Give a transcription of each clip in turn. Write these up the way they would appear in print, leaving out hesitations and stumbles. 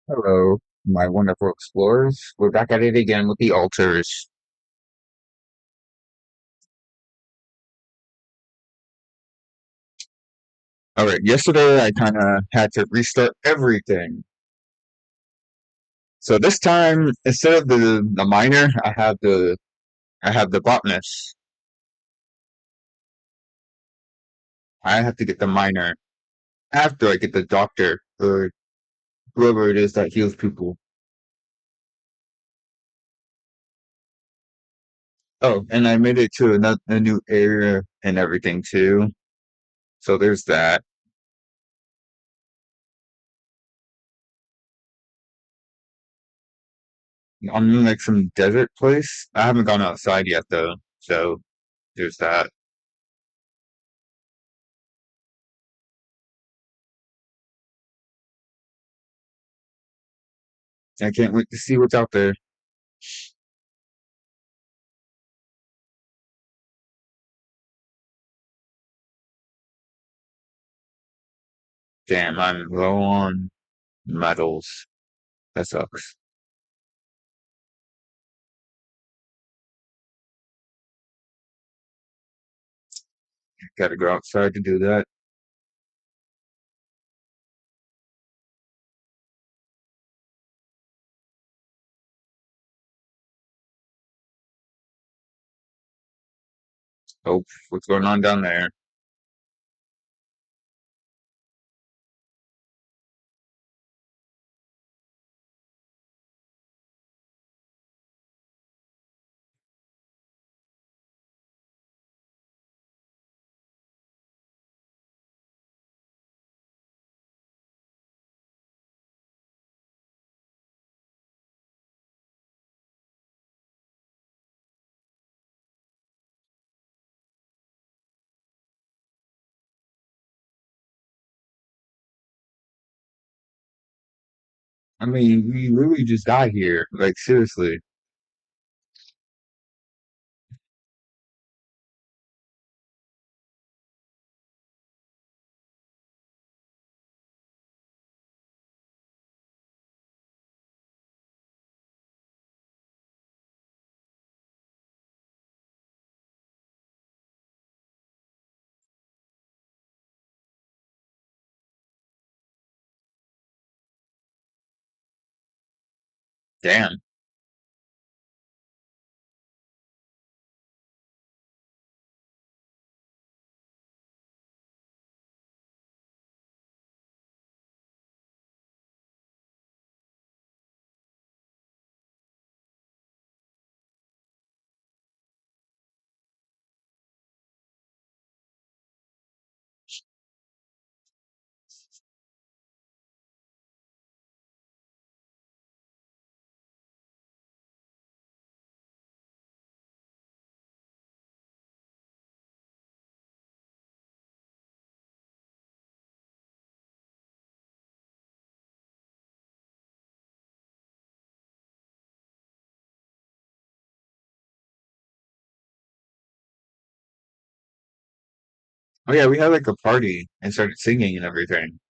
Hello, my wonderful explorers. We're back at it again with the altars. Alright, yesterday I kinda had to restart everything. So this time, instead of the miner, I have the botanist. I have to get the miner after I get the doctor, or whoever it is that heals people. Oh, and I made it to a new area and everything too. So there's that. I'm in like some desert place. I haven't gone outside yet though, so there's that. I can't wait to see what's out there. Damn, I'm low on metals. That sucks. Gotta go outside to do that. Oh, what's going on down there? I mean, we really just got here. Like, seriously. Damn. Oh yeah, we had like a party and started singing and everything.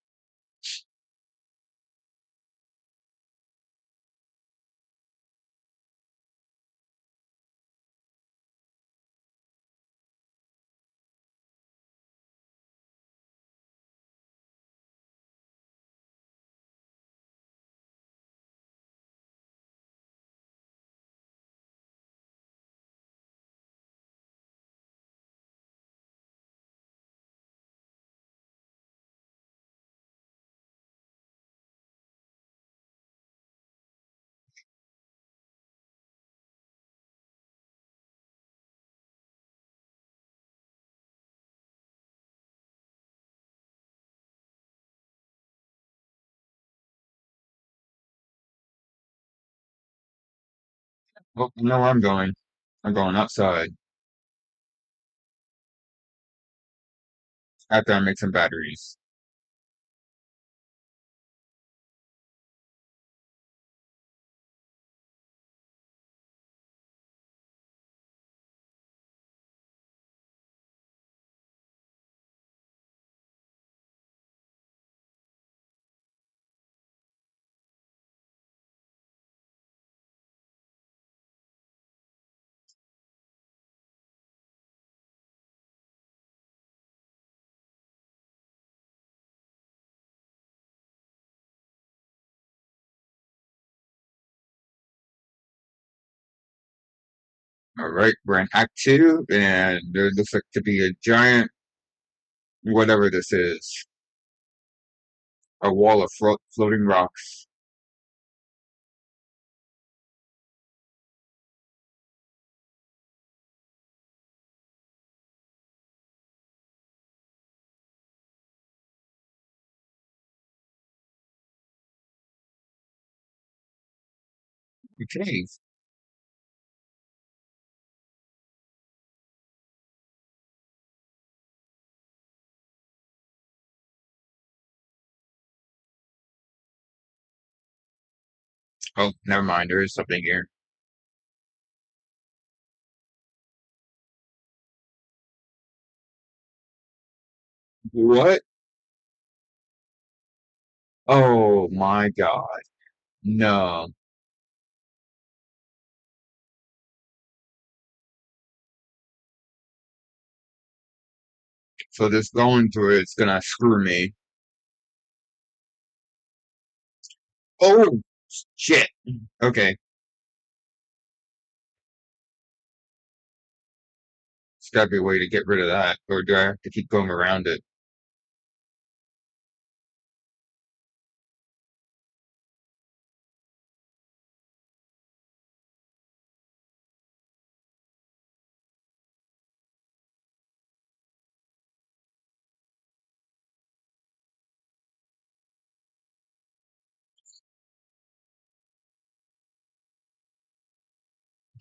Well, you know where I'm going. I'm going outside after I make some batteries. All right, we're in Act Two, and there looks like to be a giant, whatever this is, a wall of floating rocks. Okay, oh, never mind. There is something here. What? Oh my God. No. So this going through it's gonna screw me. Oh shit. Okay, there's gotta be a way to get rid of that, or do I have to keep going around it?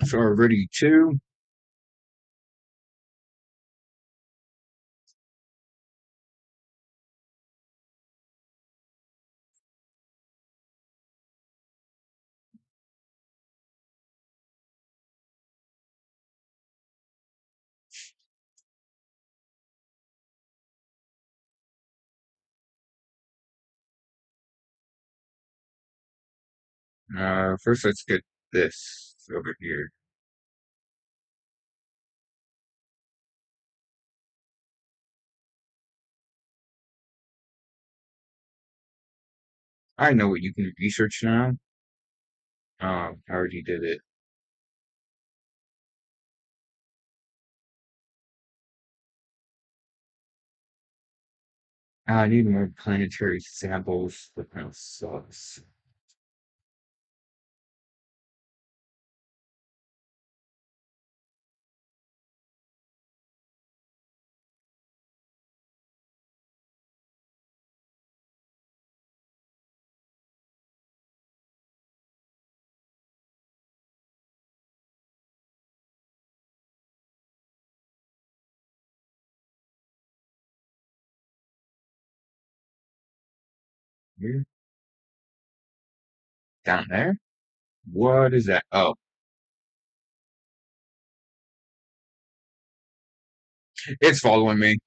So already two. First let's get this over here. I know what you can research now. I already did it. I need more planetary samples. That kind of sucks. Here, down there? What is that? Oh, it's following me.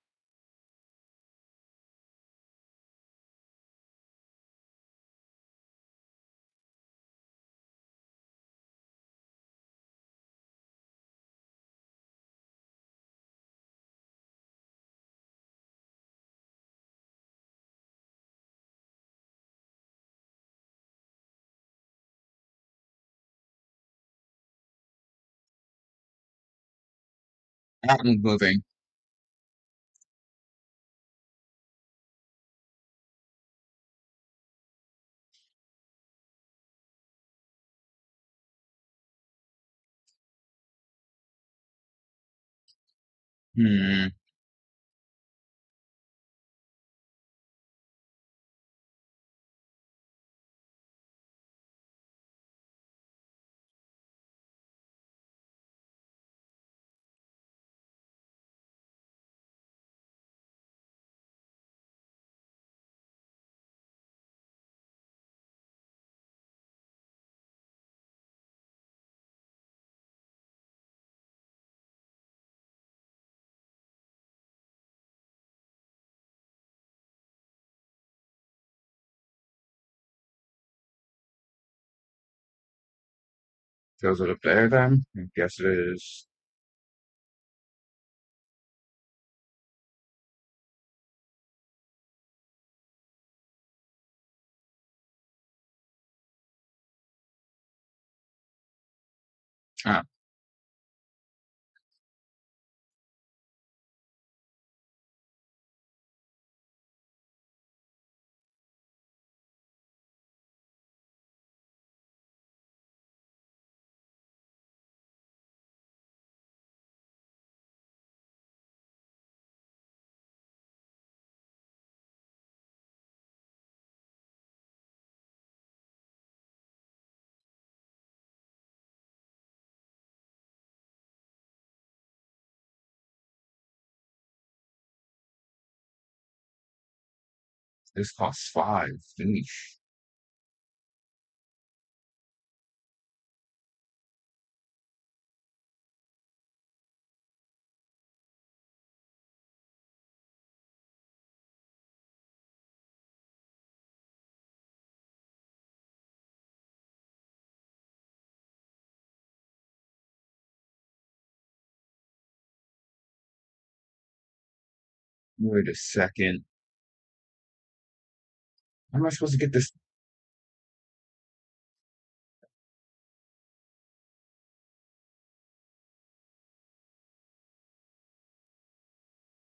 I'm moving. Hmm. Feels it up there then? I guess it is. Ah, This costs 5. Eesh. Wait a second. How am I supposed to get this?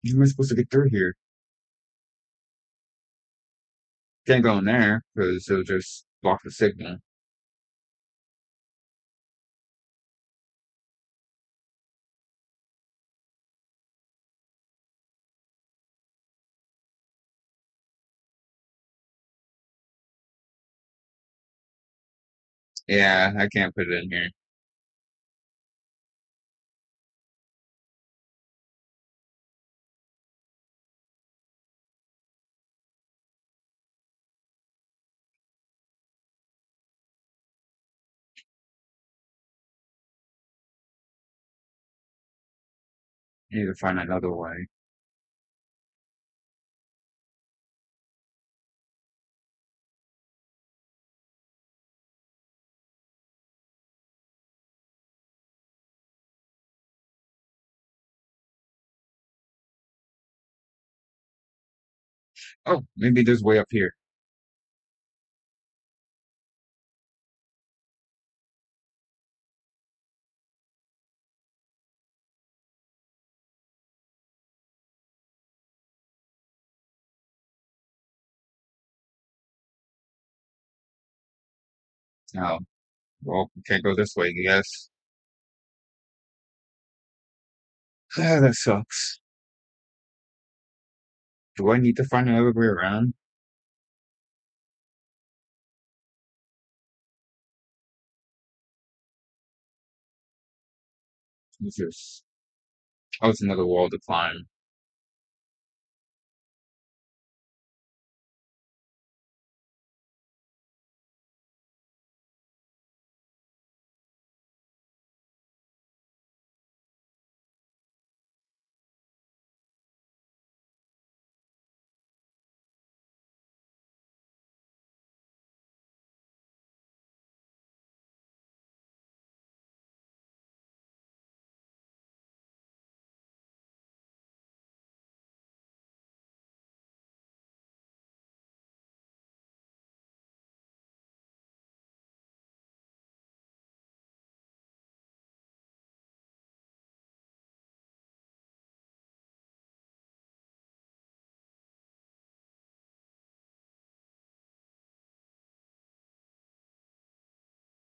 How am I supposed to get through here? Can't go in there because it'll just block the signal. Yeah, I can't put it in here. I need to find another way. Oh, maybe there's way up here. Oh, well, we can't go this way, I guess. Ah, that sucks. Do I need to find another way around? Jesus. Oh, it's another wall to climb.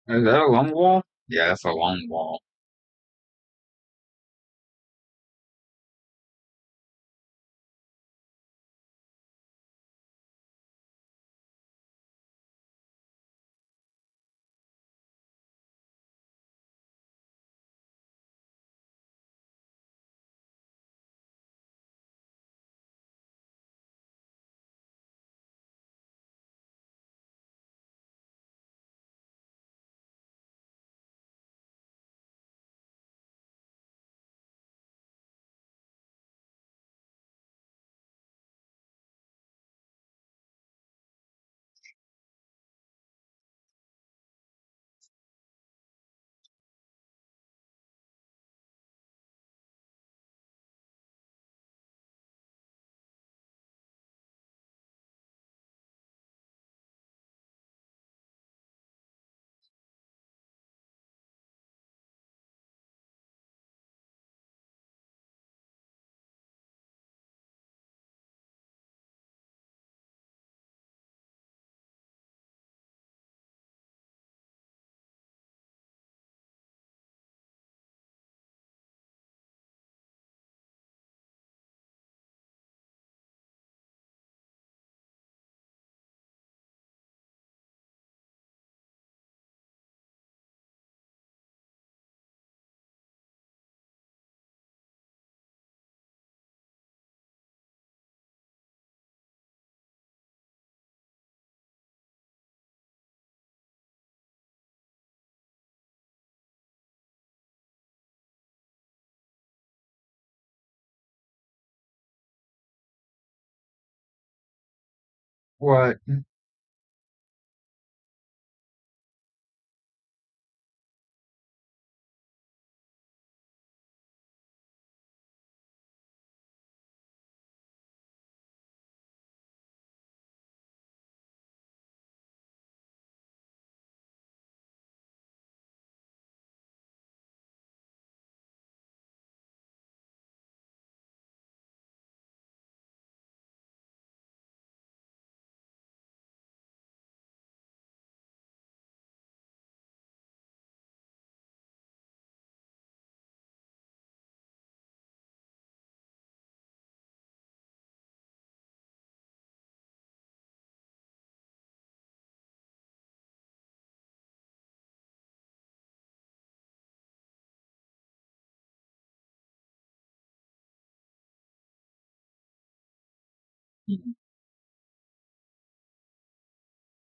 Is that a long wall? Yeah, that's a long wall. What?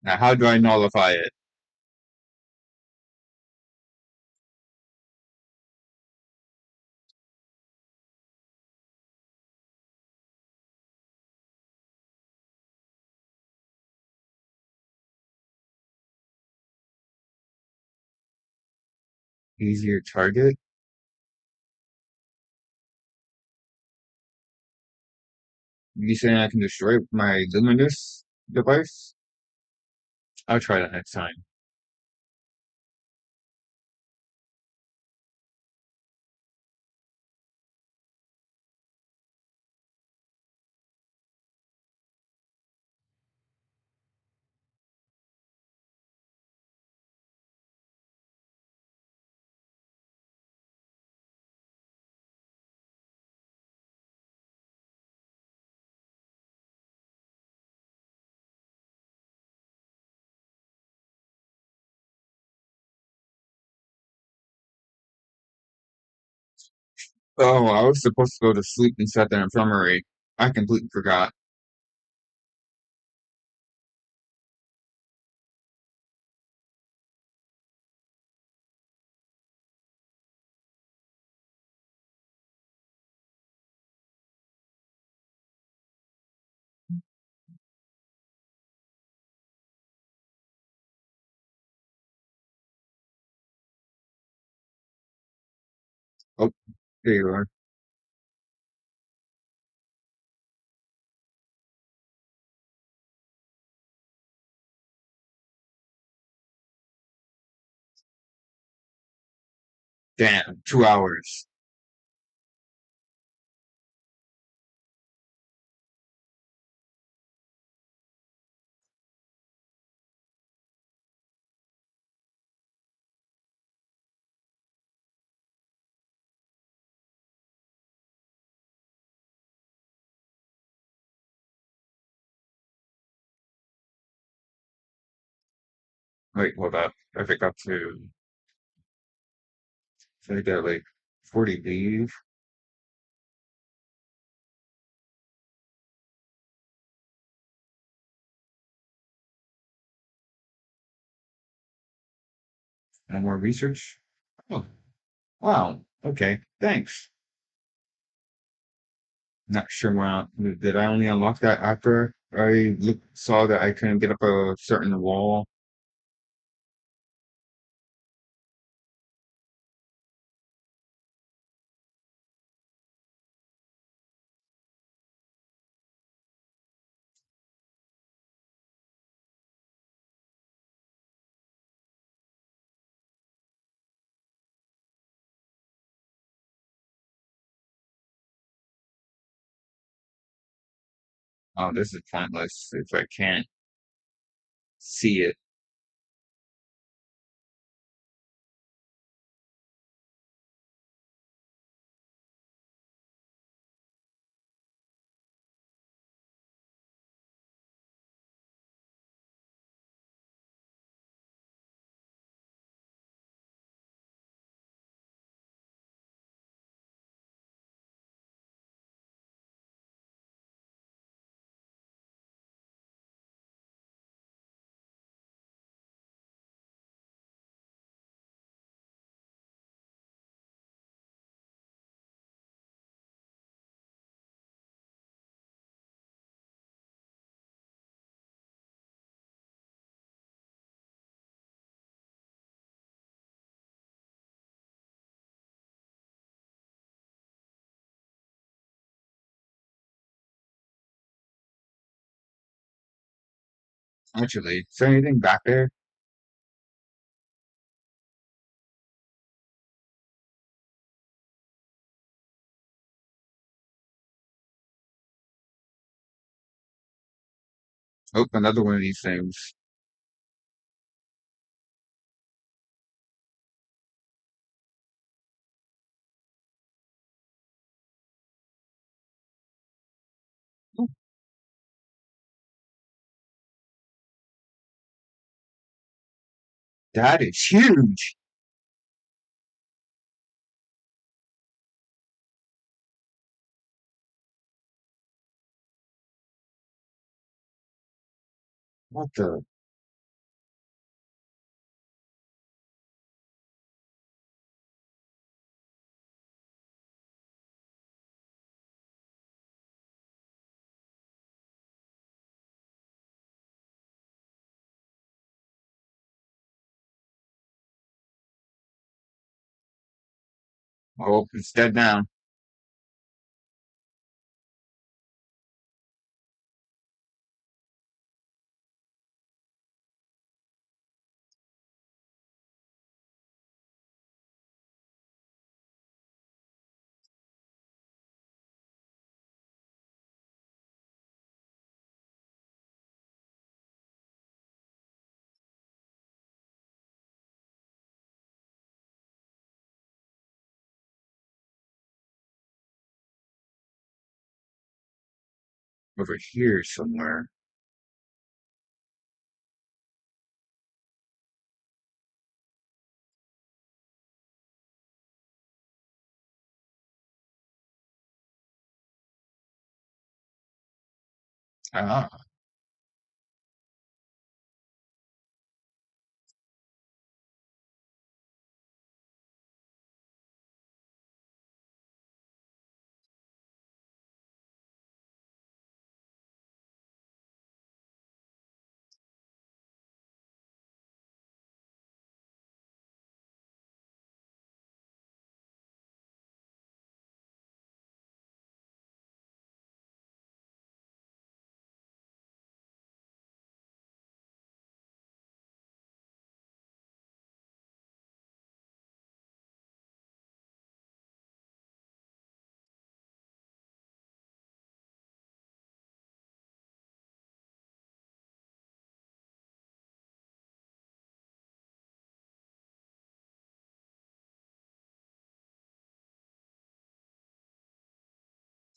Now, how do I nullify it? Easier target? You saying I can destroy my Luminous device? I'll try that next time. Oh, I was supposed to go to sleep inside the infirmary. I completely forgot. Oh, there you are. Damn, 2 hours. Wait, hold up. I forgot to say that like 40 leave. No more research? Oh, wow. Okay, thanks. Not sure did I only unlock that after saw that I couldn't get up a certain wall? Oh, this is pointless if I can't see it. Actually, is there anything back there? Oh, another one of these things. Oh, that is huge. What the? Oh, it's dead now. Over here somewhere. Ah,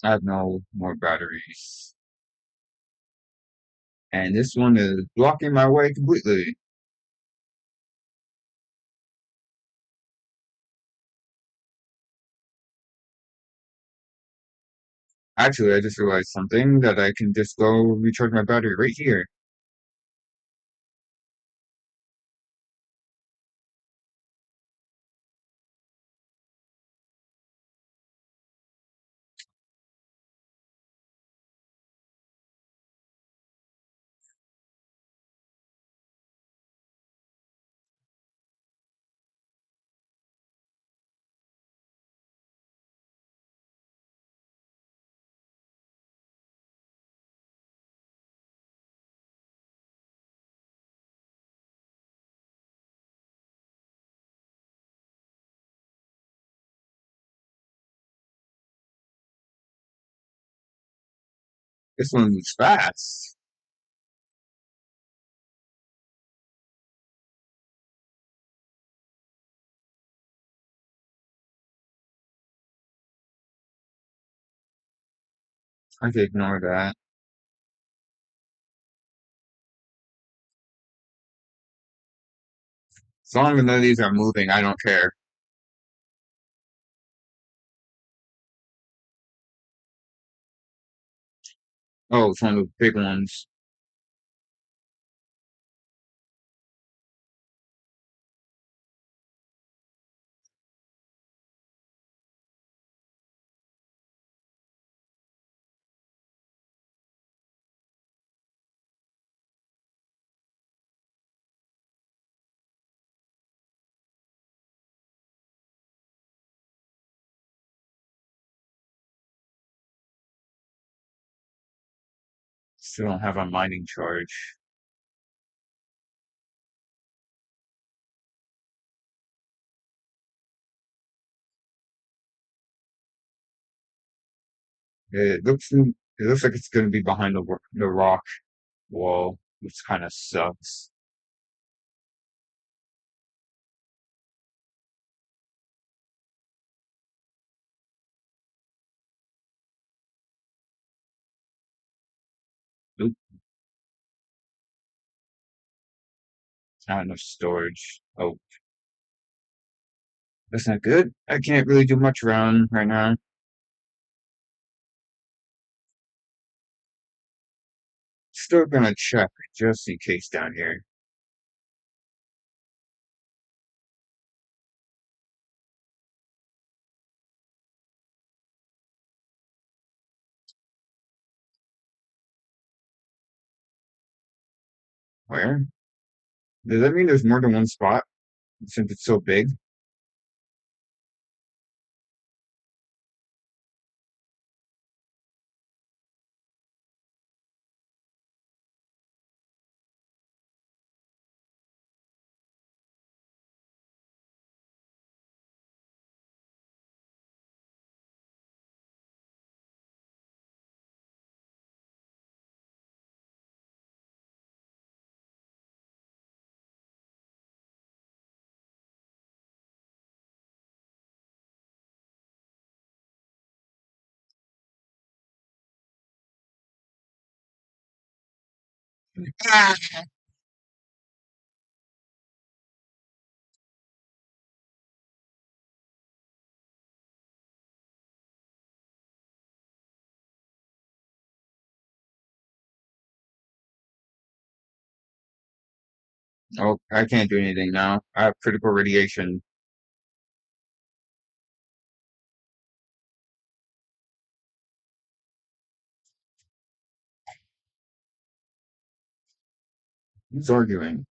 I have no more batteries. And this one is blocking my way completely. Actually, I just realized something that I can just go recharge my battery right here. This one moves fast. I can ignore that. As long as none of these are moving, I don't care. Oh, it's one of the big ones. Still don't have a mining charge. It looks like it's going to be behind the rock wall, which kind of sucks. Oop, not enough storage. Oh, that's not good. I can't really do much around right now. Still gonna check just in case down here. Where? Does that mean there's more than one spot since it's so big? Ah! Oh, I can't do anything now. I have critical radiation. Who's arguing?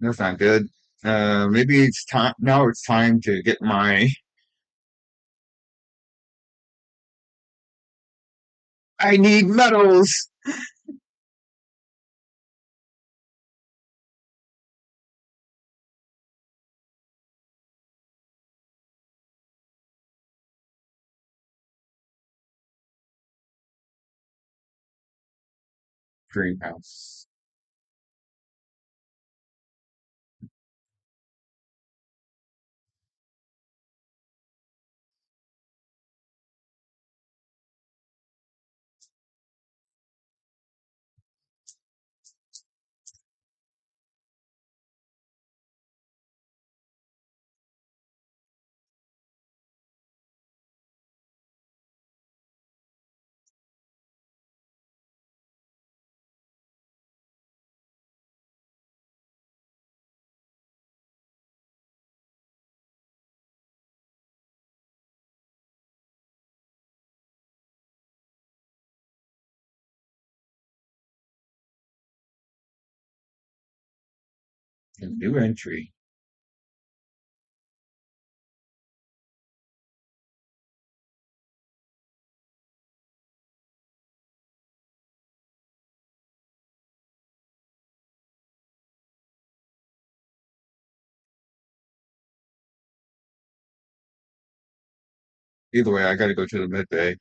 That's not good. Maybe it's time now. It's time to get my. I need metals. Greenhouse. New entry. Either way, I gotta go to the mid bay.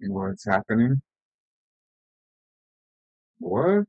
What's happening? What?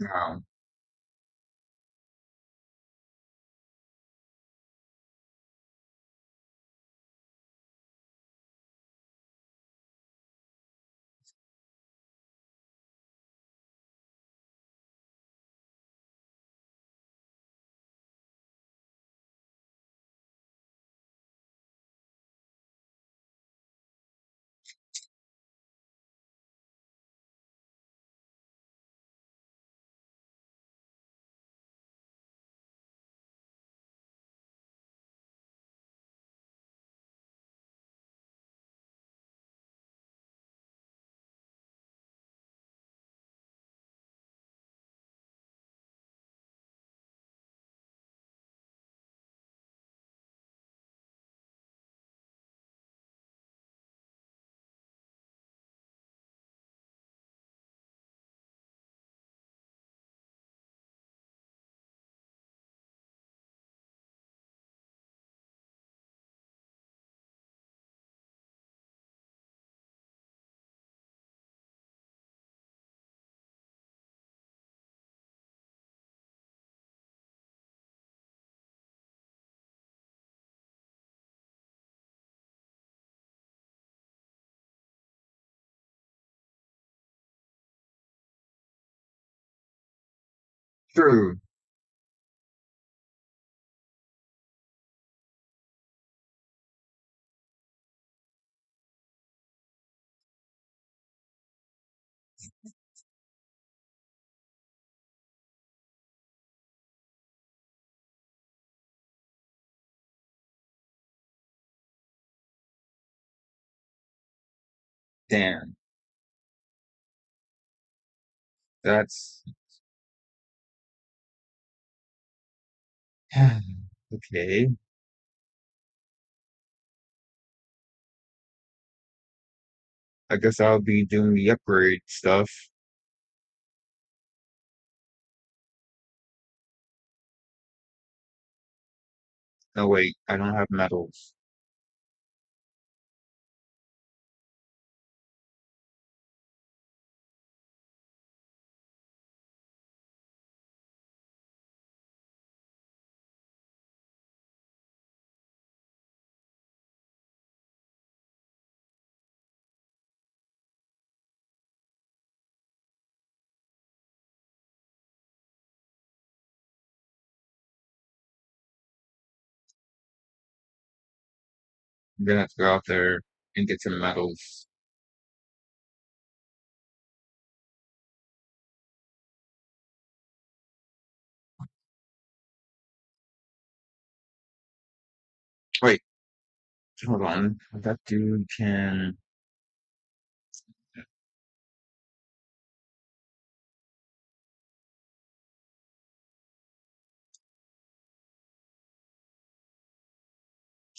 No. True. Damn. That's okay. I guess I'll be doing the upgrade stuff. No, wait, I don't have metals. I'm gonna have to go out there and get some medals. Wait, hold on. That dude can.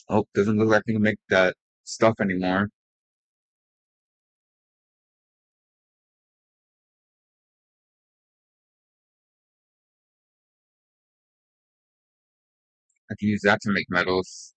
Oh, doesn't look like he can make that stuff anymore. I can use that to make medals.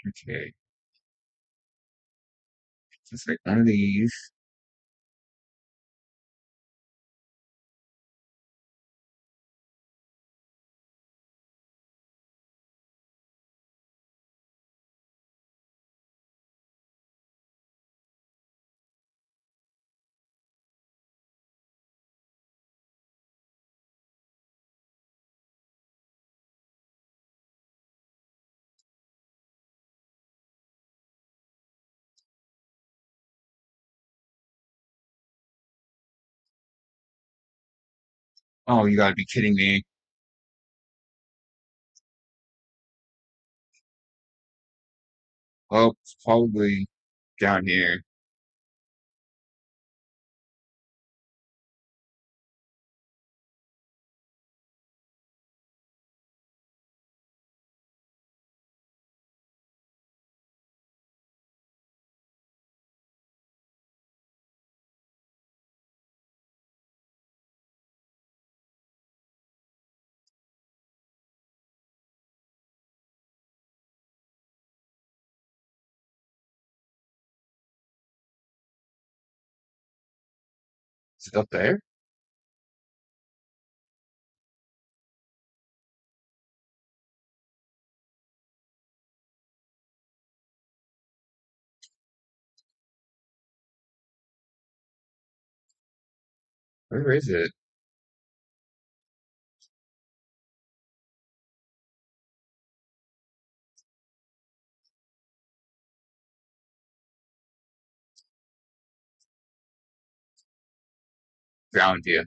Okay, just like one of these. Oh, you gotta be kidding me. Oh, it's probably down here. Is it up there? Where is it? Found you.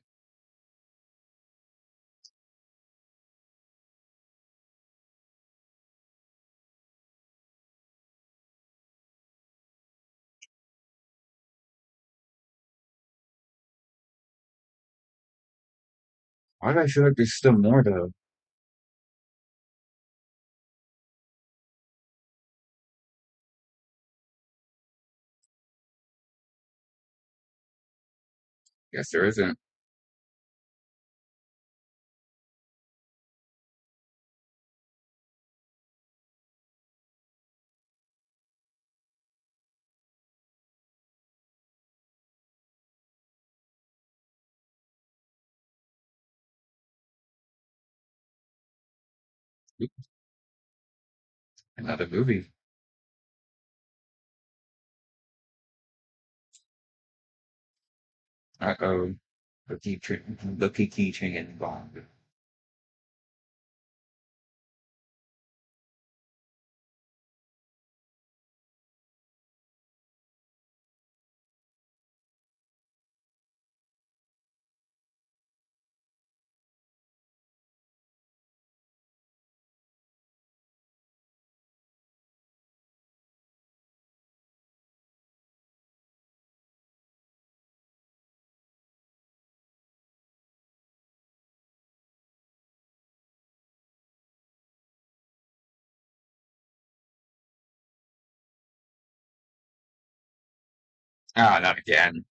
Why do I feel like there's still more though? Guess there isn't. Oop, another movie. Uh-oh. The keychain bomb. Ah, not again.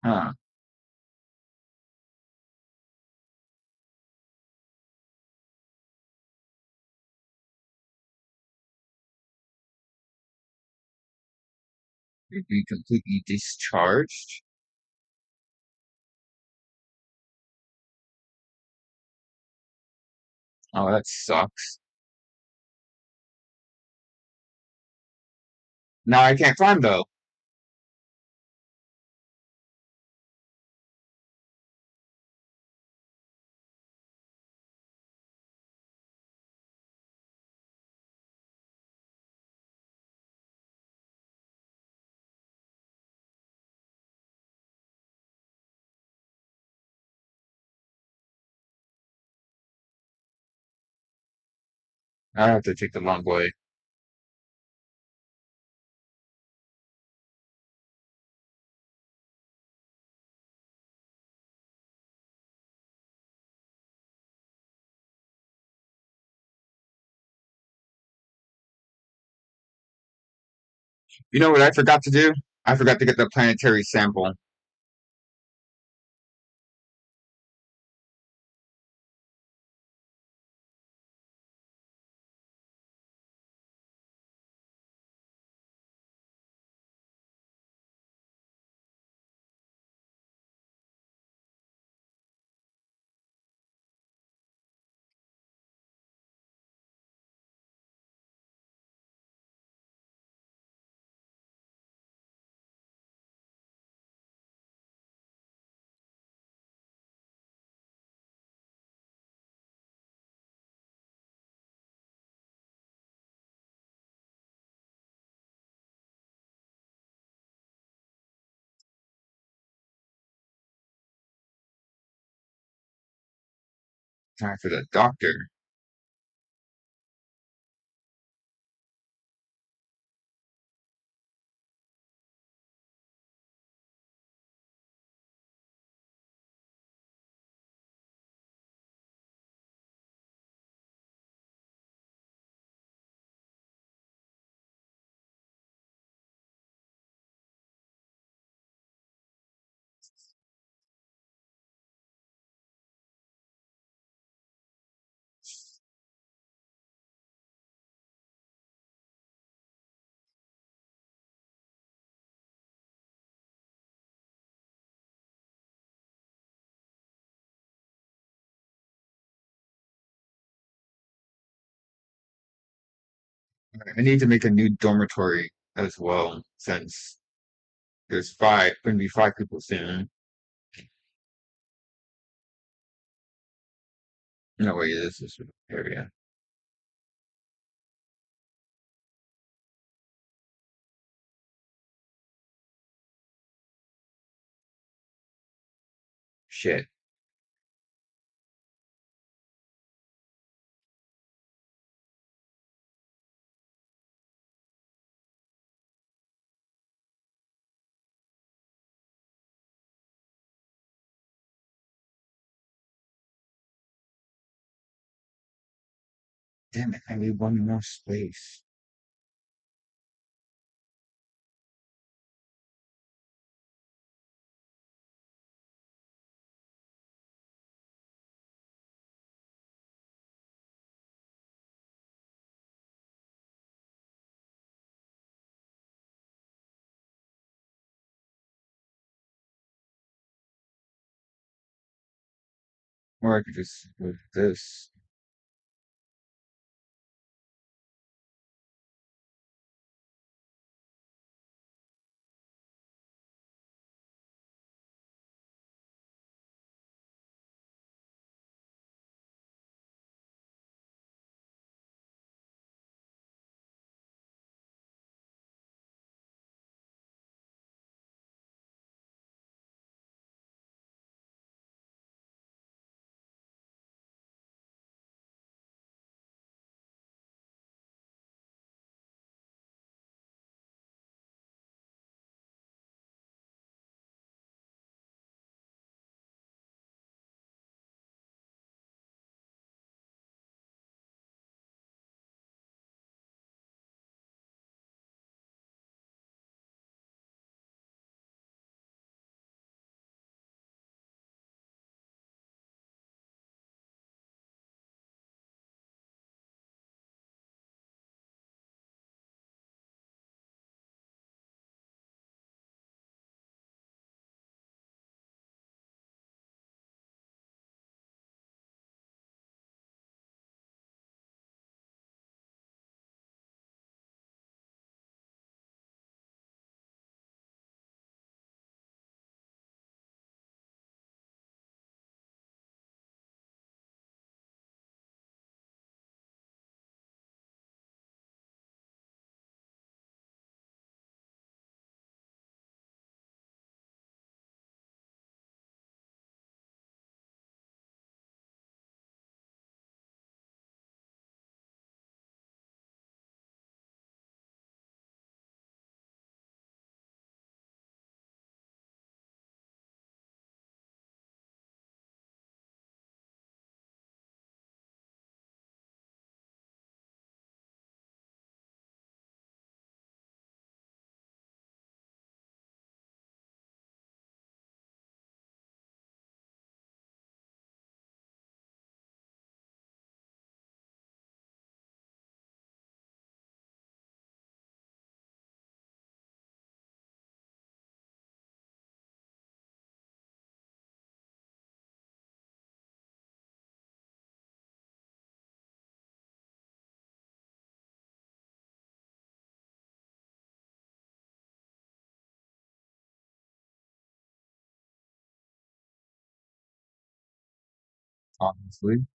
Huh. You'd be completely discharged? Oh, that sucks. Now I can't climb though. I have to take the long way. You know what I forgot to do? I forgot to get the planetary sample. Time for the doctor. I need to make a new dormitory as well, since there's gonna be five people soon. No way, this is an area. Shit. Damn it, I need one more space. Or I could just with this. Obviously.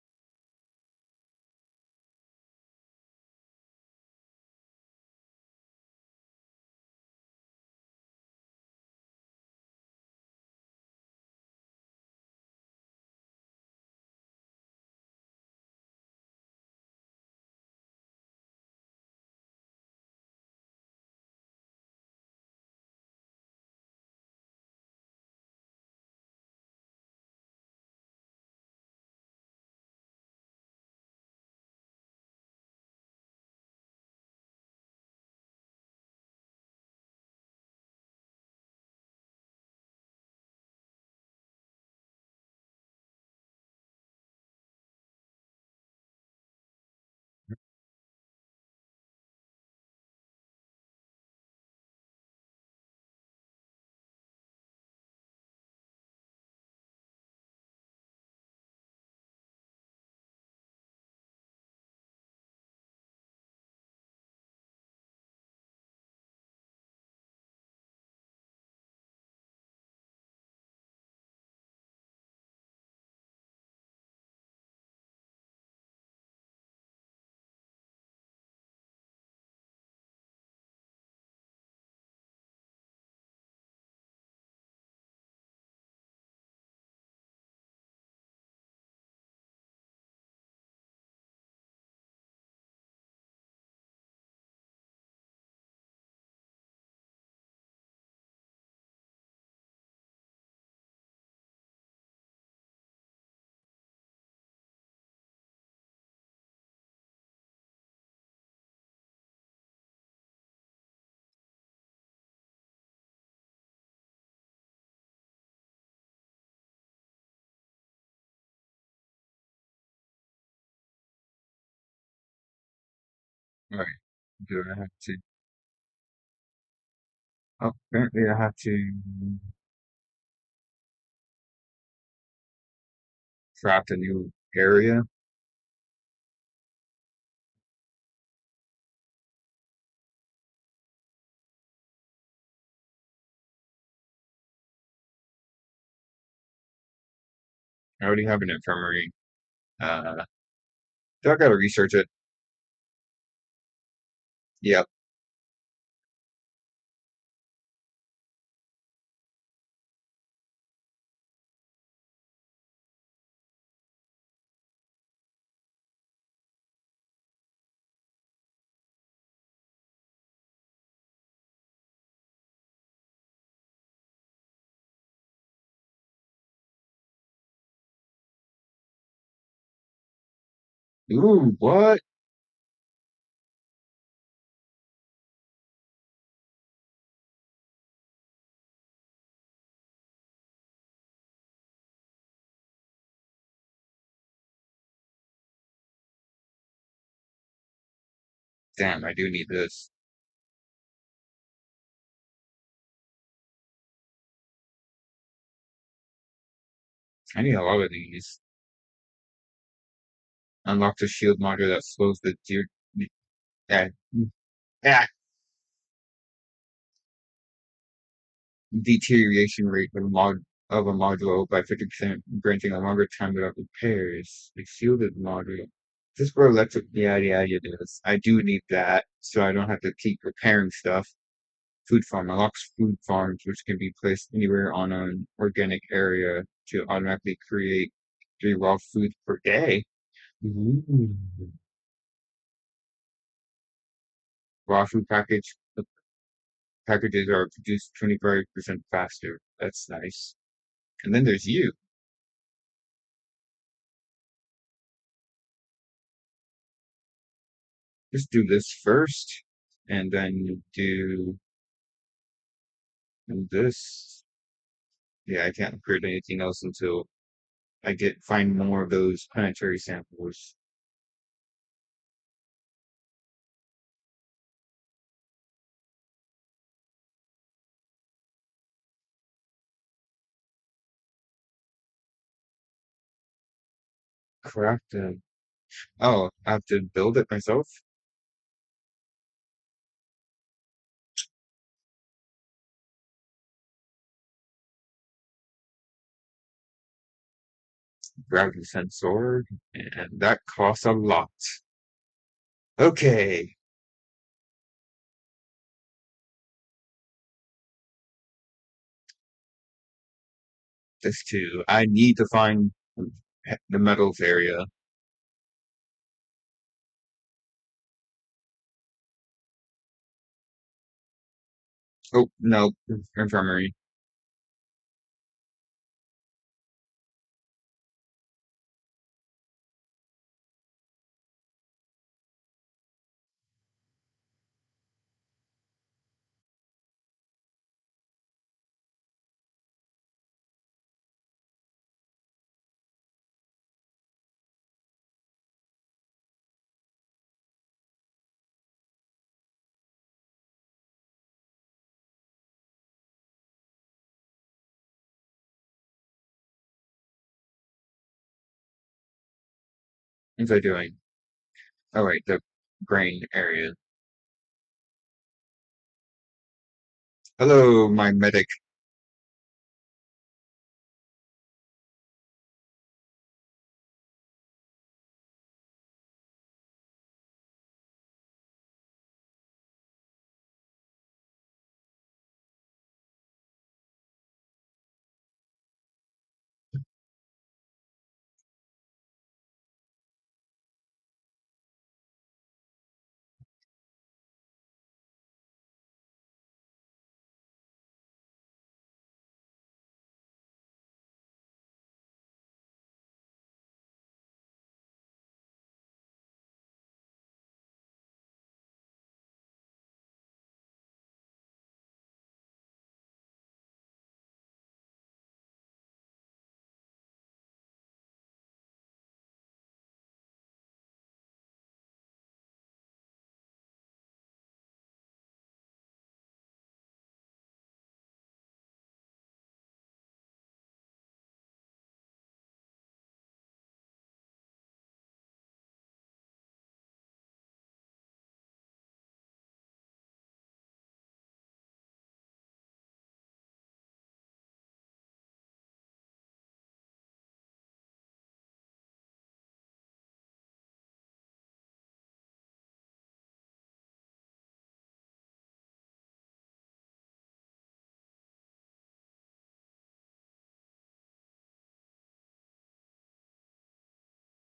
Right. Do I have to? Oh, apparently I have to craft a new area. I already have an infirmary. Uh, so I gotta research it. Yep. Ooh, what? Damn, I do need this. I need a lot of these. Unlock the shield module that slows the uh, uh, deterioration rate of a module by 50%, granting a longer time without repairs. The shielded module. Just for electric, yeah, it is. I do need that, so I don't have to keep repairing stuff. Food farm unlocks food farms, which can be placed anywhere on an organic area to automatically create 3 raw foods per day. Ooh. Raw food packages are produced 25% faster. That's nice. And then there's you. Just do this first, and then you do this. Yeah, I can't upgrade anything else until I get find more of those planetary samples. Craft them. Oh, I have to build it myself? gravity sensor, and that costs a lot. Okay, this too. I need to find the metals area. Oh, no, infirmary. What's I doing? Oh, wait, the brain area. Hello, my medic.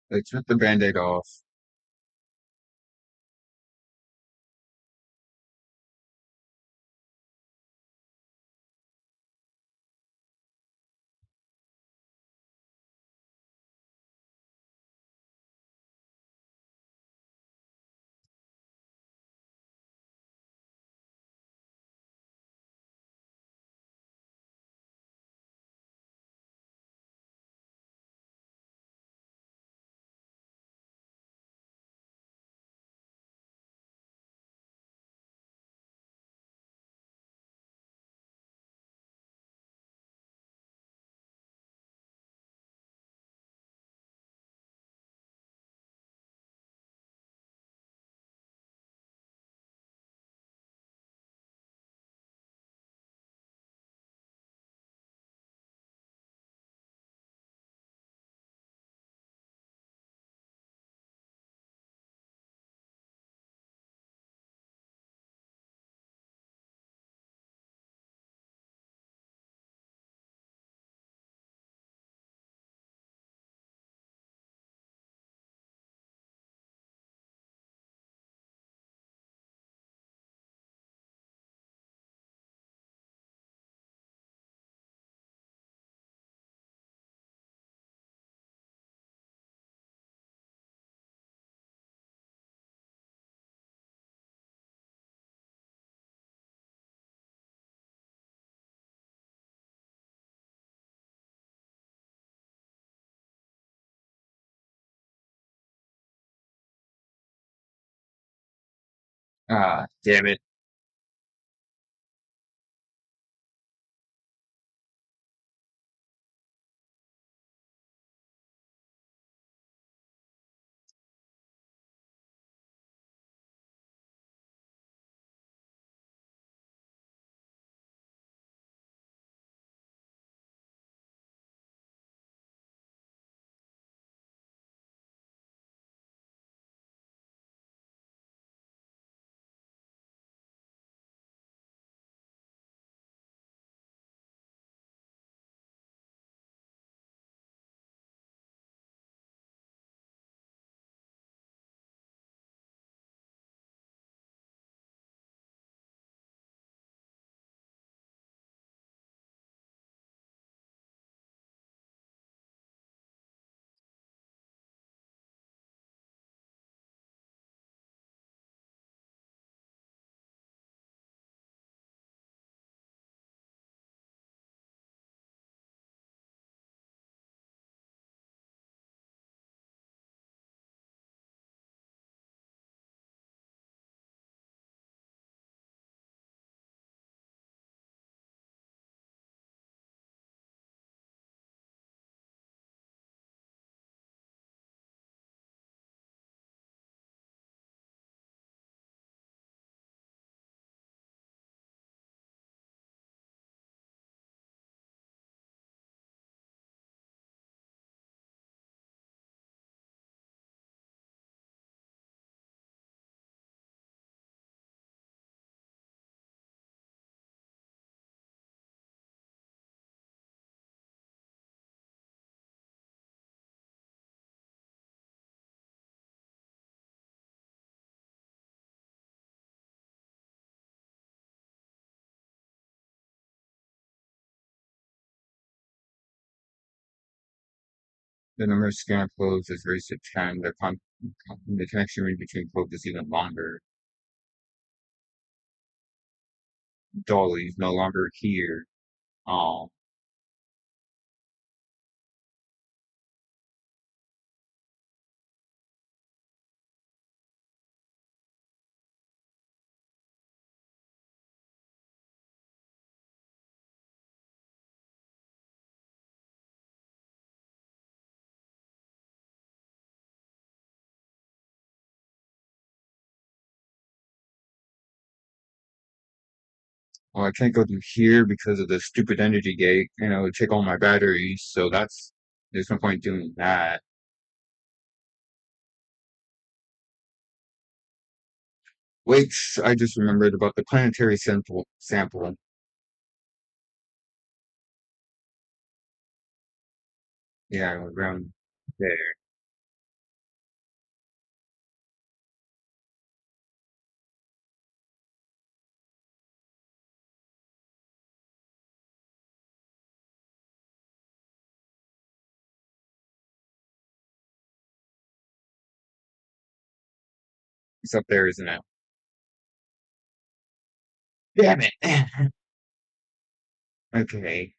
They took the band-aid off. Ah, damn it. The number of scan probes is raised to 10. The connection range between probes is even longer. Dolly's no longer here. Oh, well, I can't go through here because of the stupid energy gate. It would take all my batteries, so there's no point doing that. Wait, I just remembered about the planetary sample. Yeah, around there. It's up there, isn't it? Damn it. Okay.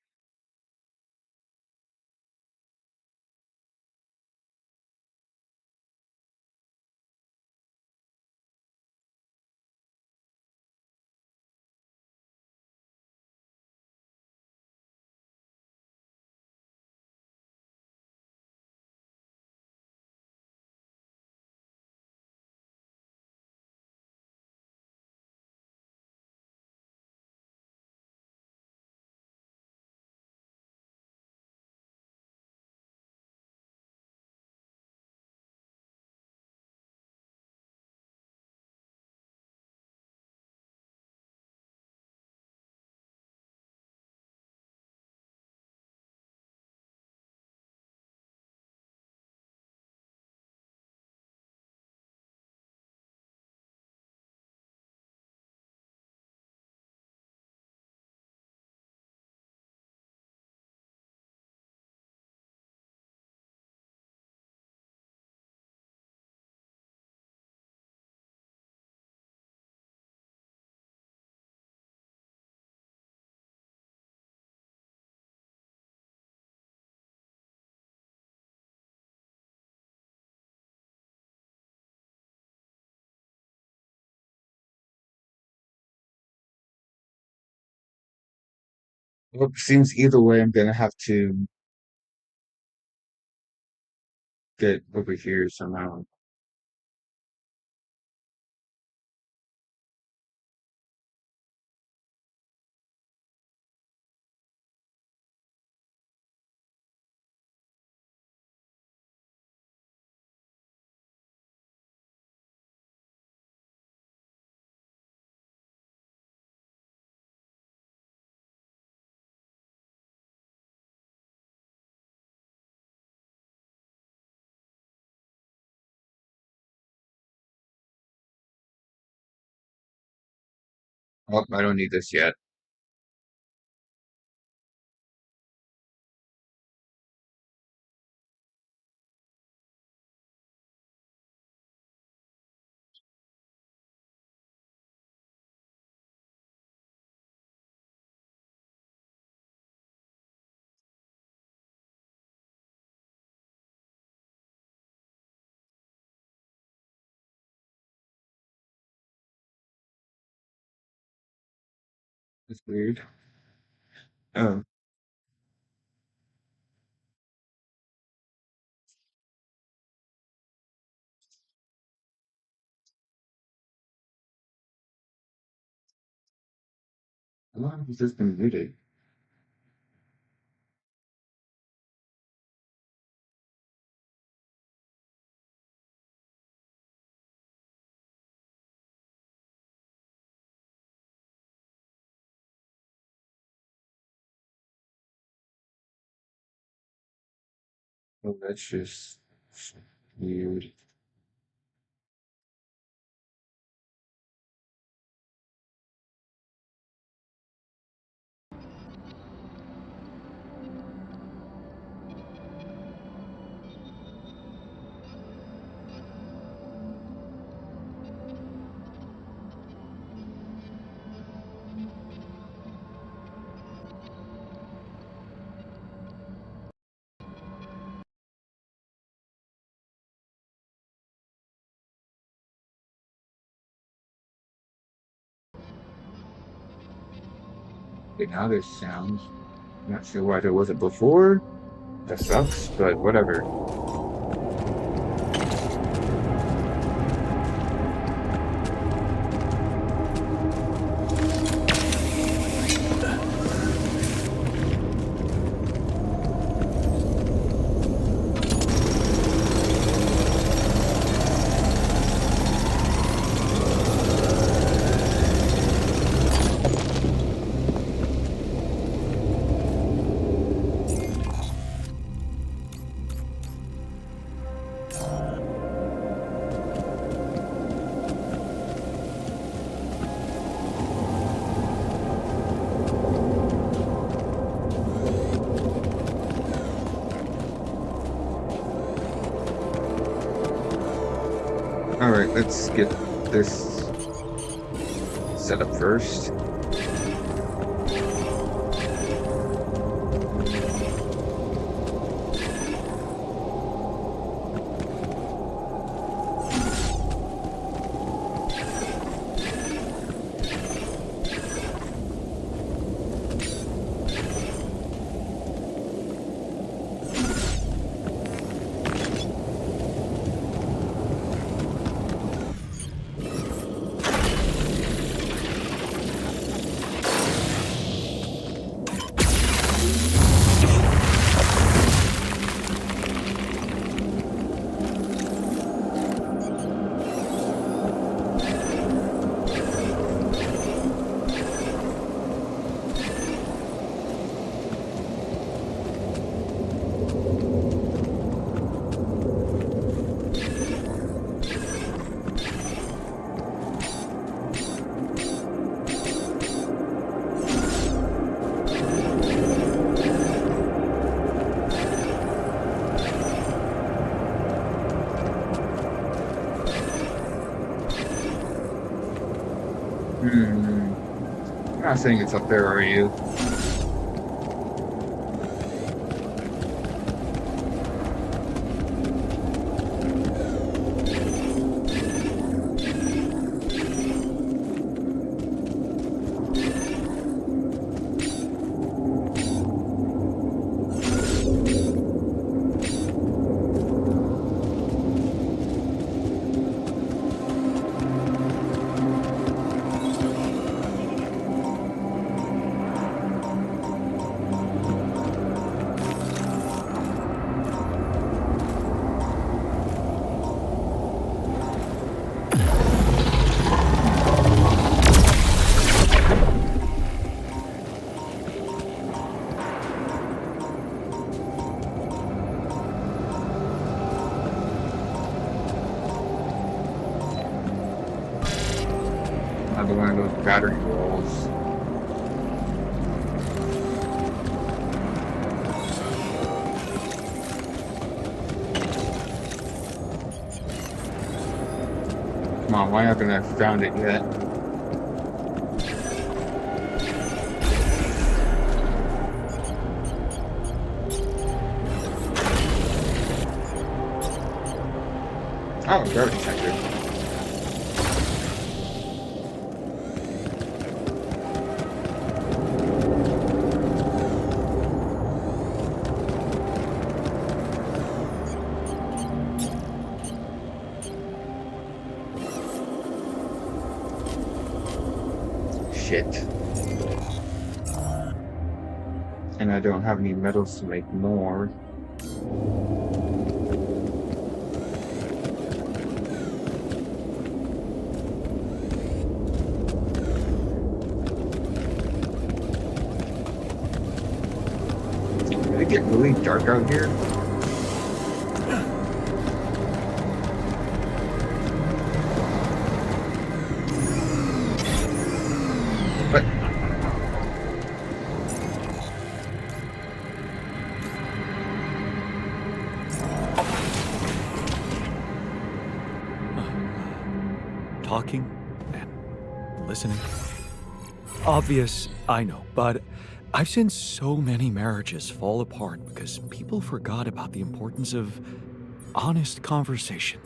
Well, it seems either way, I'm gonna have to get over here somehow. Oh, I don't need this yet. It's weird. Oh, how long has this been muted? Oh, that's just weird. Okay, now there's sound. Not sure why there wasn't before. That sucks, but whatever. Alright, let's get this set up first. Hmm. I'm not saying it's up there, are you? Another one of those battery walls. Come on, why haven't I found it yet? Oh, garbage detector. Shit. And I don't have any metals to make more. Did it get really dark out here? But Talking and listening. Obvious, I know, but I've seen so many marriages fall apart because people forgot about the importance of honest conversation.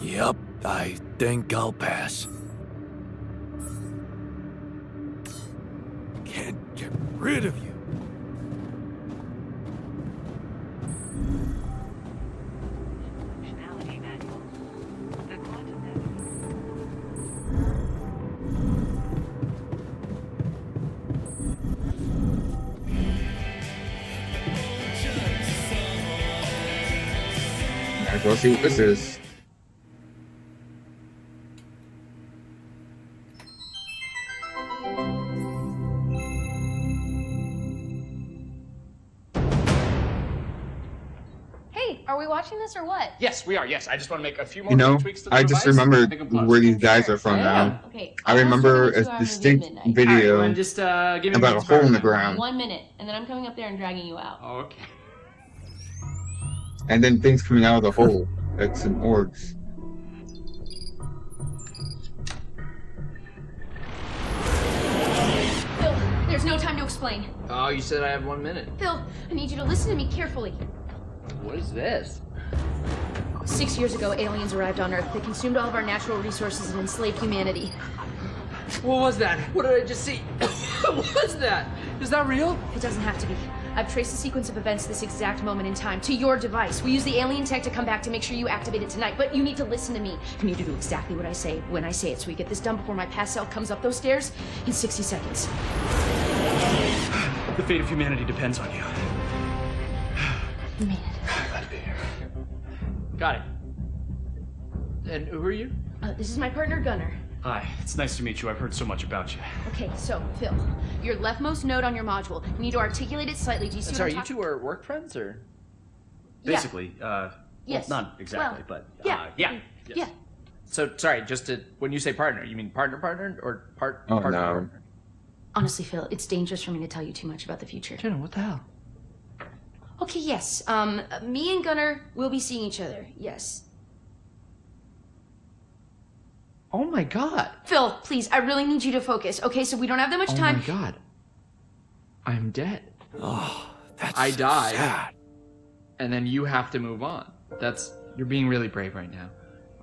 Yep, I think I'll pass. get rid of you. Functionality manual. The quantum net. Might as well see what this is. Hey, are we watching this or what? Yes, we are. Yes, I just want to make a few more You know, tweaks to the I just device. remember Make 'em close. where these guys Sure. are from Yeah. now. Okay. I almost remember doing a 2 hour movie at distinct midnight. All right, video Glenn, just give me about a minutes hole in the back. ground, 1 minute, and then I'm coming up there and dragging you out. Oh, okay. and then things coming out of the hole, like some orgs. Phil, there's no time to explain. Oh, you said I have 1 minute. Phil, I need you to listen to me carefully. What is this? 6 years ago, aliens arrived on Earth. They consumed all of our natural resources and enslaved humanity. What was that? What did I just see? What was that? Is that real? It doesn't have to be. I've traced the sequence of events this exact moment in time to your device. We use the alien tech to come back to make sure you activate it tonight, but you need to listen to me. You need to do exactly what I say when I say it, so we get this done before my past self comes up those stairs in 60 seconds. The fate of humanity depends on you. Man. Glad to be here. Got it. And who are you? This is my partner, Gunnar. Hi, it's nice to meet you. I've heard so much about you. Okay, so, Phil, your leftmost node on your module. You need to articulate it slightly. Do you see Sorry, what you I'm two are work friends, or? Yeah. Basically, Yes. well, not exactly, Well, but yeah. yeah. Yeah. So, sorry, just to, when you say partner, you mean partner, or Oh, partner? no. Partner? Honestly, Phil, it's dangerous for me to tell you too much about the future. Jenna, what the hell? Okay, yes. Me and Gunnar will be seeing each other. Yes. Oh my god. Phil, please, I really need you to focus. Okay, so we don't have that much Oh time. my god. I'm dead. Oh, that's I so died. sad. And then you have to move on. You're being really brave right now.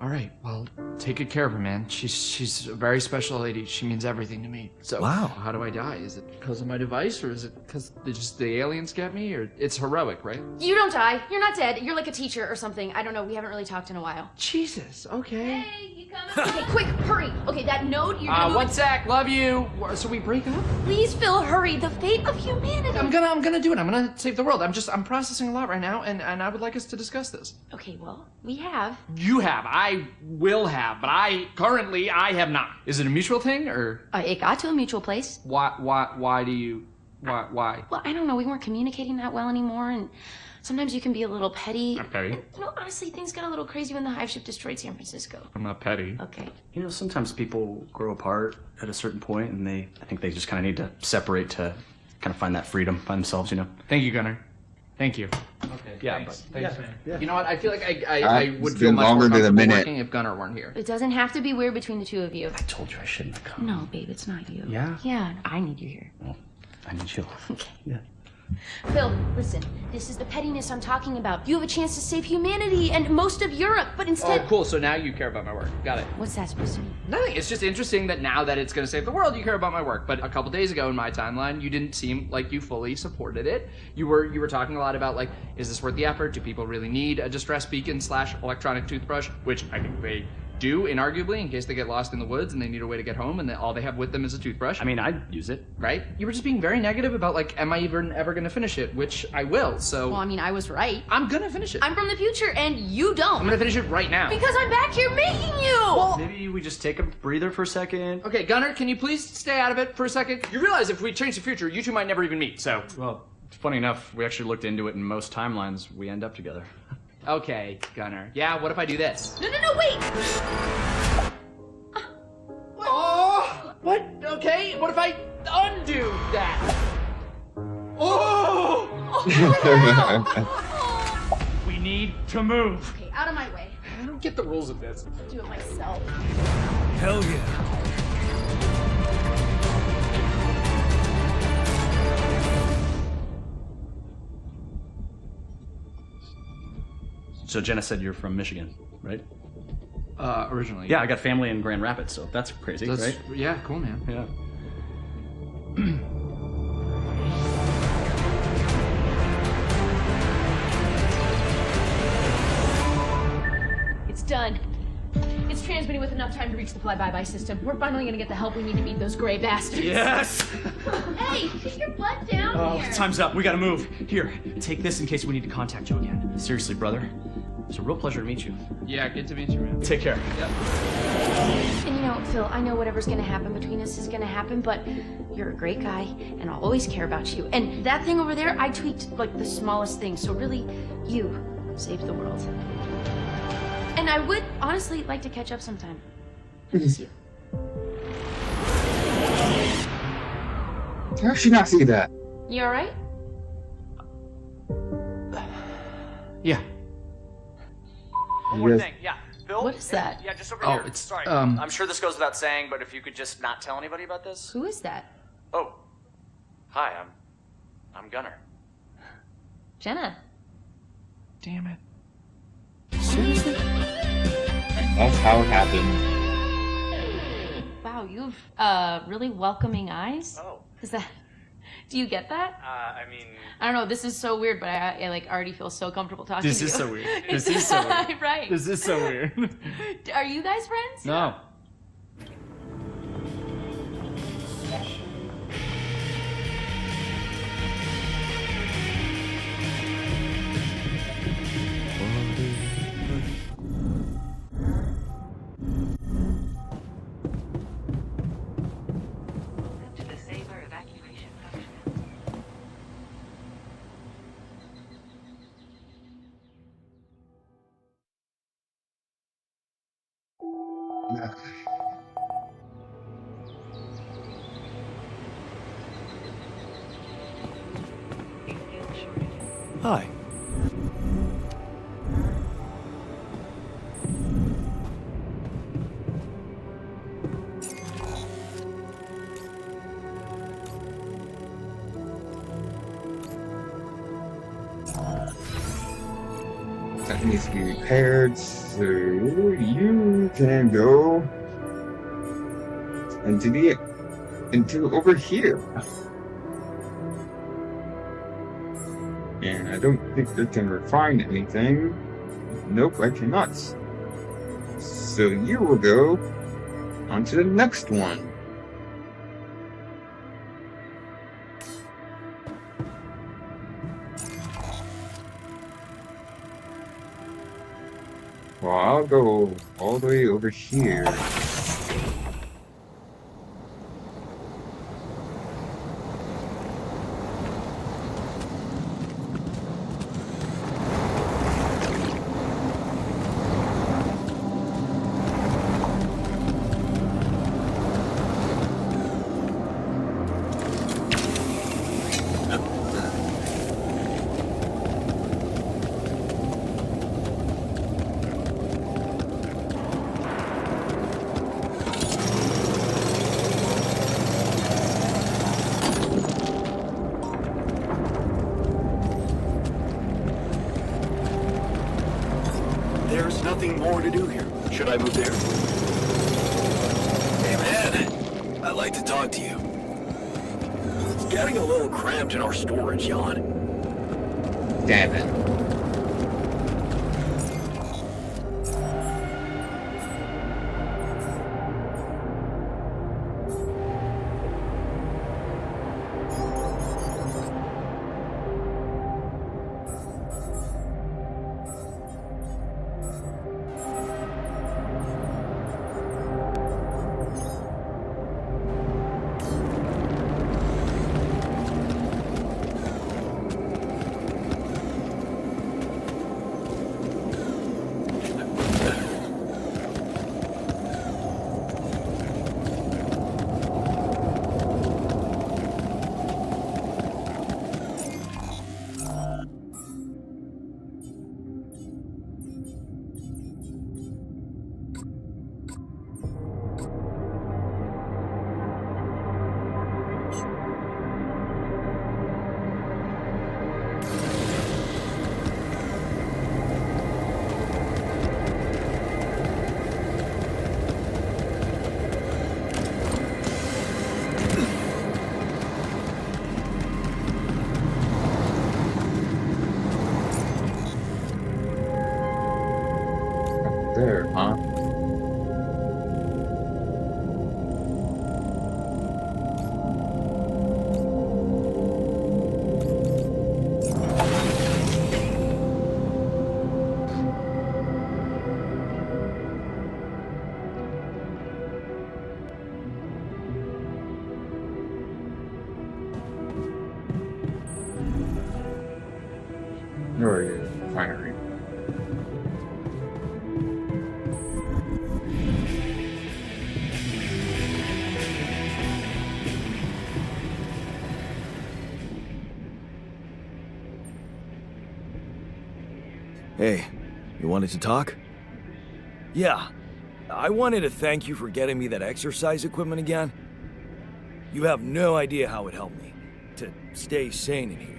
All right, well, take good care of her, man. She's a very special lady. She means everything to me. So, Wow. how do I die? Is it because of my device, or is it because the aliens get me, or it's heroic, right? You don't die. You're not dead. You're like a teacher or something. I don't know. We haven't really talked in a while. Jesus. Okay. Hey, you coming? Okay, quick, hurry. Okay, that node, you're gonna move One it. sec. Love you. So we break up? Please, Phil, hurry. The fate of humanity. I'm gonna do it. I'm gonna save the world. I'm processing a lot right now, and I would like us to discuss this. Okay, well, we have. You have. I will have, but I have not. Is it a mutual thing, or It got to a mutual place. why do you, why? Well, I don't know. We weren't communicating that well anymore, and sometimes you can be a little petty. I'm petty. And, honestly, things got a little crazy when the hive ship destroyed San Francisco. I'm not petty. Okay. You know, sometimes people grow apart at a certain point, and I think they just kind of need to separate to kind of find that freedom by themselves, you know? Thank you, Gunnar. Thank you. Okay. Yeah, thanks. but- Thanks, yeah, man. yeah. You know what? I feel like I It's would been feel much more longer than a comfortable minute. working if Gunnar weren't here. It doesn't have to be weird between the two of you. I told you I shouldn't have come. No, babe, it's not you. Yeah? Yeah, I need you here. Well, I need you. Okay. Yeah. Phil, listen. This is the pettiness I'm talking about. You have a chance to save humanity and most of Europe, but instead. Oh, cool. So now you care about my work. Got it. What's that supposed to mean? Nothing. It's just interesting that now that it's going to save the world, you care about my work. But a couple days ago in my timeline, you didn't seem like you fully supported it. You were talking a lot about, like, is this worth the effort? Do people really need a distress beacon / electronic toothbrush? Which I think they do, inarguably, in case they get lost in the woods and they need a way to get home and all they have with them is a toothbrush. I mean, I'd use it. Right? You were just being very negative about, like, am I even ever going to finish it? Which I will. So Well, I mean, I was right. I'm going to finish it. I'm from the future, and you don't. I'm going to finish it right now. Because I'm back here making you! Maybe we just take a breather for a second. Okay, Gunnar, can you please stay out of it for a second? You realize if we change the future, you two might never even meet, so. Well, funny enough, we actually looked into it, and most timelines, we end up together. Okay, Gunnar. Yeah, what if I do this? No, wait! Oh! What? Okay, what if I undo that? Oh! We need to move. Okay, out of my way. I don't get the rules of this. I'll do it myself. Hell yeah. So Jenna said you're from Michigan, right? Originally. Yeah, I got family in Grand Rapids, so that's crazy, That's, right? yeah, cool, man. Yeah. done. It's transmitting with enough time to reach the fly-by-by system. We're finally gonna get the help we need to beat those gray bastards. Yes! Hey, put your butt down Oh, here. time's up. We gotta move. Here, take this in case we need to contact you again. Seriously, brother. It's a real pleasure to meet you. Yeah, good to meet you, man. Take care. And you know, Phil, I know whatever's gonna happen between us is gonna happen, but you're a great guy, and I'll always care about you. And that thing over there, I tweaked like the smallest thing, so really, you saved the world. And I would honestly like to catch up sometime. I miss you. How should not see that? You alright? Yeah. One more thing, yeah. Bill? What is that? Yeah, just over Oh, here. it's, Sorry. um, I'm sure this goes without saying, but if you could just not tell anybody about this. Who is that? Oh. Hi, I'm Gunnar. Jenna. Damn it. Seriously? That's how it happened. Wow, you have really welcoming eyes. Oh. Is that? Do you get that? I mean... I don't know. This is so weird, but I like already feel so comfortable talking This to you. is so weird. This is so weird. Right. This is so weird. Are you guys friends? No. To the Saber evacuation function. A fuel shortage. Hi. That needs to be repaired, so you can go into over here. And I don't think I can refine anything. Nope, I cannot. So you will go on to the next one. Well, I'll go all the way over here. There's nothing more to do here. Should I move there? Hey man, I'd like to talk to you. It's getting a little cramped in our storage, Jan. Damn it. Where are you? Finally. Hey, you wanted to talk? Yeah, I wanted to thank you for getting me that exercise equipment again. You have no idea how it helped me to stay sane in here.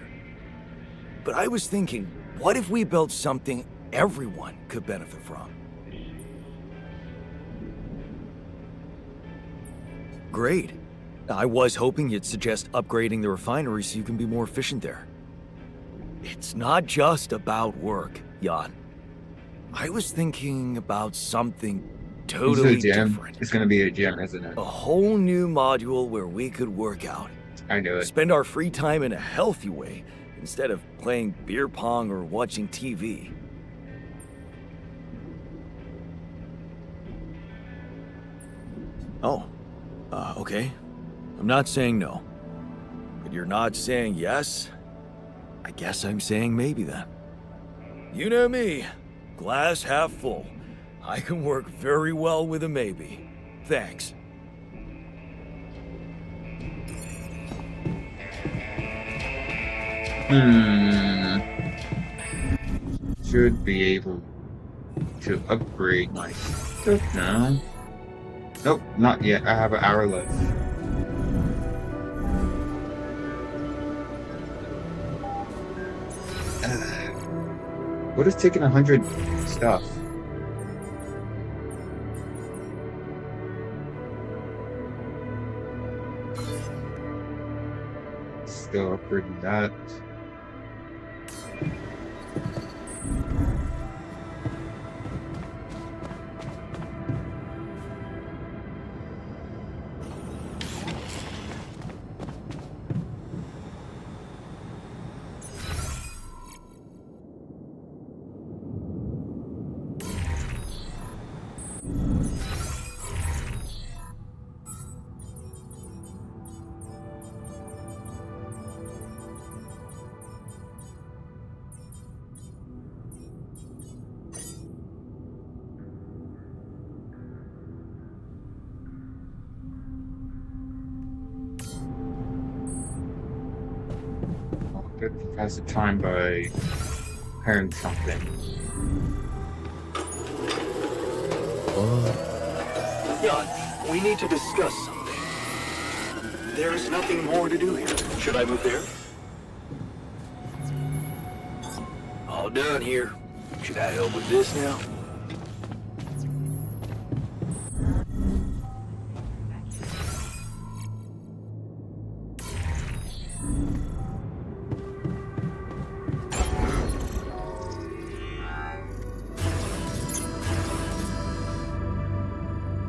But I was thinking, what if we built something everyone could benefit from? Great. I was hoping you'd suggest upgrading the refinery so you can be more efficient there. It's not just about work, Jan. I was thinking about something This totally is a gym. different. It's gonna be a gym, isn't it? A whole new module where we could work out. I knew it. Spend our free time in a healthy way instead of playing beer pong or watching TV. Oh, okay. I'm not saying no. But you're not saying yes? I guess I'm saying maybe then. You know me. Glass half full. I can work very well with a maybe. Thanks. Should be able to upgrade my stuff now. Nope, not yet. I have an hour left. What is taking 100 stuff? Still upgrading that. Good pass the time by hearing something. Jan, we need to discuss something. There is nothing more to do here. Should I move there? All done here. Should I help with this now?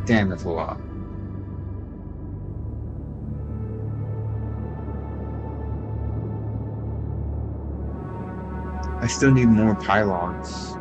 Damn, that's a lot. I still need more pylons.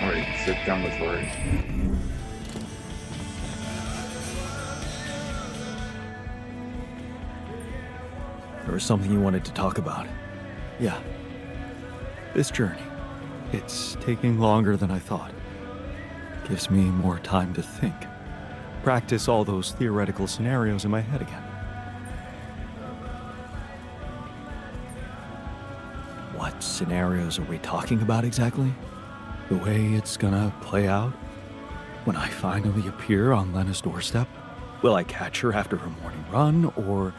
Alright, sit down with work. There was something you wanted to talk about. Yeah. This journey. It's taking longer than I thought. Gives me more time to think. Practice all those theoretical scenarios in my head again. What scenarios are we talking about exactly? The way it's gonna play out? When I finally appear on Lena's doorstep? Will I catch her after her morning run, or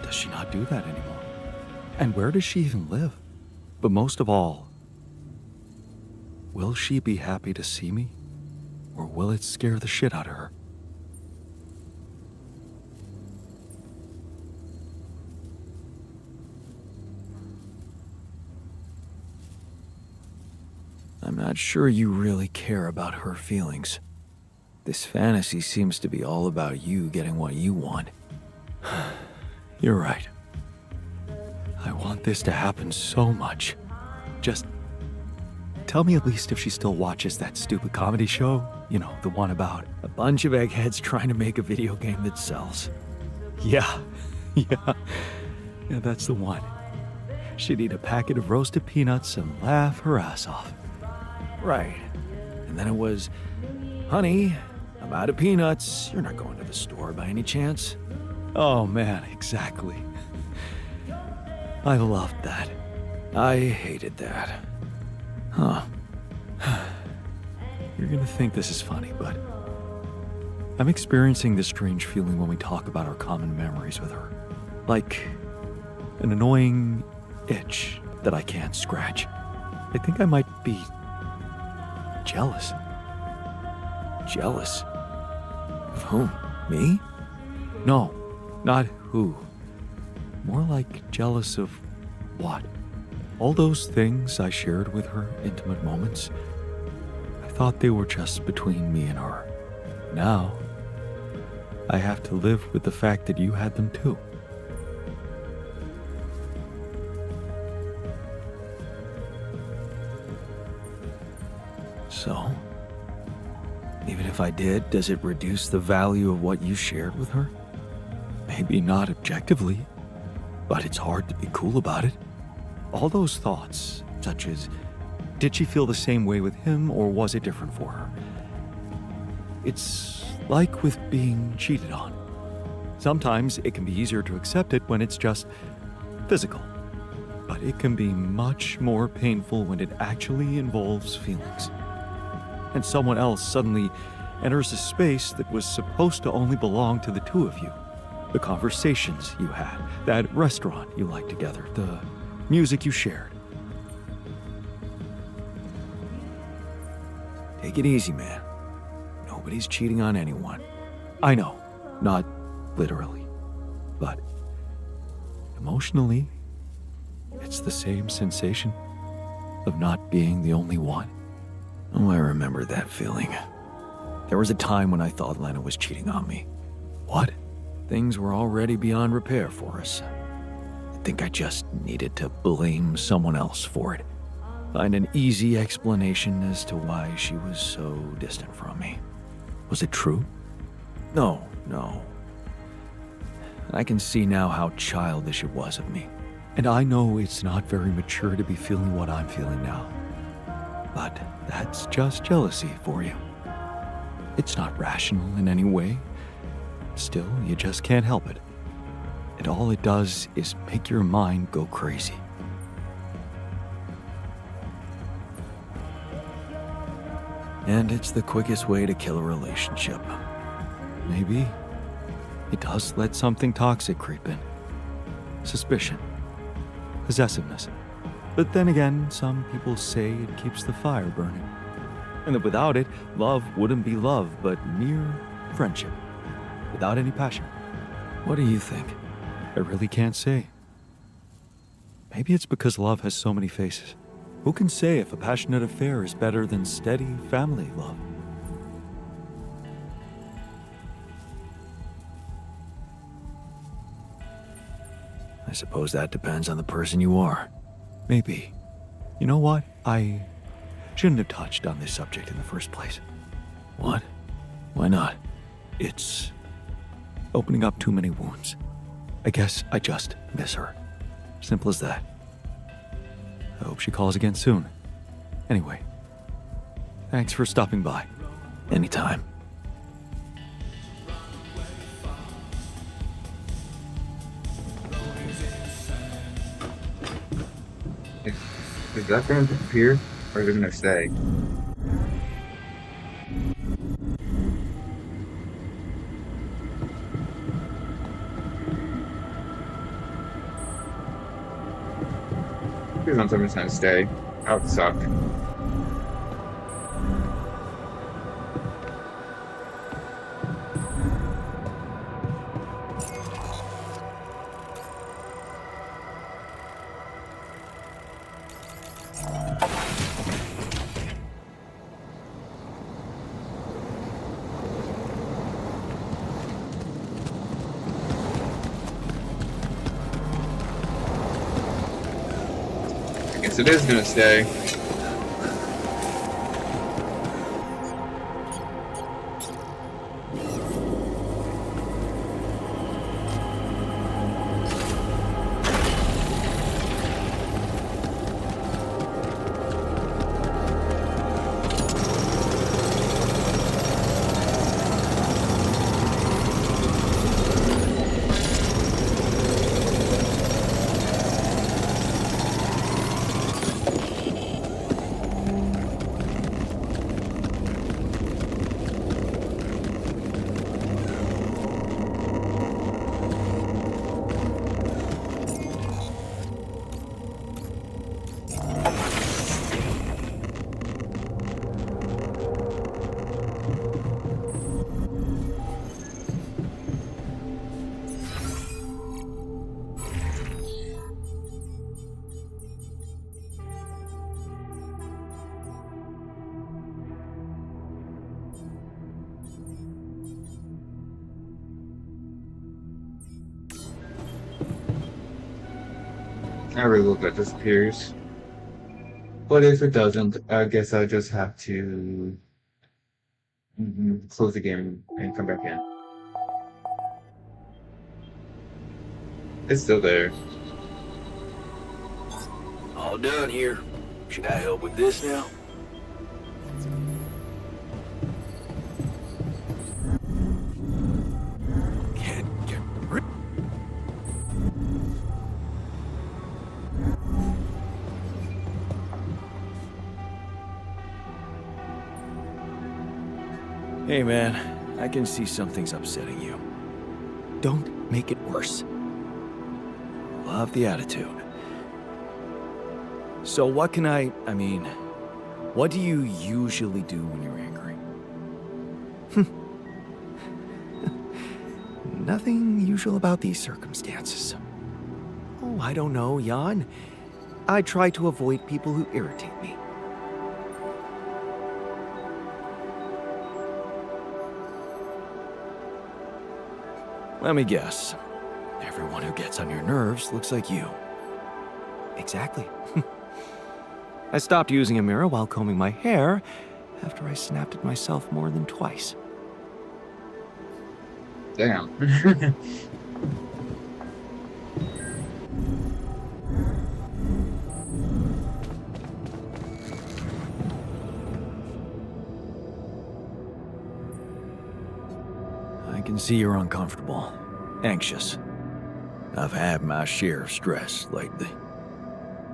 does she not do that anymore? And where does she even live? But most of all, will she be happy to see me? Or will it scare the shit out of her? I'm not sure you really care about her feelings. This fantasy seems to be all about you getting what you want. You're right. I want this to happen so much. Just tell me at least if she still watches that stupid comedy show. You know, the one about a bunch of eggheads trying to make a video game that sells. Yeah, yeah, that's the one. She'd eat a packet of roasted peanuts and laugh her ass off. Right. And then it was, honey, I'm out of peanuts. You're not going to the store by any chance? Oh man, exactly. I loved that. I hated that. Huh. You're gonna think this is funny, but I'm experiencing this strange feeling when we talk about our common memories with her. Like an annoying itch that I can't scratch. I think I might be jealous. Jealous? Of whom? Me? No, not who. More like jealous of what? All those things I shared with her, intimate moments, I thought they were just between me and her. Now, I have to live with the fact that you had them too. So, even if I did, does it reduce the value of what you shared with her? Maybe not objectively, but it's hard to be cool about it. All those thoughts, such as, did she feel the same way with him or was it different for her? It's like with being cheated on. Sometimes it can be easier to accept it when it's just physical, but it can be much more painful when it actually involves feelings. And someone else suddenly enters a space that was supposed to only belong to the two of you. The conversations you had, that restaurant you liked together, the music you shared. Take it easy, man. Nobody's cheating on anyone. I know, not literally, but emotionally, it's the same sensation of not being the only one. Oh, I remember that feeling. There was a time when I thought Lena was cheating on me. What? Things were already beyond repair for us. I think I just needed to blame someone else for it. Find an easy explanation as to why she was so distant from me. Was it true? No. I can see now how childish it was of me. And I know it's not very mature to be feeling what I'm feeling now. But that's just jealousy for you. It's not rational in any way. Still, you just can't help it. And all it does is make your mind go crazy. And it's the quickest way to kill a relationship. Maybe it does let something toxic creep in. Suspicion. Possessiveness. But then again, some people say it keeps the fire burning. And that without it, love wouldn't be love, but mere friendship. Without any passion. What do you think? I really can't say. Maybe it's because love has so many faces. Who can say if a passionate affair is better than steady family love? I suppose that depends on the person you are. Maybe. You know what? I shouldn't have touched on this subject in the first place. What? Why not? It's opening up too many wounds. I guess I just miss her. Simple as that. I hope she calls again soon. Anyway, thanks for stopping by. Anytime. Is that going to disappear or is it going to stay? Please don't tell me it's going to stay. That would suck. Guess it is gonna stay. I really hope that disappears. But if it doesn't, I guess I just have to close the game and come back in. It's still there. All done here. Should I help with this now? Can't get rid. Hey man, I can see something's upsetting you. Don't make it worse. Love the attitude. So what can I mean, what do you usually do when you're angry? Nothing usual about these circumstances. Oh, I don't know, Jan. I try to avoid people who irritate me. Let me guess. Everyone who gets on your nerves looks like you. Exactly. I stopped using a mirror while combing my hair after I snapped at myself more than twice. Damn. I can see you're uncomfortable, anxious. I've had my share of stress lately.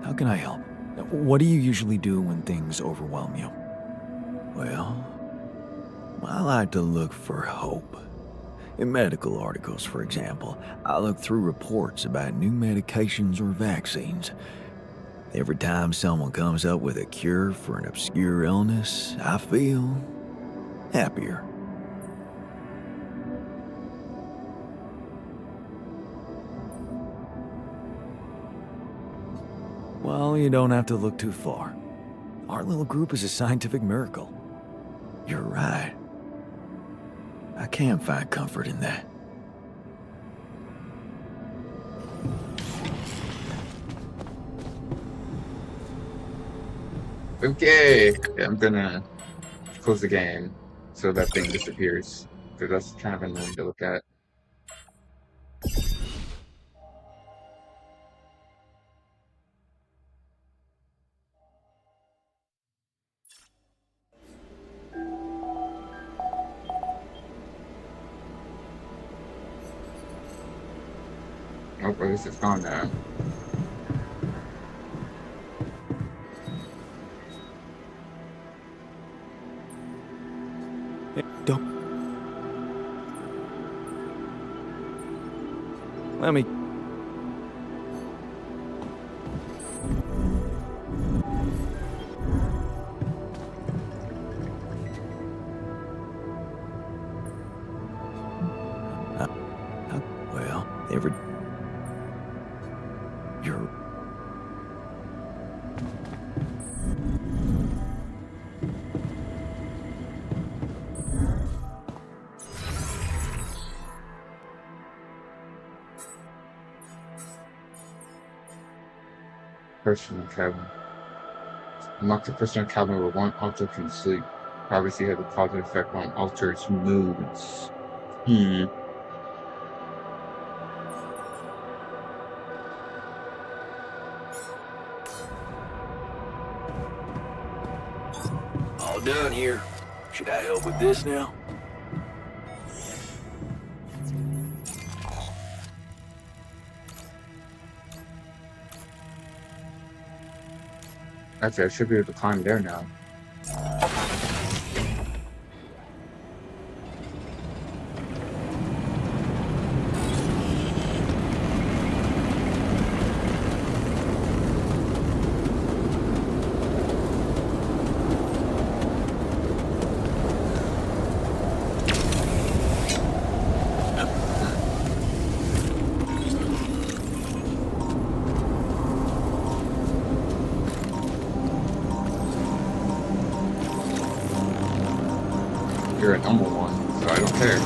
How can I help? What do you usually do when things overwhelm you? Well, I like to look for hope. In medical articles, for example, I look through reports about new medications or vaccines. Every time someone comes up with a cure for an obscure illness, I feel happier. Well, you don't have to look too far. Our little group is a scientific miracle. You're right. I can find comfort in that. Okay, I'm gonna close the game so that thing disappears. Because that's kind of annoying to look at. Oh, at least it's gone now. Don't. Let me. Well, You're. Personal travel. Unlock the personal cabin where one alter can sleep. Privacy has a positive effect on alters' moods. All done here. Should I help with this now? Actually, I should be able to climb there now. You're a normal one, so I don't care.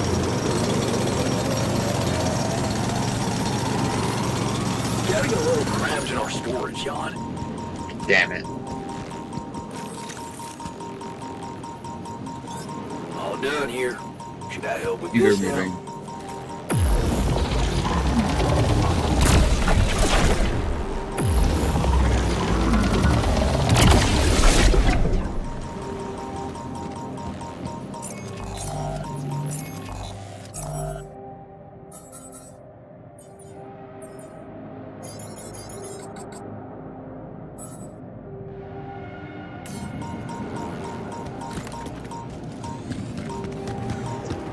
Getting a little cramped in our storage, Jan. Damn it. All done here. Should I help with You're this moving. now?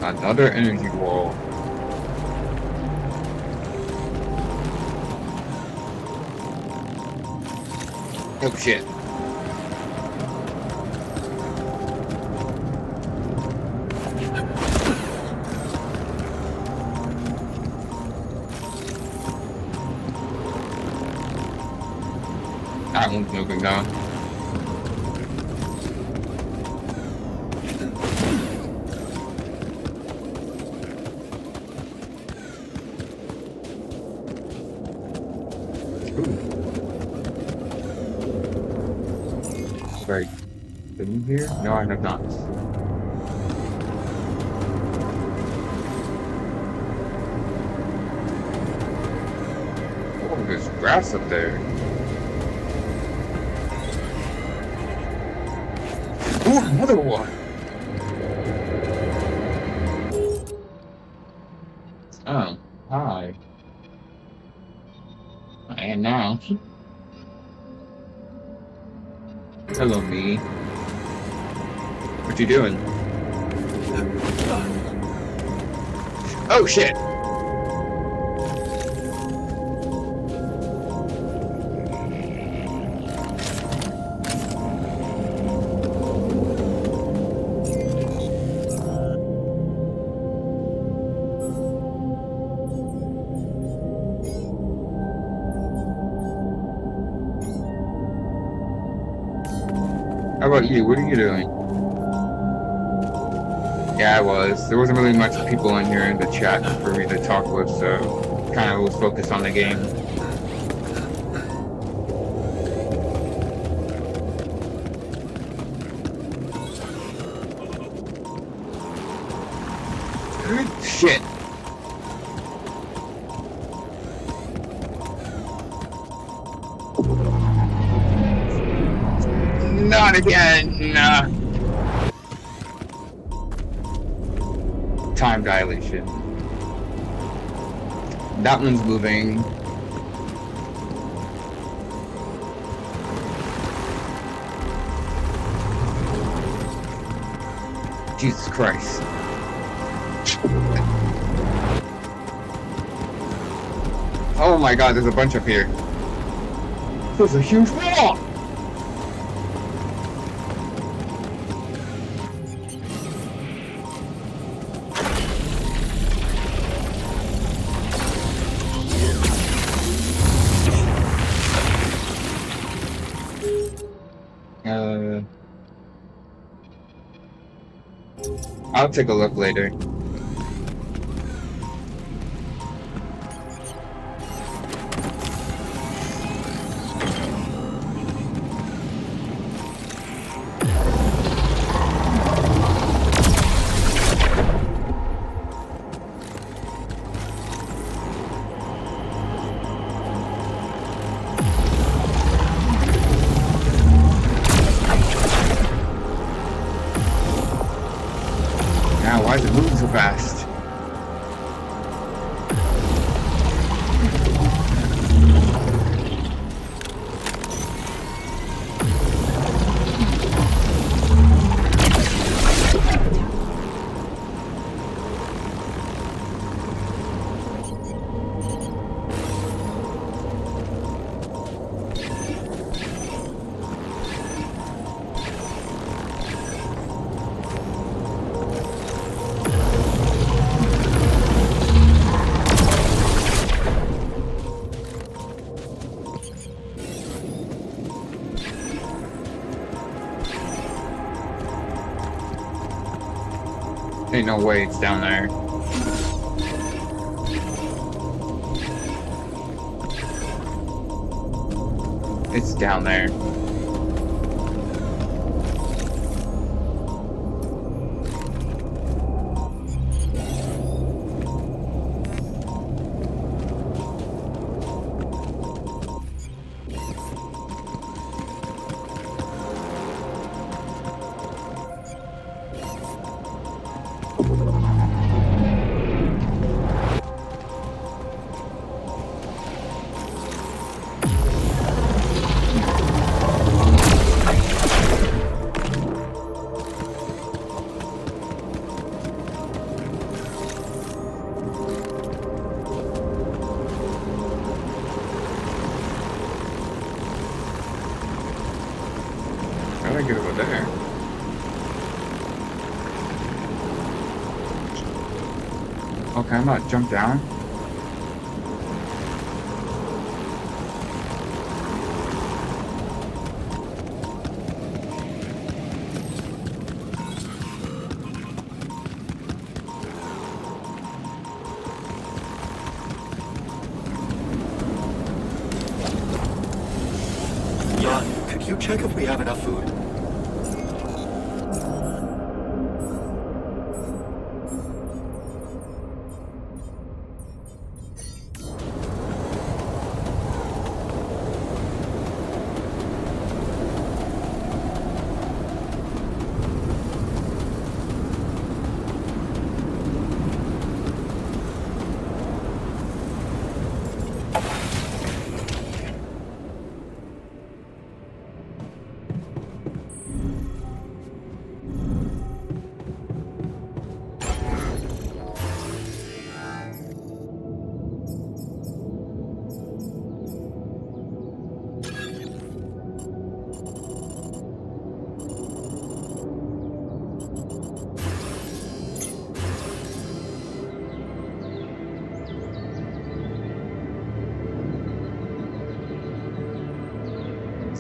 Another energy wall. Oh shit. That one's moving down. Right. Been here? No, I have not. Oh, there's grass up there. Ooh, another one! Oh, hi. And now. Hello, me. What you doing? Oh shit! How about you? What are you doing? Yeah, I was. There wasn't really much people in here in the chat for me to talk with, so kind of was focused on the game. Shit. Not again! Time dilation. That one's moving. Jesus Christ. Oh my god, there's a bunch up here. There's a huge wall! I'll take a look later. fast. Ain't no way it's down there. It's down there. How did I get over there? Okay, I'm not jump down. Jan, could you check if we have enough food?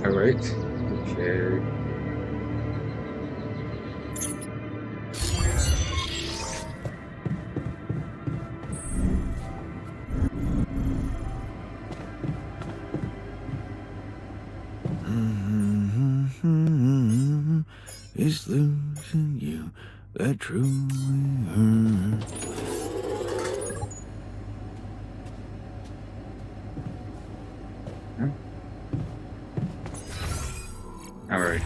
Alright. Okay. It's losing you that truly hurts. Alright.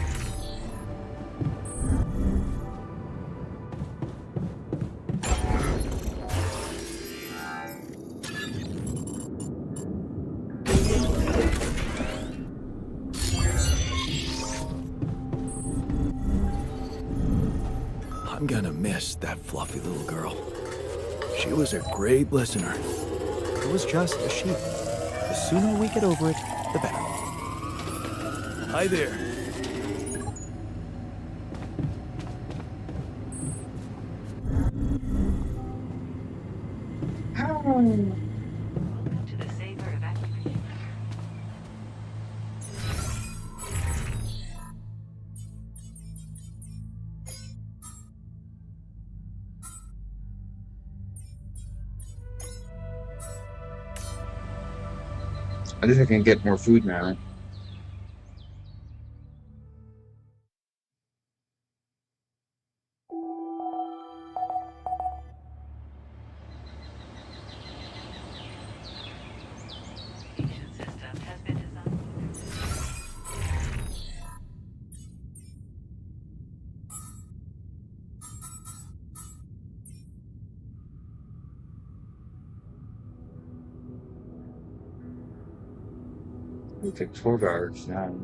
I'm gonna miss that fluffy little girl. She was a great listener. It was just a sheep. The sooner we get over it, the better. Hi there. Welcome to the Saber evacuation. At least I can get more food now. Communication system has been designed. It'll take 12 hours now.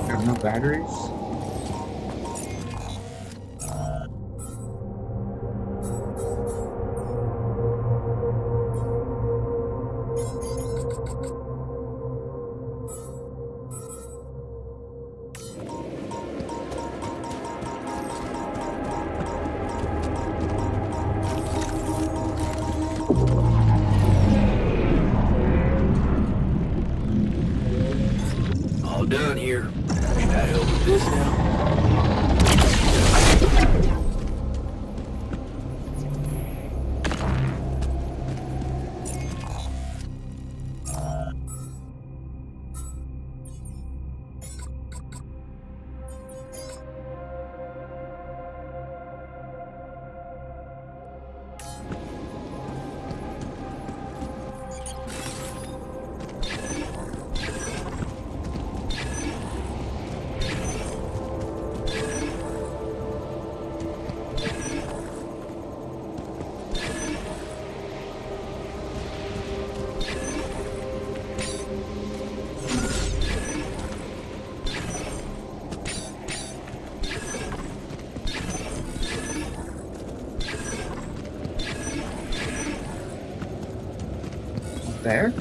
Have no batteries? All done here. Should I help with this now? There?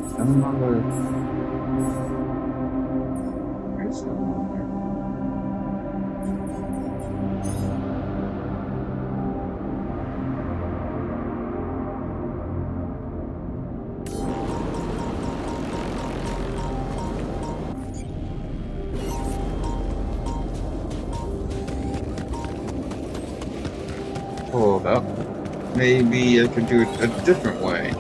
I don't remember. There's someone there. Hold up. maybe I could do it a different way.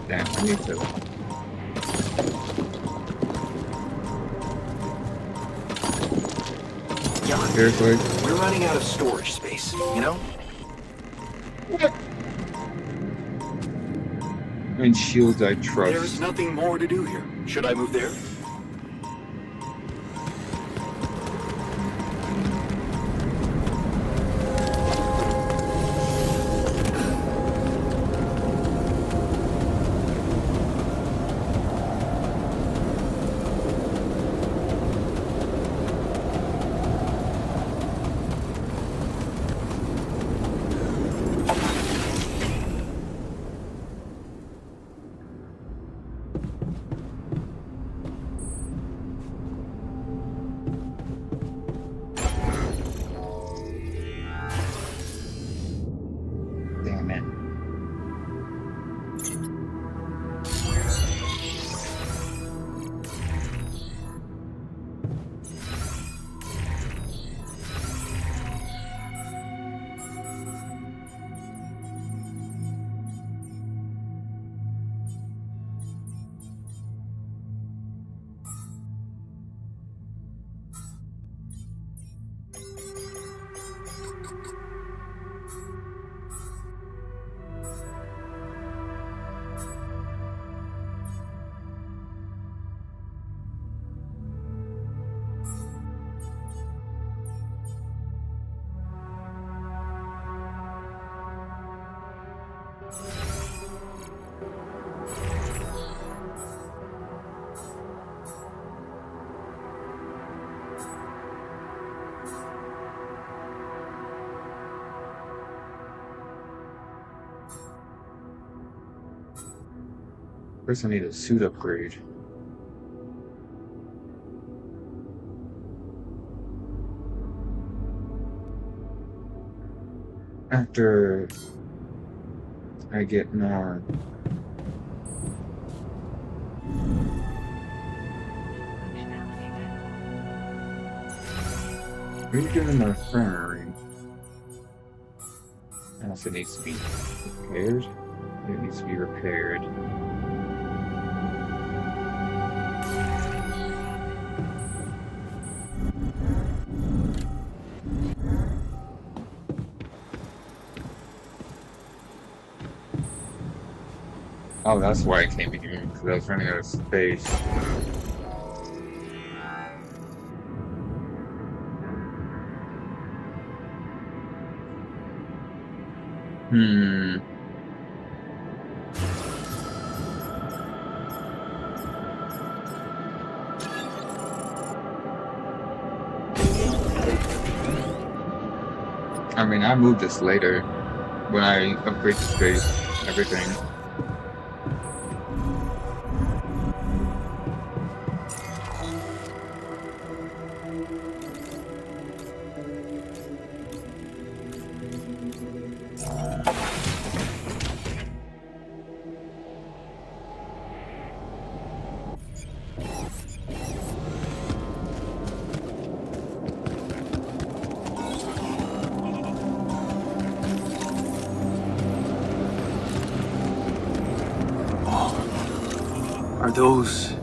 Damn, I need to. John, Seriously? we're running out of storage space, you know? And shields I trust. There's nothing more to do here. Should I move there? Damn it. First, I need a suit upgrade. After I get more. Region in the infirmary. It also needs to be repaired. It needs to be repaired. Oh, that's why I came here, because I was running out of space. I mean, I moved this later when I upgrade the space, everything. Are those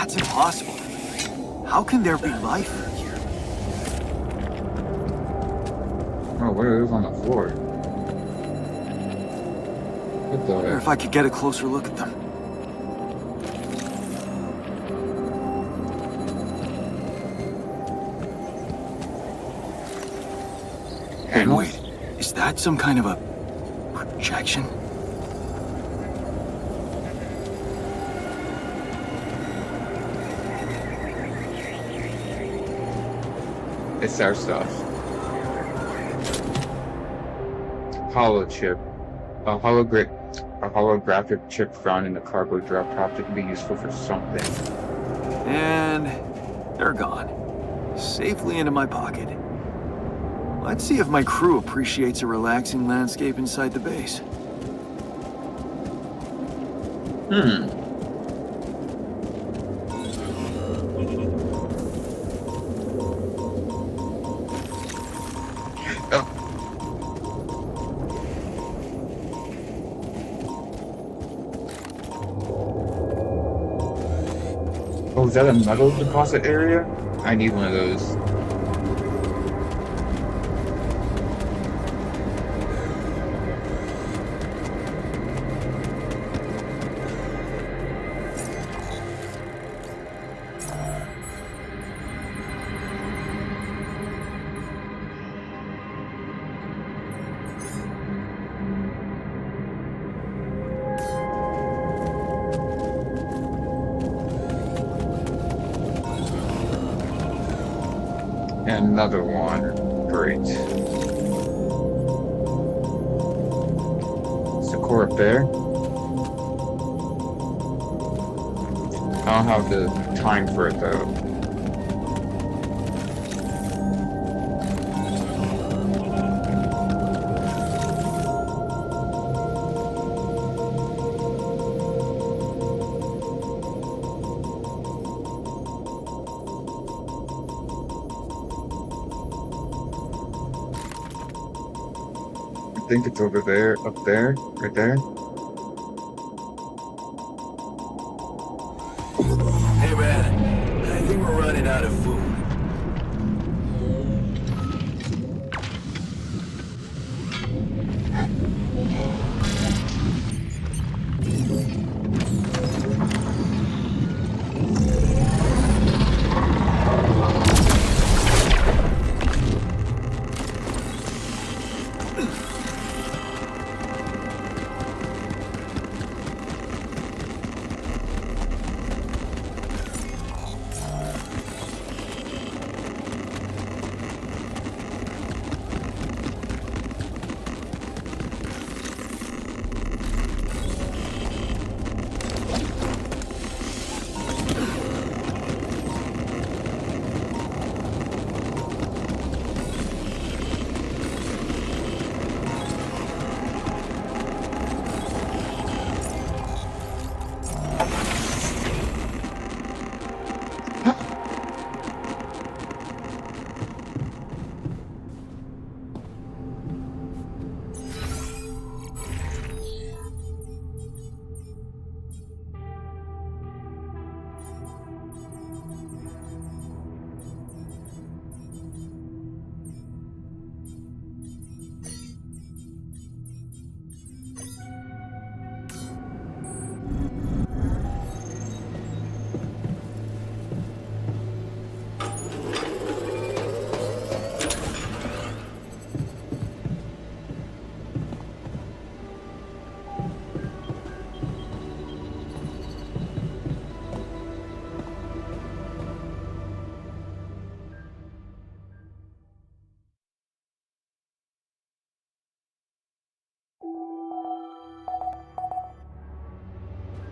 That's impossible. How can there be life here? Oh, what are those on the floor? What I wonder the? if I could get a closer look at them. Hey, Panels? wait. Is that some kind of a projection? It's our stuff. Hollow chip. A holographic chip found in the cargo drop probably can be useful for something. And they're gone. Safely into my pocket. Let's see if my crew appreciates a relaxing landscape inside the base. Hmm. Oh. Oh, is that a metal deposit area? I need one of those. Another one. Great. Sakura Bear. I don't have the time for it though. I think it's over there, up there, right there. Hey man, I think we're running out of food.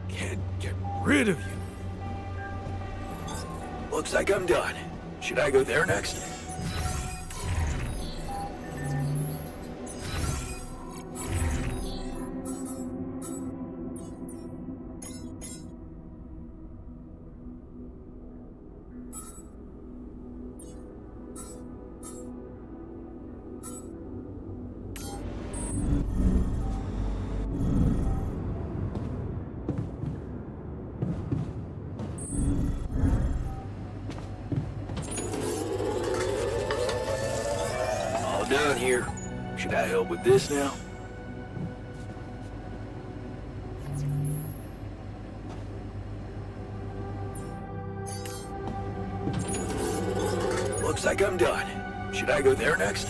Can't get rid of you. Looks like I'm done. Should I go there next? here. Should I help with this now? Looks like I'm done. Should I go there next?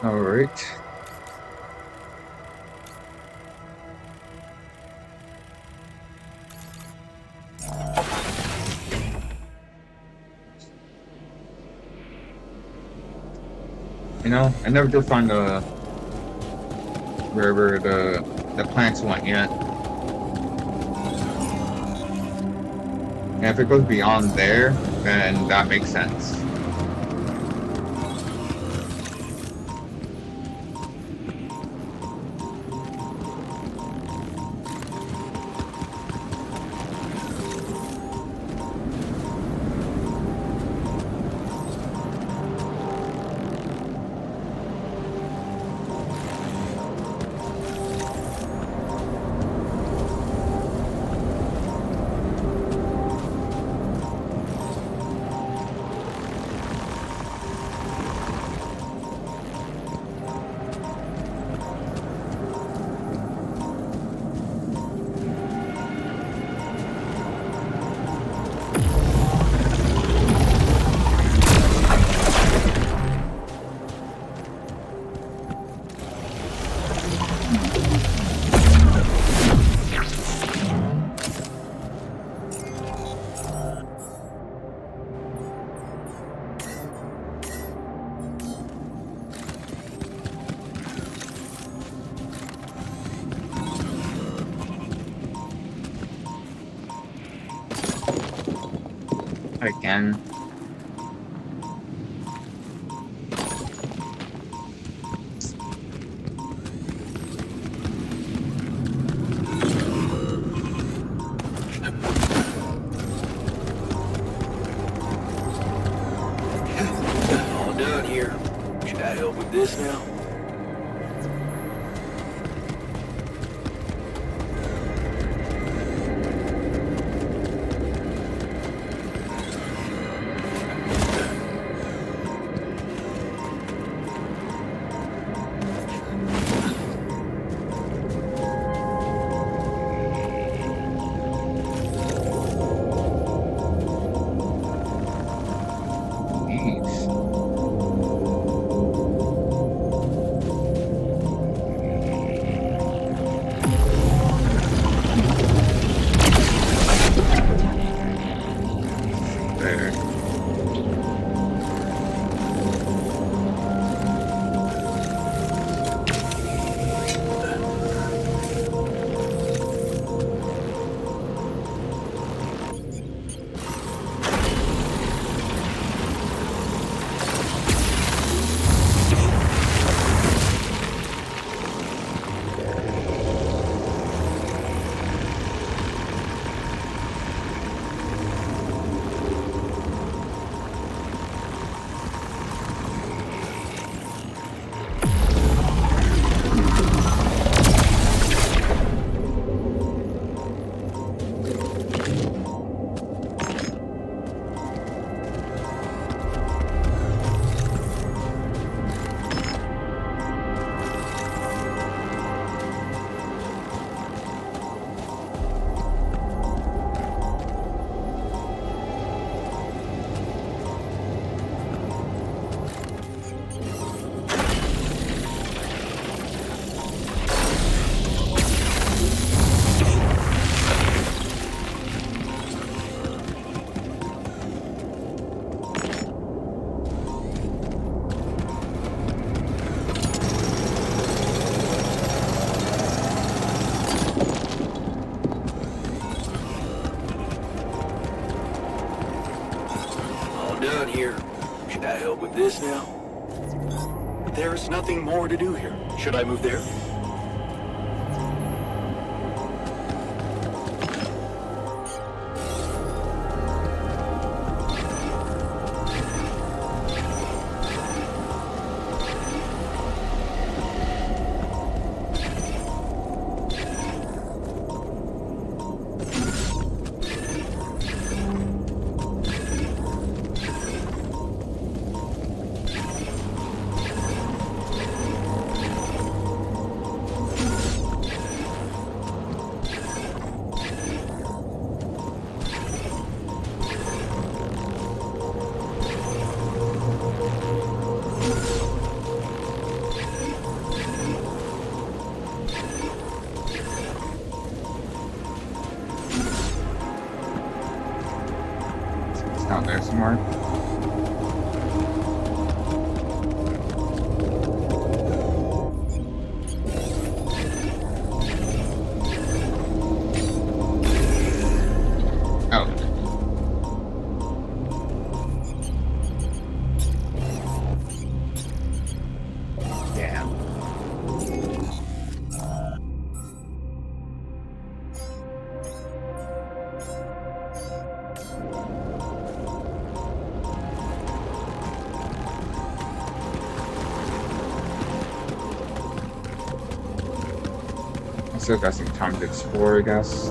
All right. You know, I never did find the wherever the plants went yet. And if it goes beyond there, then that makes sense. I can. All done here. Should I help with this now? Jeez. down here. Should I help with this now? There's nothing more to do here. Should I move there? It's down there somewhere. Oh. Damn. I still got some time to explore, I guess.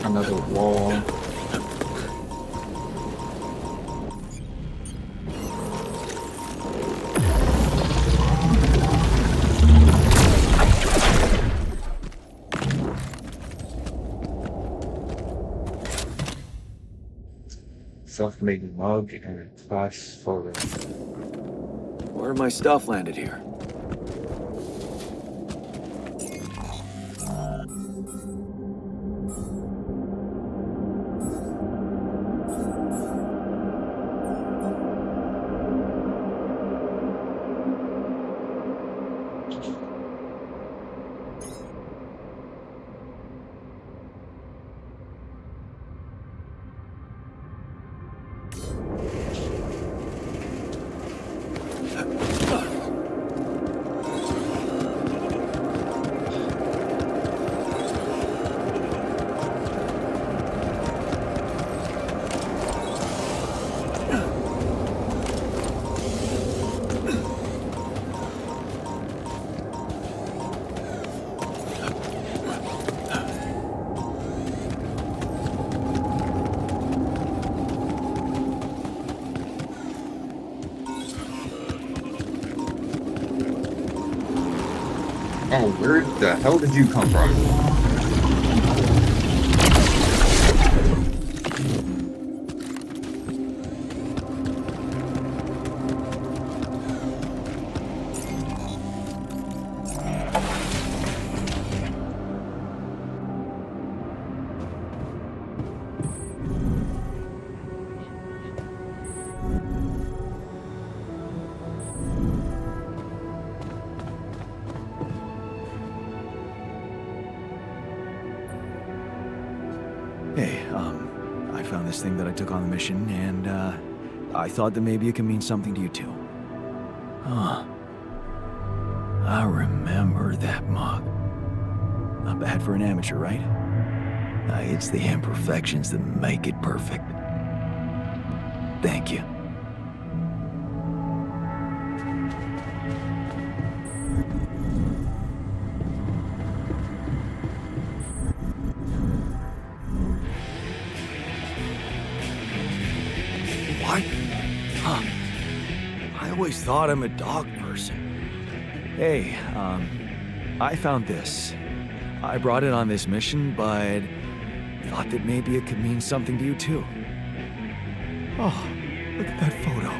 Another wall. Self-made mug and a class photo. Where my stuff landed here? Oh, where the hell did you come from? Hey, I found this thing that I took on the mission, and, I thought that maybe it could mean something to you too. Huh. I remember that mug. Not bad for an amateur, right? It's the imperfections that make it perfect. Thank you. What? Huh. I always thought I'm a dog person. Hey, I found this. I brought it on this mission, but thought that maybe it could mean something to you too. Oh, look at that photo.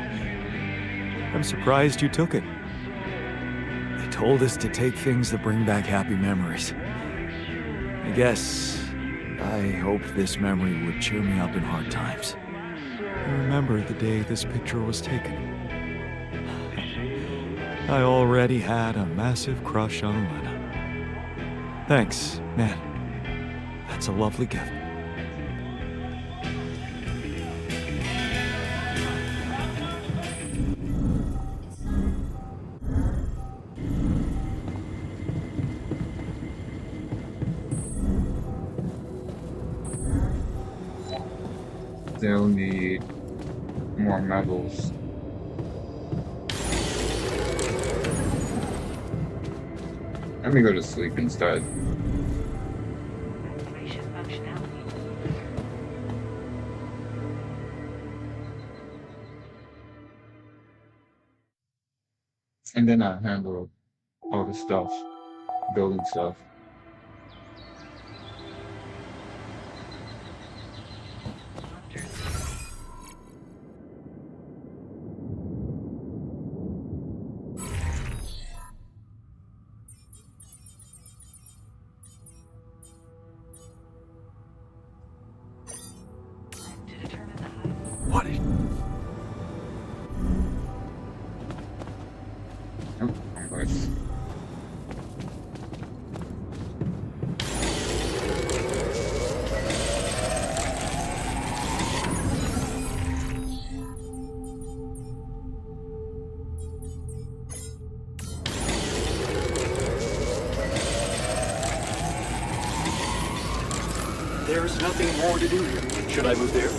I'm surprised you took it. They told us to take things that bring back happy memories. I guess I hoped this memory would cheer me up in hard times. I remember the day this picture was taken. I already had a massive crush on Lena. Thanks, man. That's a lovely gift. They'll need more metals. Let me go to sleep instead. Activation functionality. And then I handle all the stuff, building stuff. To determine the height. What? Oh, nice. There's nothing more to do here. Should I move there?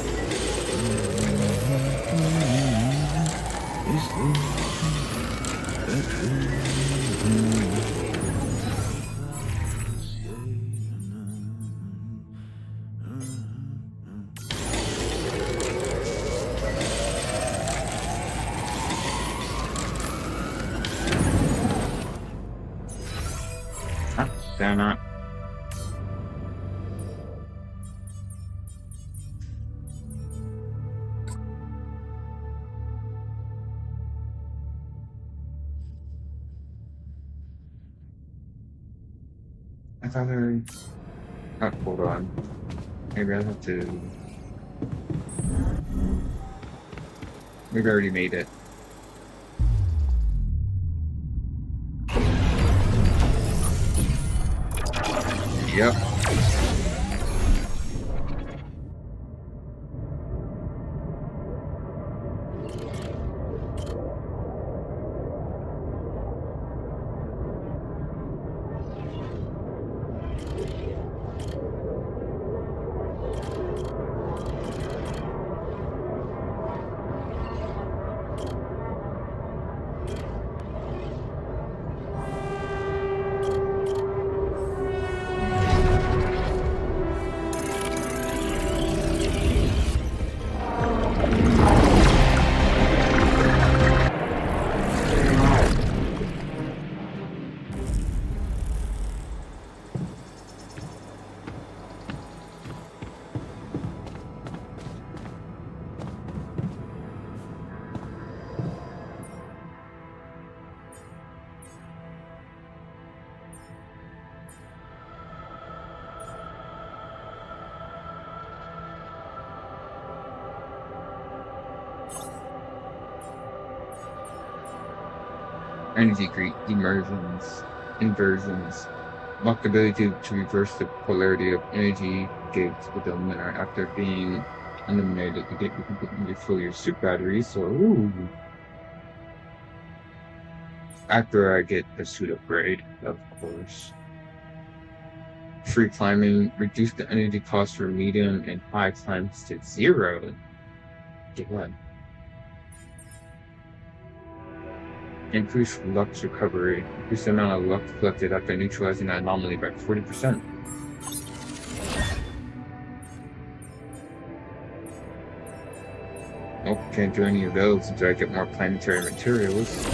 Ah, they're not. I thought they were. Oh, hold on. Maybe I have to. Maybe I already made it. Yep. Energy creep, immersions, inversions, lock the ability to reverse the polarity of energy gates with the limiter after being eliminated. The gate will completely refill your suit battery, so ooh. After I get the suit upgrade, of course. Free climbing, reduce the energy cost for medium and high climbs to 0. Get what? Increase Lux recovery. Increase the amount of Lux collected after neutralizing an anomaly by 40%. Nope, can't do any of those until I get more planetary materials.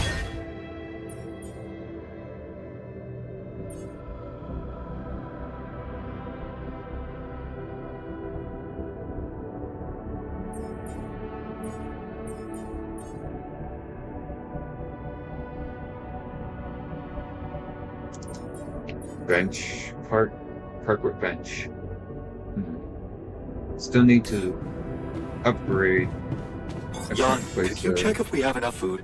Bench, park workbench. Still need to upgrade. Jan, could you check if we have enough food?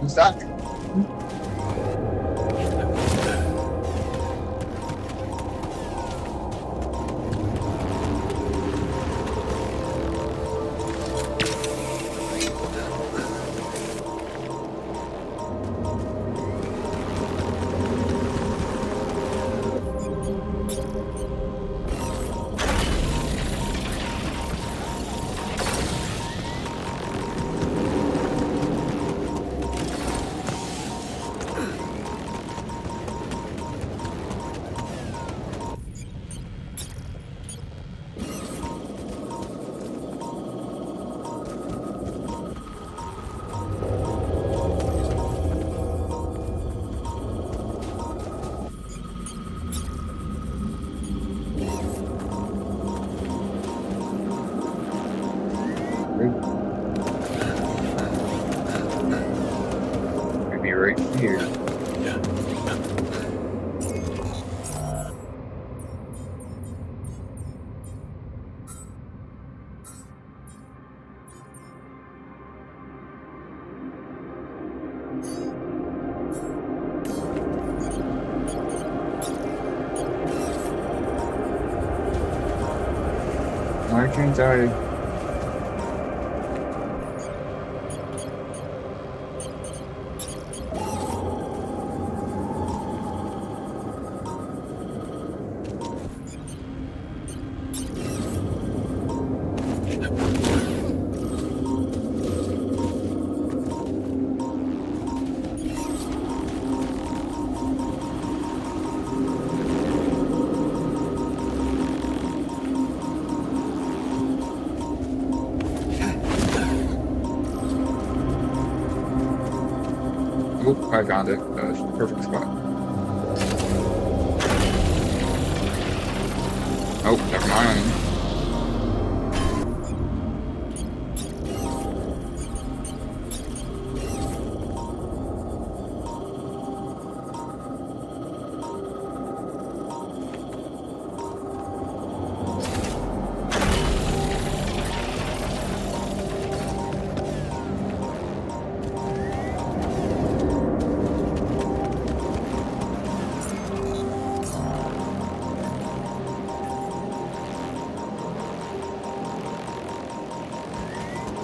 Who's that? Maybe right here. Markings are. Oh, I found it. Perfect spot. Oh, never mind.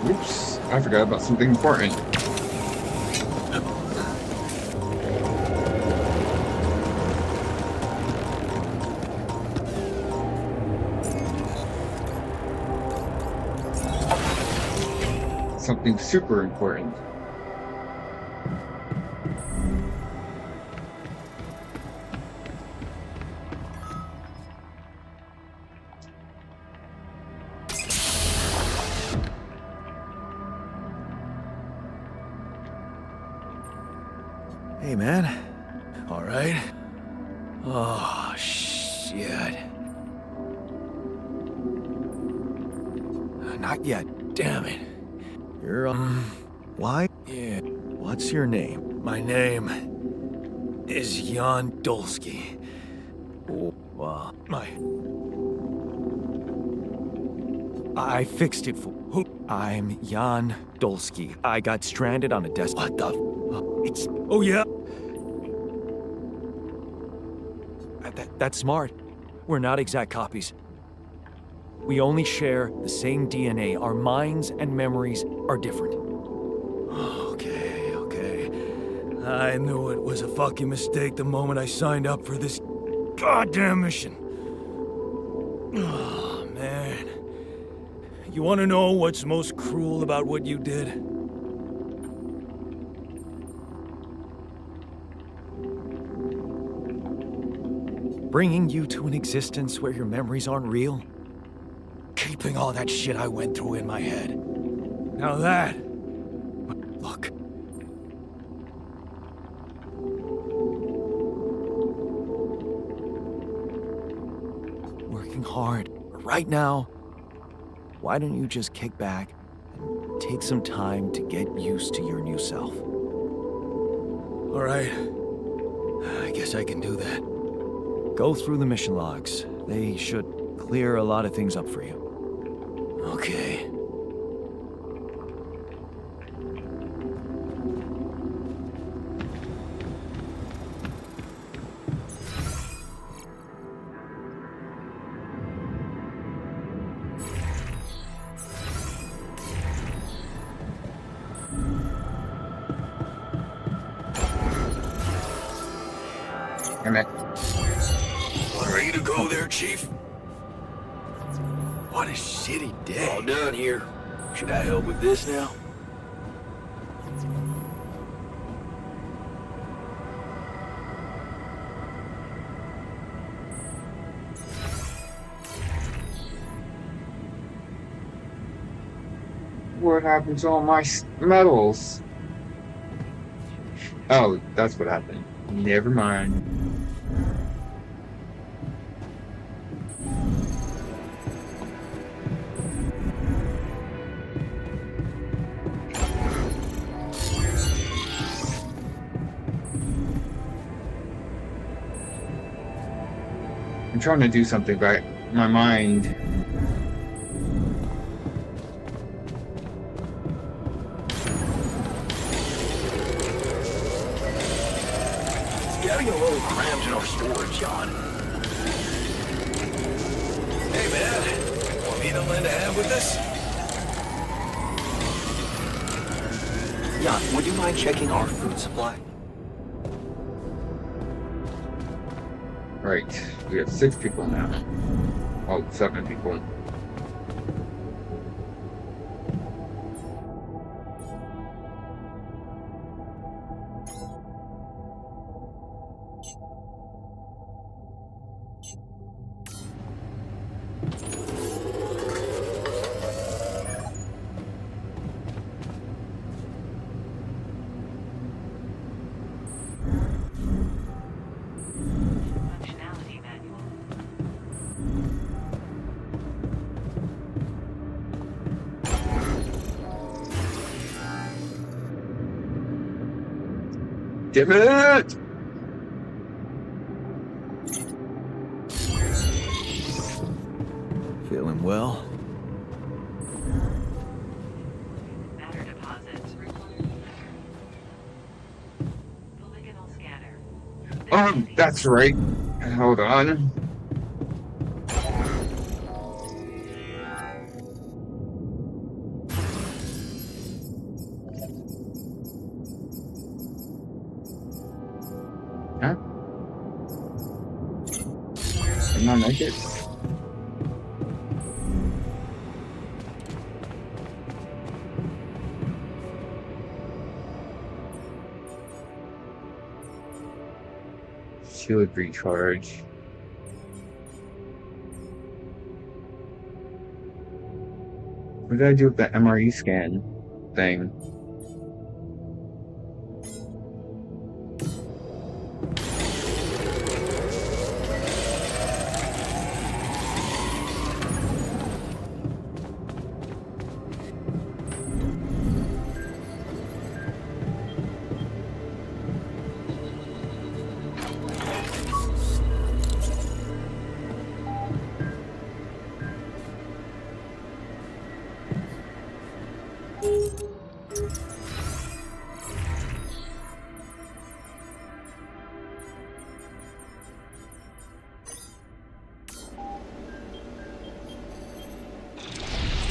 Oops, I forgot about something important. Something super important. Hey, man. All right? Oh, shit. Not yet. Damn it. You're, why? Yeah. What's your name? My name is Jan Dolsky. I fixed it for who? I'm Jan Dolsky. I got stranded on a desk. What the? It's. Oh, yeah. That's smart. We're not exact copies. We only share the same DNA. Our minds and memories are different. Okay. I knew it was a fucking mistake the moment I signed up for this goddamn mission. Oh, man. You want to know what's most cruel about what you did? Bringing you to an existence where your memories aren't real? Keeping all that shit I went through in my head. Now that... Look. Working hard. Right now, why don't you just kick back and take some time to get used to your new self? All right. I guess I can do that. Go through the mission logs. They should clear a lot of things up for you. Okay. Damn it. Ready to go there, Chief? What a shitty day. All done here. Should I help with this now? What happened to all my medals? Oh, that's what happened. Never mind. I'm trying to do something, but my mind. Getting a little cramped in our storage, John. Hey, man. Want me to lend a hand with this? Jan, would you mind checking our food supply? Right, we have 6 people now. Oh, 7 people. Functionality manual. Damn it! Feeling well? Matter deposits. Polygonal scanner. Oh, that's right. Hold on. Huh? Am I naked? Shield recharge. What did I do with the MRE scan thing?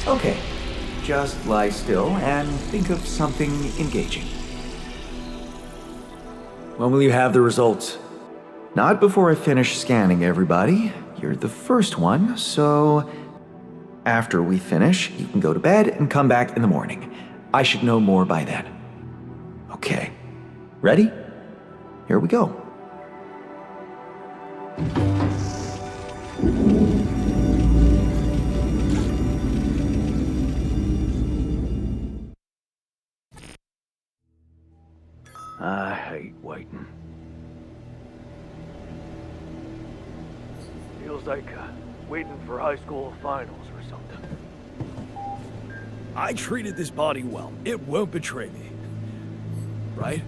Okay, just lie still and think of something engaging. When will you have the results? Not before I finish scanning everybody. You're the first one, so after we finish, you can go to bed and come back in the morning. I should know more by then. Okay, ready? Here we go. I hate waiting. Feels like waiting for high school finals or something. I treated this body well. It won't betray me. Right?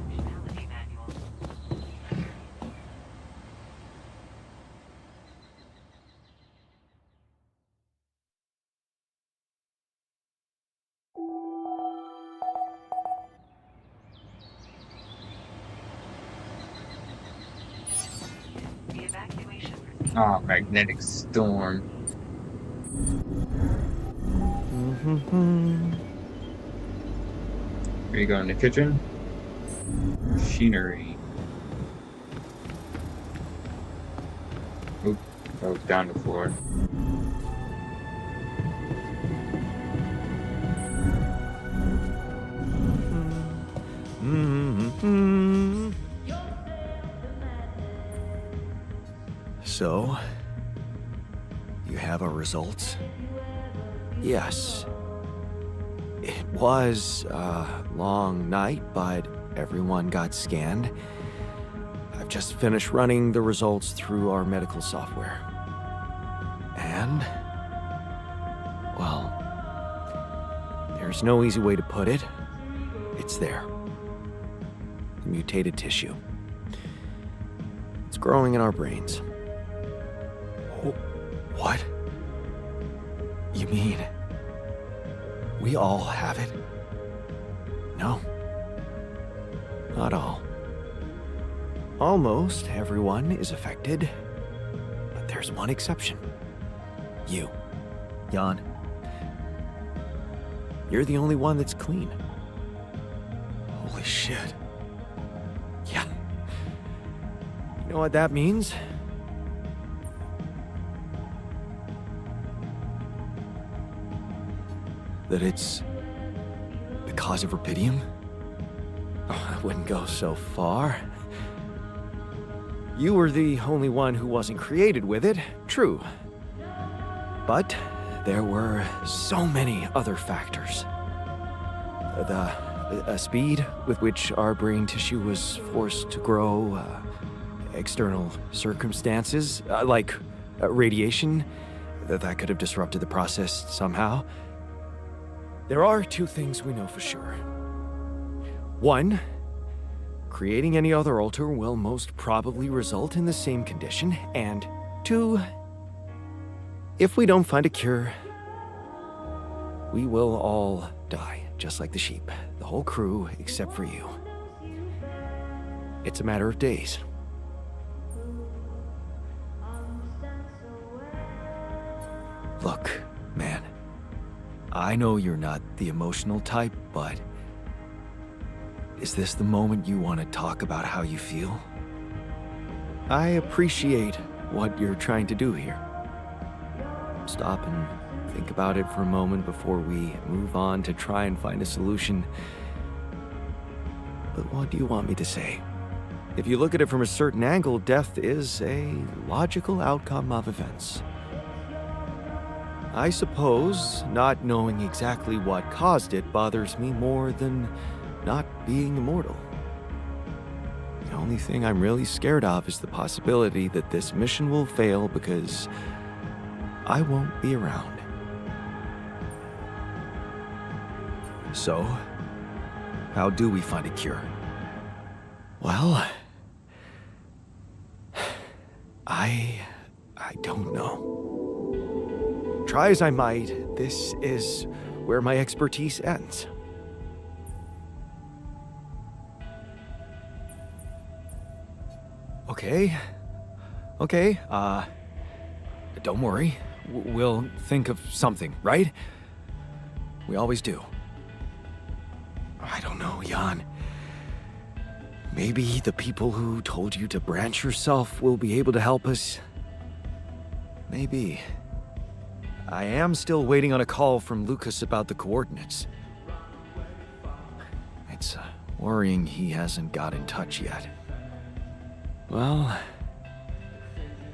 Functionality manual. Ah, magnetic storm. Here you go in the kitchen. Machinery. Oop, that was down the floor. So, you have our results? Yes. It was a long night, but everyone got scanned. I've just finished running the results through our medical software. And, well, there's no easy way to put it. It's there. Mutated tissue. It's growing in our brains. What? You mean we all have it? No. Not all. Almost everyone is affected, but there's one exception. You, Jan. You're the only one that's clean. Holy shit. Yeah. You know what that means? That it's the cause of Rapidium? Oh, I wouldn't go so far. You were the only one who wasn't created with it, true. But there were so many other factors. The speed with which our brain tissue was forced to grow, external circumstances, like radiation, that could have disrupted the process somehow. There are two things we know for sure. One, creating any other alter will most probably result in the same condition. And two, if we don't find a cure, we will all die, just like the sheep. The whole crew, except for you. It's a matter of days. Look, man. I know you're not the emotional type, but is this the moment you want to talk about how you feel? I appreciate what you're trying to do here. Stop and think about it for a moment before we move on to try and find a solution. But what do you want me to say? If you look at it from a certain angle, death is a logical outcome of events. I suppose not knowing exactly what caused it bothers me more than not being immortal. The only thing I'm really scared of is the possibility that this mission will fail because I won't be around. So, how do we find a cure? Well, I don't know. Try as I might, this is where my expertise ends. Okay, don't worry. We'll think of something, right? We always do. I don't know, Jan. Maybe the people who told you to branch yourself will be able to help us. Maybe. I am still waiting on a call from Lucas about the coordinates. It's worrying he hasn't got in touch yet. Well,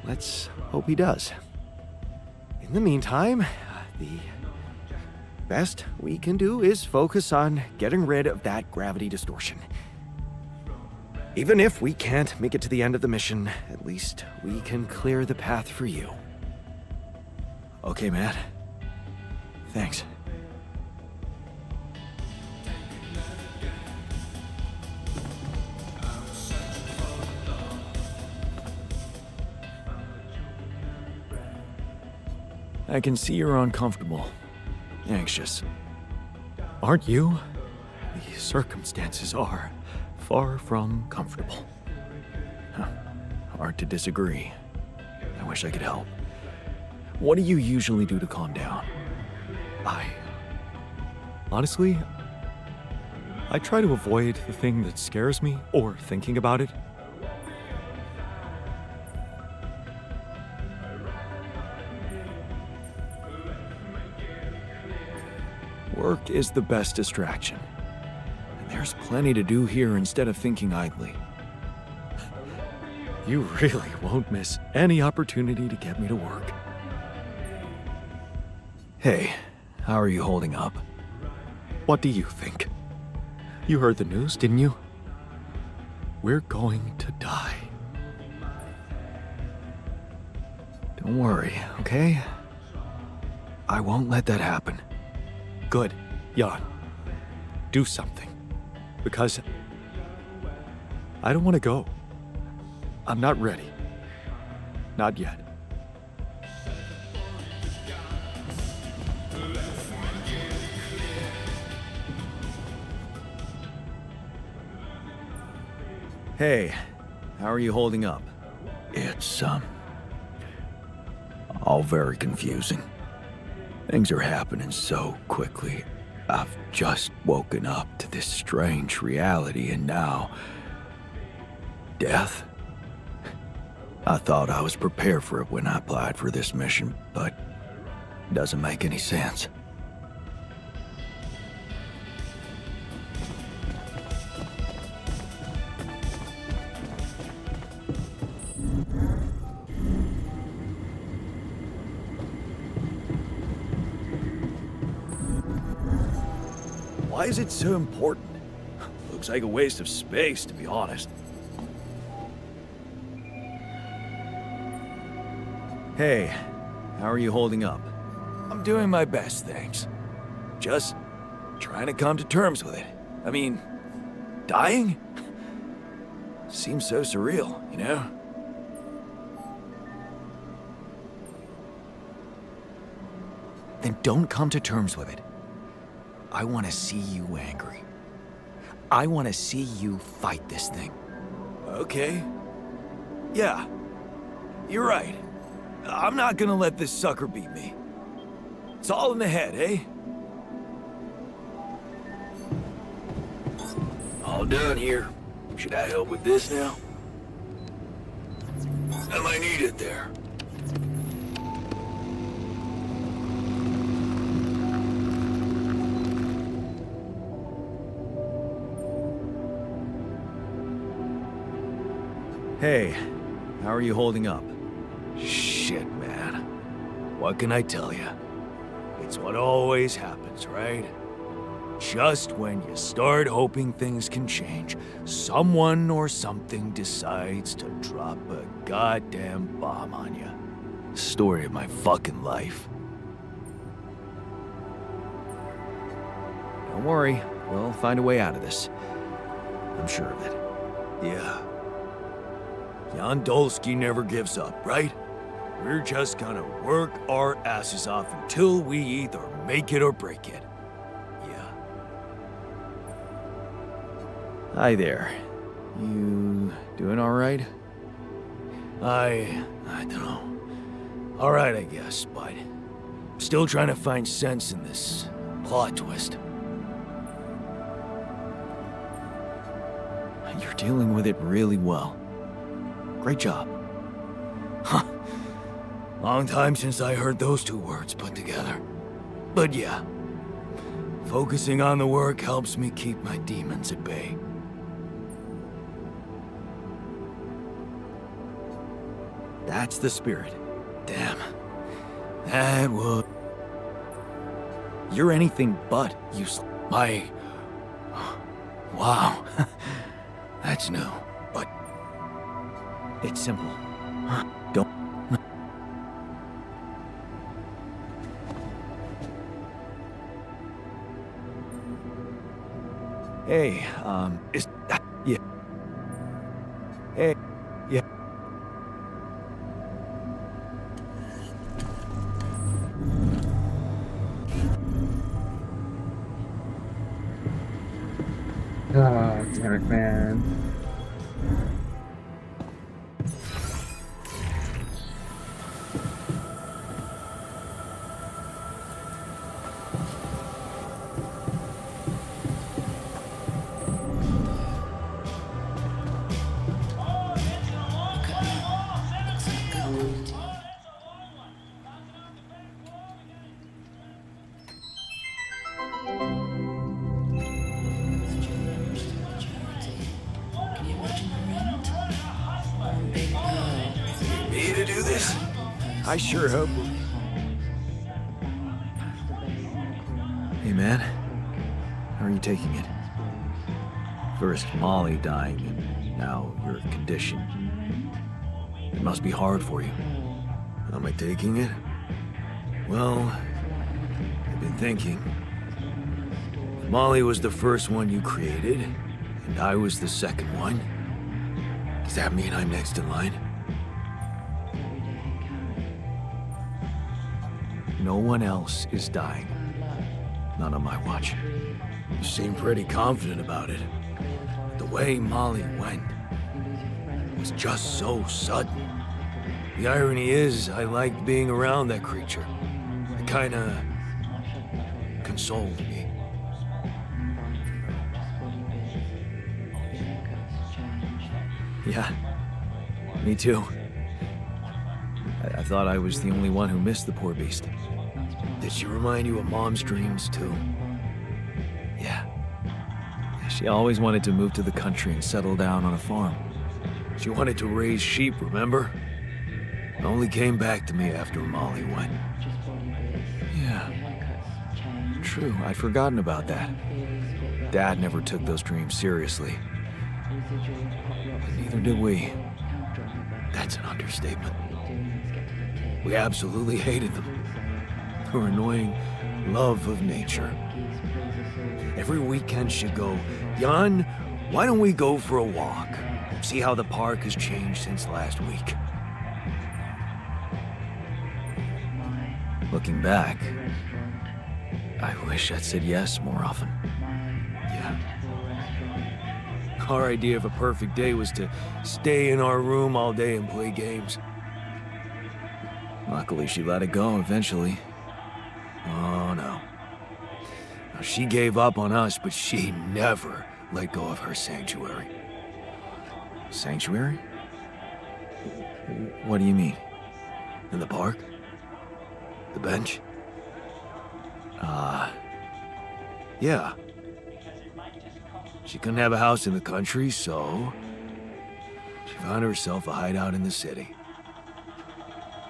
let's hope he does. In the meantime, the best we can do is focus on getting rid of that gravity distortion. Even if we can't make it to the end of the mission, at least we can clear the path for you. Okay, Matt. Thanks. I can see you're uncomfortable, anxious. Aren't you? The circumstances are far from comfortable. Hard to disagree. I wish I could help. What do you usually do to calm down? Honestly, I try to avoid the thing that scares me or thinking about it. Work is the best distraction. And there's plenty to do here instead of thinking idly. You really won't miss any opportunity to get me to work. Hey, how are you holding up? What do you think? You heard the news, didn't you? We're going to die. Don't worry, okay? I won't let that happen. Good, Jan. Do something. Because I don't want to go. I'm not ready. Not yet. Hey, how are you holding up? It's, all very confusing. Things are happening so quickly. I've just woken up to this strange reality, and now... death? I thought I was prepared for it when I applied for this mission, but it doesn't make any sense. Why is it so important? Looks like a waste of space, to be honest. Hey, how are you holding up? I'm doing my best, thanks. Just trying to come to terms with it. I mean, dying? Seems so surreal, you know? Then don't come to terms with it. I want to see you angry. I want to see you fight this thing. Okay. Yeah. You're right. I'm not gonna let this sucker beat me. It's all in the head, eh? All done here. Should I help with this now? Am I needed there? Hey, how are you holding up? Shit, man. What can I tell you? It's what always happens, right? Just when you start hoping things can change, someone or something decides to drop a goddamn bomb on you. Story of my fucking life. Don't worry, we'll find a way out of this. I'm sure of it. Yeah. Jan Dolsky never gives up, right? We're just gonna work our asses off until we either make it or break it. Yeah. Hi there. You doing all right? I don't know. All right, I guess, but I'm still trying to find sense in this plot twist. You're dealing with it really well. Great job. Huh. Long time since I heard those two words put together. But yeah, focusing on the work helps me keep my demons at bay. That's the spirit. Damn. That would... You're anything but useless. Wow. That's new, but... It's simple. Don't... Hey, is... Yeah. Hey, yeah. Ah, damn it, man. this. I sure hope. Hey, man. How are you taking it? First Molly dying, and now your condition. It must be hard for you. How am I taking it? Well, I've been thinking. Molly was the first one you created, and I was the second one. Does that mean I'm next in line? No one else is dying. Not on my watch. You seem pretty confident about it. The way Molly went was just so sudden. The irony is, I liked being around that creature. It kinda consoled me. Yeah, me too. I thought I was the only one who missed the poor beast. Did she remind you of Mom's dreams too? Yeah. She always wanted to move to the country and settle down on a farm. She wanted to raise sheep, remember? It only came back to me after Molly went. Yeah. True, I'd forgotten about that. Dad never took those dreams seriously. And neither did we. That's an understatement. We absolutely hated them. Her annoying love of nature. Every weekend she'd go, Jan, why don't we go for a walk? See how the park has changed since last week. Looking back, I wish I'd said yes more often. Yeah. Our idea of a perfect day was to stay in our room all day and play games. Luckily, she let it go eventually. Oh, no. Now, she gave up on us, but she never let go of her sanctuary. Sanctuary? What do you mean? In the park? The bench? Yeah. She couldn't have a house in the country, so she found herself a hideout in the city.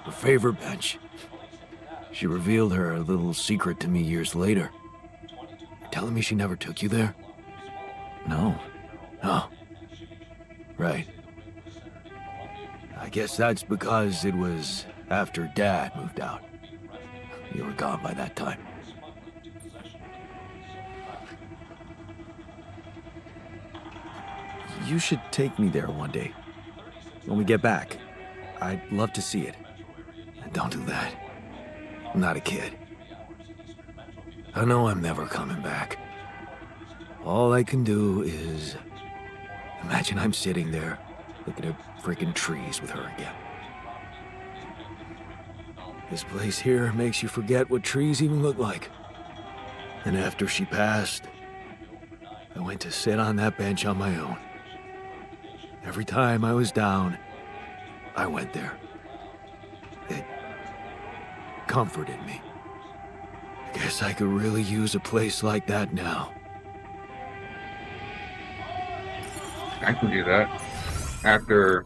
Her favorite bench. She revealed her little secret to me years later. You're telling me she never took you there? No. Oh. Right. I guess that's because it was after Dad moved out. You were gone by that time. You should take me there one day. When we get back. I'd love to see it. Don't do that. I'm not a kid. I know I'm never coming back. All I can do is imagine I'm sitting there looking at freaking trees with her again. This place here makes you forget what trees even look like. And after she passed, I went to sit on that bench on my own. Every time I was down, I went there. It comforted me. I guess I could really use a place like that now. I can do that. After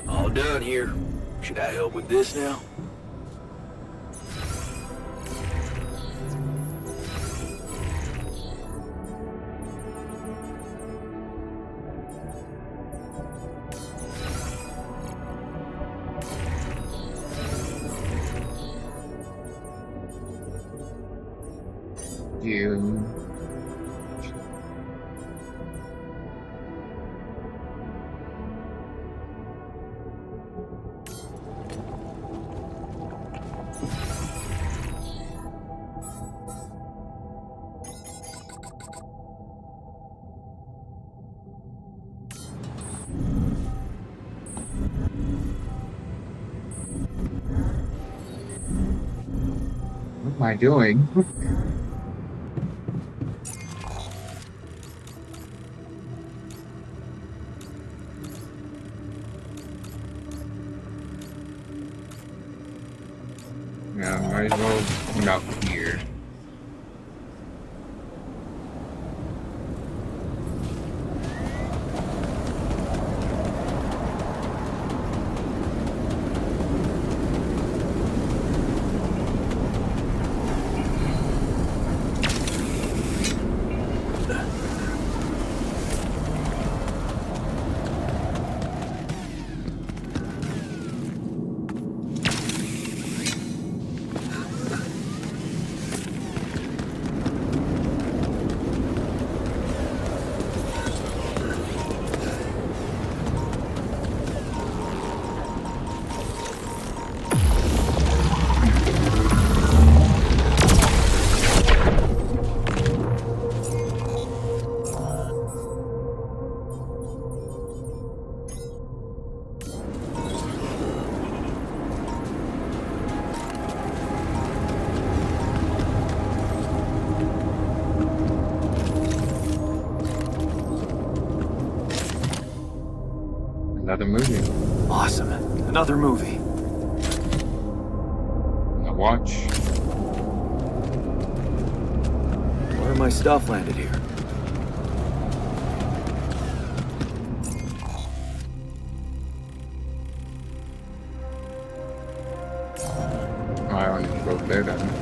All done here. Should I help with this now? you. What am I doing? Yeah, might as well come out here. Another movie. Awesome. Another movie. A watch. Where my stuff landed here? I don't need to go there then.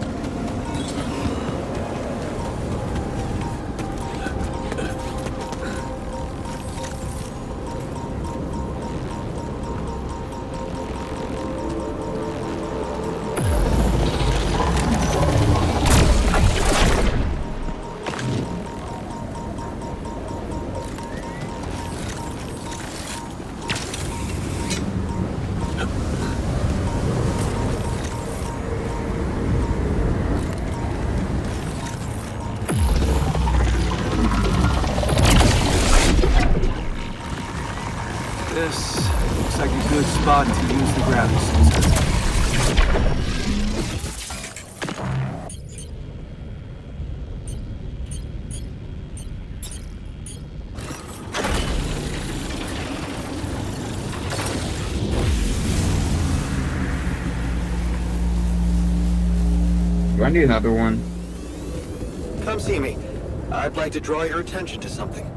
This looks like a good spot to use the gravity sensor. Do I need another one? Come see me. I'd like to draw your attention to something.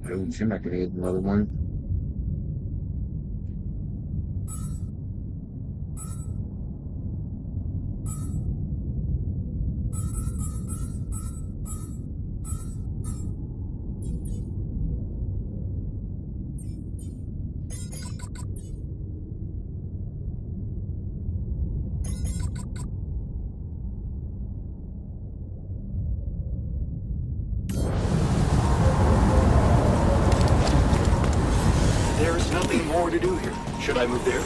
It doesn't seem like I need another one. There's nothing more to do here. Should I move there?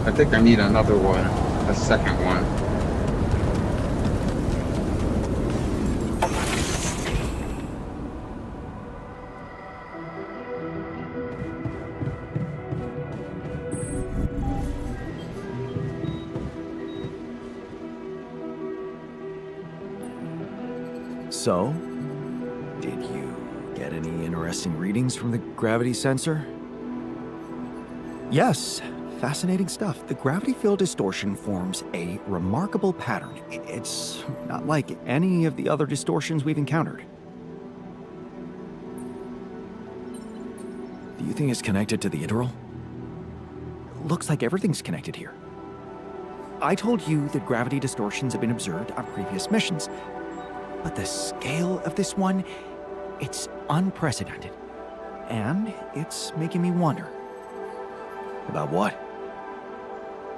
I think I need another one. A second one. So, did you get any interesting readings from the gravity sensor? Yes, Fascinating stuff. The gravity field distortion forms a remarkable pattern. It's not like any of the other distortions we've encountered. Do you think it's connected to the Integral? Looks like everything's connected here. I told you that gravity distortions have been observed on previous missions, but the scale of this one, it's unprecedented. And it's making me wonder. About what?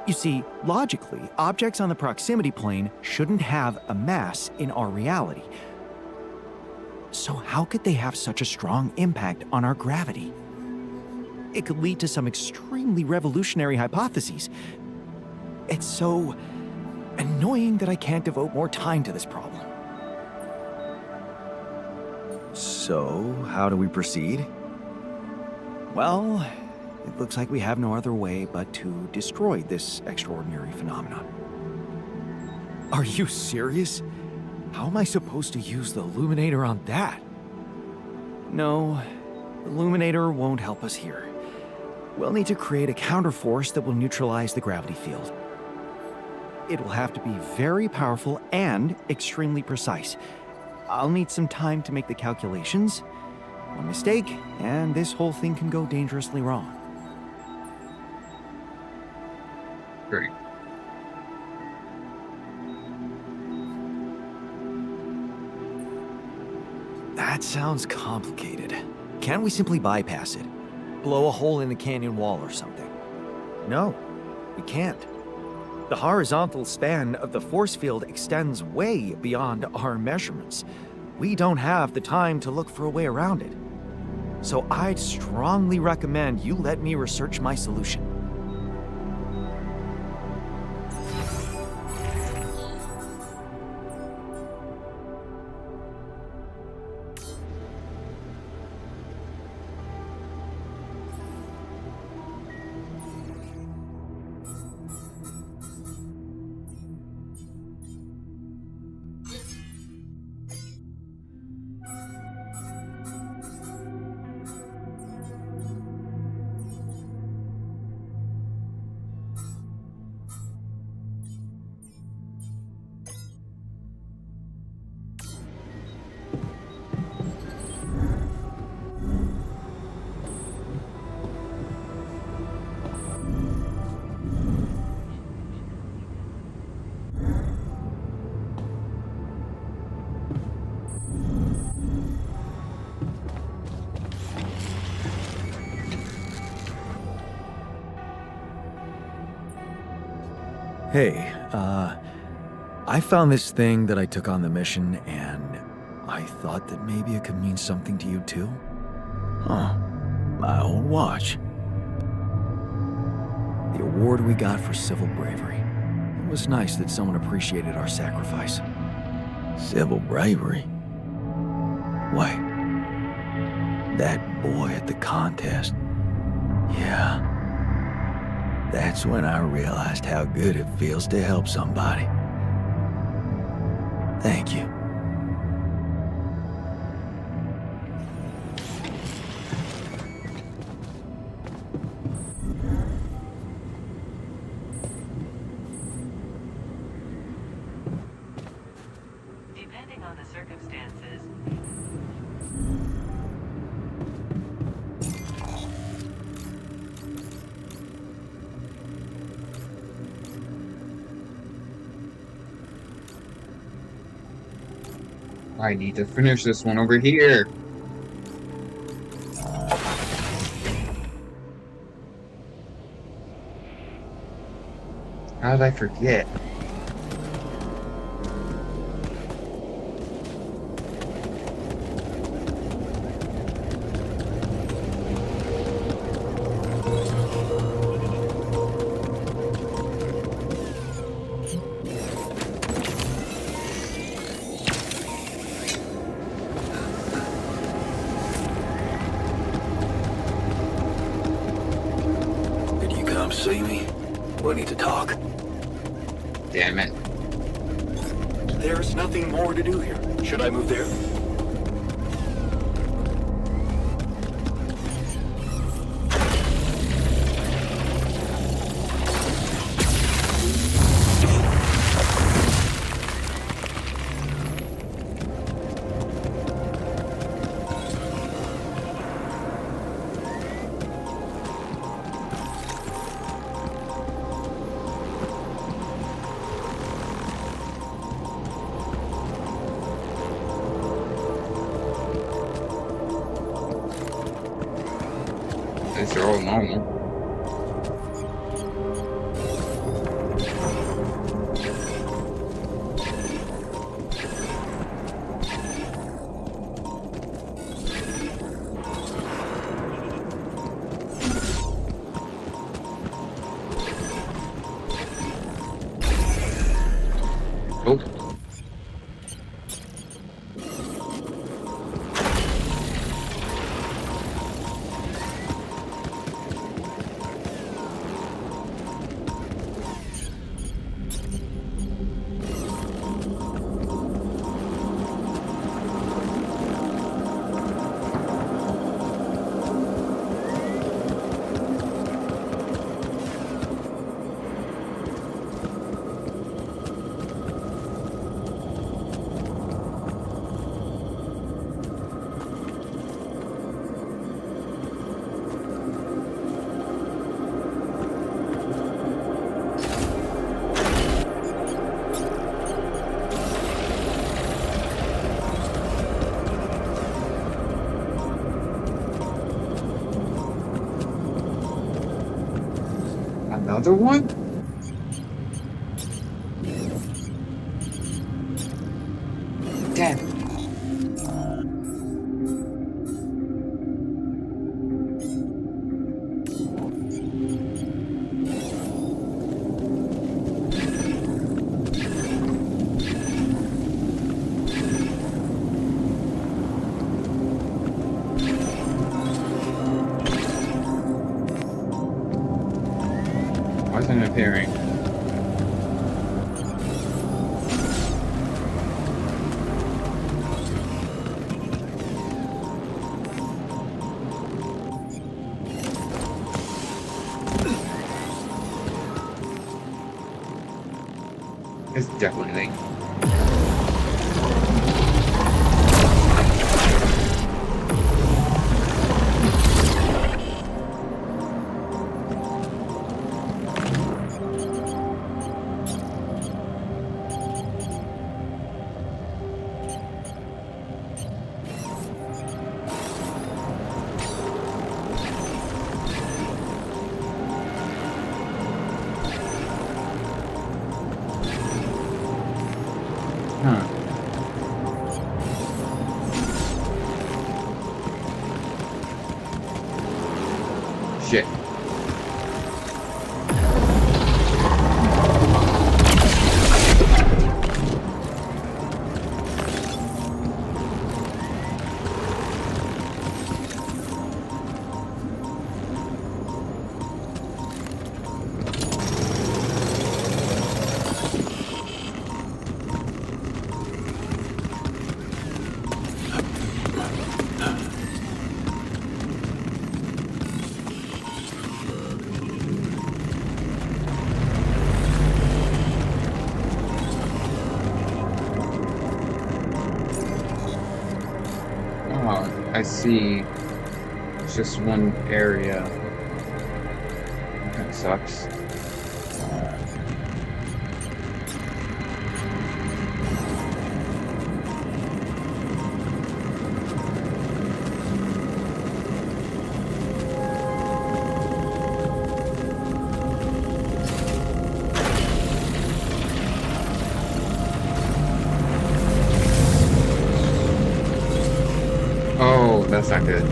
You see, logically, objects on the proximity plane shouldn't have a mass in our reality. So how could they have such a strong impact on our gravity? It could lead to some extremely revolutionary hypotheses. It's so annoying that I can't devote more time to this problem. So, how do we proceed? Well, it looks like we have no other way but to destroy this extraordinary phenomenon. Are you serious? How am I supposed to use the Illuminator on that? No, the Illuminator won't help us here. We'll need to create a counterforce that will neutralize the gravity field. It will have to be very powerful and extremely precise. I'll need some time to make the calculations. One mistake, and this whole thing can go dangerously wrong. Great. That sounds complicated. Can't we simply bypass it? Blow a hole in the canyon wall or something? No, we can't. The horizontal span of the force field extends way beyond our measurements. We don't have the time to look for a way around it. So I'd strongly recommend you let me research my solution. Hey, I found this thing that I took on the mission, and I thought that maybe it could mean something to you too. Huh. My old watch. The award we got for civil bravery. It was nice that someone appreciated our sacrifice. Civil bravery? Why? That boy at the contest. Yeah. That's when I realized how good it feels to help somebody. Thank you. Depending on the circumstances, I need to finish this one over here. How did I forget? Did you come see me? We need to talk. Damn it. There's nothing more to do here. Should I move there? normal. Oh. Another one? Damn. Why isn't it appearing? It's definitely. Huh. Shit. Oh, I see. It's just one area. That sucks. Oh, that's not good.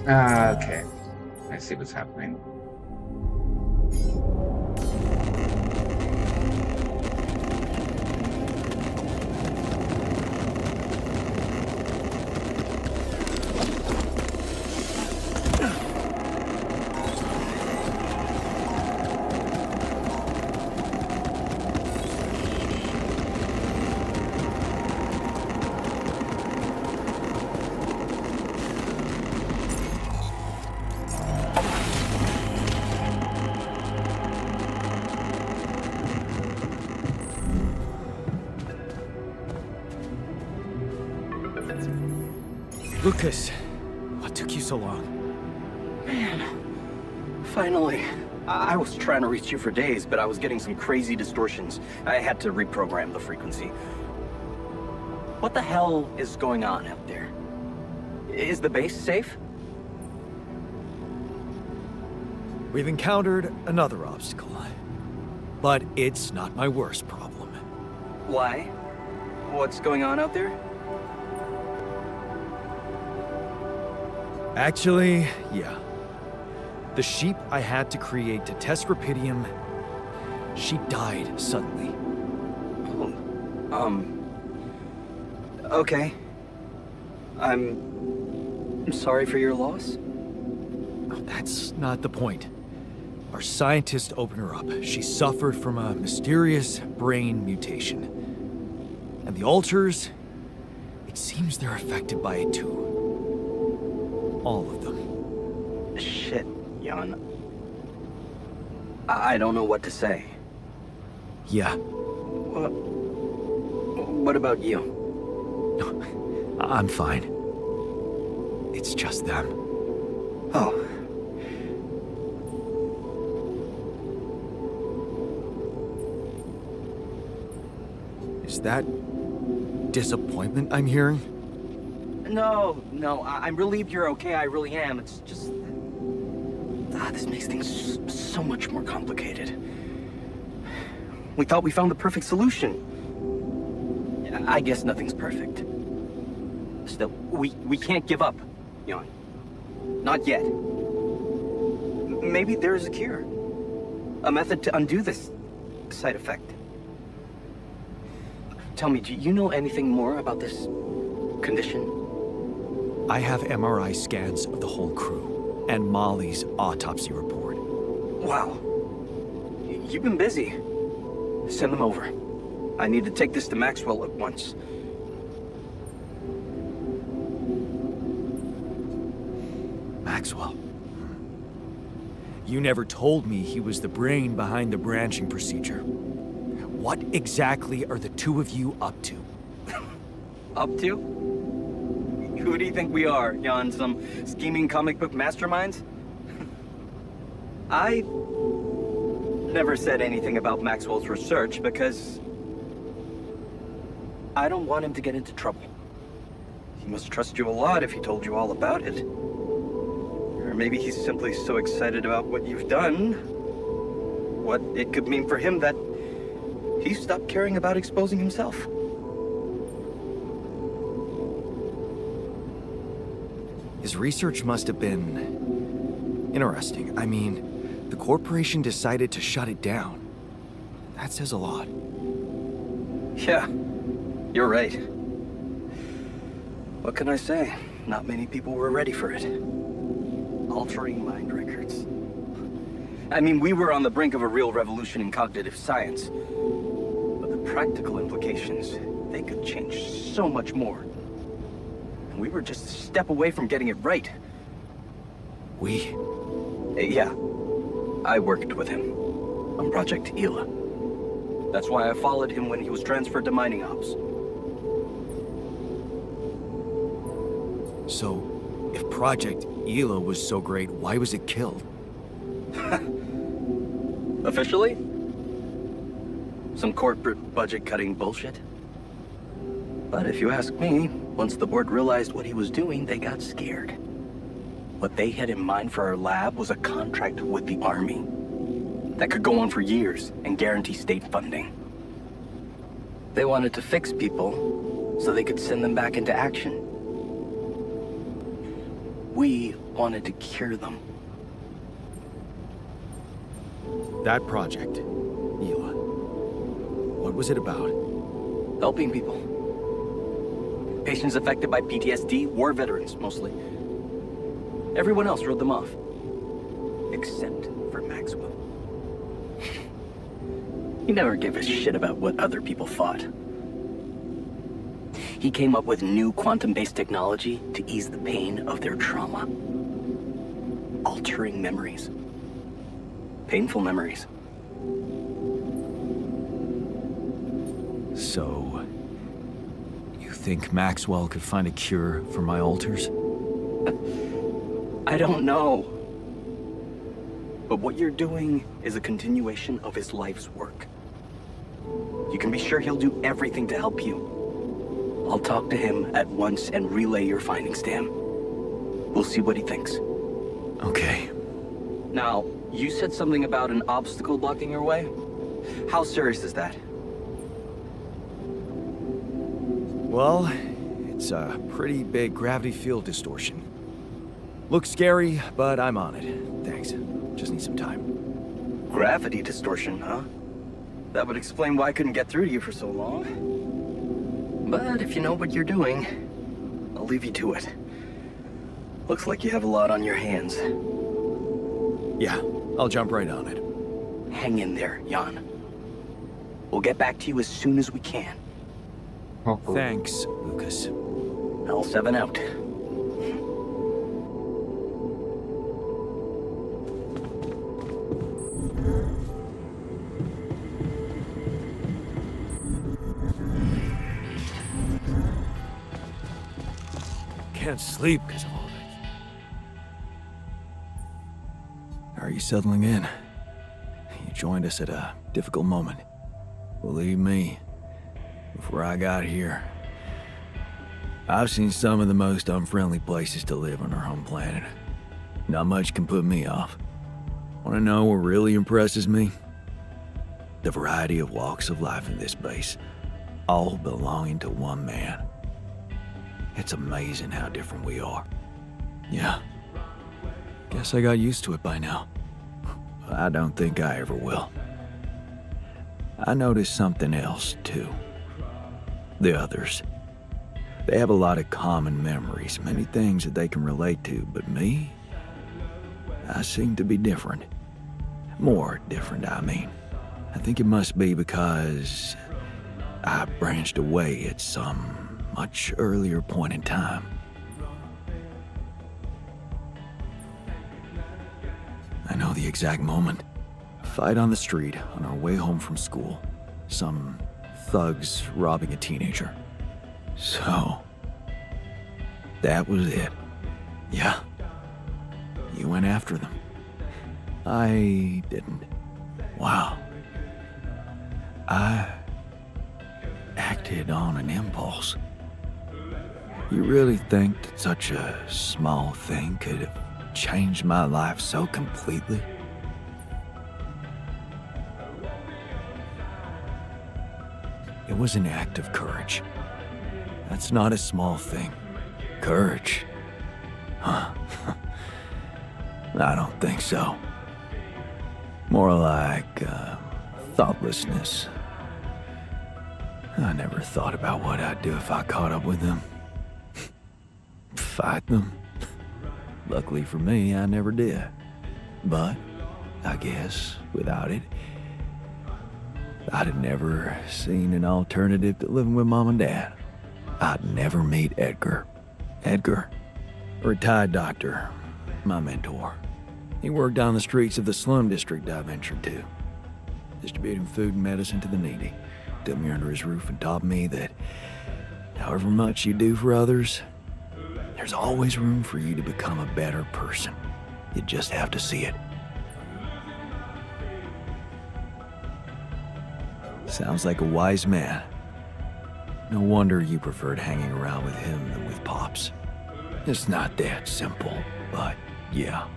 Okay. I see what's happening. Lucas, what took you so long? Finally. I was trying to reach you for days, but I was getting some crazy distortions. I had to reprogram the frequency. What the hell is going on out there? Is the base safe? We've encountered another obstacle. But it's not my worst problem. Why? What's going on out there? Actually, yeah. The sheep I had to create to test Rapidium, she died suddenly. Okay. I'm sorry for your loss. That's not the point. Our scientists opened her up. She suffered from a mysterious brain mutation. And the altars, it seems they're affected by it too. All of them. Shit, Jan. I don't know what to say. Yeah. What about you? I'm fine. It's just them. Oh. Is that disappointment I'm hearing? No, I'm relieved you're okay, I really am. It's just... this makes things so much more complicated. We thought we found the perfect solution. I guess nothing's perfect. Still, we can't give up, Jan. Not yet. Maybe there is a cure. A method to undo this side effect. Tell me, do you know anything more about this condition? I have MRI scans of the whole crew, and Molly's autopsy report. Wow. You've been busy. Send them over. I need to take this to Maxwell at once. Maxwell. You never told me he was the brain behind the branching procedure. What exactly are the two of you up to? Up to? Who do you think we are, Jan? Some scheming comic book masterminds? I never said anything about Maxwell's research because I don't want him to get into trouble. He must trust you a lot if he told you all about it. Or maybe he's simply so excited about what you've done, what it could mean for him, that he stopped caring about exposing himself. His research must have been interesting. I mean, the corporation decided to shut it down. That says a lot. Yeah, you're right. What can I say? Not many people were ready for it. Altering mind records. I mean, we were on the brink of a real revolution in cognitive science. But the practical implications, they could change so much more. And we were just a step away from getting it right. We? Yeah. I worked with him on Project Ela. That's why I followed him when he was transferred to mining ops. So, if Project Ela was so great, why was it killed? Officially? Some corporate budget-cutting bullshit. But if you ask me, once the board realized what he was doing, they got scared. What they had in mind for our lab was a contract with the Army that could go on for years and guarantee state funding. They wanted to fix people so they could send them back into action. We wanted to cure them. That project, Hila. What was it about? Helping people. Patients affected by PTSD, war veterans, mostly. Everyone else wrote them off. Except for Maxwell. He never gave a shit about what other people thought. He came up with new quantum-based technology to ease the pain of their trauma. Altering memories. Painful memories. So, you think Maxwell could find a cure for my alters? I don't know. But what you're doing is a continuation of his life's work. You can be sure he'll do everything to help you. I'll talk to him at once and relay your findings to him. We'll see what he thinks. Okay. Now, you said something about an obstacle blocking your way? How serious is that? Well, it's a pretty big gravity field distortion. Looks scary, but I'm on it. Thanks. Just need some time. Gravity distortion, huh? That would explain why I couldn't get through to you for so long. But if you know what you're doing, I'll leave you to it. Looks like you have a lot on your hands. Yeah, I'll jump right on it. Hang in there, Jan. We'll get back to you as soon as we can. Hopefully. Thanks, Lucas. L7 out. Can't sleep because of all this. Are you settling in? You joined us at a difficult moment. Believe me, before I got here, I've seen some of the most unfriendly places to live on our home planet. Not much can put me off. Want to know what really impresses me? The variety of walks of life in this base, all belonging to one man. It's amazing how different we are. Yeah. Guess I got used to it by now. I don't think I ever will. I noticed something else, too. The others. They have a lot of common memories, many things that they can relate to, but me? I seem to be different. More different, I mean. I think it must be because I branched away at some much earlier point in time. I know the exact moment. Fight on the street on our way home from school. Some thugs robbing a teenager. So, that was it. Yeah. You went after them. I didn't. Wow. I acted on an impulse. You really think that such a small thing could have changed my life so completely? It was an act of courage. That's not a small thing. Courage. Huh. I don't think so. More like thoughtlessness. I never thought about what I'd do if I caught up with them. Fight them. Luckily for me, I never did. But I guess without it, I'd have never seen an alternative to living with Mom and Dad. I'd never meet Edgar. Edgar, a retired doctor, my mentor. He worked down the streets of the slum district I ventured to, distributing food and medicine to the needy. Took me under his roof and taught me that however much you do for others, there's always room for you to become a better person. You just have to see it. Sounds like a wise man. No wonder you preferred hanging around with him than with Pops. It's not that simple, but yeah.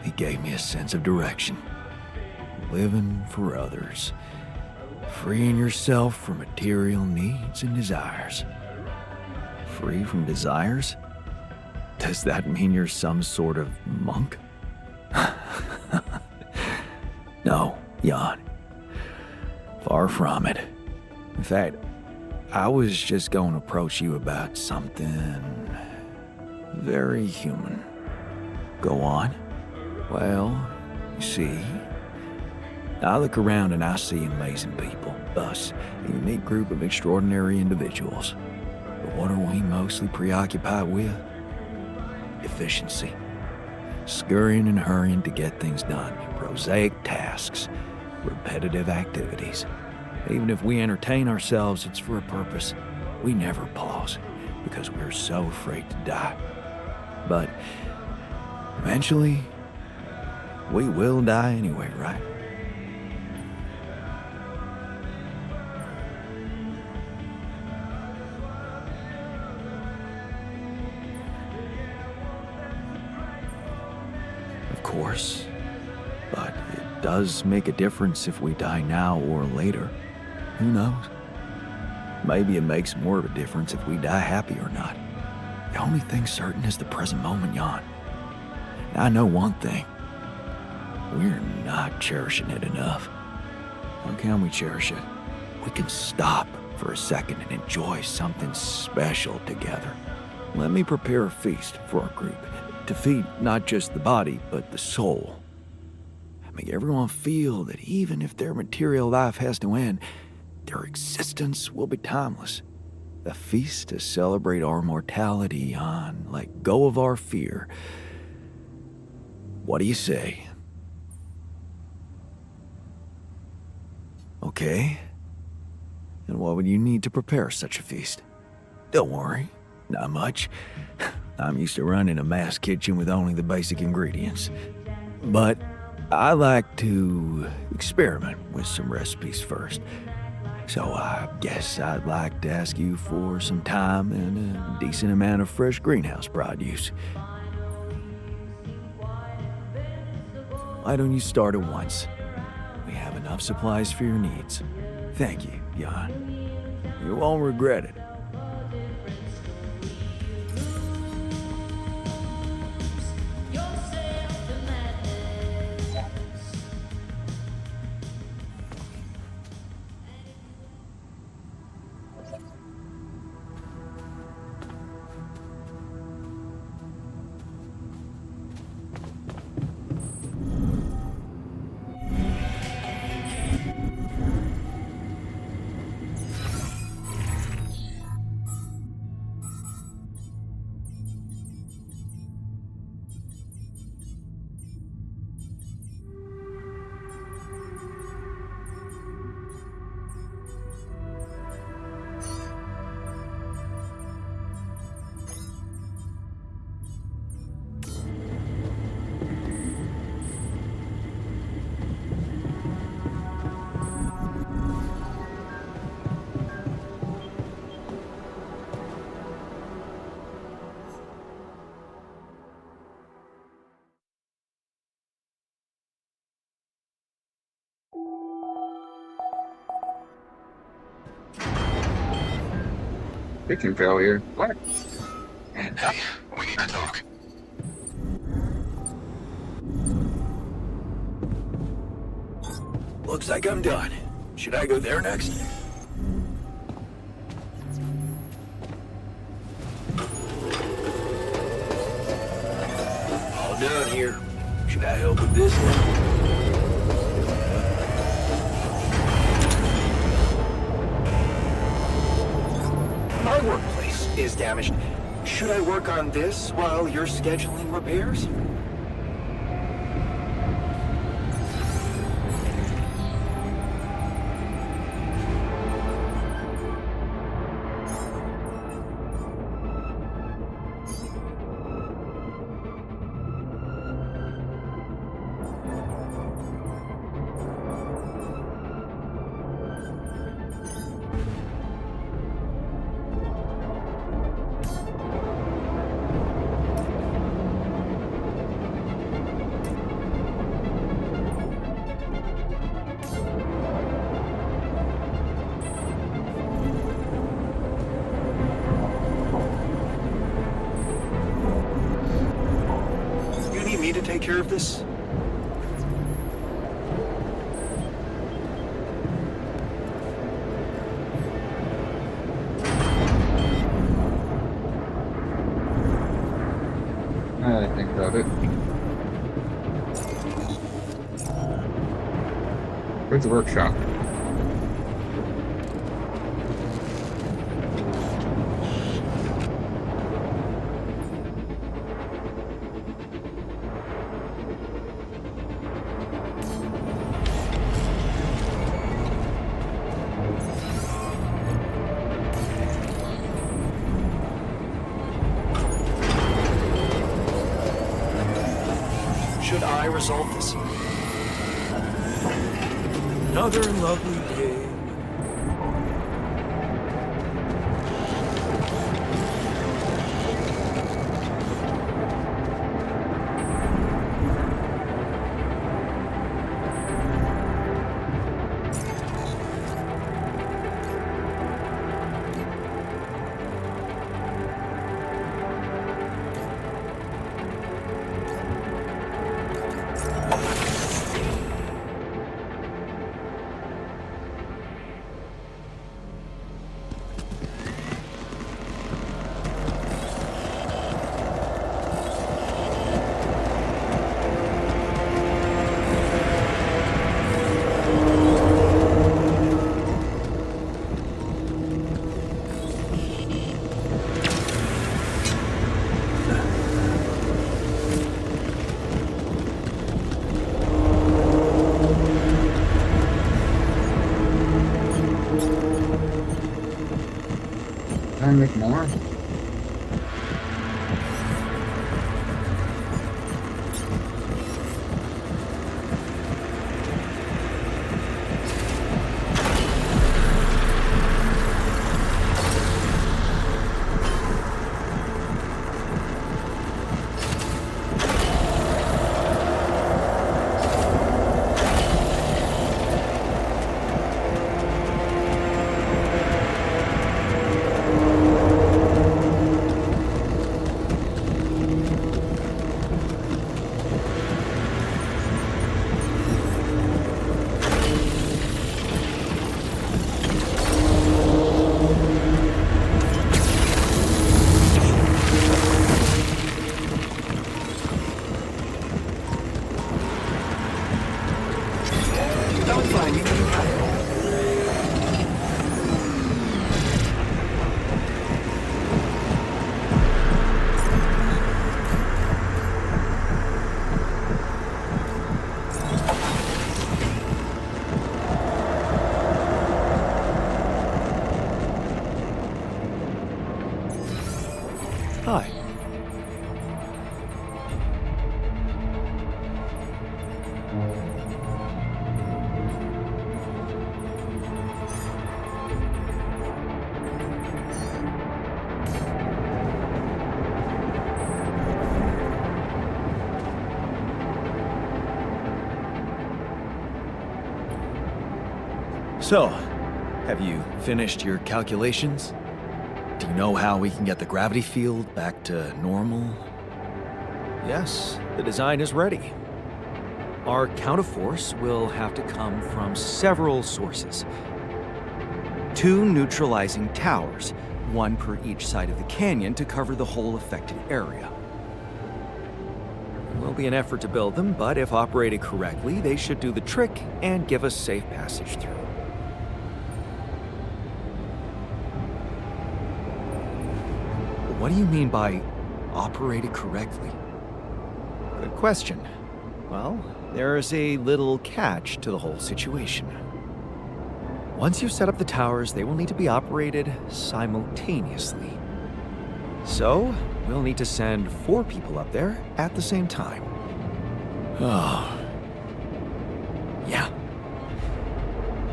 He gave me a sense of direction. Living for others. Freeing yourself from material needs and desires. Free from desires? Does that mean you're some sort of monk? No, Jan. Far from it. In fact, I was just going to approach you about something very human. Go on. Well, you see, I look around and I see amazing people, us, a unique group of extraordinary individuals. But what are we mostly preoccupied with? Efficiency. Scurrying and hurrying to get things done. Prosaic tasks. Repetitive activities. Even if we entertain ourselves, it's for a purpose. We never pause because we're so afraid to die. But eventually, we will die anyway, right? Of course. But it does make a difference if we die now or later. Who knows? Maybe it makes more of a difference if we die happy or not. The only thing certain is the present moment, Jan. And I know one thing. We're not cherishing it enough. How can we cherish it? We can stop for a second and enjoy something special together. Let me prepare a feast for our group to feed not just the body, but the soul. Make everyone feel that even if their material life has to end, their existence will be timeless. A feast to celebrate our mortality, Jan. Let go of our fear. What do you say? Okay. And what would you need to prepare such a feast? Don't worry, not much. I'm used to running a mass kitchen with only the basic ingredients. But I like to experiment with some recipes first. So I guess I'd like to ask you for some time and a decent amount of fresh greenhouse produce. Why don't you start at once? We have enough supplies for your needs. Thank you, Jan. You won't regret it. Kitchen failure. What? And hey, we need to talk. Looks like I'm done. Should I go there next? All done here. Should I help with this one? My workplace is damaged. Should I work on this while you're scheduling repairs? take care of this? Now that I think about it. Where's the workshop? Should I resolve this? Another lovely day. Can I make more? Don't find me. Hi. So, have you finished your calculations? Do you know how we can get the gravity field back to normal? Yes, the design is ready. Our counterforce will have to come from several sources. 2 neutralizing towers, 1 per each side of the canyon to cover the whole affected area. It will be an effort to build them, but if operated correctly, they should do the trick and give us safe passage through. What do you mean by operated correctly? Good question. Well, there's a little catch to the whole situation. Once you've set up the towers, they will need to be operated simultaneously. So, we'll need to send 4 people up there at the same time. Oh. Yeah.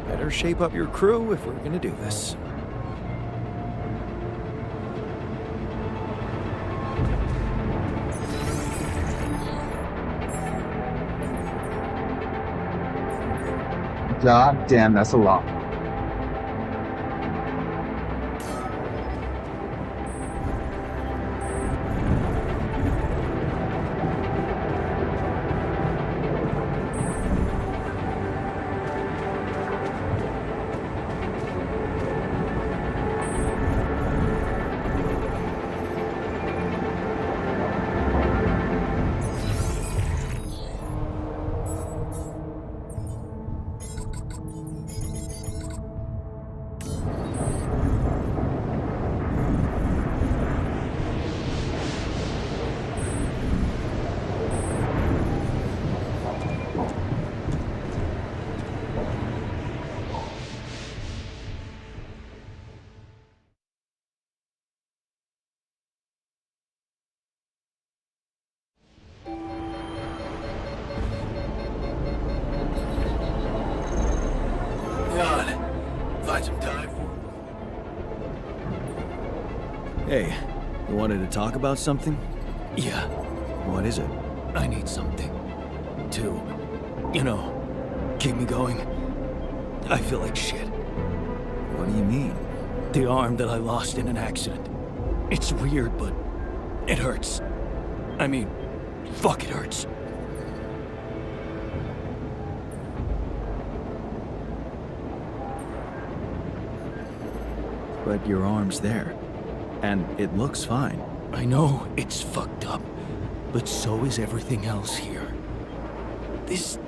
Better shape up your crew if we're gonna do this. God damn, that's a lot. Hey, you wanted to talk about something? Yeah, What is it? I need something to, you know, keep me going. I feel like shit. What do you mean? The arm that I lost in an accident. It's weird, but it hurts. I mean, fuck, it hurts. But your arm's there. And it looks fine. I know it's fucked up, but so is everything else here. This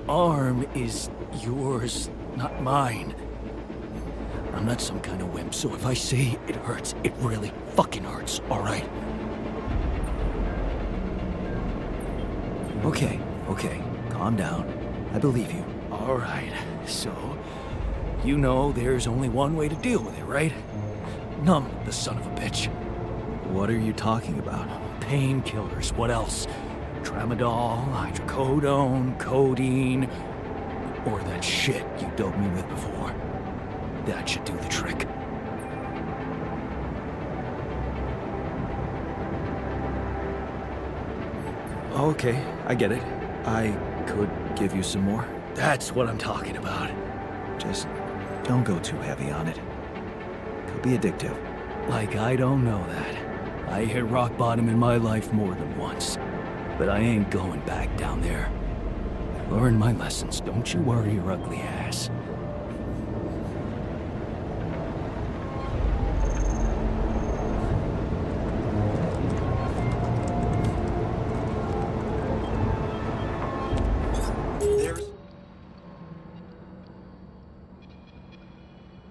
arm is yours, not mine. I'm not some kind of wimp, so if I say it hurts, it really fucking hurts, alright? Okay, calm down. I believe you. Alright, so you know there's only one way to deal with it, right? Numb the son of a bitch. What are you talking about? Painkillers, what else? Tramadol, hydrocodone, codeine, or that shit you doped me with before. That should do the trick. Okay, I get it. I could give you some more. That's what I'm talking about. Just don't go too heavy on it. Could be addictive. Like I don't know that. I hit rock bottom in my life more than once. But I ain't going back down there. I learned my lessons, don't you worry your ugly ass.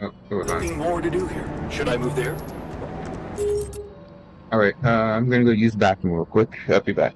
Oh, hold on. Nothing more to do here. Should I move there? Alright, I'm gonna go use the bathroom real quick. I'll be back.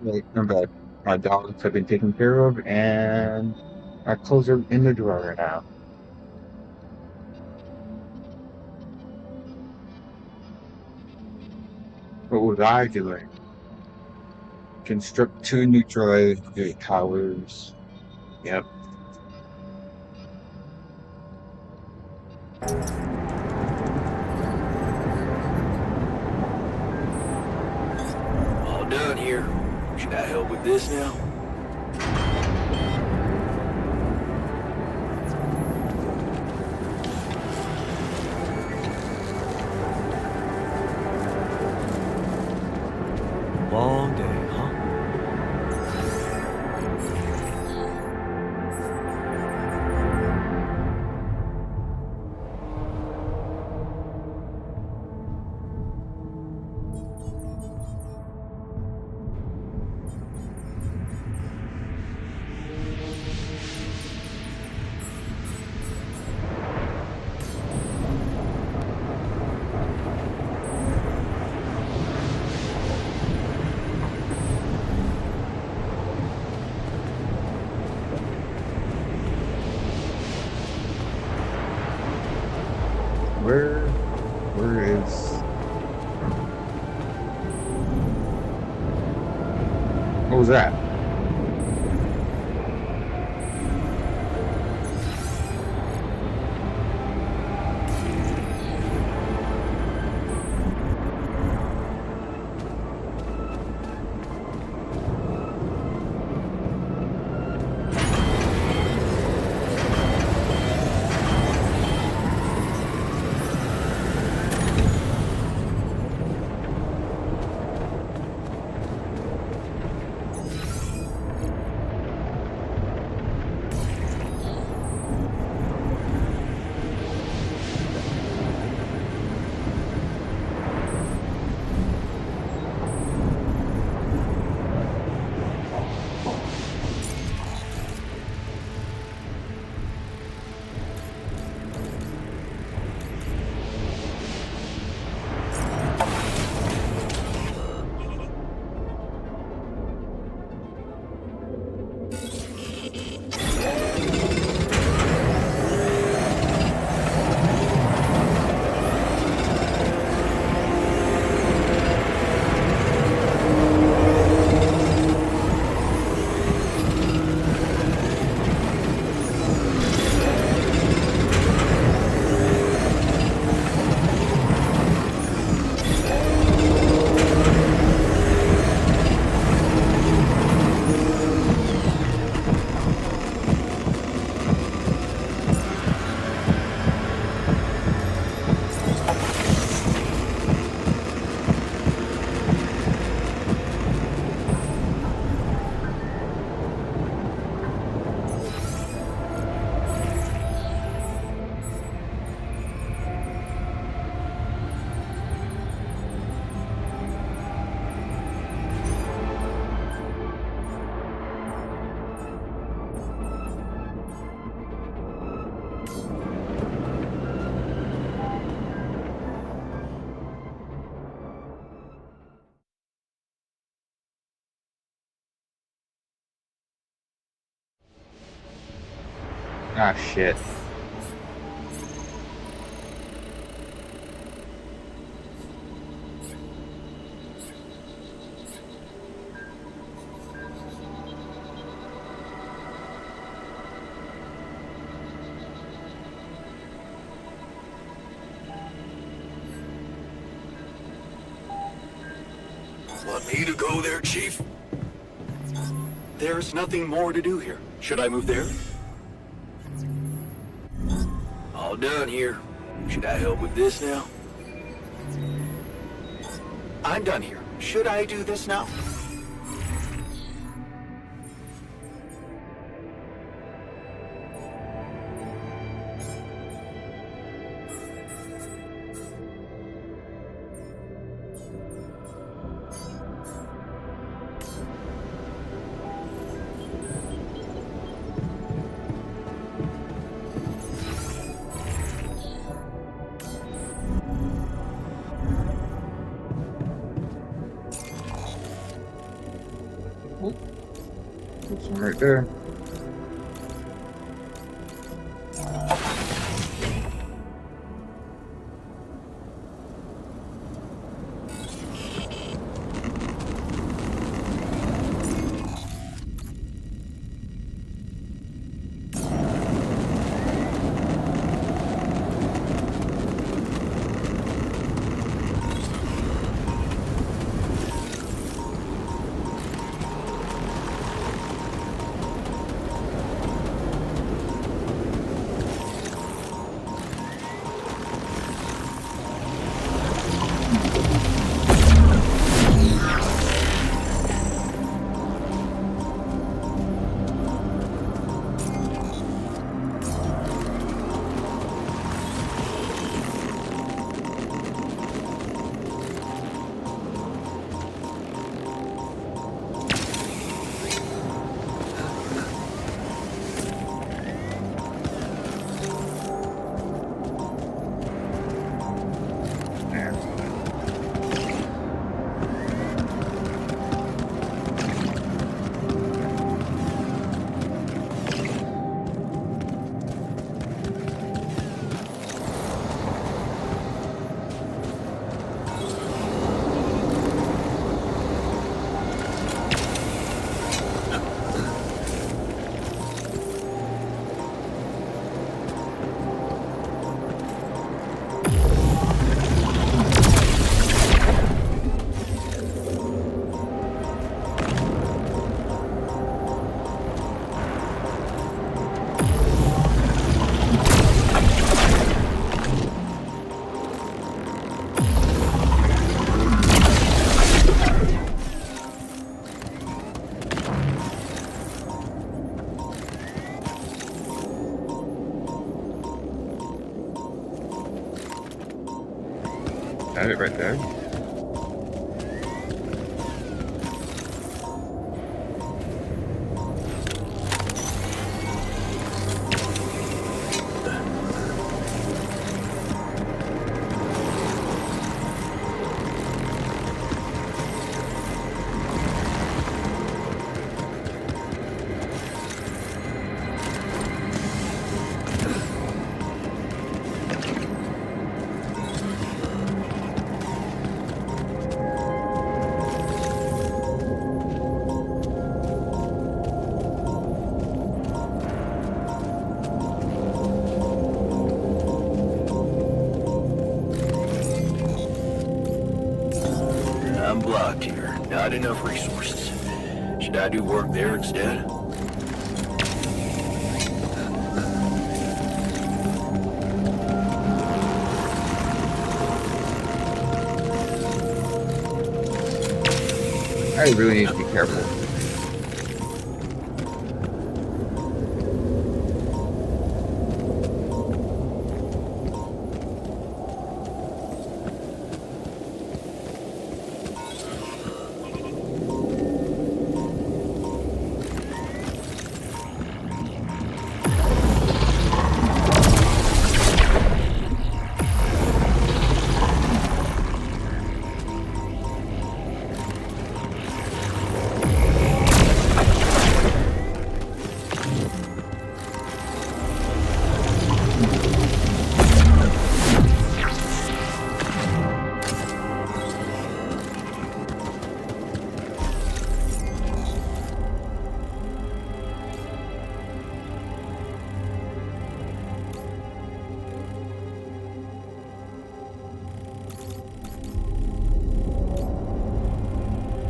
Wait, I'm back. My dogs have been taken care of, and my clothes are in the drawer right now. What was I doing? Construct two neutralized towers. Yep. All done here. Should I help with this now? Long day, huh? Where is... What was that? Ah, shit. Want me to go there, Chief? There's nothing more to do here. Should I move there? All done here. Should I help with this now? I'm done here. Should I do this now? Oh, there's one right there. Have it right there. I'm blocked here. Not enough resources. Should I do work there instead? I really need to be careful.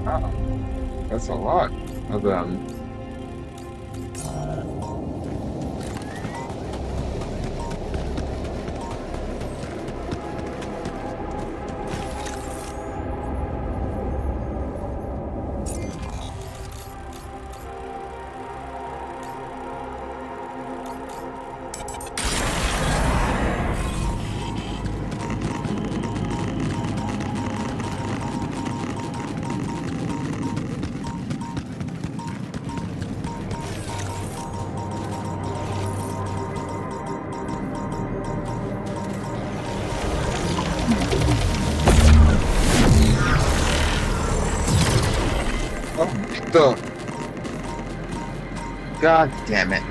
Wow, that's a lot of them. Oh, the God damn it.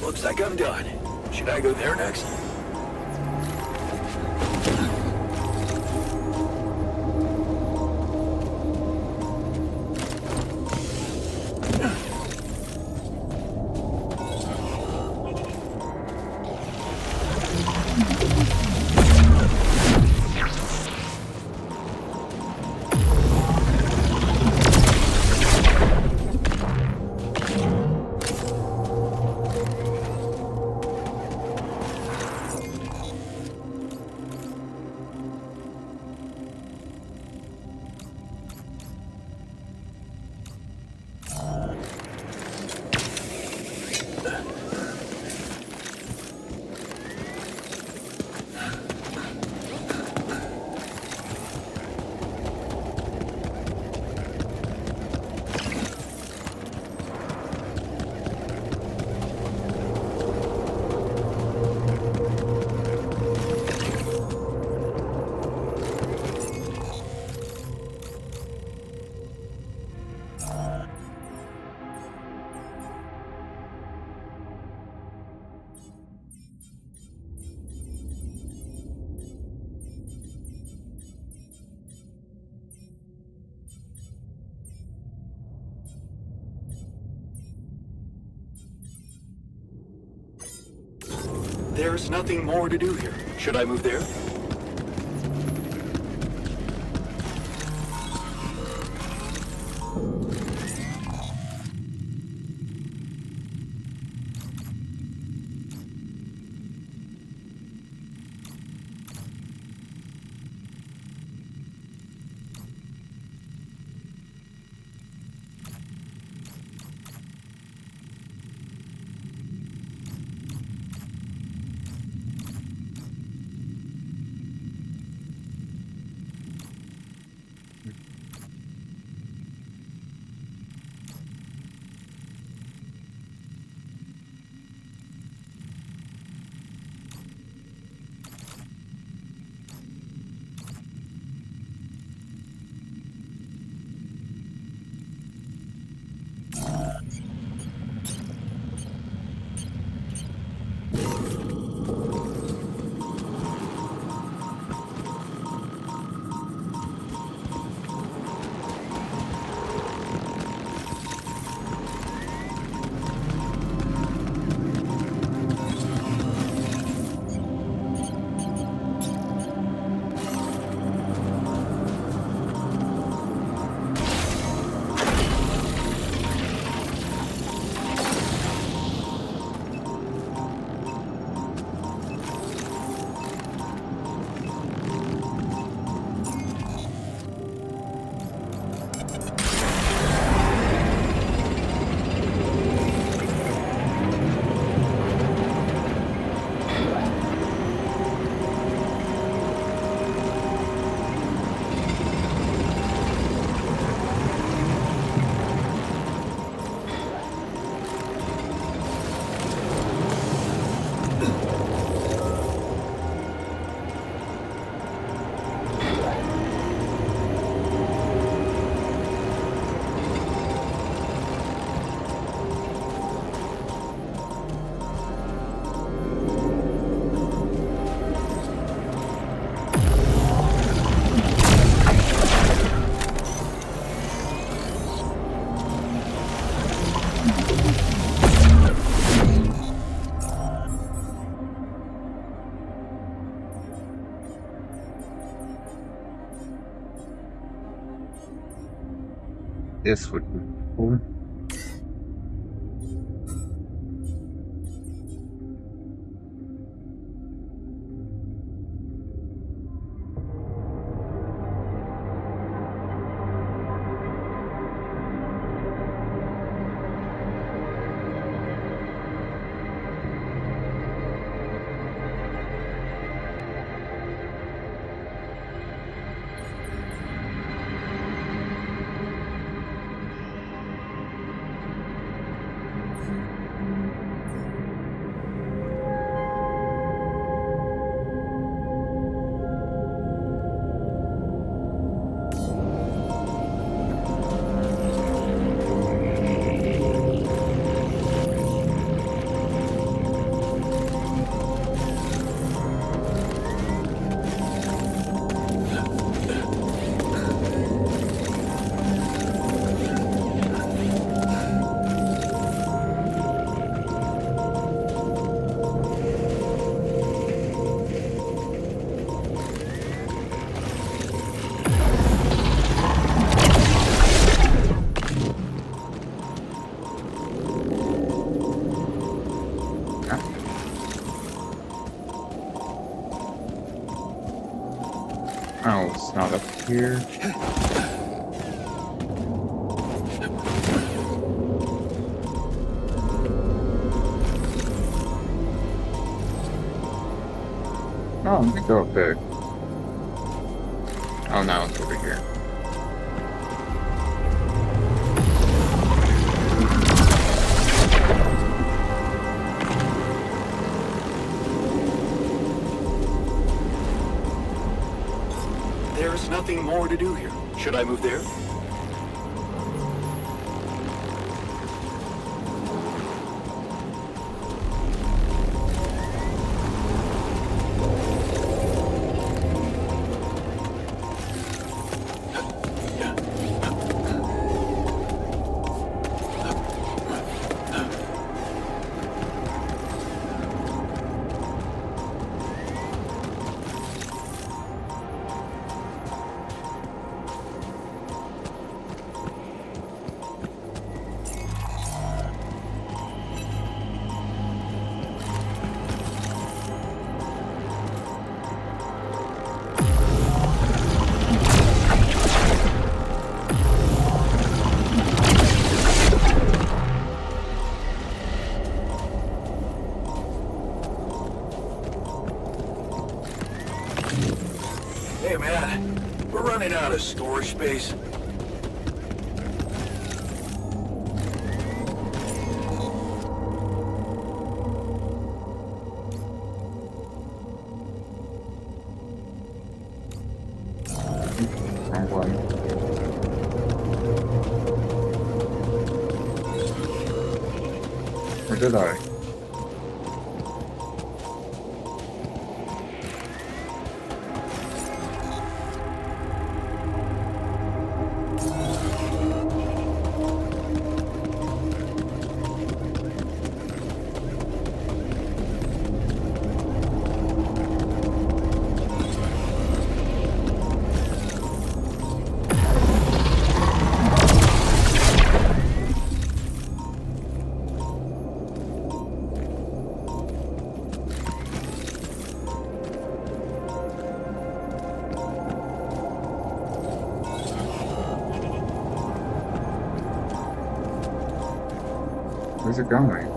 Looks like I'm done. Should I go there next? There's nothing more to do here. Should I move there? This would be cool. Oh, it's not up here. Oh, let me go up there. Oh, no, it's over here. There's nothing more to do here. Should I move there? Hey man, we're running out of storage space. Wrong one. Or did I? Where's it going?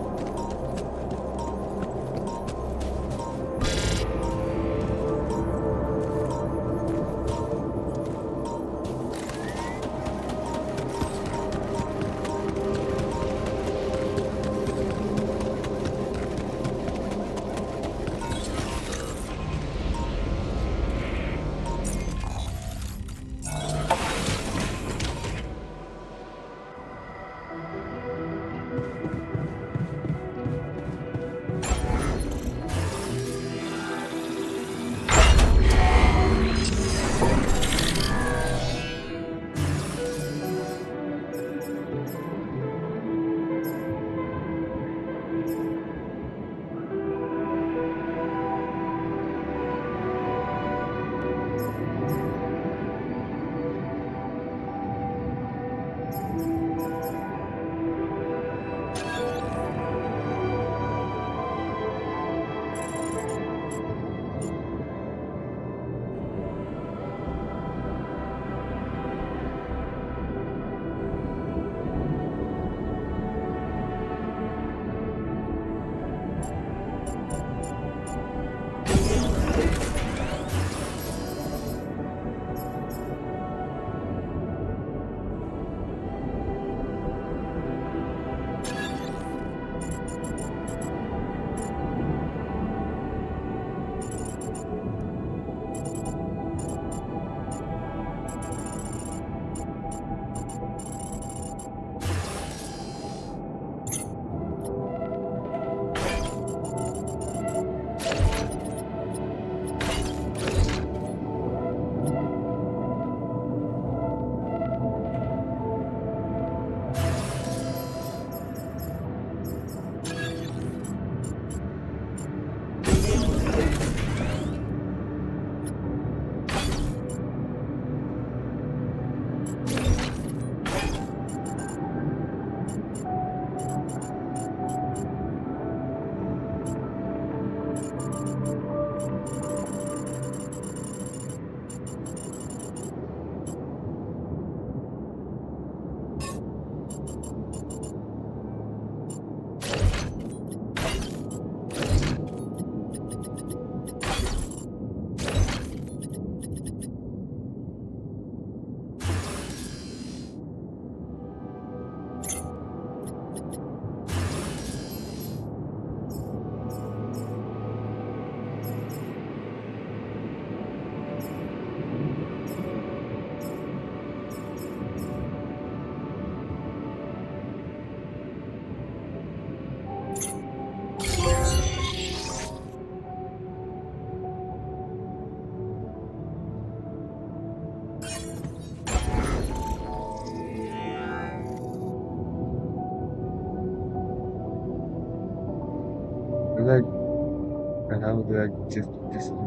How do I just disconnect?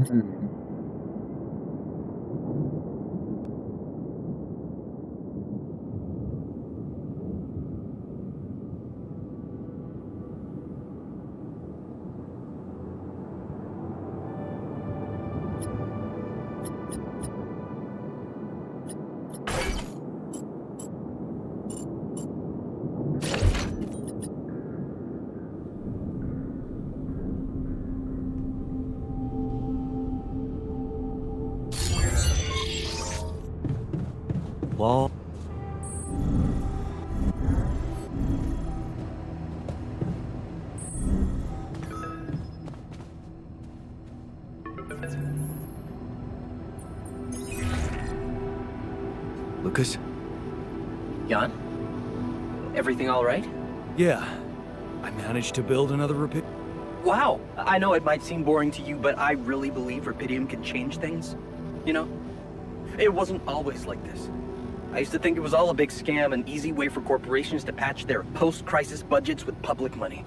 Hmm. Well, Lucas? Jan? Everything all right? Yeah. I managed to build another repeat. Wow! I know it might seem boring to you, but I really believe Rapidium can change things. You know? It wasn't always like this. I used to think it was all a big scam, an easy way for corporations to patch their post-crisis budgets with public money.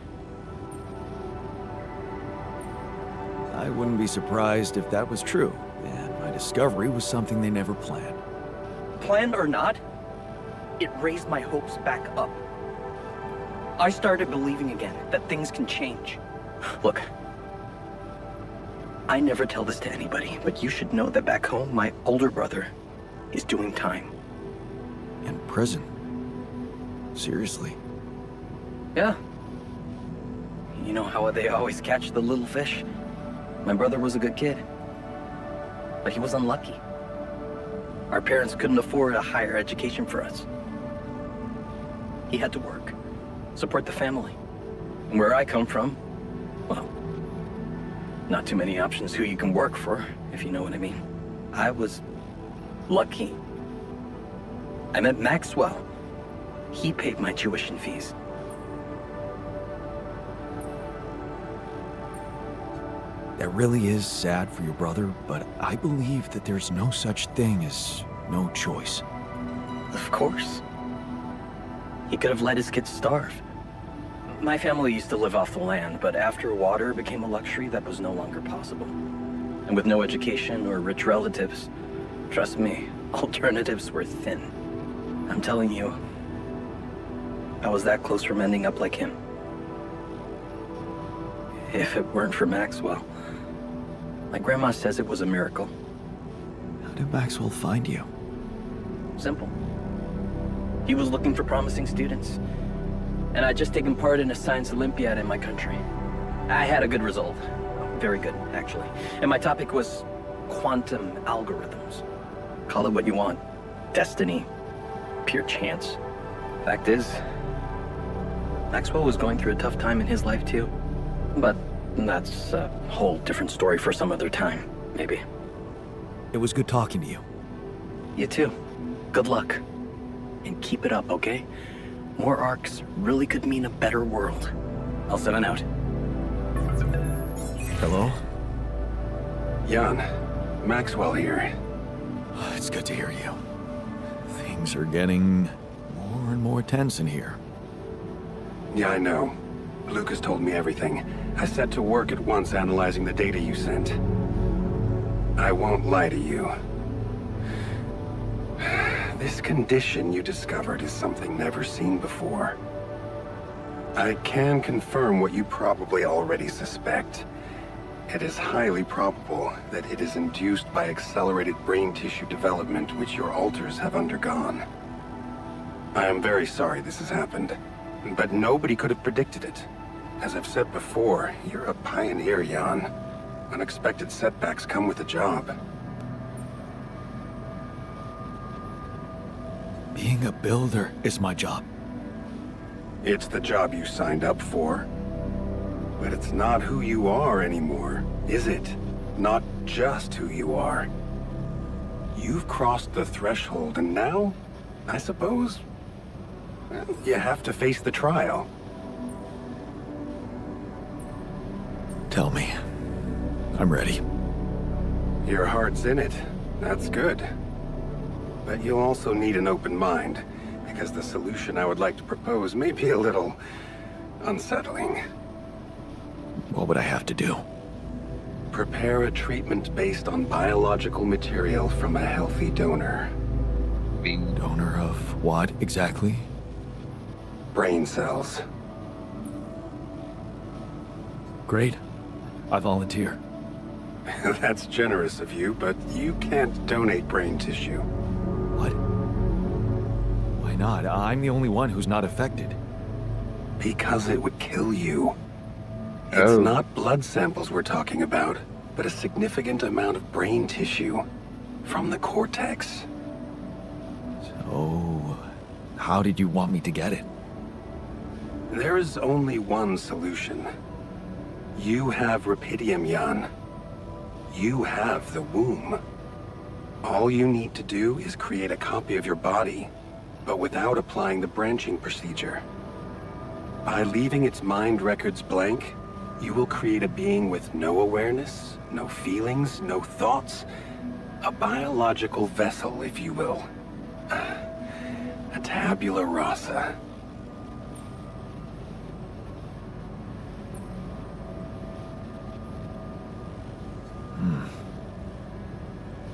I wouldn't be surprised if that was true, and my discovery was something they never planned. Planned or not, it raised my hopes back up. I started believing again that things can change. Look, I never tell this to anybody, but you should know that back home, my older brother is doing time. In prison? Seriously? Yeah. You know how they always catch the little fish? My brother was a good kid, but he was unlucky. Our parents couldn't afford a higher education for us. He had to work, support the family. And where I come from, well, not too many options who you can work for, if you know what I mean. I was lucky. I met Maxwell. He paid my tuition fees. That really is sad for your brother, but I believe that there's no such thing as no choice. Of course. He could have let his kids starve. My family used to live off the land, but after water became a luxury, that was no longer possible. And with no education or rich relatives, trust me, alternatives were thin. I'm telling you, I was that close from ending up like him. If it weren't for Maxwell. My grandma says it was a miracle. How did Maxwell find you? Simple. He was looking for promising students. And I'd just taken part in a science Olympiad in my country. I had a good result. Very good, actually. And my topic was quantum algorithms. Call it what you want. Destiny. Pure chance. Fact is, Maxwell was going through a tough time in his life too. But that's a whole different story for some other time, maybe. It was good talking to you. You too. Good luck. And keep it up, okay? More arcs really could mean a better world. I'll send it out. Hello? Jan, Maxwell here. It's good to hear you. Things are getting more and more tense in here. Yeah, I know. Lucas told me everything. I set to work at once analyzing the data you sent. I won't lie to you. This condition you discovered is something never seen before. I can confirm what you probably already suspect. It is highly probable that it is induced by accelerated brain tissue development which your alters have undergone. I am very sorry this has happened, but nobody could have predicted it. As I've said before, you're a pioneer, Jan. Unexpected setbacks come with the job. Being a builder is my job. It's the job you signed up for. But it's not who you are anymore, is it? Not just who you are. You've crossed the threshold, and now, I suppose, well, you have to face the trial. Tell me. I'm ready. Your heart's in it. That's good. But you'll also need an open mind, because the solution I would like to propose may be a little unsettling. What would I have to do? Prepare a treatment based on biological material from a healthy donor. Donor of what exactly? Brain cells. Great. I volunteer. That's generous of you, but you can't donate brain tissue. What? Why not? I'm the only one who's not affected. Because it would kill you. It's Oh. not blood samples we're talking about, but a significant amount of brain tissue from the cortex. So, how did you want me to get it? There is only one solution. You have Rapidium, Jan. You have the womb. All you need to do is create a copy of your body, but without applying the branching procedure. By leaving its mind records blank, you will create a being with no awareness, no feelings, no thoughts. A biological vessel, if you will. A tabula rasa.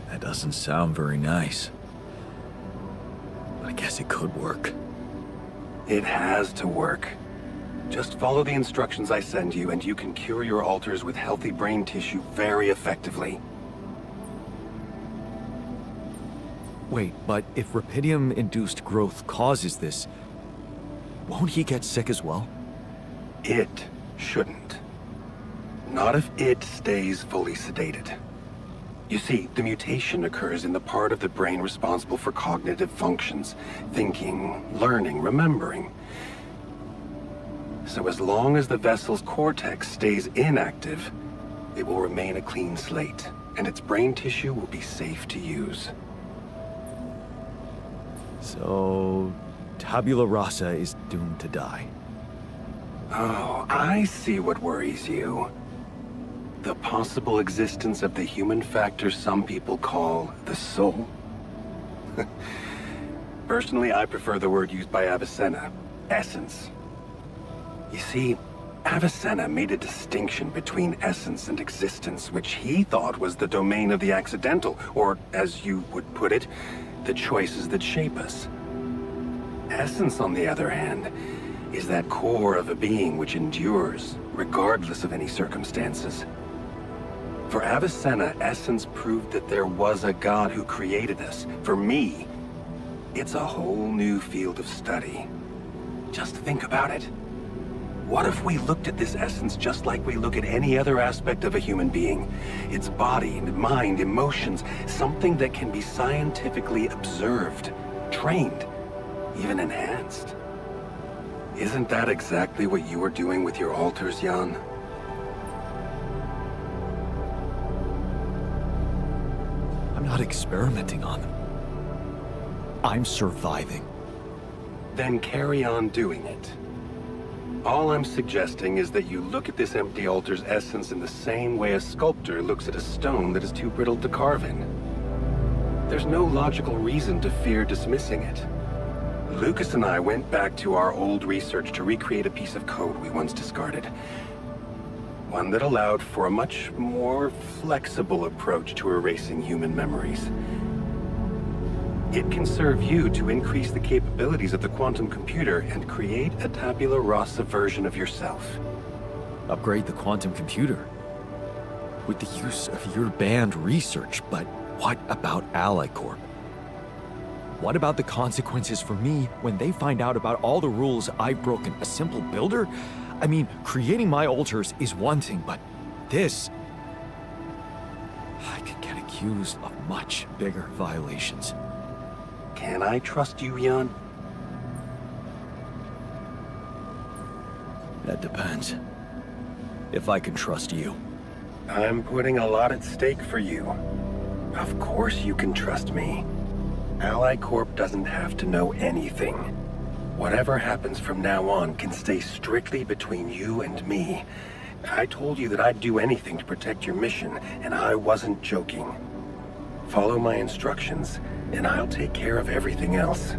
That doesn't sound very nice. But I guess it could work. It has to work. Just follow the instructions I send you and you can cure your alters with healthy brain tissue very effectively. Wait, but if Rapidium-induced growth causes this, won't he get sick as well? It shouldn't. Not if it stays fully sedated. You see, the mutation occurs in the part of the brain responsible for cognitive functions, thinking, learning, remembering. So as long as the vessel's cortex stays inactive, it will remain a clean slate, and its brain tissue will be safe to use. So, tabula rasa is doomed to die. Oh, I see what worries you. The possible existence of the human factor some people call the soul. Personally, I prefer the word used by Avicenna, essence. You see, Avicenna made a distinction between essence and existence, which he thought was the domain of the accidental, or, as you would put it, the choices that shape us. Essence, on the other hand, is that core of a being which endures, regardless of any circumstances. For Avicenna, essence proved that there was a God who created us. For me, it's a whole new field of study. Just think about it. What if we looked at this essence just like we look at any other aspect of a human being? Its body, mind, emotions, something that can be scientifically observed, trained, even enhanced. Isn't that exactly what you were doing with your alters, Jan? I'm not experimenting on them. I'm surviving. Then carry on doing it. All I'm suggesting is that you look at this empty altar's essence in the same way a sculptor looks at a stone that is too brittle to carve in. There's no logical reason to fear dismissing it. Lucas and I went back to our old research to recreate a piece of code we once discarded. One that allowed for a much more flexible approach to erasing human memories. It can serve you to increase the capabilities of the quantum computer and create a tabula rasa version of yourself. Upgrade the quantum computer? With the use of your banned research, but what about Ally Corp? What about the consequences for me when they find out about all the rules I've broken? A simple builder? I mean, creating my altars is one thing, but this... I could get accused of much bigger violations. Can I trust you, Jan? That depends. If I can trust you. I'm putting a lot at stake for you. Of course you can trust me. Ally Corp doesn't have to know anything. Whatever happens from now on can stay strictly between you and me. I told you that I'd do anything to protect your mission, and I wasn't joking. Follow my instructions, and I'll take care of everything else.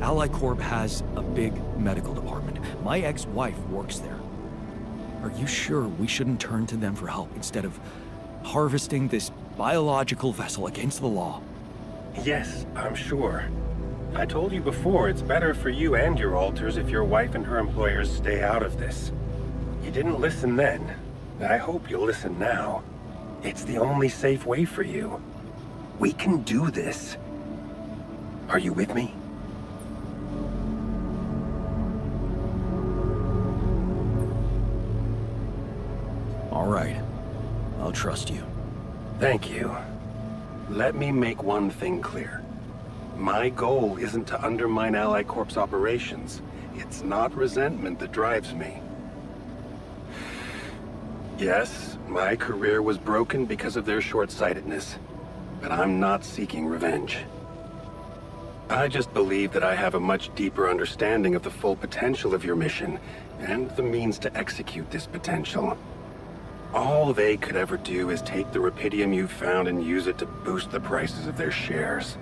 Ally Corp has a big medical department. My ex-wife works there. Are you sure we shouldn't turn to them for help instead of harvesting this biological vessel against the law? Yes, I'm sure. I told you before, it's better for you and your alters if your wife and her employers stay out of this. You didn't listen then. I hope you'll listen now. It's the only safe way for you. We can do this. Are you with me? All right. I'll trust you. Thank you. Let me make one thing clear. My goal isn't to undermine Ally Corp's operations. It's not resentment that drives me. Yes, my career was broken because of their short-sightedness, but I'm not seeking revenge. I just believe that I have a much deeper understanding of the full potential of your mission, and the means to execute this potential. All they could ever do is take the Rapidium you've found and use it to boost the prices of their shares.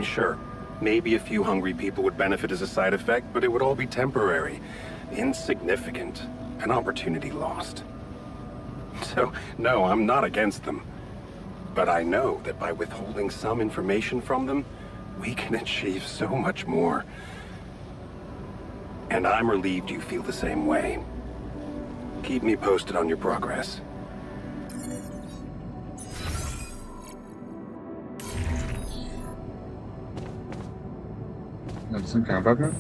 Sure, maybe a few hungry people would benefit as a side effect, but it would all be temporary, insignificant, an opportunity lost. So, no, I'm not against them. But I know that by withholding some information from them, we can achieve so much more. And I'm relieved you feel the same way. Keep me posted on your progress. That's some kind of bugger.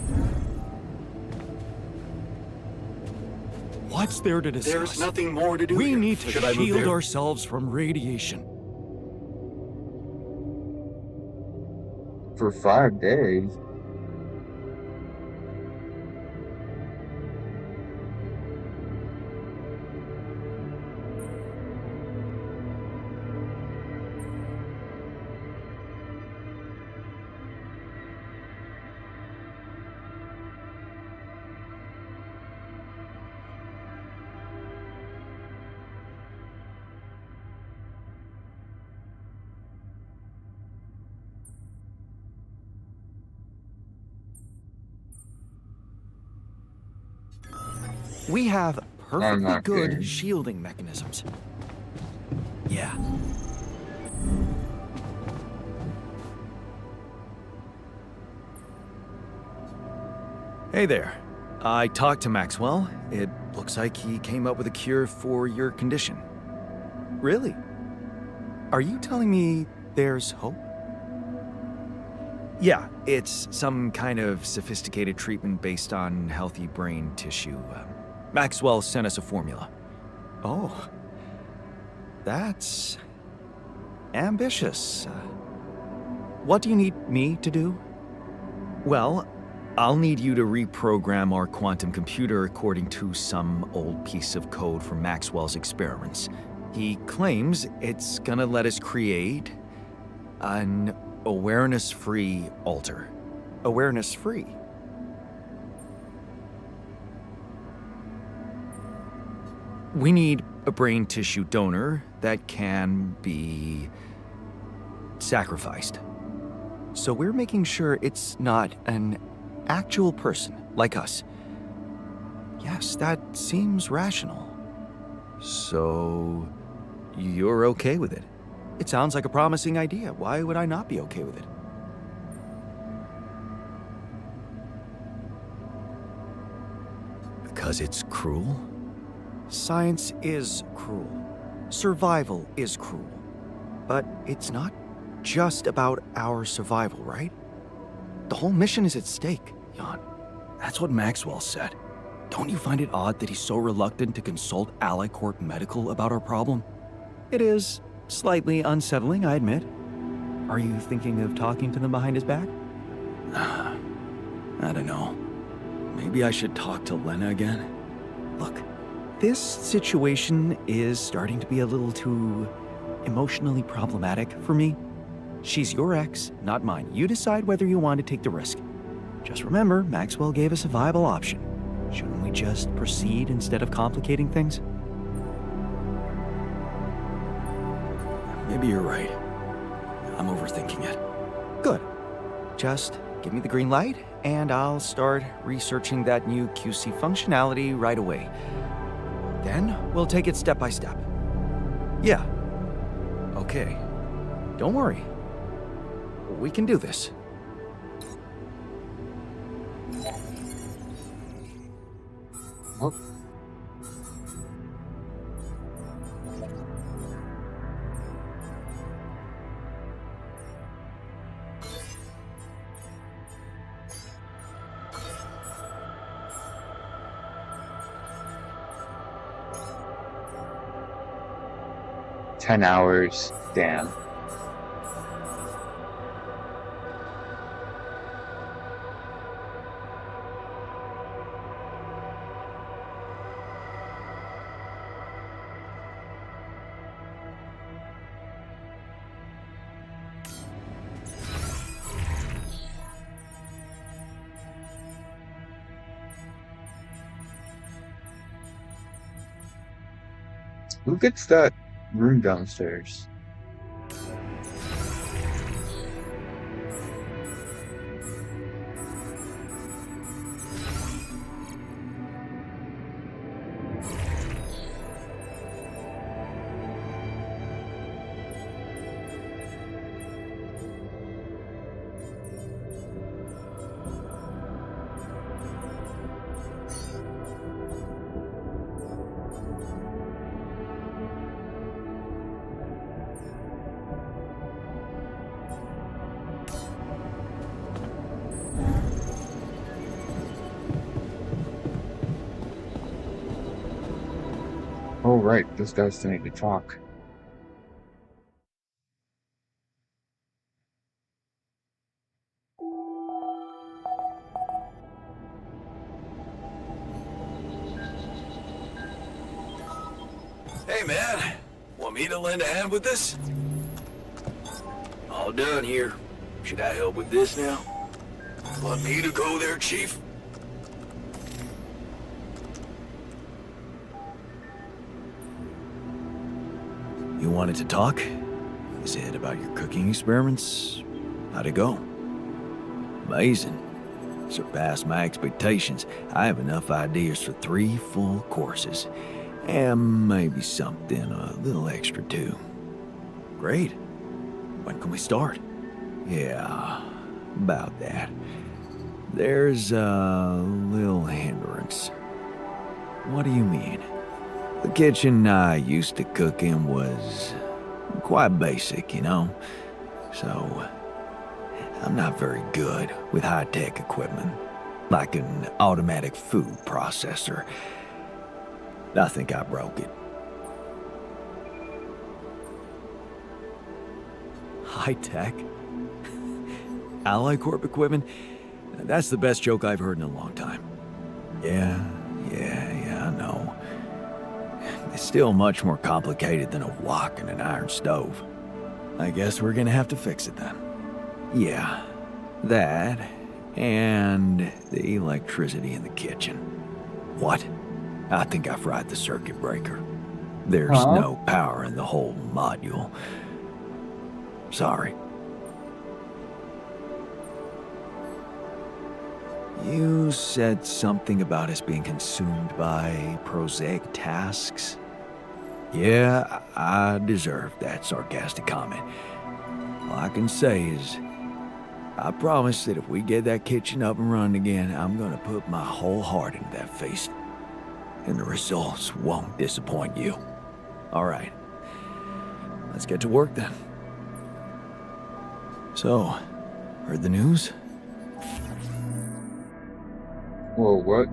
What's there to discuss? There's nothing more to do We here. need to Should I move shield there? ourselves from radiation. For 5 days. We have perfectly not good kidding. shielding mechanisms. Yeah. Hey there. I talked to Maxwell. It looks like he came up with a cure for your condition. Really? Are you telling me there's hope? Yeah, it's some kind of sophisticated treatment based on healthy brain tissue. Maxwell sent us a formula. Oh. That's ambitious. What do you need me to do? Well, I'll need you to reprogram our quantum computer according to some old piece of code from Maxwell's experiments. He claims it's gonna let us create an awareness-free altar. Awareness-free? We need a brain tissue donor that can be sacrificed. So we're making sure it's not an actual person like us. Yes, that seems rational. So you're okay with it? It sounds like a promising idea. Why would I not be okay with it? Because it's cruel? Science is cruel. Survival is cruel. But it's not just about our survival, right? The whole mission is at stake, Jan. That's what Maxwell said. Don't you find it odd that he's so reluctant to consult Ally Corp Medical about our problem? It is slightly unsettling, I admit. Are you thinking of talking to them behind his back? I don't know. Maybe I should talk to Lena again? Look, this situation is starting to be a little too emotionally problematic for me. She's your ex, not mine. You decide whether you want to take the risk. Just remember, Maxwell gave us a viable option. Shouldn't we just proceed instead of complicating things? Maybe you're right. I'm overthinking it. Good. Just give me the green light, and I'll start researching that new QC functionality right away. Then we'll take it step by step. Yeah. Okay. Don't worry. We can do this. Oh. $10 hours, damn. Who gets that room downstairs? Oh, right, those guys still need to talk. Hey, man. Want me to lend a hand with this? All done here. Should I help with this now? Want me to go there, Chief? You wanted to talk? Is it about your cooking experiments? How'd it go? Amazing. Surpassed my expectations. I have enough ideas for 3 full courses. And maybe something a little extra too. Great. When can we start? Yeah, about that. There's a little hindrance. What do you mean? The kitchen I used to cook in was quite basic, you know? So, I'm not very good with high-tech equipment, like an automatic food processor. I think I broke it. High-tech? Ally Corp equipment? That's the best joke I've heard in a long time. Yeah, I know. It's still much more complicated than a wok and an iron stove. I guess we're gonna have to fix it then. Yeah, that, and the electricity in the kitchen. What? I think I fried the circuit breaker. There's no power in the whole module. Sorry. You said something about us being consumed by prosaic tasks? Yeah, I deserve that sarcastic comment. All I can say is, I promise that if we get that kitchen up and running again, I'm gonna put my whole heart into that feast. And the results won't disappoint you. All right. Let's get to work then. So, heard the news? Whoa, what?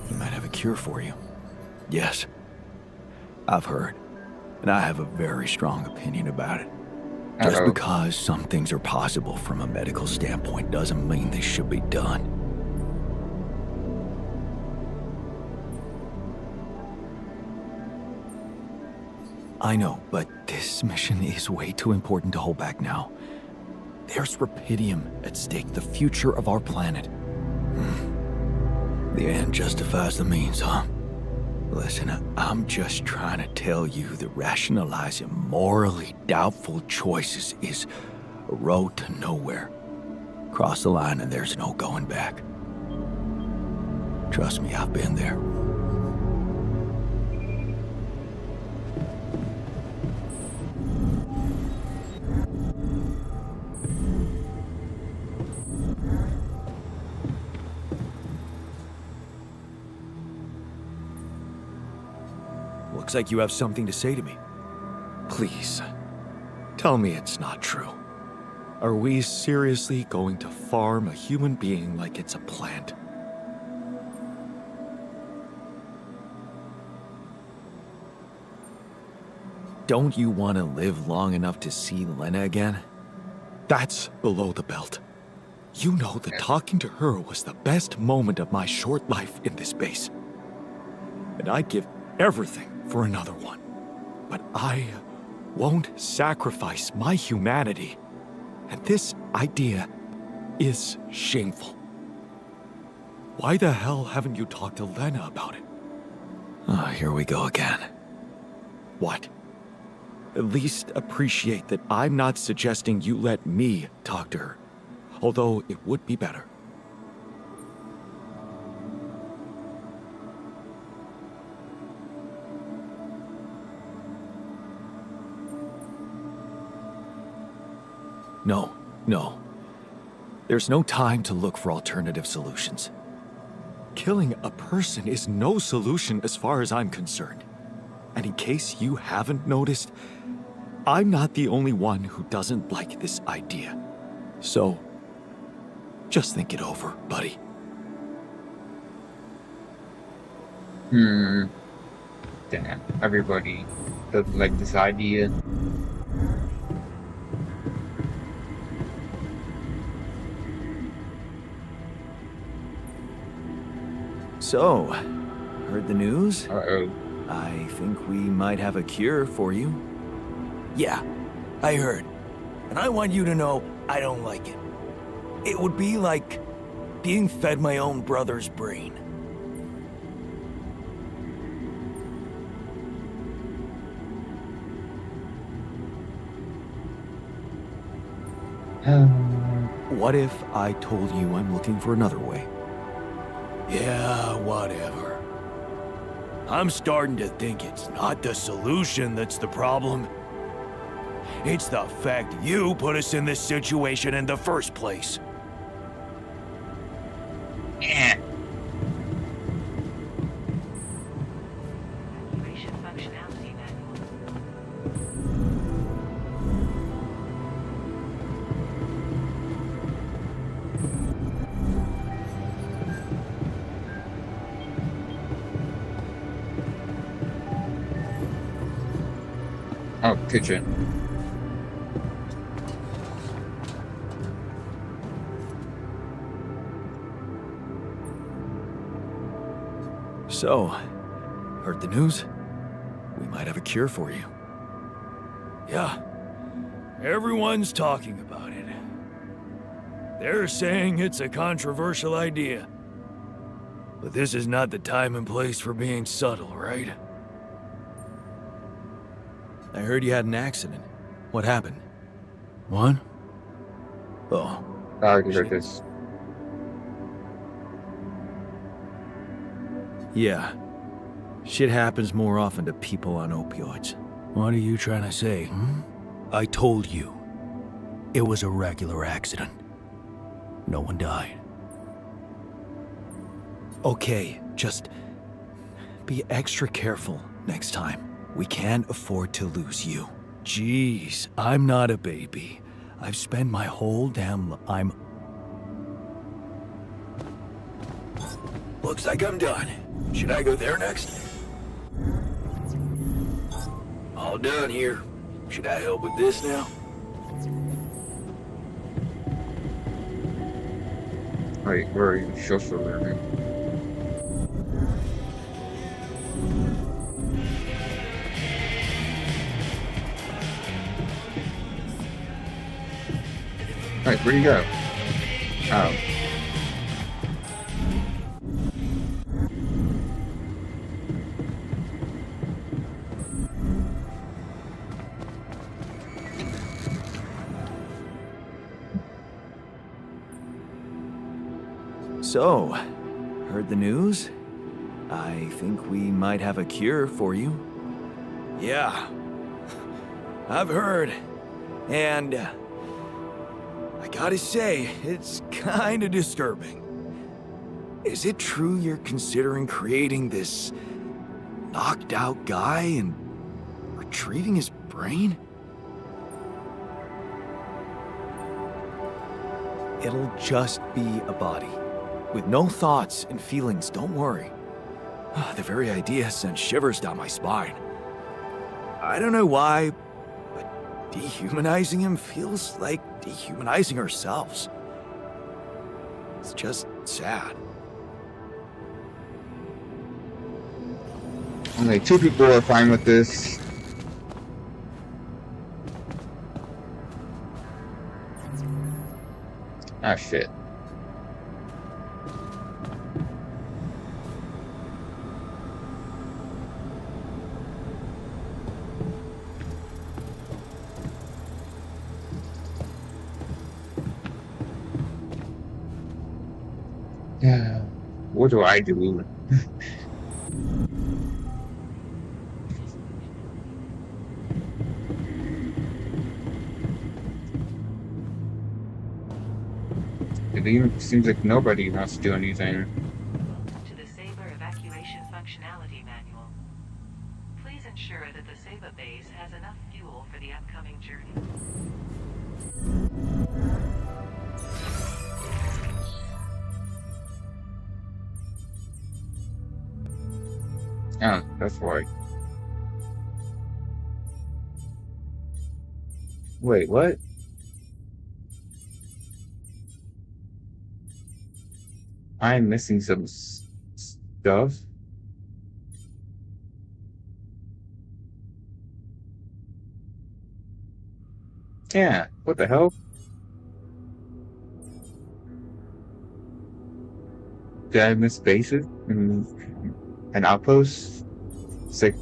He might have a cure for you. Yes. I've heard. And I have a very strong opinion about it. Just Uh-oh. because some things are possible from a medical standpoint doesn't mean they should be done. I know, but this mission is way too important to hold back now. There's Rapidium at stake, the future of our planet. The end justifies the means, huh? Listen, I'm just trying to tell you that rationalizing morally doubtful choices is a road to nowhere. Cross the line and there's no going back. Trust me, I've been there. Looks like you have something to say to me. Please, tell me it's not true. Are we seriously going to farm a human being like it's a plant? Don't you want to live long enough to see Lena again? That's below the belt. You know that talking to her was the best moment of my short life in this base. And I'd give everything for another one. But I won't sacrifice my humanity. And this idea is shameful. Why the hell haven't you talked to Lena about it? Oh, here we go again. What? At least appreciate that I'm not suggesting you let me talk to her. Although it would be better. No. There's no time to look for alternative solutions. Killing a person is no solution as far as I'm concerned. And in case you haven't noticed, I'm not the only one who doesn't like this idea. So, just think it over, buddy. Damn. Everybody doesn't like this idea. So, heard the news? Uh-oh. I think we might have a cure for you. Yeah, I heard. And I want you to know I don't like it. It would be like being fed my own brother's brain. What if I told you I'm looking for another way? Yeah, whatever. I'm starting to think it's not the solution that's the problem. It's the fact you put us in this situation in the first place. Evacuation functionality manual. Oh, kitchen. So, heard the news? We might have a cure for you. Yeah. Everyone's talking about it. They're saying it's a controversial idea. But this is not the time and place for being subtle, right? I heard you had an accident. What happened? What? Oh, I already heard this. Yeah. Shit happens more often to people on opioids. What are you trying to say, I told you. It was a regular accident. No one died. Okay, just be extra careful next time. We can't afford to lose you. Jeez, I'm not a baby. I've spent my whole damn I'm... Looks like I'm done. Should I go there next? All done here. Should I help with this now? Wait, where are you? Social learning. Alright, where'd you go? Oh. So, heard the news? I think we might have a cure for you. Yeah, I've heard. And I gotta say, it's kinda disturbing. Is it true you're considering creating this knocked out guy and retrieving his brain? It'll just be a body. With no thoughts and feelings, don't worry. The very idea sends shivers down my spine. I don't know why, but dehumanizing him feels like dehumanizing ourselves. It's just sad. Only 2 people are fine with this. Ah, shit. Yeah. What do I do? It even seems like nobody wants to do anything. To the Saber Evacuation Functionality Manual. Please ensure that the Saber base has enough fuel for the upcoming journey. Oh, that's why. Wait, what? I'm missing some stuff. Yeah, what the hell? Did I miss bases? An outpost? Sick.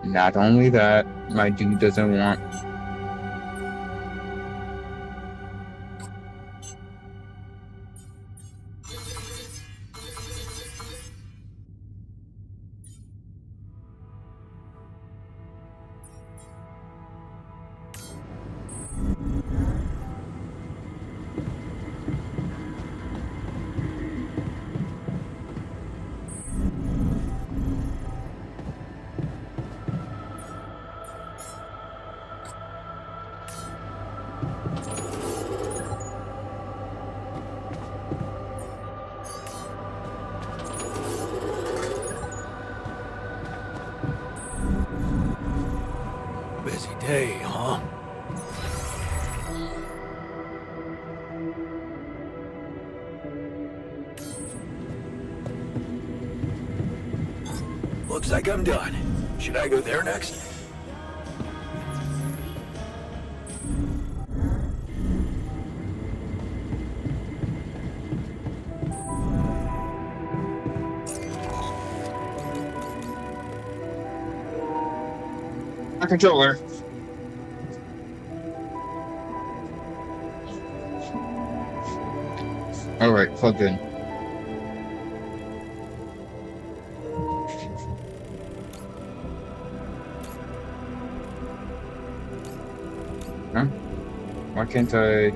Not only that, my dude doesn't want. Busy day, huh? Looks like I'm done. Should I go there next? My controller. Alright, plugged in. Huh? Why can't I?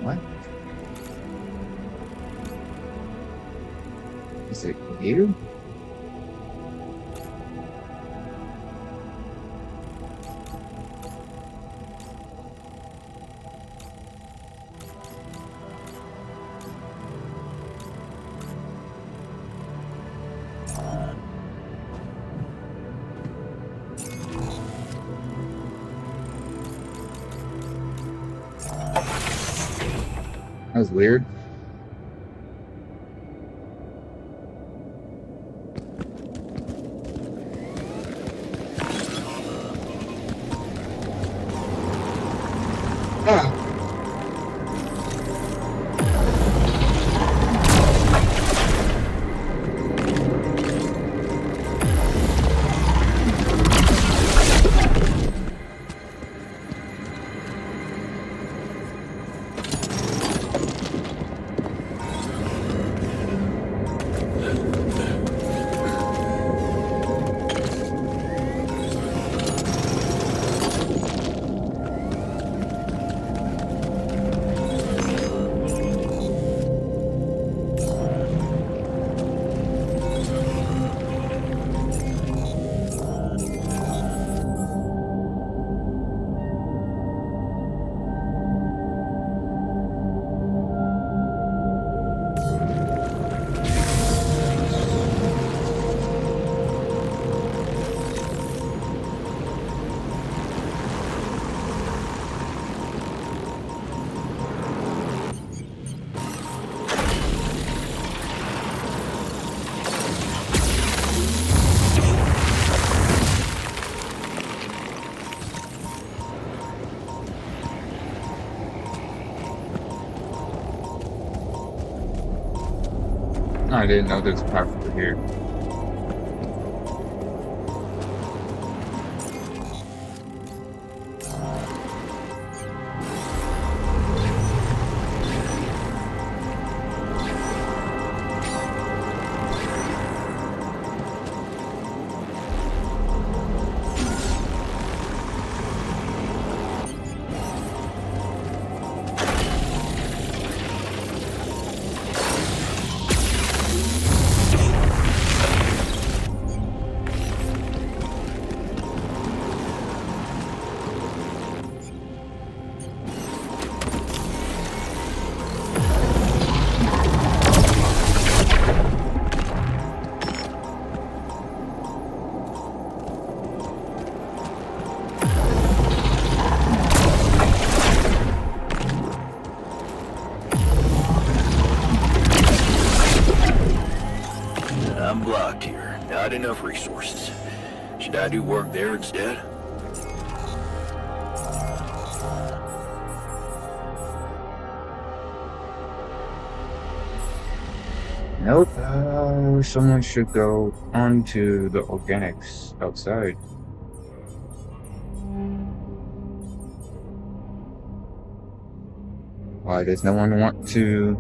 What? Is it you? That was weird. Ah. I didn't know there's a path over here. I'm blocked here. Not enough resources. Should I do work there instead? Nope. Someone should go onto the organics outside. Why does no one want to?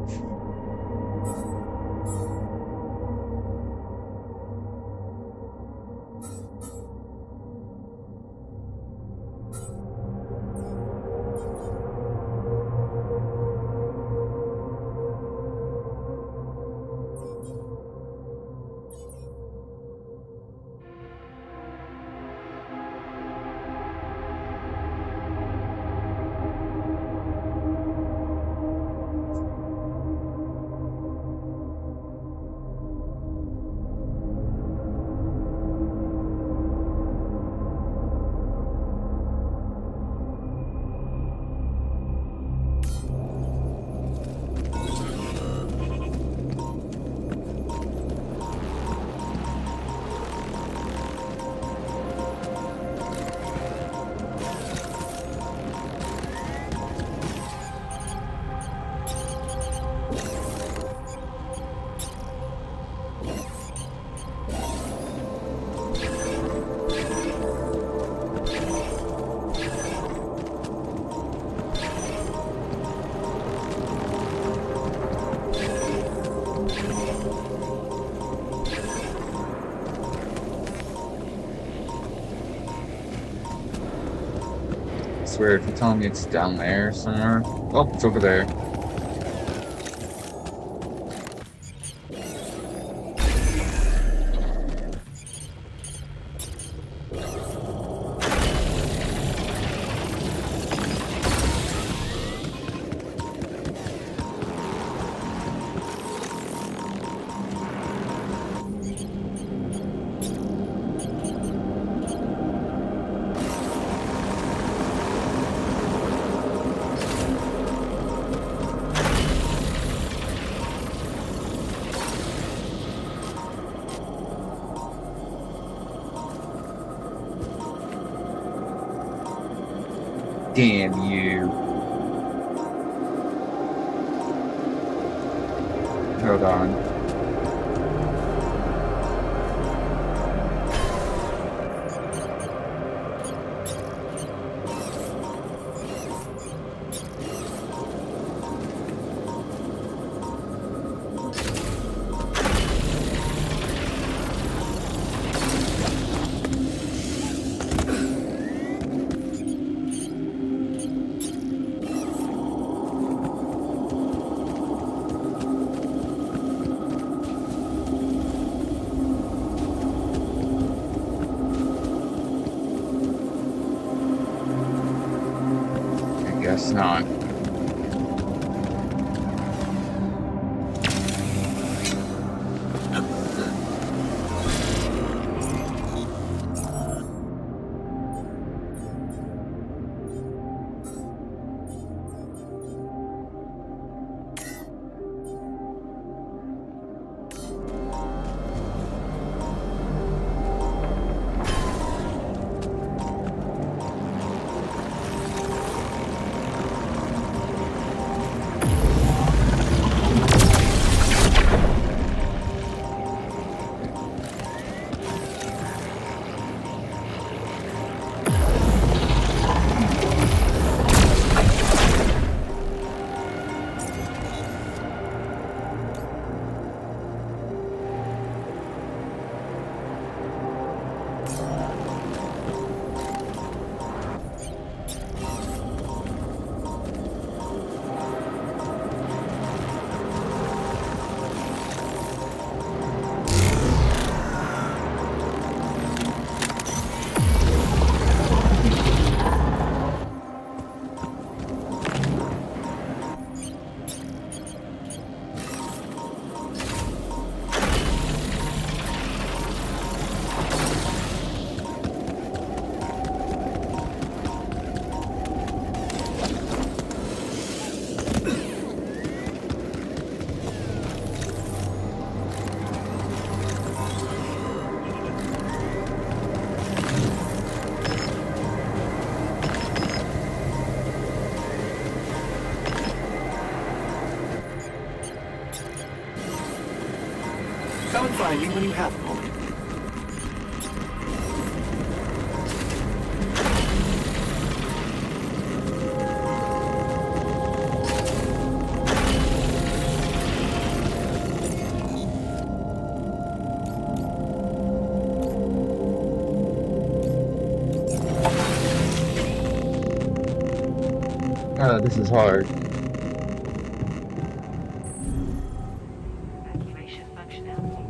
swear, if you're telling me it's down there somewhere. Oh, it's over there. Damn you. Hold on. Guess not. Come and find me when you have a moment. This is hard. Evacuation functionality.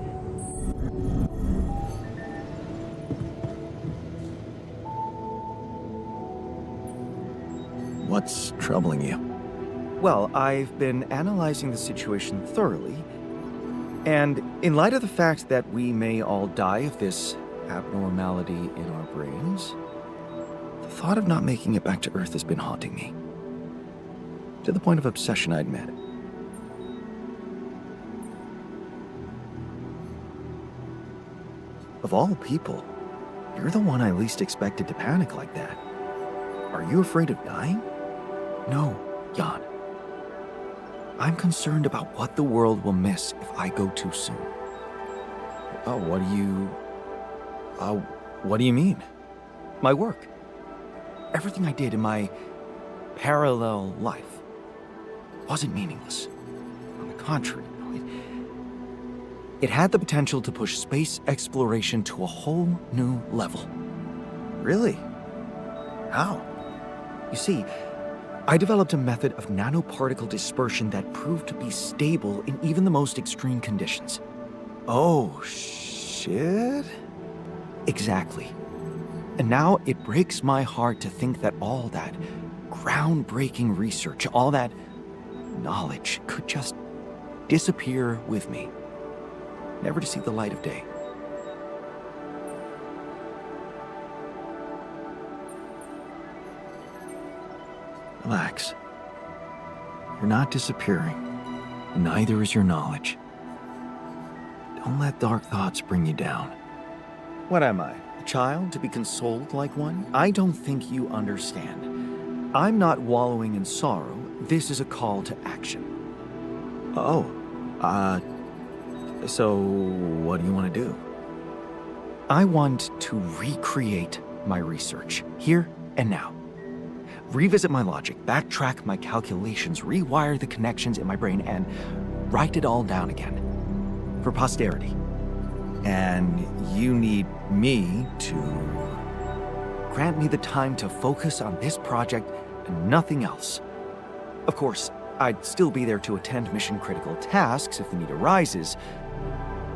What's troubling you? Well, I've been analyzing the situation thoroughly, and in light of the fact that we may all die of this abnormality in our brains, the thought of not making it back to Earth has been haunting me. To the point of obsession, I'd admit. Of all people, you're the one I least expected to panic like that. Are you afraid of dying? No, Jan. I'm concerned about what the world will miss if I go too soon. Oh, what do you mean? My work. Everything I did in my parallel life wasn't meaningless. On the contrary, it had the potential to push space exploration to a whole new level. Really? How? You see, I developed a method of nanoparticle dispersion that proved to be stable in even the most extreme conditions. Oh, shit? Exactly. And now it breaks my heart to think that all that groundbreaking research, all that knowledge could just disappear with me, never to see the light of day. Relax. You're not disappearing. Neither is your knowledge. Don't let dark thoughts bring you down. What am I? A child to be consoled like one? I don't think you understand. I'm not wallowing in sorrow. This is a call to action. Oh, so what do you want to do? I want to recreate my research, here and now. Revisit my logic, backtrack my calculations, rewire the connections in my brain, and write it all down again. For posterity. And you need me to... Grant me the time to focus on this project and nothing else. Of course, I'd still be there to attend mission-critical tasks if the need arises,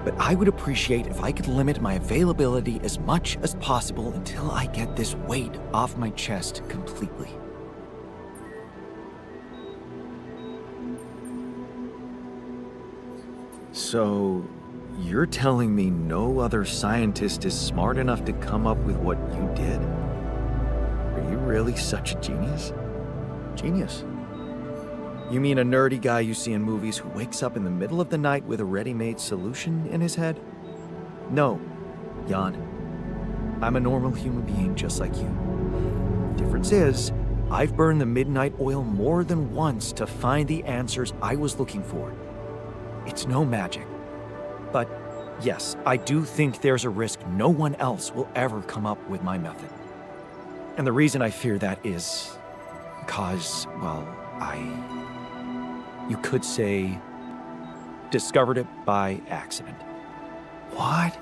but I would appreciate if I could limit my availability as much as possible until I get this weight off my chest completely. So, you're telling me no other scientist is smart enough to come up with what you did? Are you really such a genius? Genius? You mean a nerdy guy you see in movies who wakes up in the middle of the night with a ready-made solution in his head? No, Jan. I'm a normal human being just like you. Difference is, I've burned the midnight oil more than once to find the answers I was looking for. It's no magic. But yes, I do think there's a risk no one else will ever come up with my method. And the reason I fear that is because, well, you could say, discovered it by accident. What?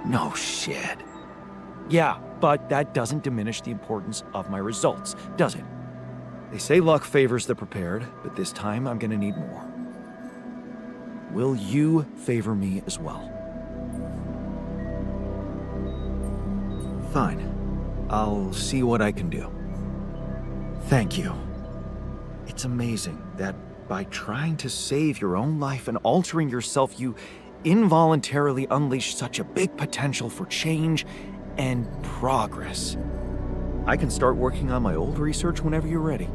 No shit. Yeah, but that doesn't diminish the importance of my results, does it? They say luck favors the prepared, but this time I'm gonna need more. Will you favor me as well? Fine. I'll see what I can do. Thank you. It's amazing that by trying to save your own life and altering yourself, you involuntarily unleash such a big potential for change and progress. I can start working on my old research whenever you're ready.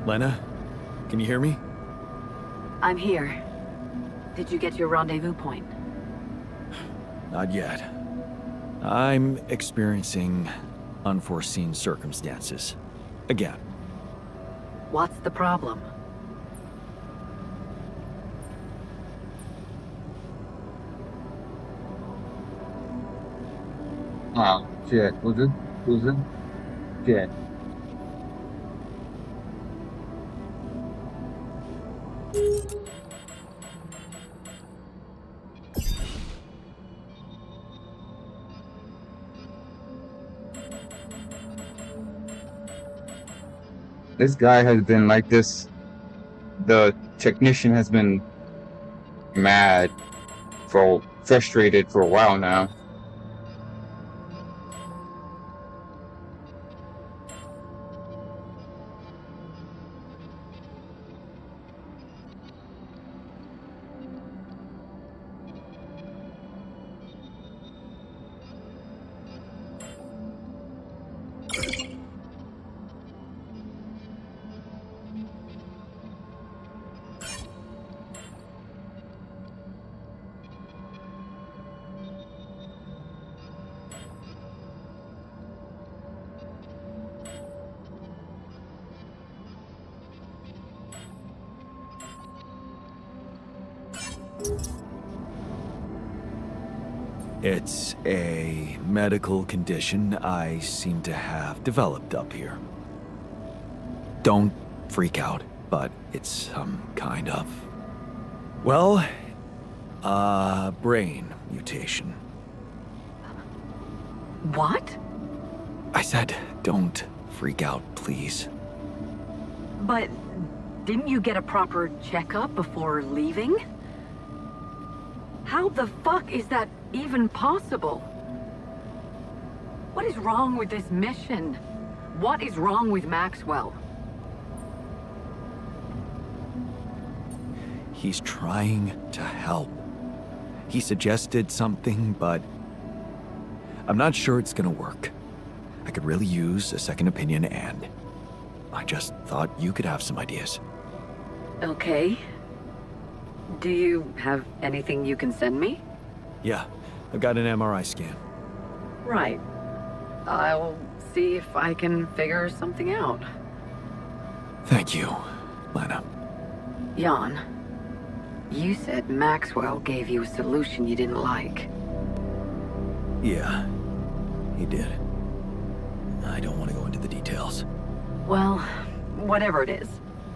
Lena, can you hear me? I'm here. Did you get your rendezvous point? Not yet. I'm experiencing unforeseen circumstances. Again. What's the problem? Oh, shit. Who's it? Shit. This guy has been like this. The technician has been frustrated for a while now. It's a medical condition I seem to have developed up here. Don't freak out, but it's some kind of... well, brain mutation. What? I said, don't freak out, please. But didn't you get a proper checkup before leaving? How the fuck is that even possible? What is wrong with this mission? What is wrong with Maxwell? He's trying to help. He suggested something, but I'm not sure it's gonna work. I could really use a second opinion, and I just thought you could have some ideas. Okay. Do you have anything you can send me? Yeah, I've got an MRI scan. Right. I'll see if I can figure something out. Thank you, Lana. Jan, you said Maxwell gave you a solution you didn't like. Yeah, he did. I don't want to go into the details. Well, whatever it is,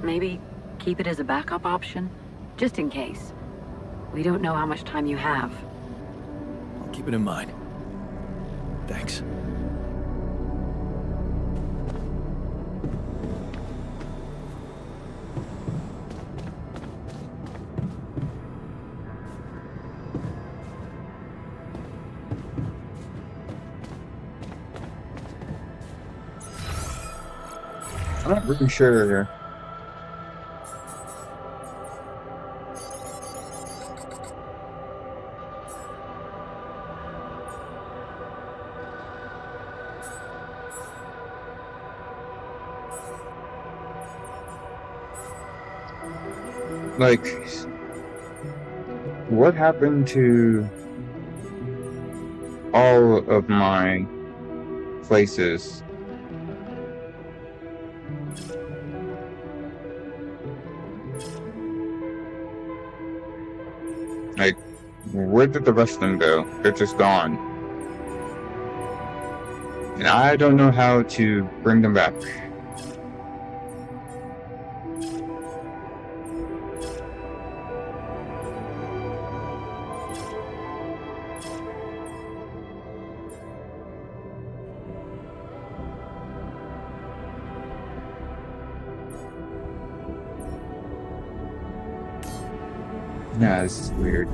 maybe keep it as a backup option, just in case. We don't know how much time you have. I'll keep it in mind. Thanks. I'm not really sure here. Like, what happened to all of my places? Like, where did the rest of them go? They're just gone. And I don't know how to bring them back. Nah, this is weird.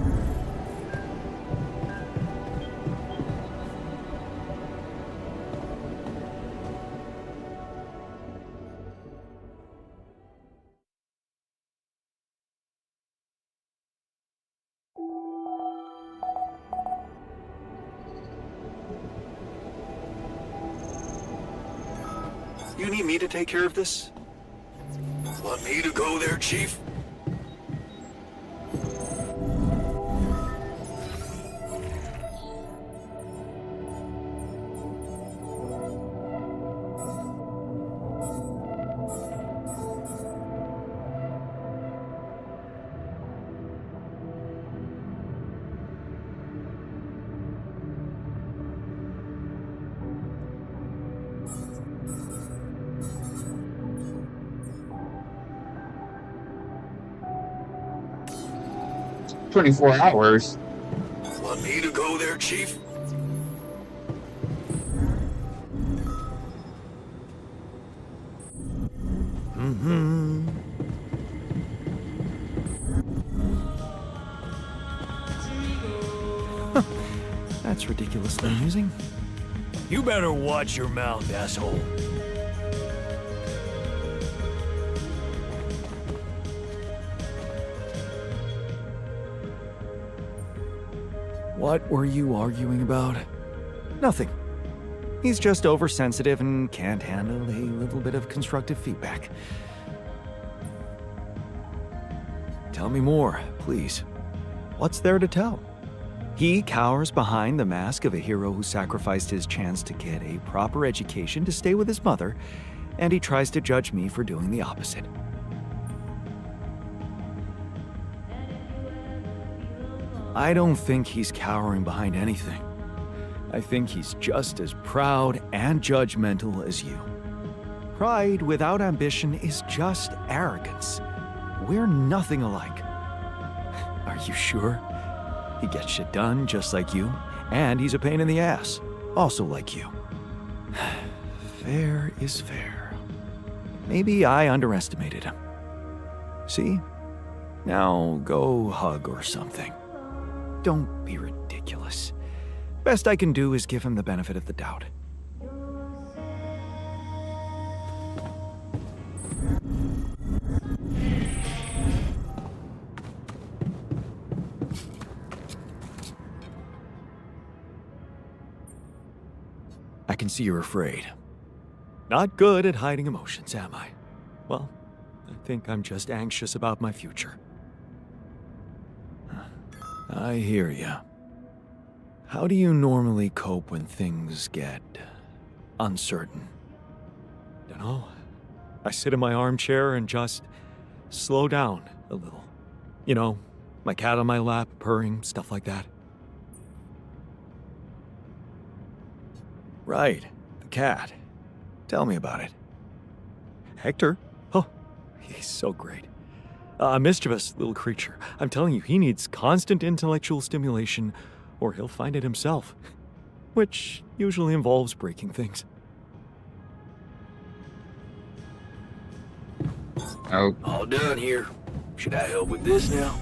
You need me to take care of this? Want me to go there, Chief? "24 hours? Want me to go there, Chief? Mm-hmm. That's ridiculously amusing. You better watch your mouth, asshole. What were you arguing about? Nothing. He's just oversensitive and can't handle a little bit of constructive feedback. Tell me more, please. What's there to tell? He cowers behind the mask of a hero who sacrificed his chance to get a proper education to stay with his mother, and he tries to judge me for doing the opposite. I don't think he's cowering behind anything. I think he's just as proud and judgmental as you. Pride without ambition is just arrogance. We're nothing alike. Are you sure? He gets shit done just like you, and he's a pain in the ass, also like you. Fair is fair. Maybe I underestimated him. See? Now go hug or something. Don't be ridiculous. Best I can do is give him the benefit of the doubt. I can see you're afraid. Not good at hiding emotions, am I? Well, I think I'm just anxious about my future. I hear ya. How do you normally cope when things get uncertain? Dunno. I sit in my armchair and just slow down a little. You know, my cat on my lap, purring, stuff like that. Right, the cat. Tell me about it. Hector? Oh, he's so great. A mischievous little creature. I'm telling you, he needs constant intellectual stimulation, or he'll find it himself. Which usually involves breaking things. Oh. All done here. Should I help with this now?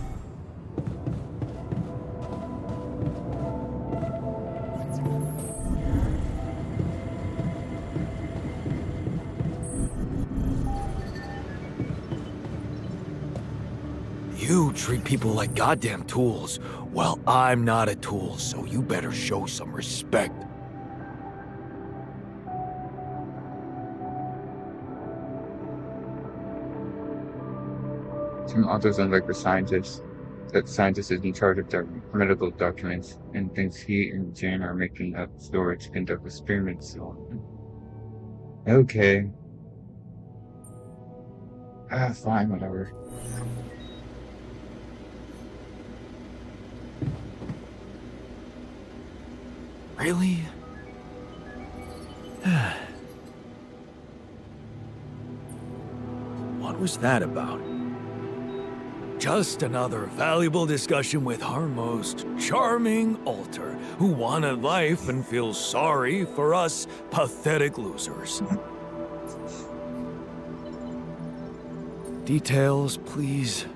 You treat people like goddamn tools. Well, I'm not a tool, so you better show some respect. Some authors, unlike the scientist, that scientist is in charge of their medical documents and thinks he and Jen are making up stories to conduct experiments on. Okay. Fine, whatever. Really? What was that about? Just another valuable discussion with our most charming alter, who wanted life and feels sorry for us pathetic losers. Details, please.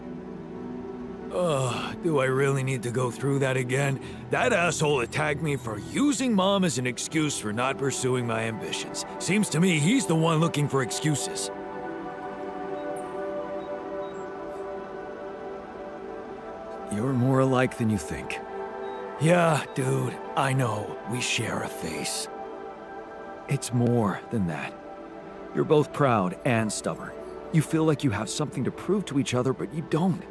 Ugh, do I really need to go through that again? That asshole attacked me for using Mom as an excuse for not pursuing my ambitions. Seems to me he's the one looking for excuses. You're more alike than you think. Yeah, dude, I know. We share a face. It's more than that. You're both proud and stubborn. You feel like you have something to prove to each other, but you don't.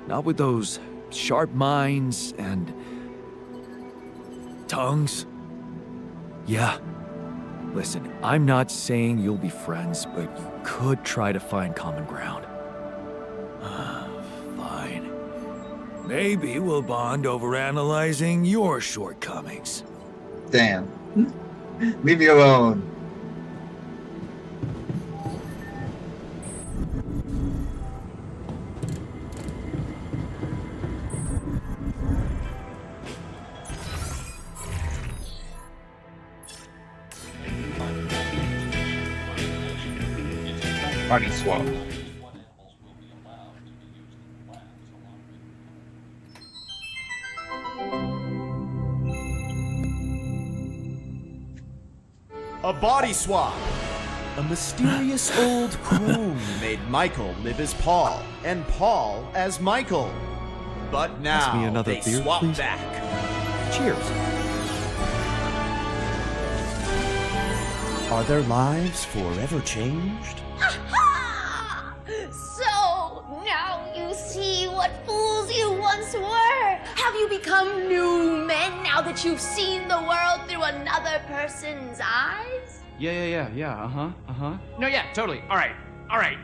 Not with those sharp minds and tongues. Yeah. Listen, I'm not saying you'll be friends, but you could try to find common ground. Fine. Maybe we'll bond over analyzing your shortcomings. Damn. Leave me alone. Body swap. A body swap. A mysterious old crone made Michael live as Paul, and Paul as Michael. But now Pass me another they beer, swap please. back. Cheers. Are their lives forever changed? So, now you see what fools you once were. Have you become new men now that you've seen the world through another person's eyes? Yeah, uh-huh. No, yeah, totally. All right.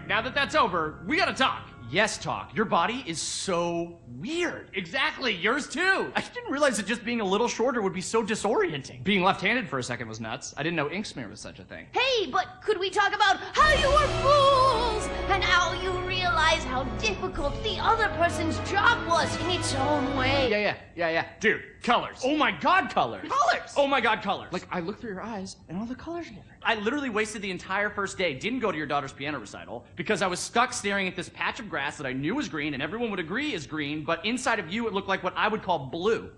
Now that that's over, we gotta talk. Yes, Talk. Your body is so weird. Exactly, yours too. I didn't realize that just being a little shorter would be so disorienting. Being left-handed for a second was nuts. I didn't know ink smear was such a thing. Hey, but could we talk about how you were fools and how you realize how difficult the other person's job was in its own way? Yeah. Dude, colors. Oh my god, colors. Colors! Oh my god, colors. Like, I look through your eyes and all the colors are different. I literally wasted the entire first day, didn't go to your daughter's piano recital, because I was stuck staring at this patch of grass that I knew was green and everyone would agree is green, but inside of you it looked like what I would call blue.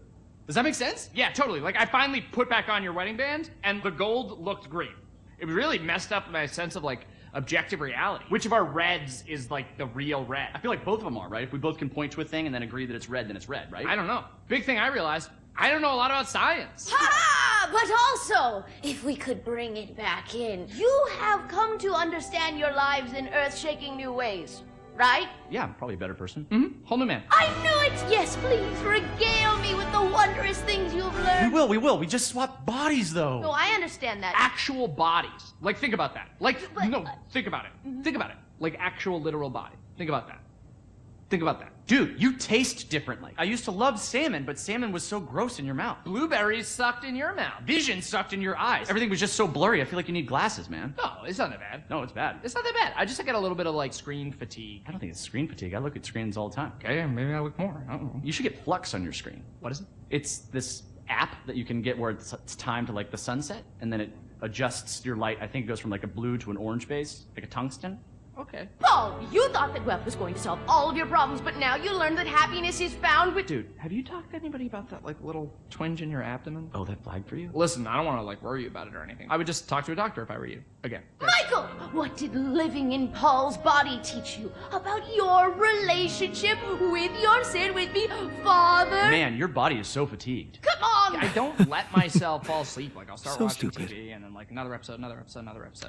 Does that make sense? Yeah, totally. Like, I finally put back on your wedding band and the gold looked green. It really messed up my sense of, like, objective reality. Which of our reds is, like, the real red? I feel like both of them are, right? If we both can point to a thing and then agree that it's red, then it's red, right? I don't know. Big thing I realized, I don't know a lot about science. Ha! But also, if we could bring it back in, you have come to understand your lives in earth-shaking new ways, right? Yeah, I'm probably a better person. Mm-hmm. Whole new man. I knew it! Yes, please, regale me with the wondrous things you've learned. We will. We just swap bodies, though. No, I understand that. Actual bodies. Like, think about that. Like, think about it. Think about it. Like, actual literal body. Think about that. Think about that. Dude, you taste differently. I used to love salmon, but salmon was so gross in your mouth. Blueberries sucked in your mouth. Vision sucked in your eyes. Everything was just so blurry. I feel like you need glasses, man. No, it's not that bad. No, it's bad. It's not that bad. I just get a little bit of, like, screen fatigue. I don't think it's screen fatigue. I look at screens all the time. Okay, maybe I look more. I don't know. You should get Flux on your screen. What is it? It's this app that you can get where it's timed to, like, the sunset, and then it adjusts your light. I think it goes from, like, a blue to an orange base, like a tungsten. Okay. Paul, you thought that web was going to solve all of your problems, but now you learned that happiness is found with— Dude, have you talked to anybody about that, like, little twinge in your abdomen? Oh, that flag for you? Listen, I don't want to, like, worry you about it or anything. I would just talk to a doctor if I were you. Again. Michael! What did living in Paul's body teach you about your relationship with your, say it with me, father? Man, your body is so fatigued. Come on! I don't let myself fall asleep. Like, I'll start So watching stupid. TV and then, like, another episode.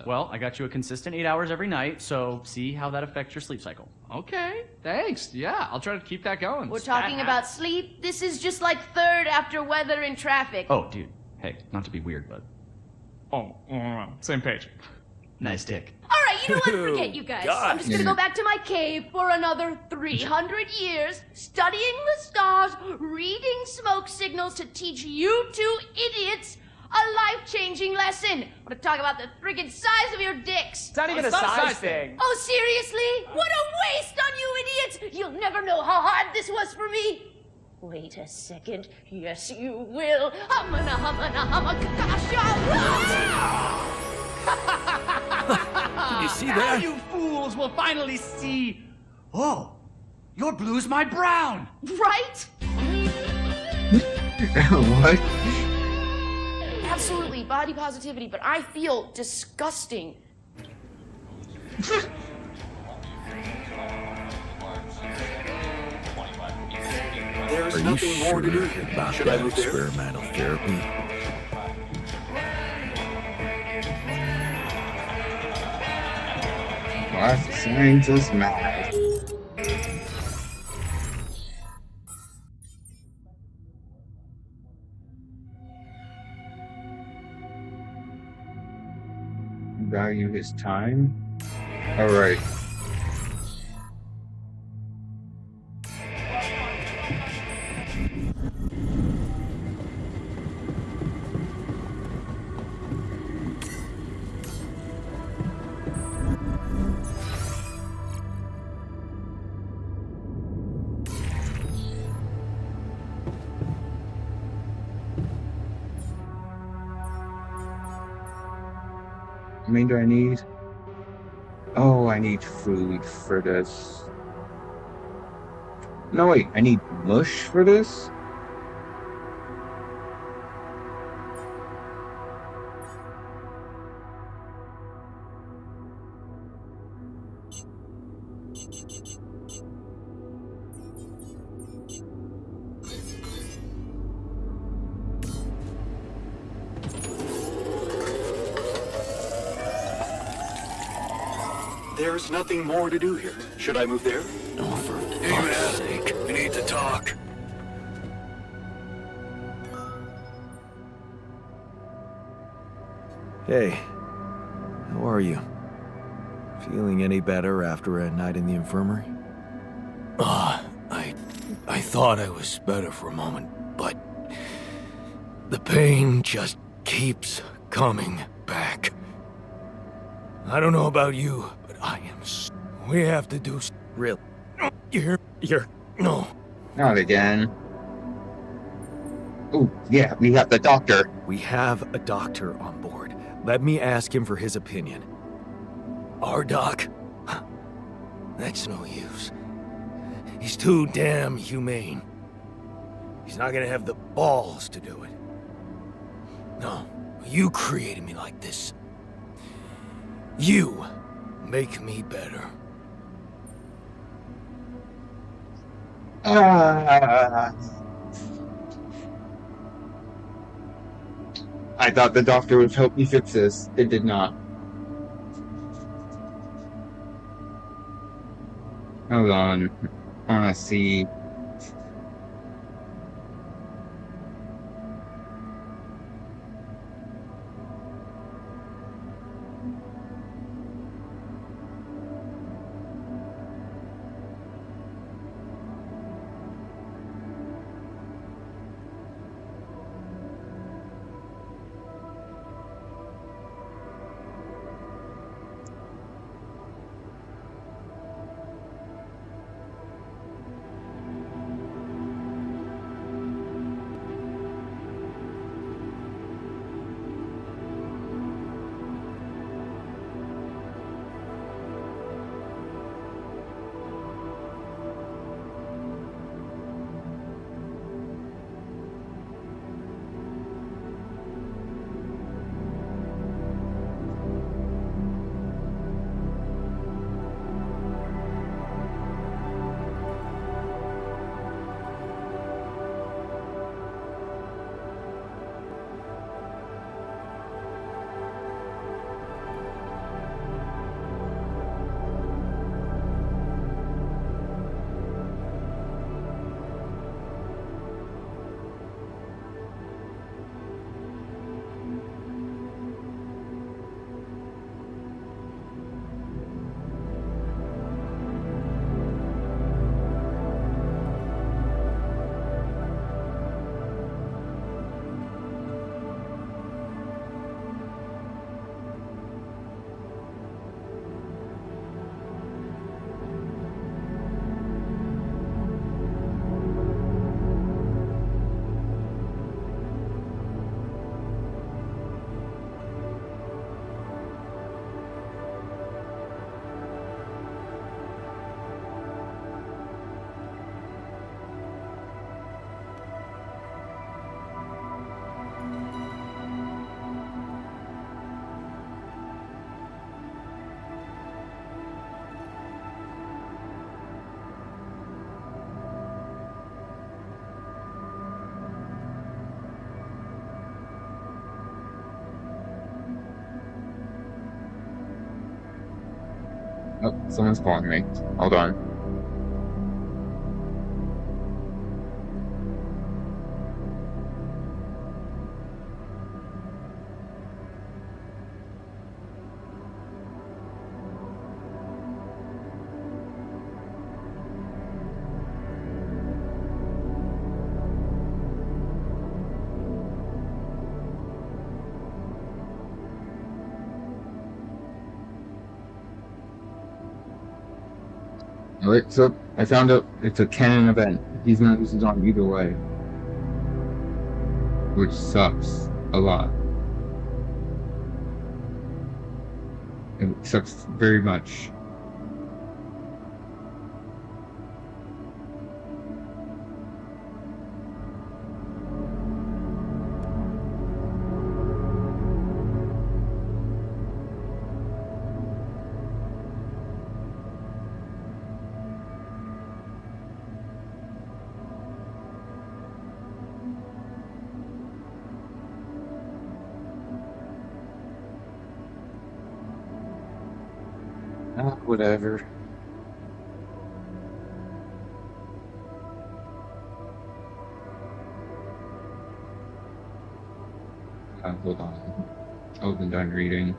Well, I got you a consistent 8 hours every night, so see how that affects your sleep cycle. Okay, thanks. Yeah, I'll try to keep that going. We're talking about sleep. This is just like third after weather in traffic. Oh, dude. Hey, not to be weird, but... Oh, same page. Nice dick. All right, you know what? Forget you guys. I'm just gonna go back to my cave for another 300 years, studying the stars, reading smoke signals to teach you two idiots a life-changing lesson. I want to talk about the friggin' size of your dicks. It's not even a size thing. Oh, seriously? What a waste on you idiots! You'll never know how hard this was for me. Wait a second. Yes, you will. Humana, Did you see Now that? you fools will finally see... Oh, your blue's my brown. Right? What? Absolutely, body positivity, but I feel disgusting. There's Are you nothing more to do sure here. about Should I that move there? experimental therapy? Why is the scientist mad? Value his time? Alright. How many do I need? Oh, I need food for this. No, wait, I need mush for this? There's nothing more to do here. Should I move there? Oh, for fuck's sake. We need to talk. Hey, how are you? Feeling any better after a night in the infirmary? I thought I was better for a moment, but the pain just keeps coming back. I don't know about you, but I am. We have to do. Real. No. Not again. Oh, yeah, we have the doctor. We have a doctor on board. Let me ask him for his opinion. Our doc? That's no use. He's too damn humane. He's not gonna have the balls to do it. No, you created me like this. You make me better. I thought the doctor would help me fix this. It did not. Hold on. I wanna see. Oh, someone's calling me. Hold on. Alright, so I found out it's a canon event. He's gonna lose his arm either way. Which sucks a lot. It sucks very much. Whatever. Hold on. I wasn't done reading.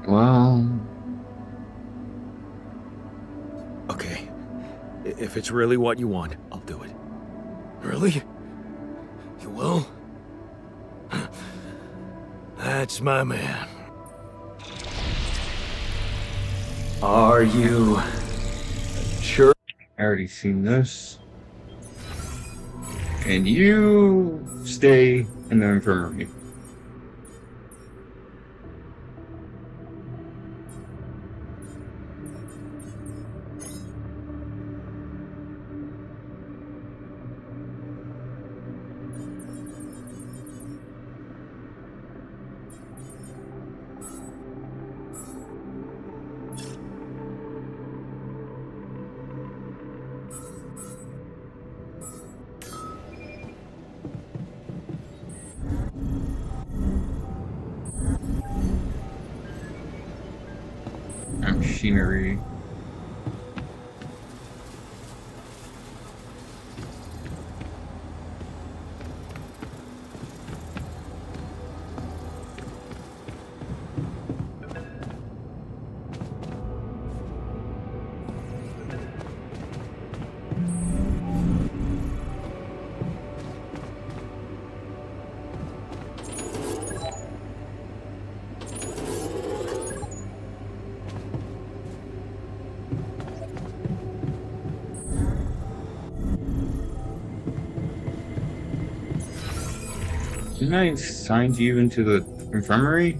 Well, Okay. If it's really what you want, I'll do it. Really? You will? That's my man. Are you sure? I already seen this. And you stay in the infirmary. Machinery. Didn't I assign you into the infirmary?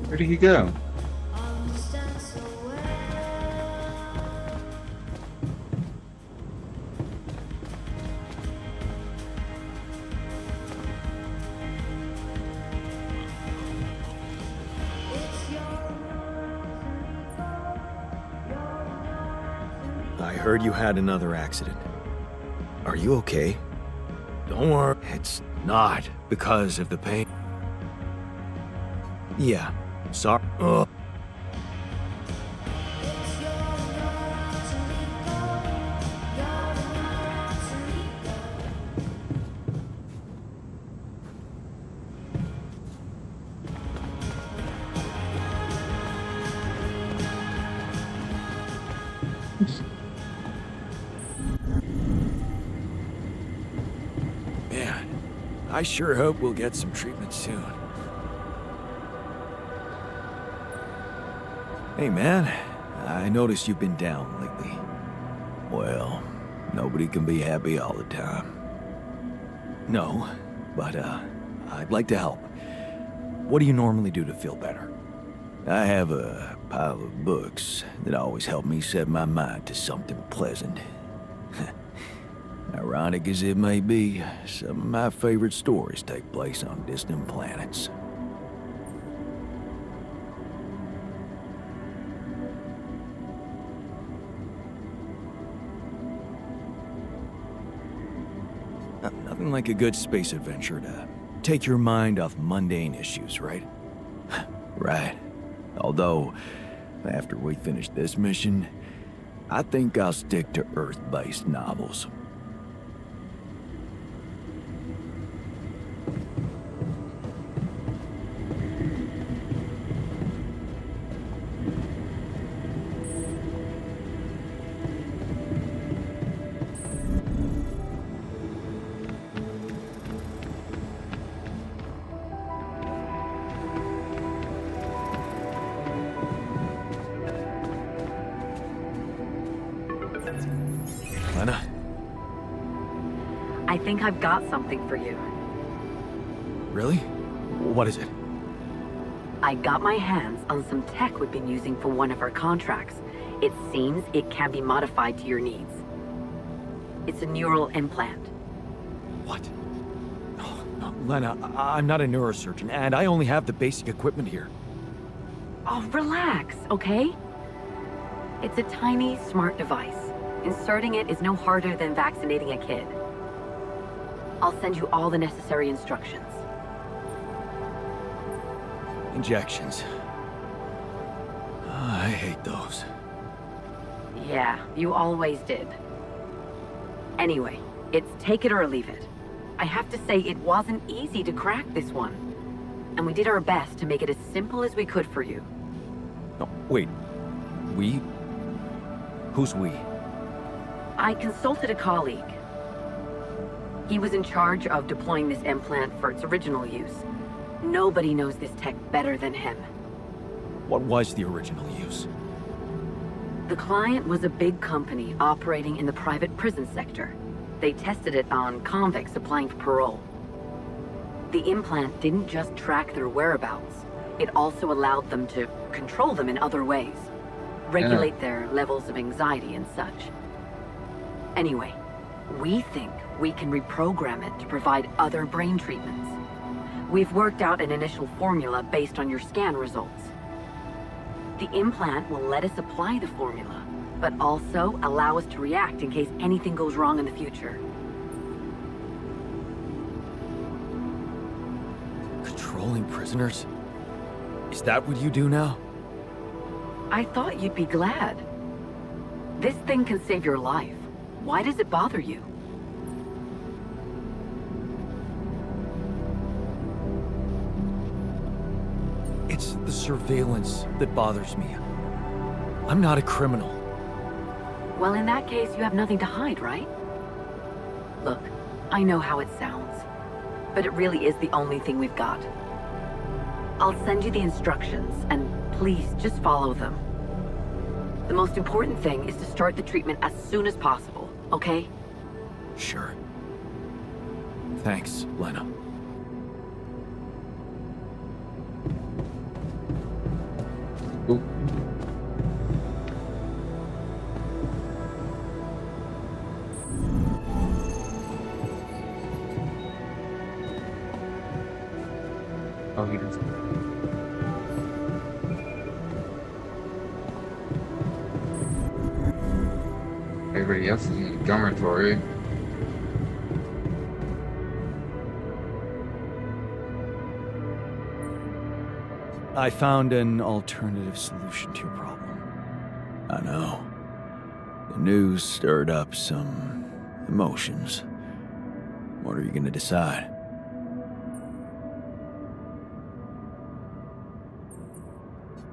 Where did he go? I heard you had another accident. Are you okay? Don't worry. It's not because of the pain. Yeah. Sorry. Ugh. Man, I sure hope we'll get some treatment soon. Hey man, I noticed you've been down lately. Well, nobody can be happy all the time. No, but I'd like to help. What do you normally do to feel better? I have a pile of books that always help me set my mind to something pleasant. Ironic as it may be, some of my favorite stories take place on distant planets. Nothing like a good space adventure to take your mind off mundane issues, right? Right. Although, after we finish this mission, I think I'll stick to Earth-based novels. Lena? I think I've got something for you. Really? What is it? I got my hands on some tech we've been using for one of our contracts. It seems it can be modified to your needs. It's a neural implant. What? No, Lena, I'm not a neurosurgeon, and I only have the basic equipment here. Oh, relax, okay? It's a tiny, smart device. Inserting it is no harder than vaccinating a kid. I'll send you all the necessary instructions. Injections. I hate those. Yeah, you always did. Anyway, it's take it or leave it. I have to say it wasn't easy to crack this one. And we did our best to make it as simple as we could for you. No, wait. We? Who's we? I consulted a colleague. He was in charge of deploying this implant for its original use. Nobody knows this tech better than him. What was the original use? The client was a big company operating in the private prison sector. They tested it on convicts applying for parole. The implant didn't just track their whereabouts, it also allowed them to control them in other ways. Regulate their levels of anxiety and such. Anyway, we think we can reprogram it to provide other brain treatments. We've worked out an initial formula based on your scan results. The implant will let us apply the formula, but also allow us to react in case anything goes wrong in the future. Controlling prisoners? Is that what you do now? I thought you'd be glad. This thing can save your life. Why does it bother you? It's the surveillance that bothers me. I'm not a criminal. Well, in that case, you have nothing to hide, right? Look, I know how it sounds, but it really is the only thing we've got. I'll send you the instructions, and please just follow them. The most important thing is to start the treatment as soon as possible, okay? Sure. Thanks, Lena. Oop. Oh, he does. Everybody else is in the dormitory. I found an alternative solution to your problem. I know. The news stirred up some emotions. What are you gonna decide?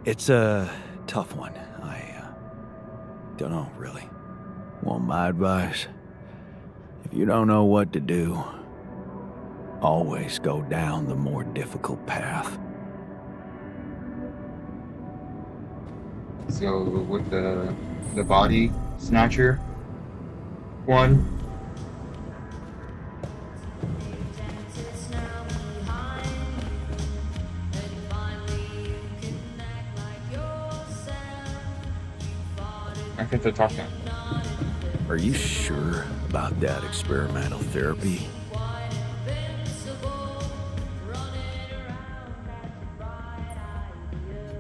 It's a tough one. I don't know, really. Want my advice? If you don't know what to do, always go down the more difficult path. So with the body snatcher one. I think they're talking. Are you sure about that experimental therapy?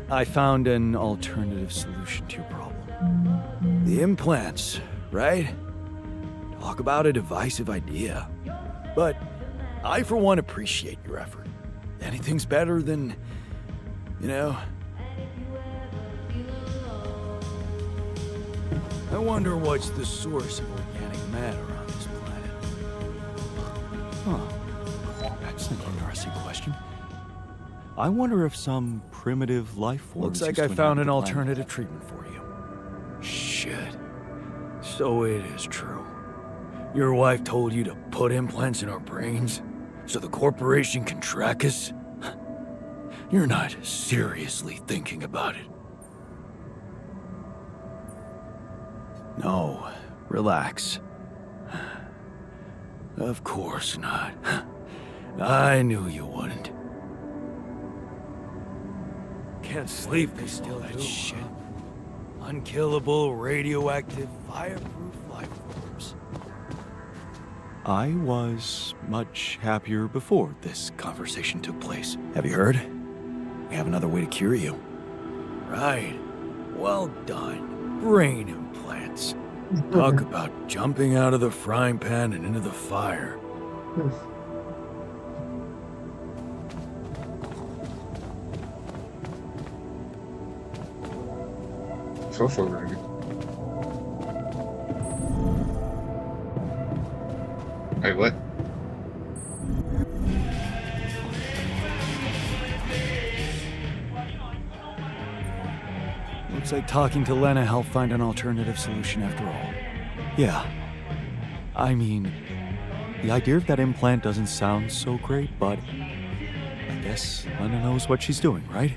I found an alternative solution to your problem. The implants, right? Talk about a divisive idea. But I, for one, appreciate your effort. Anything's better than, you know... I wonder what's the source of organic matter on this planet. Huh. That's an interesting question. I wonder if some primitive life forms... Looks like I found an alternative treatment for you. Shit. So it is true. Your wife told you to put implants in our brains so the corporation can track us? You're not seriously thinking about it. No, relax. Of course not. I knew you wouldn't. Can't sleep, they still that shit. Unkillable, radioactive, fireproof life forms. I was much happier before this conversation took place. Have you heard? We have another way to cure you. Right. Well done. Brain implants. Talk about jumping out of the frying pan and into the fire. It's also very good. Wait, what? Looks like talking to Lena helped find an alternative solution after all. Yeah. I mean, the idea of that implant doesn't sound so great, but I guess Lena knows what she's doing, right?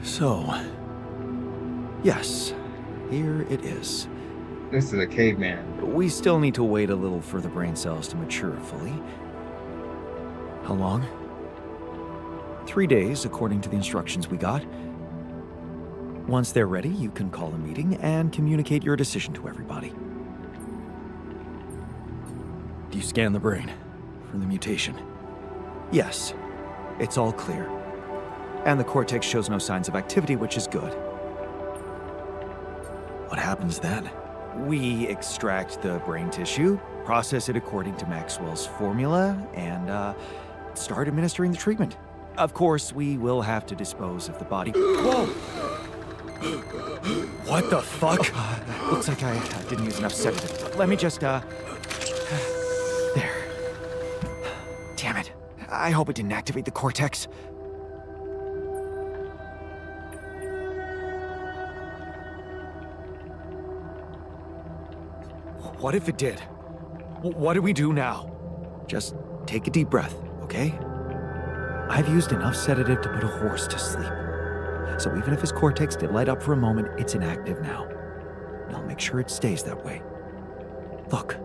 So, yes, here it is. This is a caveman. We still need to wait a little for the brain cells to mature fully. How long? 3 days, according to the instructions we got. Once they're ready, you can call a meeting and communicate your decision to everybody. Do you scan the brain for the mutation? Yes, it's all clear. And the cortex shows no signs of activity, which is good. What happens then? We extract the brain tissue, process it according to Maxwell's formula, and start administering the treatment. Of course, we will have to dispose of the body. Whoa! What the fuck? Looks like I didn't use enough sedative. Let me just, There. Damn it. I hope it didn't activate the cortex. What if it did? What do we do now? Just take a deep breath, okay? I've used enough sedative to put a horse to sleep. So even if his cortex did light up for a moment, it's inactive now. And I'll make sure it stays that way. Look,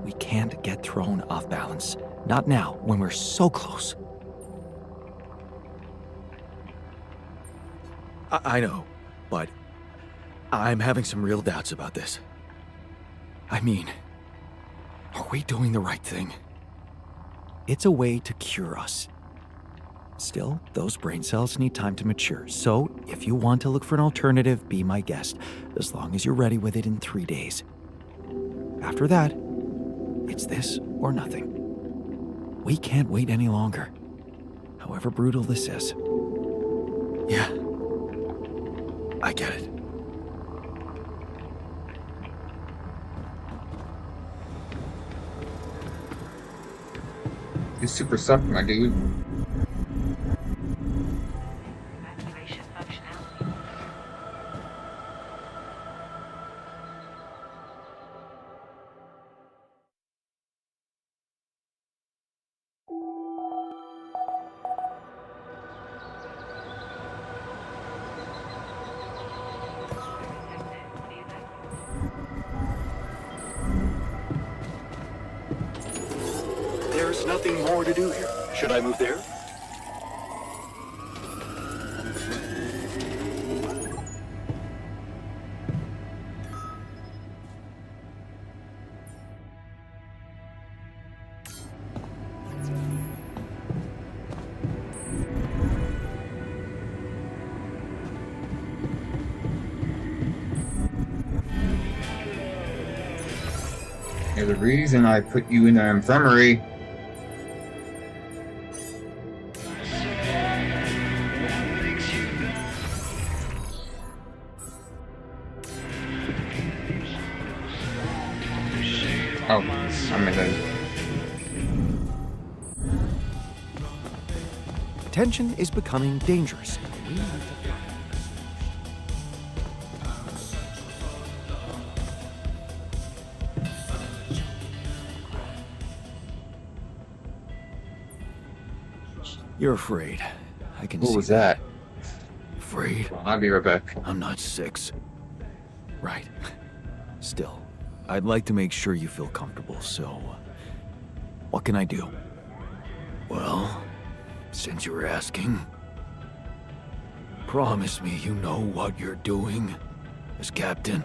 we can't get thrown off balance. Not now, when we're so close. I know, but I'm having some real doubts about this. I mean, are we doing the right thing? It's a way to cure us. Still, those brain cells need time to mature, so if you want to look for an alternative, be my guest, as long as you're ready with it in 3 days. After that, it's this or nothing. We can't wait any longer, however brutal this is. Yeah, I get it. You super suck, my dude. Evacuation functionality. There's nothing more to do here. Should I move there? There's a reason I put you in the infirmary. Oh, I mean, then Tension is becoming dangerous. We need to find You're afraid. I can see. what was that? Afraid? I'll be right back. I'm not 6. Right. Still, I'd like to make sure you feel comfortable, so... What can I do? Well, since you're asking... Promise me you know what you're doing as captain.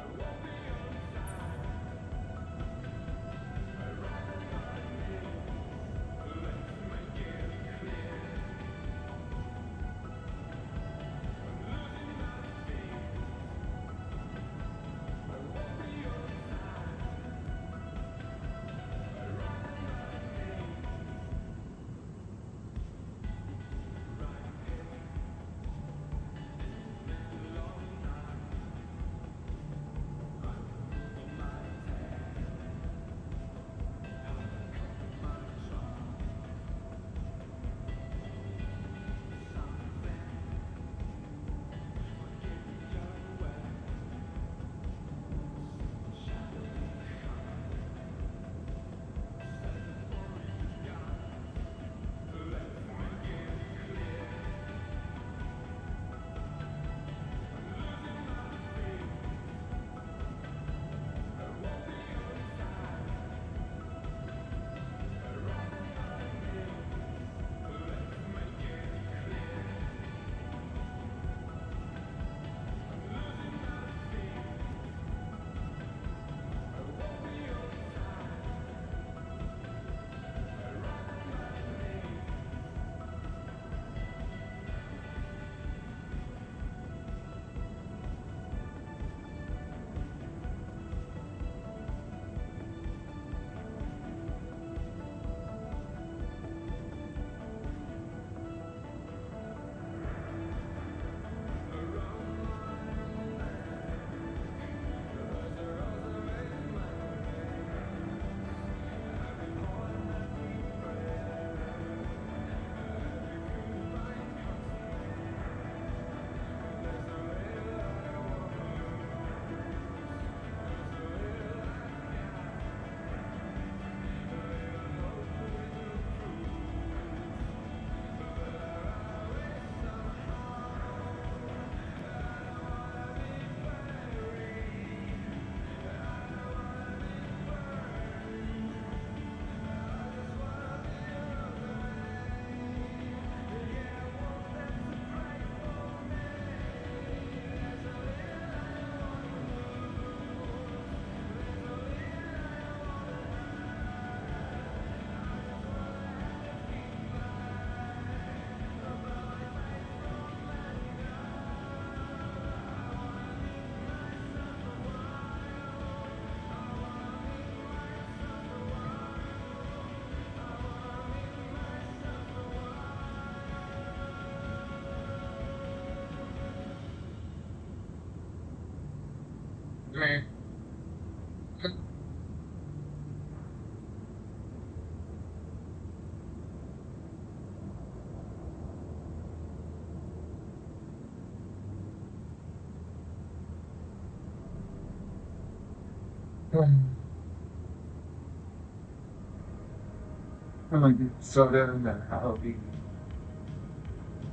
So then I'll be.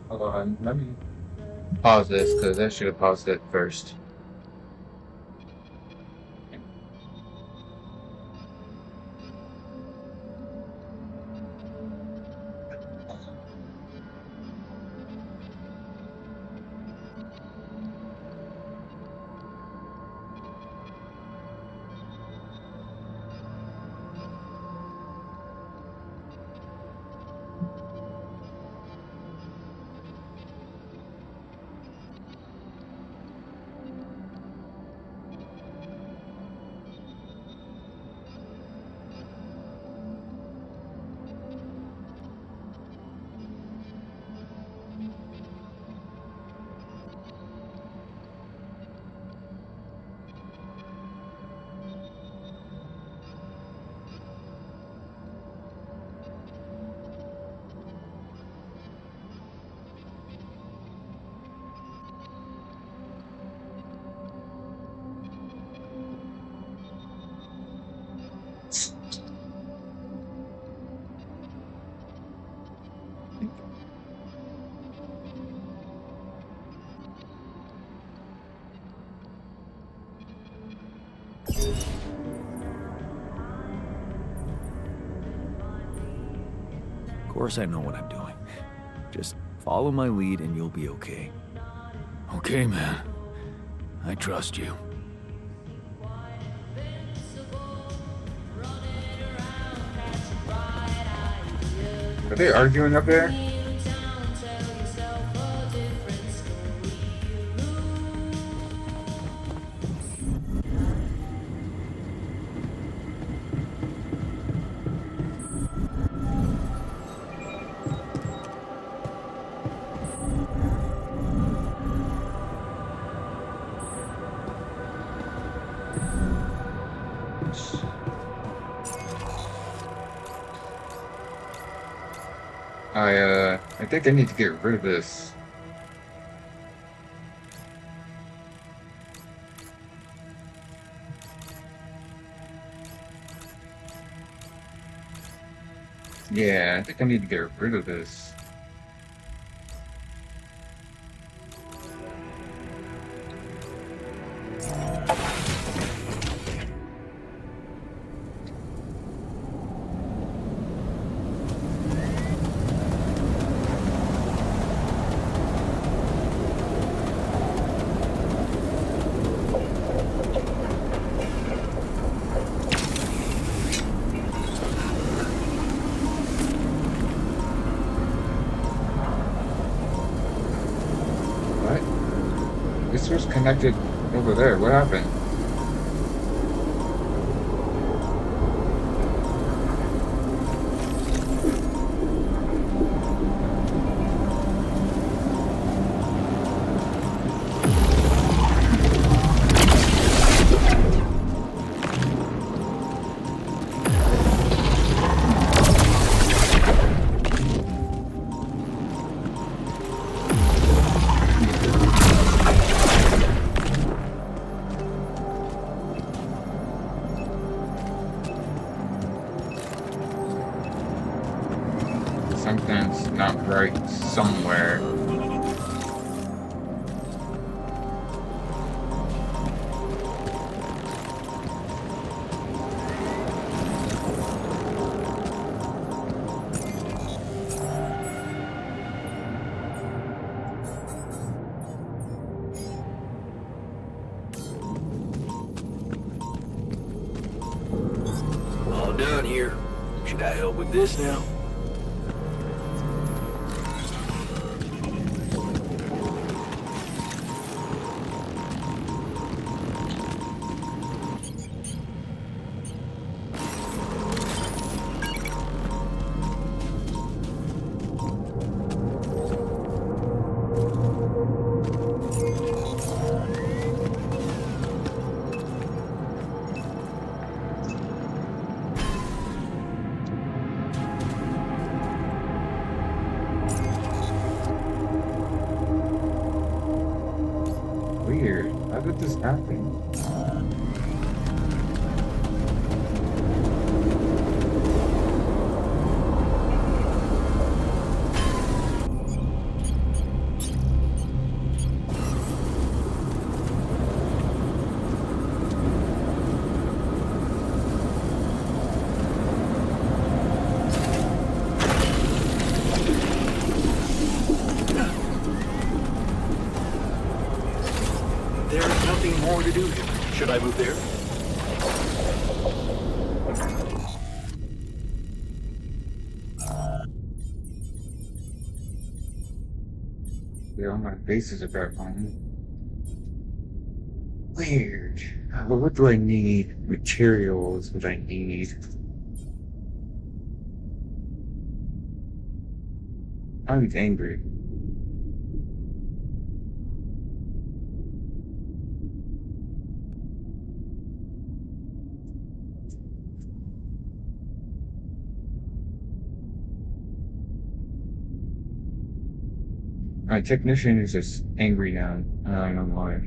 Hold on, let me pause this because I should have paused it first. course I know what I'm doing. Just follow my lead and you'll be okay. Okay, man. I trust you. Are they arguing up there? I think I need to get rid of this. Yeah, I think I need to get rid of this. This was connected over there. What happened? Something's not right somewhere. All done here. Should I help with this now? Weird. How did this happen? There's nothing more to do here. Should I move there? They're on my bases at that point. Weird. But what do I need? Materials, what I need. Oh, he's angry. My technician is just angry now. I don't know why.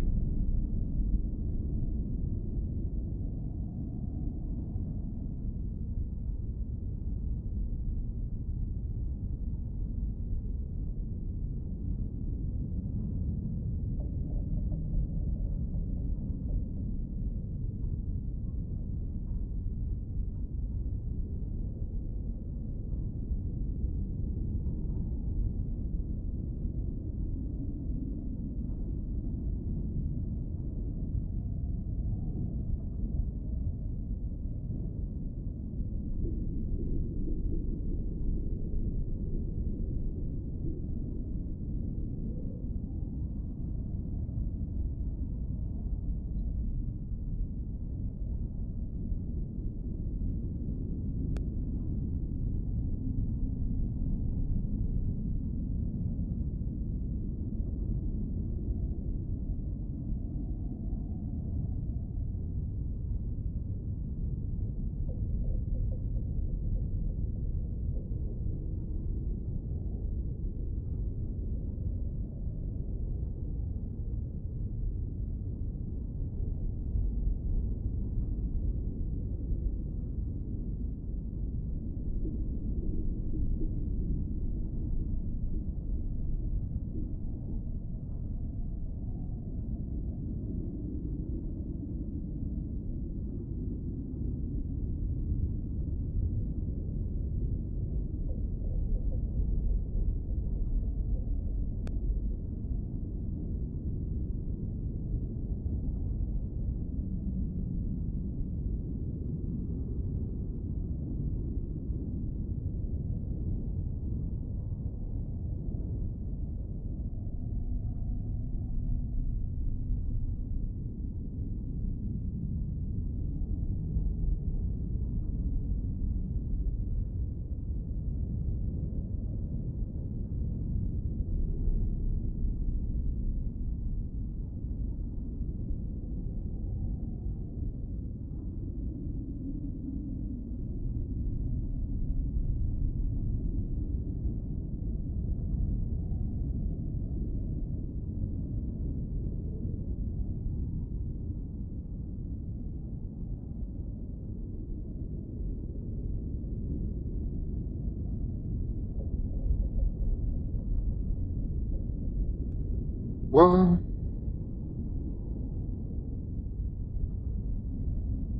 Well,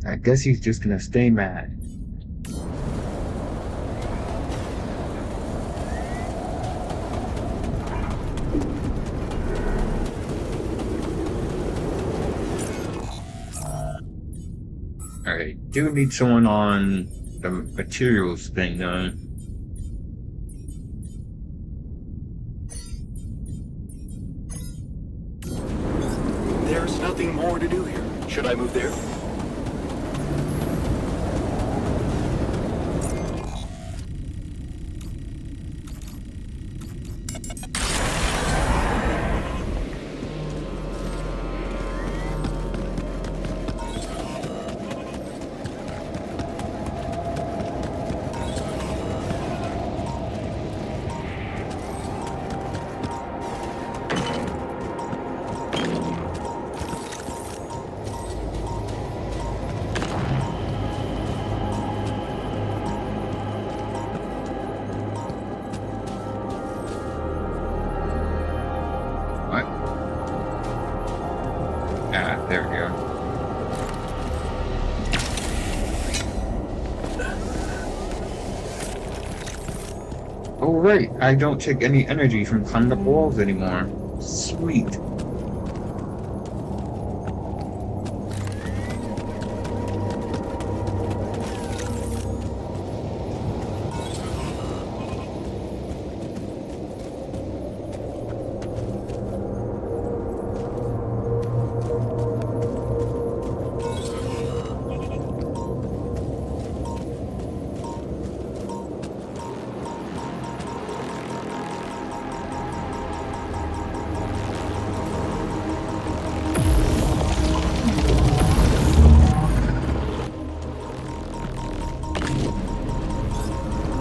I guess he's just gonna stay mad. Alright, do need someone on the materials thing though. There's nothing more to do here. Should I move there? What? Ah, there we go. Oh right, I don't take any energy from climbing up walls anymore. Sweet.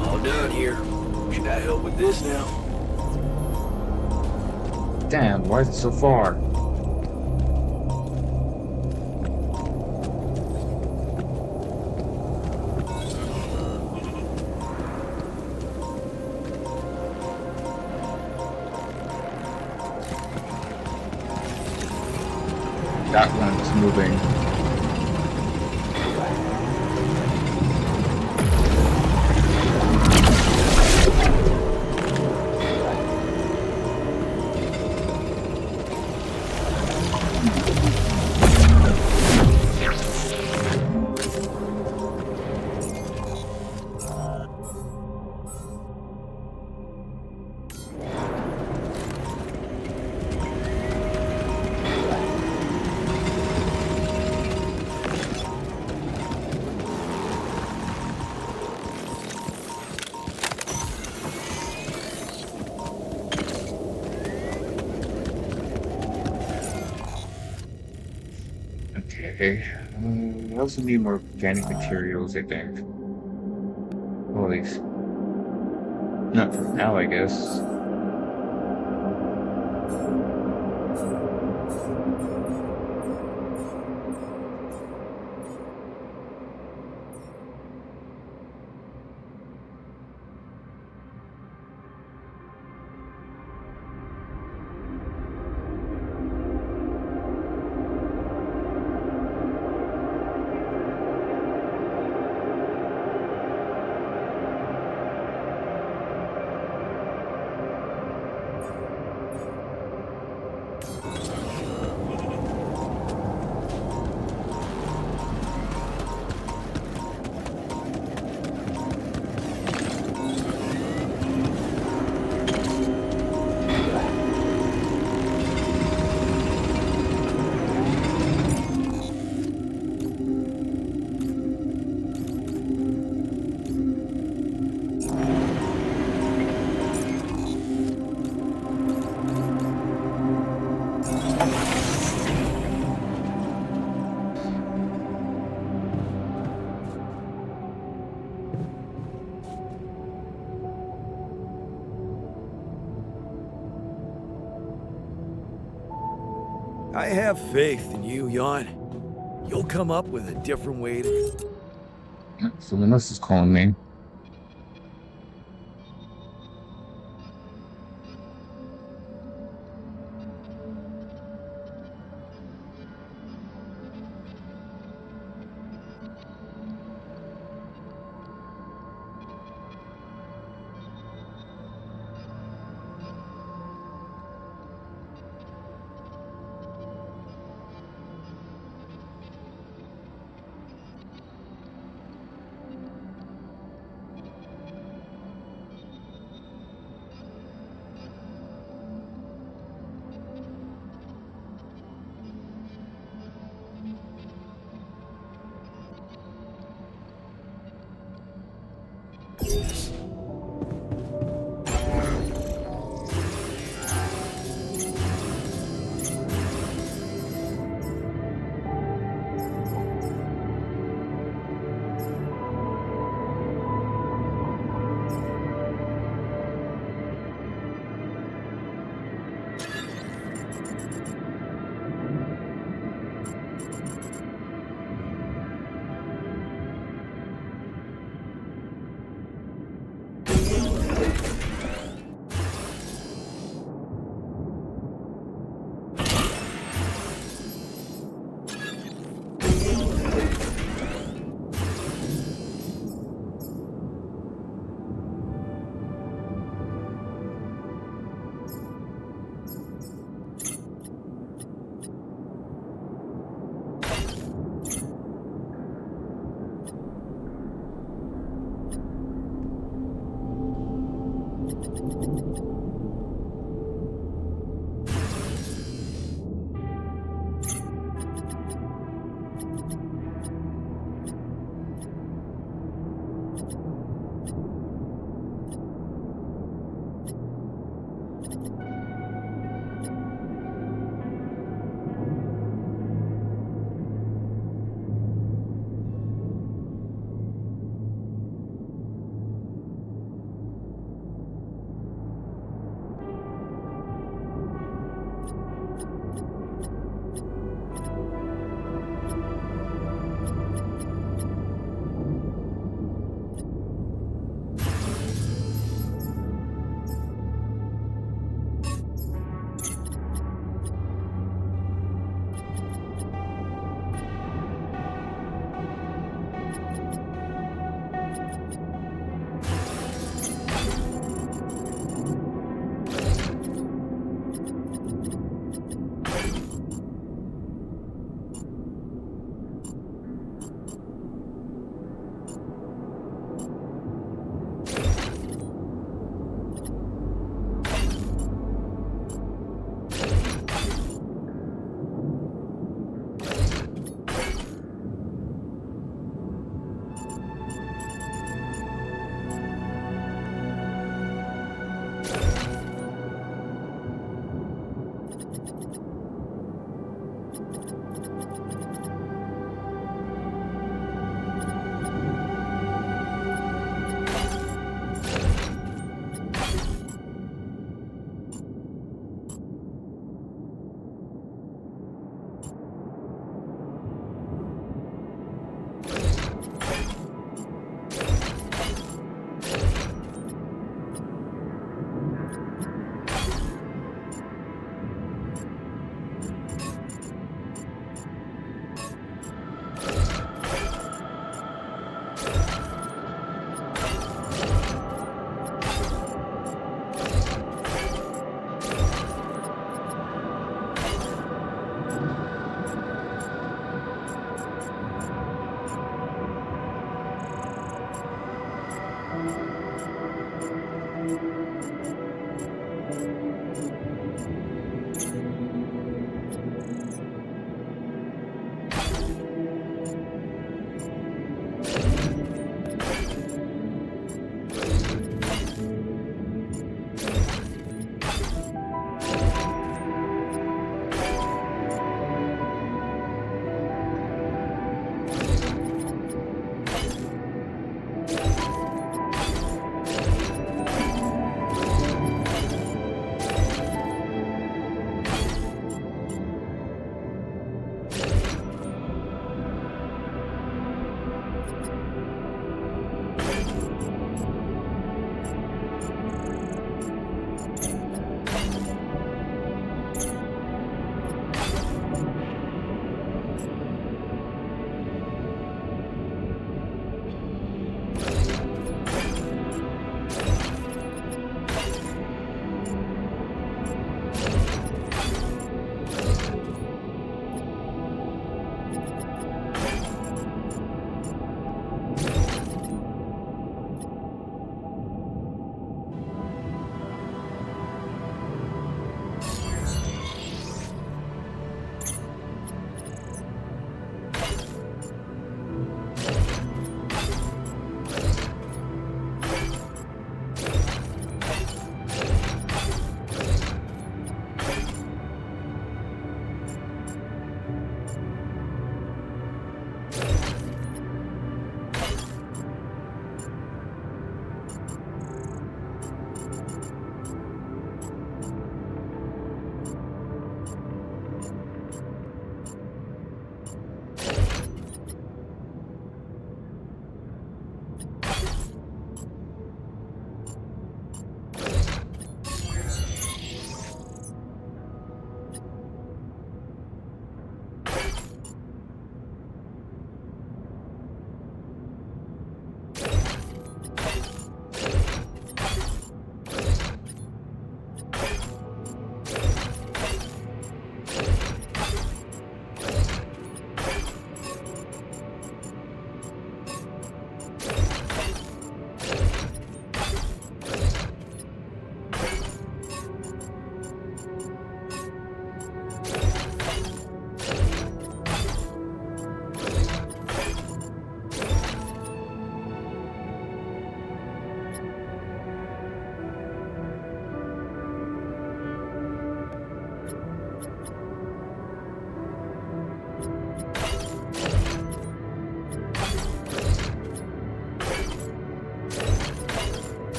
All done here. Should I help with this now? Damn, why is it so far? That one's moving. Okay. I also need more organic materials, I think. Well, at least. Not for now, I guess. I have faith in you, Yon. You'll come up with a different way to... Someone else is calling me.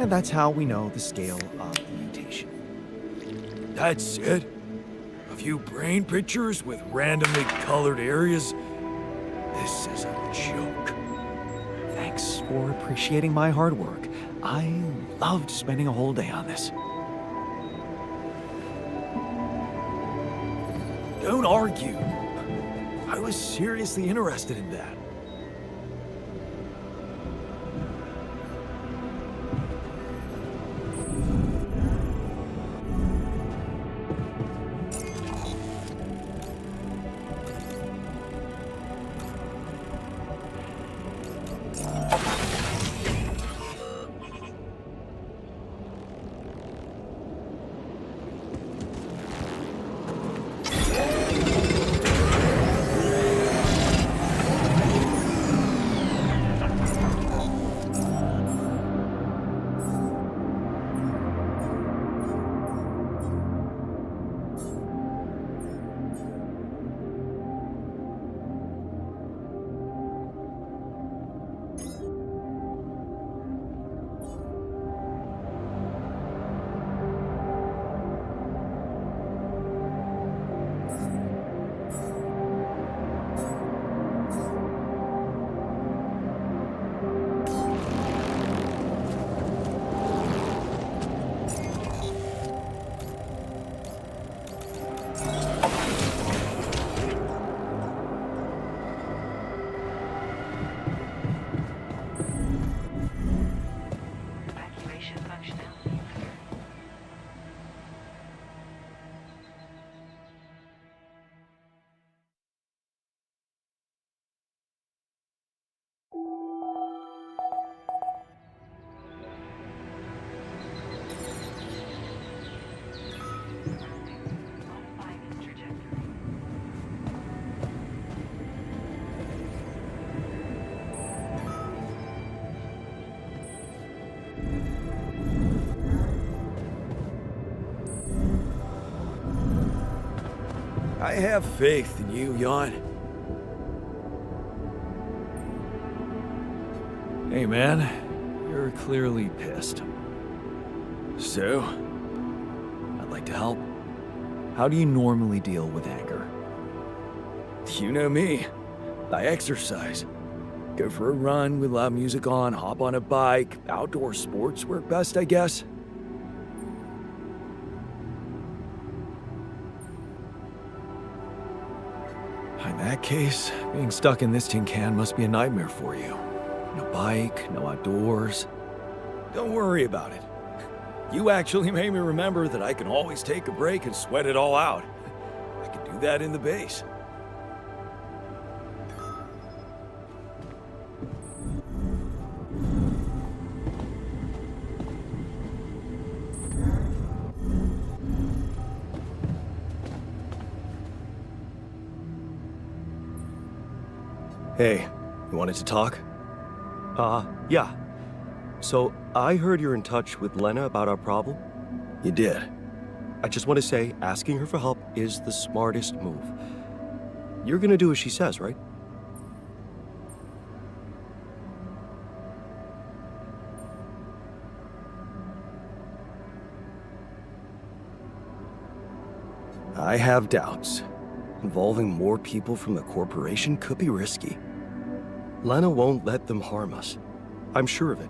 And that's how we know the scale of the mutation. That's it? A few brain pictures with randomly colored areas? This is a joke. Thanks for appreciating my hard work. I loved spending a whole day on this. Don't argue. I was seriously interested in that. Evacuation functionality. Modifying trajectory. I have faith in you, Jan. Hey, man. You're clearly pissed. So? I'd like to help. How do you normally deal with anger? You know me. I exercise. Go for a run with loud music on, hop on a bike. Outdoor sports work best, I guess. In that case, being stuck in this tin can must be a nightmare for you. No bike, no outdoors. Don't worry about it. You actually made me remember that I can always take a break and sweat it all out. I can do that in the base. Hey, you wanted to talk? Yeah. So, I heard you're in touch with Lena about our problem? You did. I just want to say, asking her for help is the smartest move. You're gonna do as she says, right? I have doubts. Involving more people from the corporation could be risky. Lena won't let them harm us. I'm sure of it.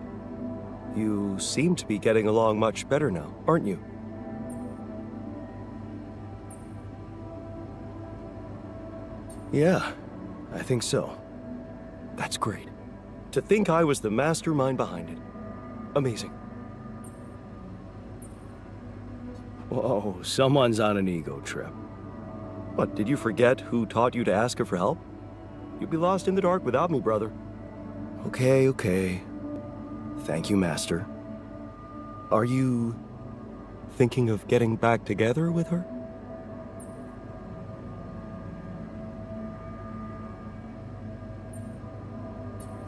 You seem to be getting along much better now, aren't you? Yeah, I think so. That's great. To think I was the mastermind behind it. Amazing. Whoa, someone's on an ego trip. What, did you forget who taught you to ask her for help? You'd be lost in the dark without me, brother. Okay. Thank you, Master. Are you thinking of getting back together with her?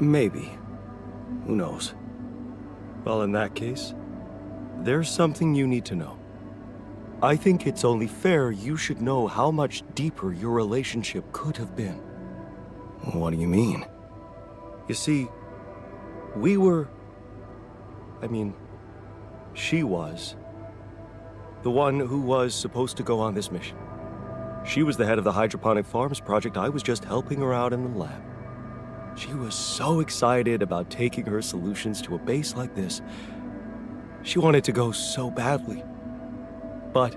Maybe. Who knows? Well, in that case, there's something you need to know. I think it's only fair you should know how much deeper your relationship could have been. What do you mean? You see, we were... She was the one who was supposed to go on this mission. She was the head of the hydroponic farms project. I was just helping her out in the lab. She was so excited about taking her solutions to a base like this. She wanted to go so badly. But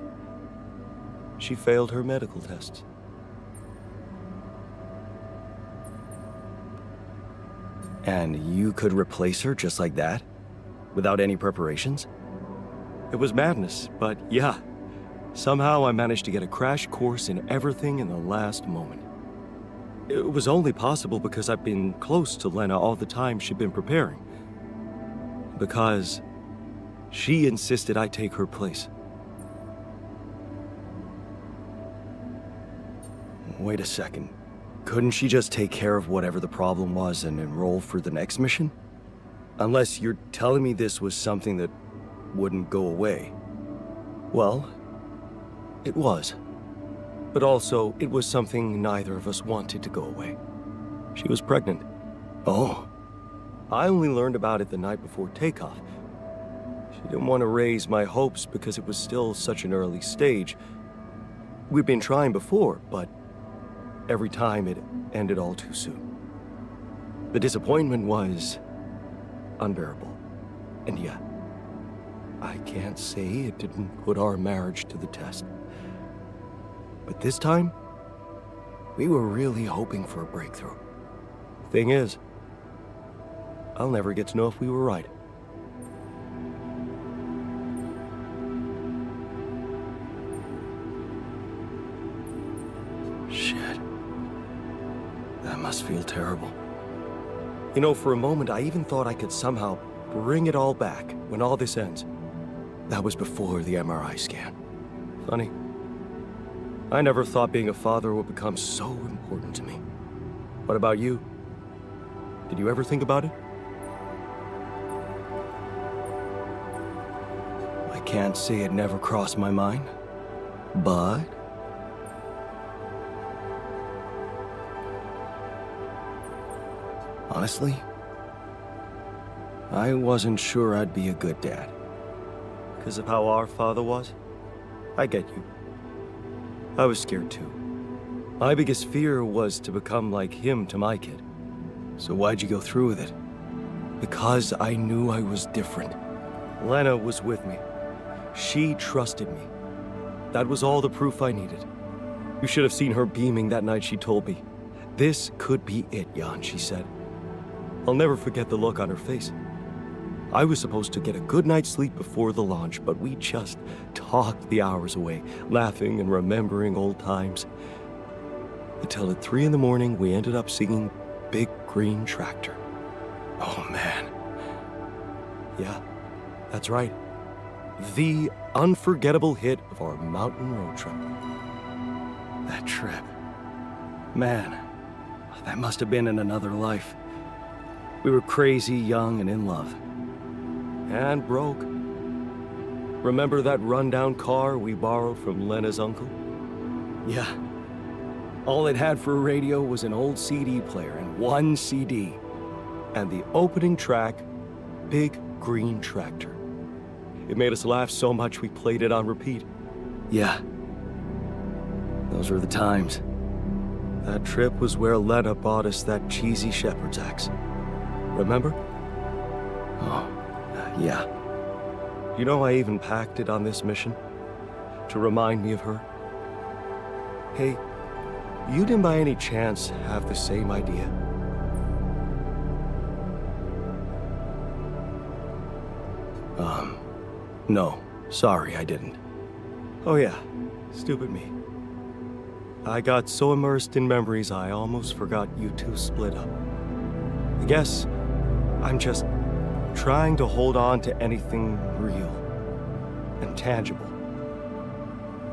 she failed her medical tests. And you could replace her just like that? Without any preparations? It was madness, but yeah. Somehow I managed to get a crash course in everything in the last moment. It was only possible because I've been close to Lena all the time she'd been preparing. Because she insisted I take her place. Wait a second. Couldn't she just take care of whatever the problem was and enroll for the next mission? Unless you're telling me this was something that wouldn't go away. Well, it was. But also, it was something neither of us wanted to go away. She was pregnant. Oh. I only learned about it the night before takeoff. She didn't want to raise my hopes because it was still such an early stage. We'd been trying before, but every time it ended all too soon. The disappointment was unbearable. And yeah, I can't say it didn't put our marriage to the test. But this time, we were really hoping for a breakthrough. Thing is, I'll never get to know if we were right. Shit. That must feel terrible. You know, for a moment, I even thought I could somehow bring it all back when all this ends. That was before the MRI scan. Funny. I never thought being a father would become so important to me. What about you? Did you ever think about it? I can't say it never crossed my mind, but honestly, I wasn't sure I'd be a good dad. Because of how our father was? I get you. I was scared too. My biggest fear was to become like him to my kid. So why'd you go through with it? Because I knew I was different. Lena was with me. She trusted me. That was all the proof I needed. You should have seen her beaming that night she told me. This could be it, Jan, she said. I'll never forget the look on her face. I was supposed to get a good night's sleep before the launch, but we just talked the hours away, laughing and remembering old times. Until at 3 in the morning, we ended up singing Big Green Tractor. Oh, man. Yeah, that's right. The unforgettable hit of our mountain road trip. That trip. Man, that must have been in another life. We were crazy, young, and in love. And broke. Remember that rundown car we borrowed from Lena's uncle? Yeah. All it had for a radio was an old CD player and one CD. And the opening track, Big Green Tractor. It made us laugh so much we played it on repeat. Yeah. Those were the times. That trip was where Lena bought us that cheesy shepherd's axe. Remember? Oh. Yeah. You know, I even packed it on this mission to remind me of her. Hey, you didn't by any chance have the same idea? No. Sorry, I didn't. Oh yeah, stupid me. I got so immersed in memories I almost forgot you two split up. I guess I'm just trying to hold on to anything real and tangible.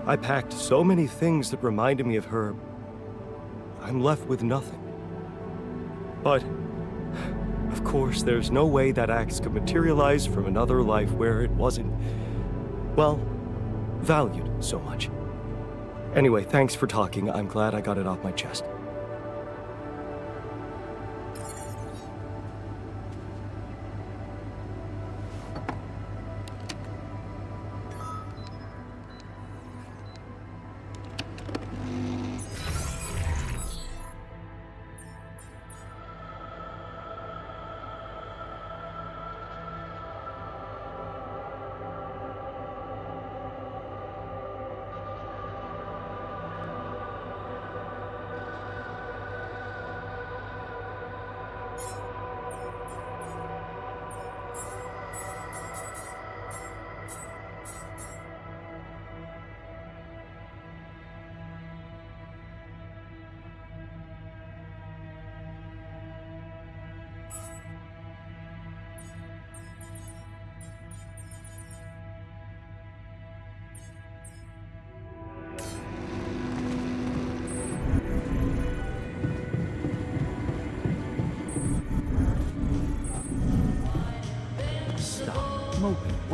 I packed so many things that reminded me of her, I'm left with nothing. But, of course, there's no way that axe could materialize from another life where it wasn't, well, valued so much. Anyway, thanks for talking. I'm glad I got it off my chest.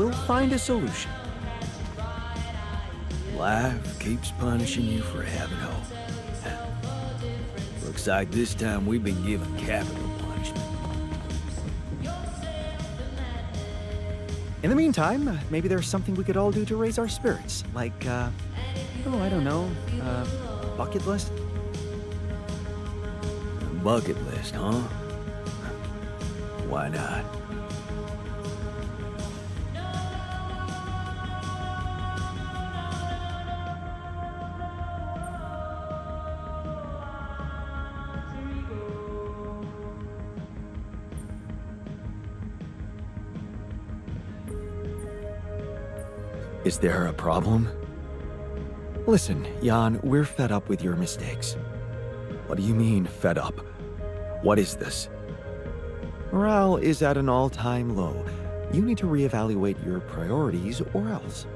we'll find a solution. Life keeps punishing you for having hope. Looks like this time we've been given capital punishment. In the meantime, maybe there's something we could all do to raise our spirits. Like, I don't know, bucket list? Bucket list, huh? Why not? Is there a problem? Listen, Jan, we're fed up with your mistakes. What do you mean, fed up? What is this? Morale is at an all-time low. You need to reevaluate your priorities, or else.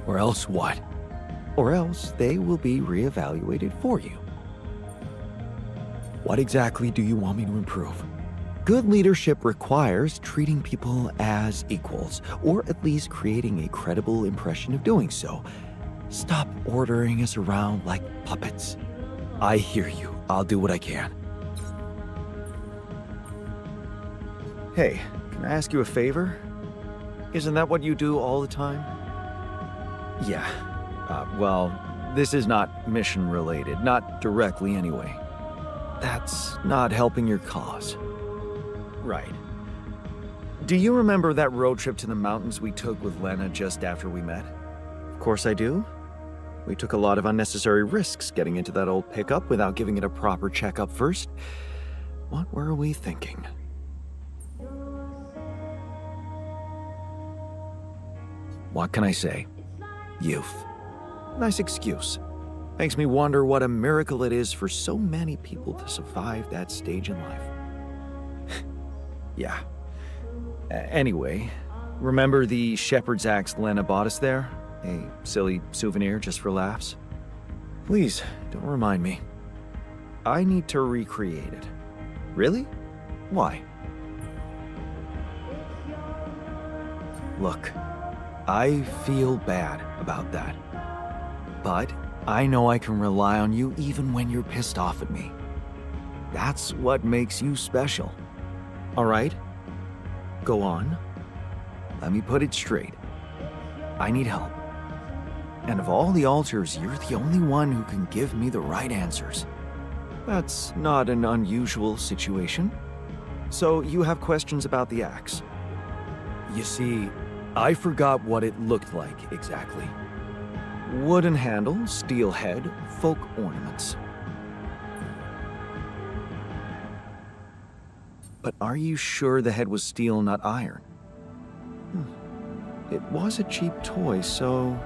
Or else what? Or else they will be reevaluated for you. What exactly do you want me to improve? Good leadership requires treating people as equals, or at least creating a credible impression of doing so. Stop ordering us around like puppets. I hear you. I'll do what I can. Hey, can I ask you a favor? Isn't that what you do all the time? Yeah. Well, this is not mission related. Not directly, anyway. That's not helping your cause. Right. Do you remember that road trip to the mountains we took with Lena just after we met? Of course I do. We took a lot of unnecessary risks getting into that old pickup without giving it a proper checkup first. What were we thinking? What can I say? Youth. Nice excuse. Makes me wonder what a miracle it is for so many people to survive that stage in life. Yeah. Anyway, remember the shepherd's axe Lena bought us there? A silly souvenir just for laughs? Please, don't remind me. I need to recreate it. Really? Why? Look, I feel bad about that. But I know I can rely on you even when you're pissed off at me. That's what makes you special. All right? Go on. Let me put it straight. I need help. And of all the alters, you're the only one who can give me the right answers. That's not an unusual situation. So you have questions about the axe? You see, I forgot what it looked like exactly. Wooden handle, steel head, folk ornaments. But are you sure the head was steel, not iron? It was a cheap toy, so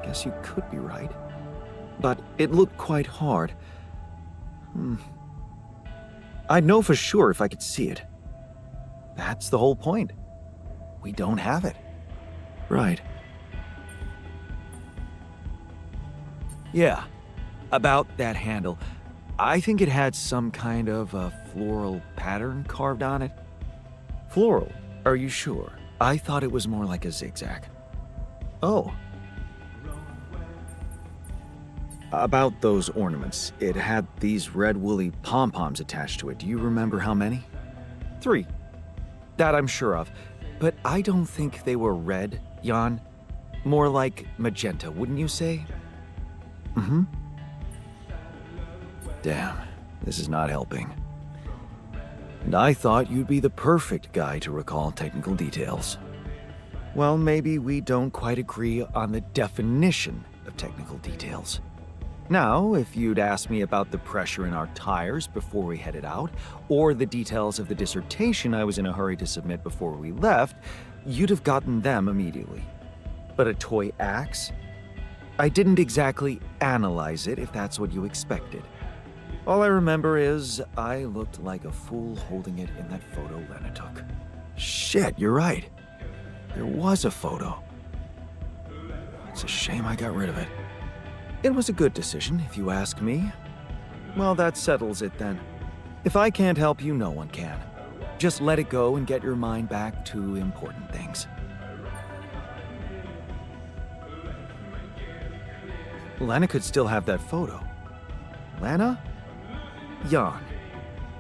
guess you could be right. But it looked quite hard. I'd know for sure if I could see it. That's the whole point. We don't have it. Right. Yeah, about that handle. I think it had some kind of a floral pattern carved on it. Floral? Are you sure? I thought it was more like a zigzag. Oh. About those ornaments, it had these red woolly pom-poms attached to it. Do you remember how many? 3. That I'm sure of. But I don't think they were red, Jan. More like magenta, wouldn't you say? Mm-hmm. Damn, this is not helping. And I thought you'd be the perfect guy to recall technical details. Well, maybe we don't quite agree on the definition of technical details. Now, if you'd asked me about the pressure in our tires before we headed out, or the details of the dissertation I was in a hurry to submit before we left, you'd have gotten them immediately. But a toy axe? I didn't exactly analyze it, if that's what you expected. All I remember is I looked like a fool holding it in that photo Lena took. Shit, you're right. There was a photo. It's a shame I got rid of it. It was a good decision, if you ask me. Well, that settles it then. If I can't help you, no one can. Just let it go and get your mind back to important things. Lana could still have that photo. Lana? Jan,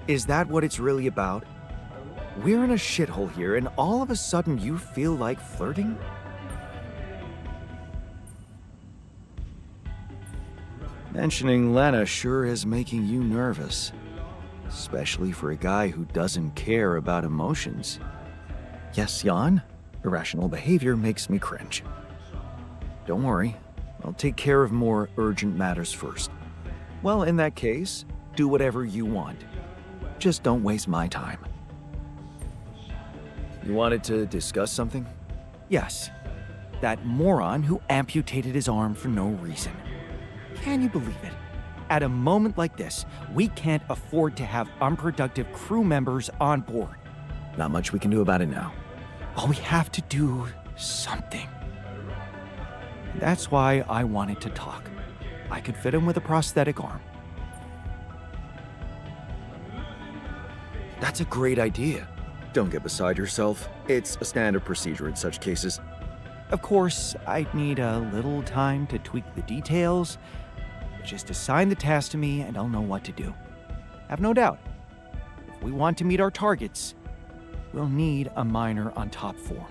is that what it's really about? We're in a shithole here, and all of a sudden you feel like flirting? Mentioning Lana sure is making you nervous. Especially for a guy who doesn't care about emotions. Yes, Jan, irrational behavior makes me cringe. Don't worry, I'll take care of more urgent matters first. Well, in that case, do whatever you want. Just don't waste my time. You wanted to discuss something? Yes. That moron who amputated his arm for no reason. Can you believe it? At a moment like this, we can't afford to have unproductive crew members on board. Not much we can do about it now. But we have to do something. That's why I wanted to talk. I could fit him with a prosthetic arm. That's a great idea. Don't get beside yourself. It's a standard procedure in such cases. Of course, I'd need a little time to tweak the details. Just assign the task to me and I'll know what to do. Have no doubt. If we want to meet our targets, we'll need a miner on top 4.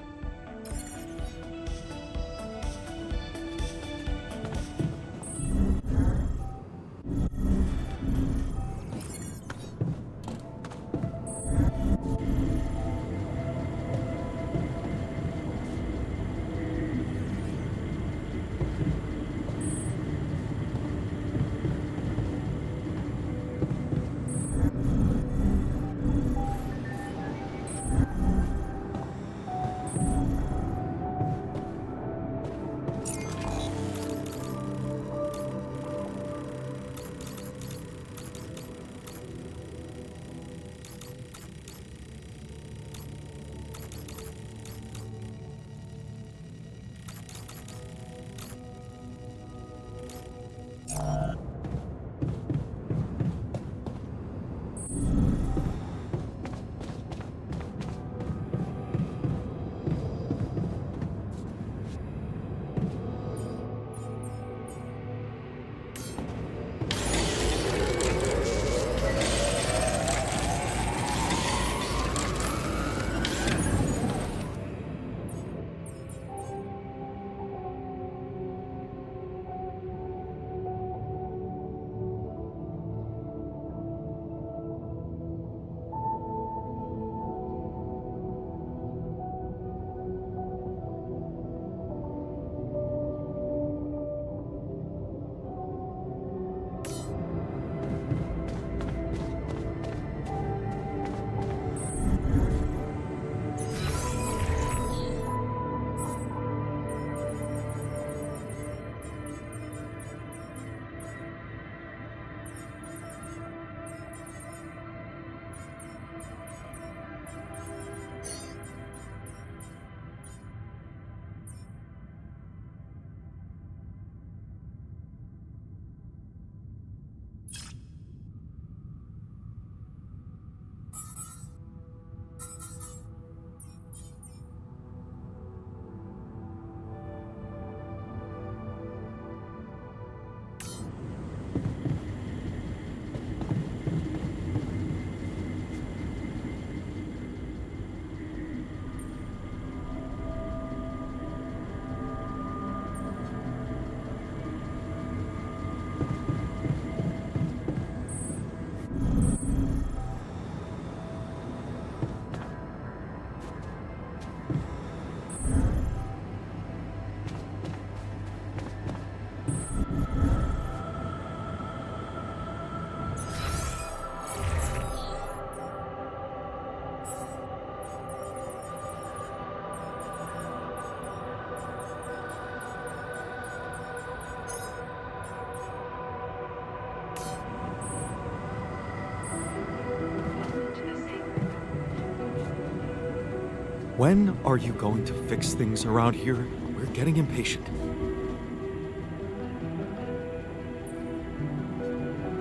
When are you going to fix things around here? We're getting impatient.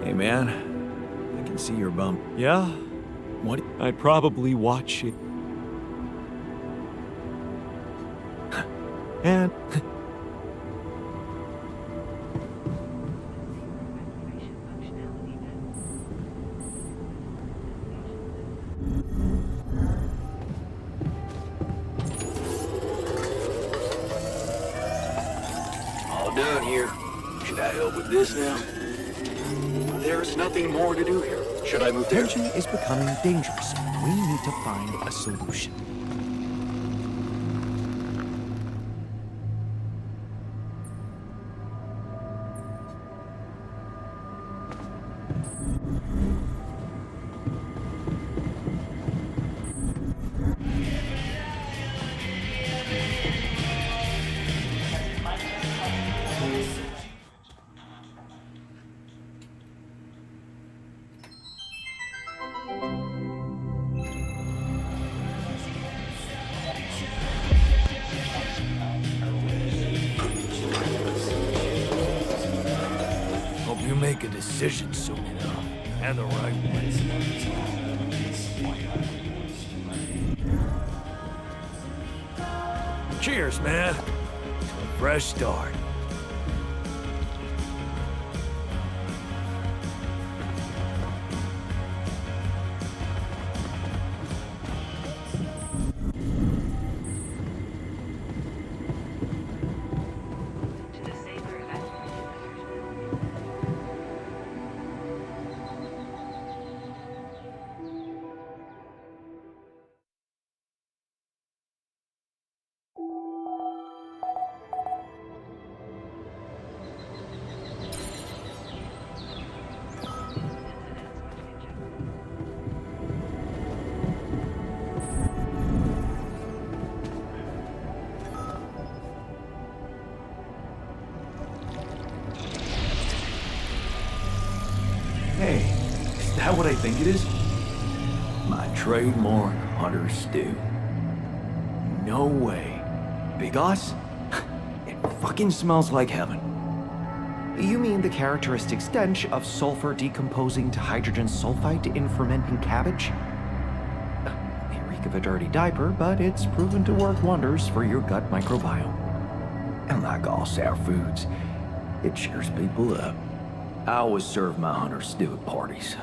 Hey man, I can see your bump. Yeah? What? I'd probably watch it. And All done here. Should I help with this now? There's nothing more to do here. Should I move there? Tension is becoming dangerous. We need to find a solution. Hope you make a decision soon enough. And the right one. Cheers, man. To a fresh start. To the Saber evacuation centers. Hey, is that what I think it is? My trademark hunter stew. No way. Big Us? It fucking smells like heaven. You mean the characteristic stench of sulfur decomposing to hydrogen sulfide in fermenting cabbage? May reek of a dirty diaper, but it's proven to work wonders for your gut microbiome. And like all sour foods, it cheers people up. I always serve my hunter stew at parties.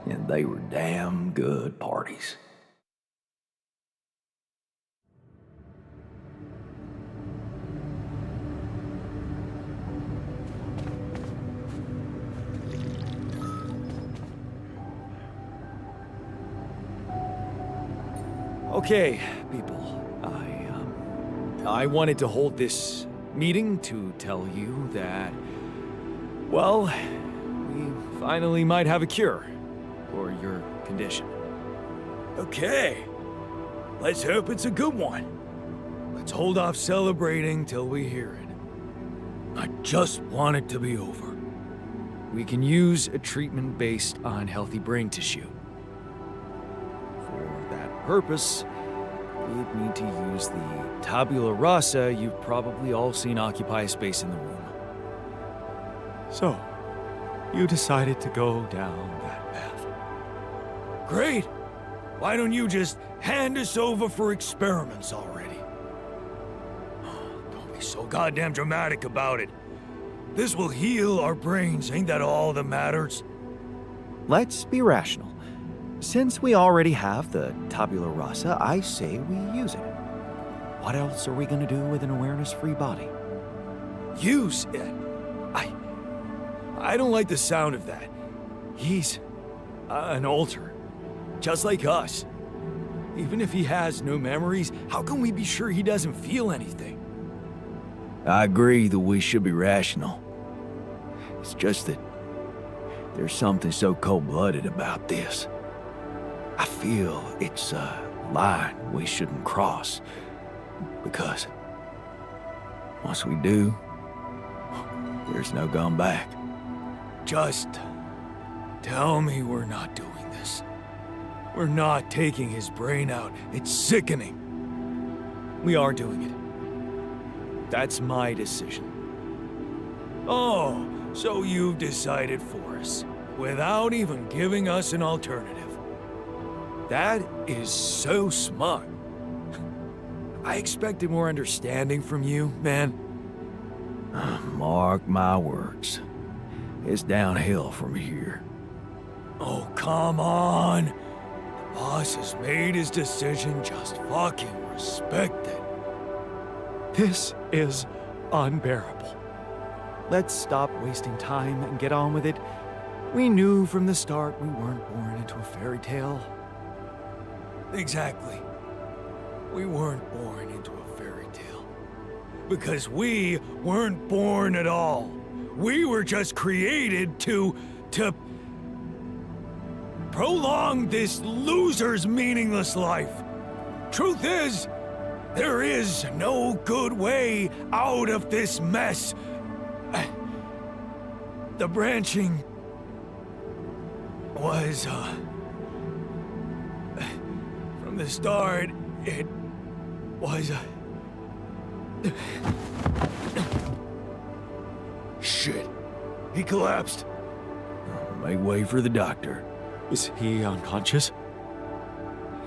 And they were damn good parties. okay, people. I wanted to hold this meeting to tell you that, well, we finally might have a cure for your condition. Okay. Let's hope it's a good one. Let's hold off celebrating till we hear it. I just want it to be over. We can use a treatment based on healthy brain tissue. For that purpose, we'd need to use the tabula rasa you've probably all seen occupy a space in the room. So, you decided to go down that path. Great. Why don't you just hand us over for experiments already? Don't be so goddamn dramatic about it. This will heal our brains, ain't that all that matters? Let's be rational. Since we already have the tabula rasa, I say we use it. What else are we gonna do with an awareness-free body? Use it? I don't like the sound of that. He's an alter, just like us. Even if he has no memories, how can we be sure he doesn't feel anything? I agree that we should be rational. It's just that there's something so cold-blooded about this. I feel it's a line we shouldn't cross. Because once we do, there's no going back. Just tell me we're not doing this. We're not taking his brain out. It's sickening. We are doing it. That's my decision. Oh, so you've decided for us, without even giving us an alternative. That is so smart. I expected more understanding from you, man. Mark my words. It's downhill from here. Oh, come on. The boss has made his decision. Just fucking respect it. This is unbearable. Let's stop wasting time and get on with it. We knew from the start we weren't born into a fairy tale. Exactly. We weren't born into a fairy tale. Because we weren't born at all. We were just created to prolong this loser's meaningless life. Truth is, there is no good way out of this mess. The branching was, from the start, it was, Shit. He collapsed. Make way for the doctor. Is he unconscious?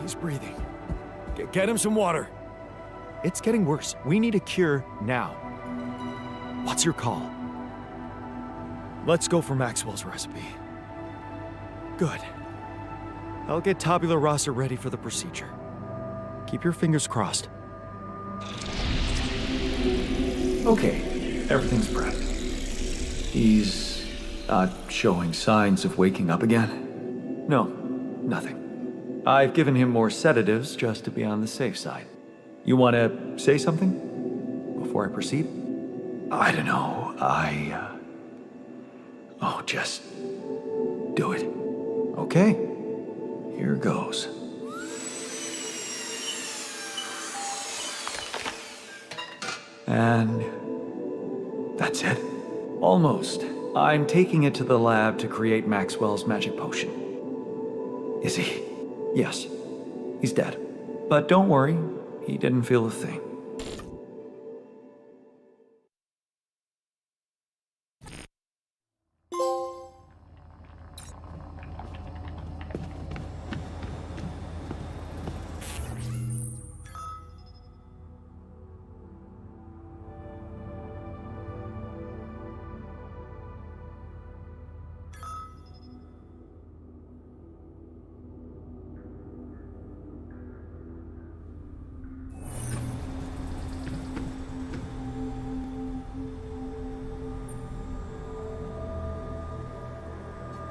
He's breathing. Get him some water. It's getting worse. We need a cure now. What's your call? Let's go for Maxwell's recipe. Good. I'll get Tabula Rasa ready for the procedure. Keep your fingers crossed. Okay, everything's prepped. He's not showing signs of waking up again? No, nothing. I've given him more sedatives just to be on the safe side. You want to say something before I proceed? I don't know. Oh, just do it. Okay, here goes. And that's it. Almost. I'm taking it to the lab to create Maxwell's magic potion. Is he? Yes. He's dead. But don't worry, he didn't feel a thing.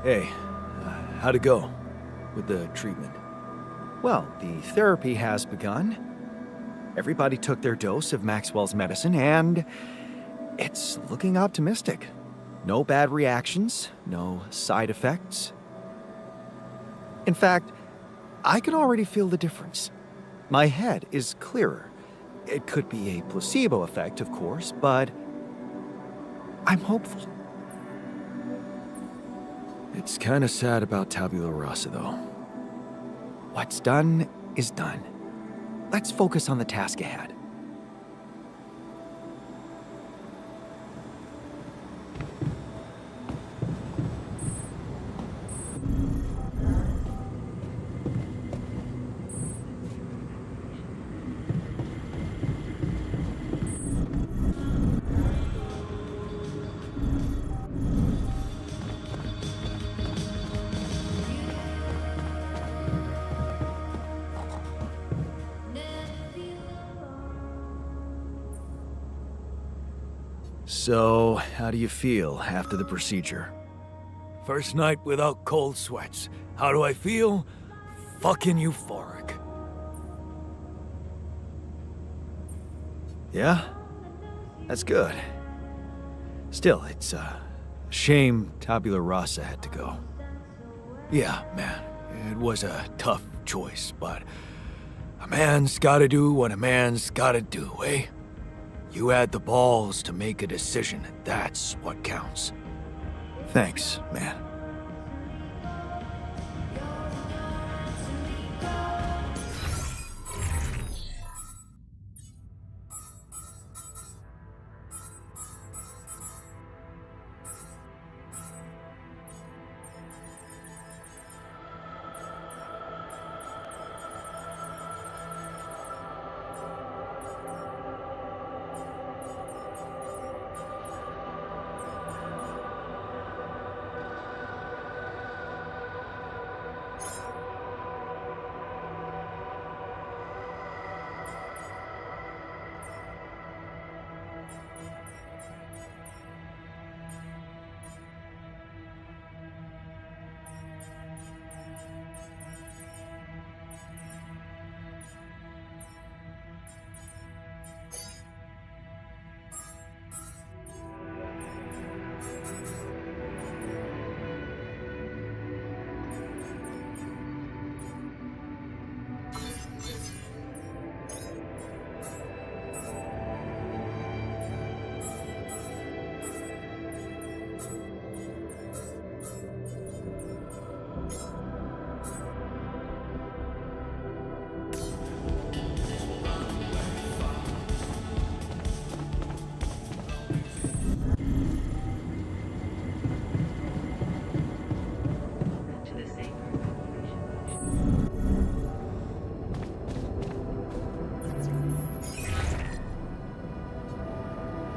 Hey, how'd it go with the treatment? Well, the therapy has begun. Everybody took their dose of Maxwell's medicine, and it's looking optimistic. No bad reactions, no side effects. In fact, I can already feel the difference. My head is clearer. It could be a placebo effect, of course, but I'm hopeful. It's kind of sad about Tabula Rasa, though. What's done is done. Let's focus on the task ahead. So, how do you feel after the procedure? First night without cold sweats. How do I feel? Fucking euphoric. Yeah? That's good. Still, it's a shame Tabula Rasa had to go. Yeah, man, it was a tough choice, but a man's gotta do what a man's gotta do, eh? You had the balls to make a decision, and that's what counts. Thanks, man.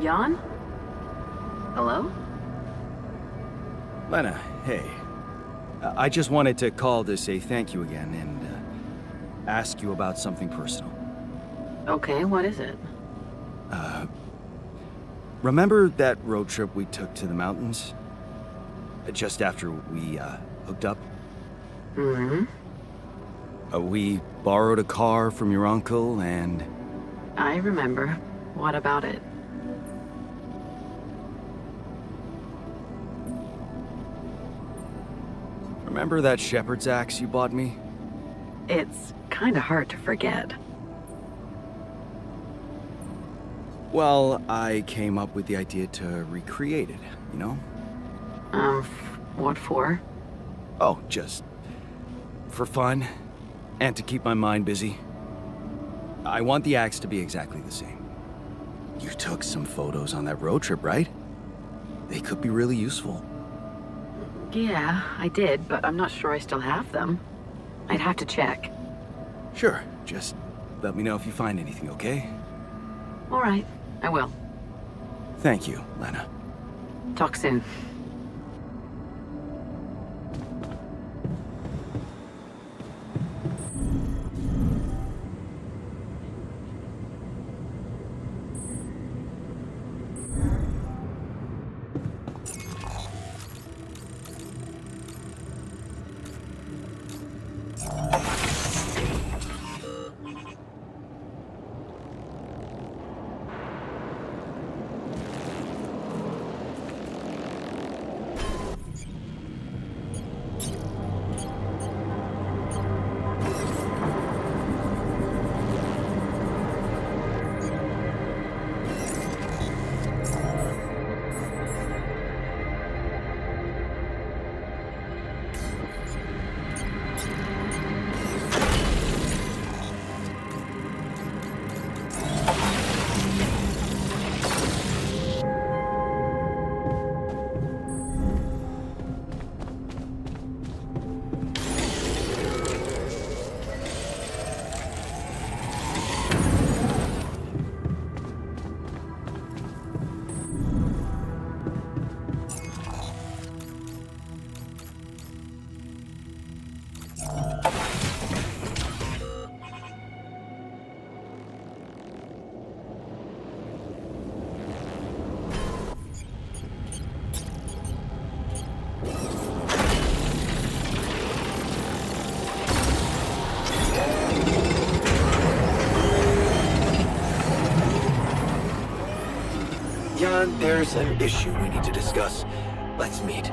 Jan? Hello? Lena, hey. I just wanted to call to say thank you again and ask you about something personal. Okay, what is it? Remember that road trip we took to the mountains? Just after we hooked up? Mm-hmm. We borrowed a car from your uncle and... I remember. What about it? Remember that shepherd's axe you bought me? It's kinda hard to forget. Well, I came up with the idea to recreate it, you know? What for? Oh, just... for fun. And to keep my mind busy. I want the axe to be exactly the same. You took some photos on that road trip, right? They could be really useful. Yeah, I did, but I'm not sure I still have them. I'd have to check. Sure, just let me know if you find anything, okay? All right, I will. Thank you, Lena. Talk soon. Jan, there's an issue we need to discuss. Let's meet.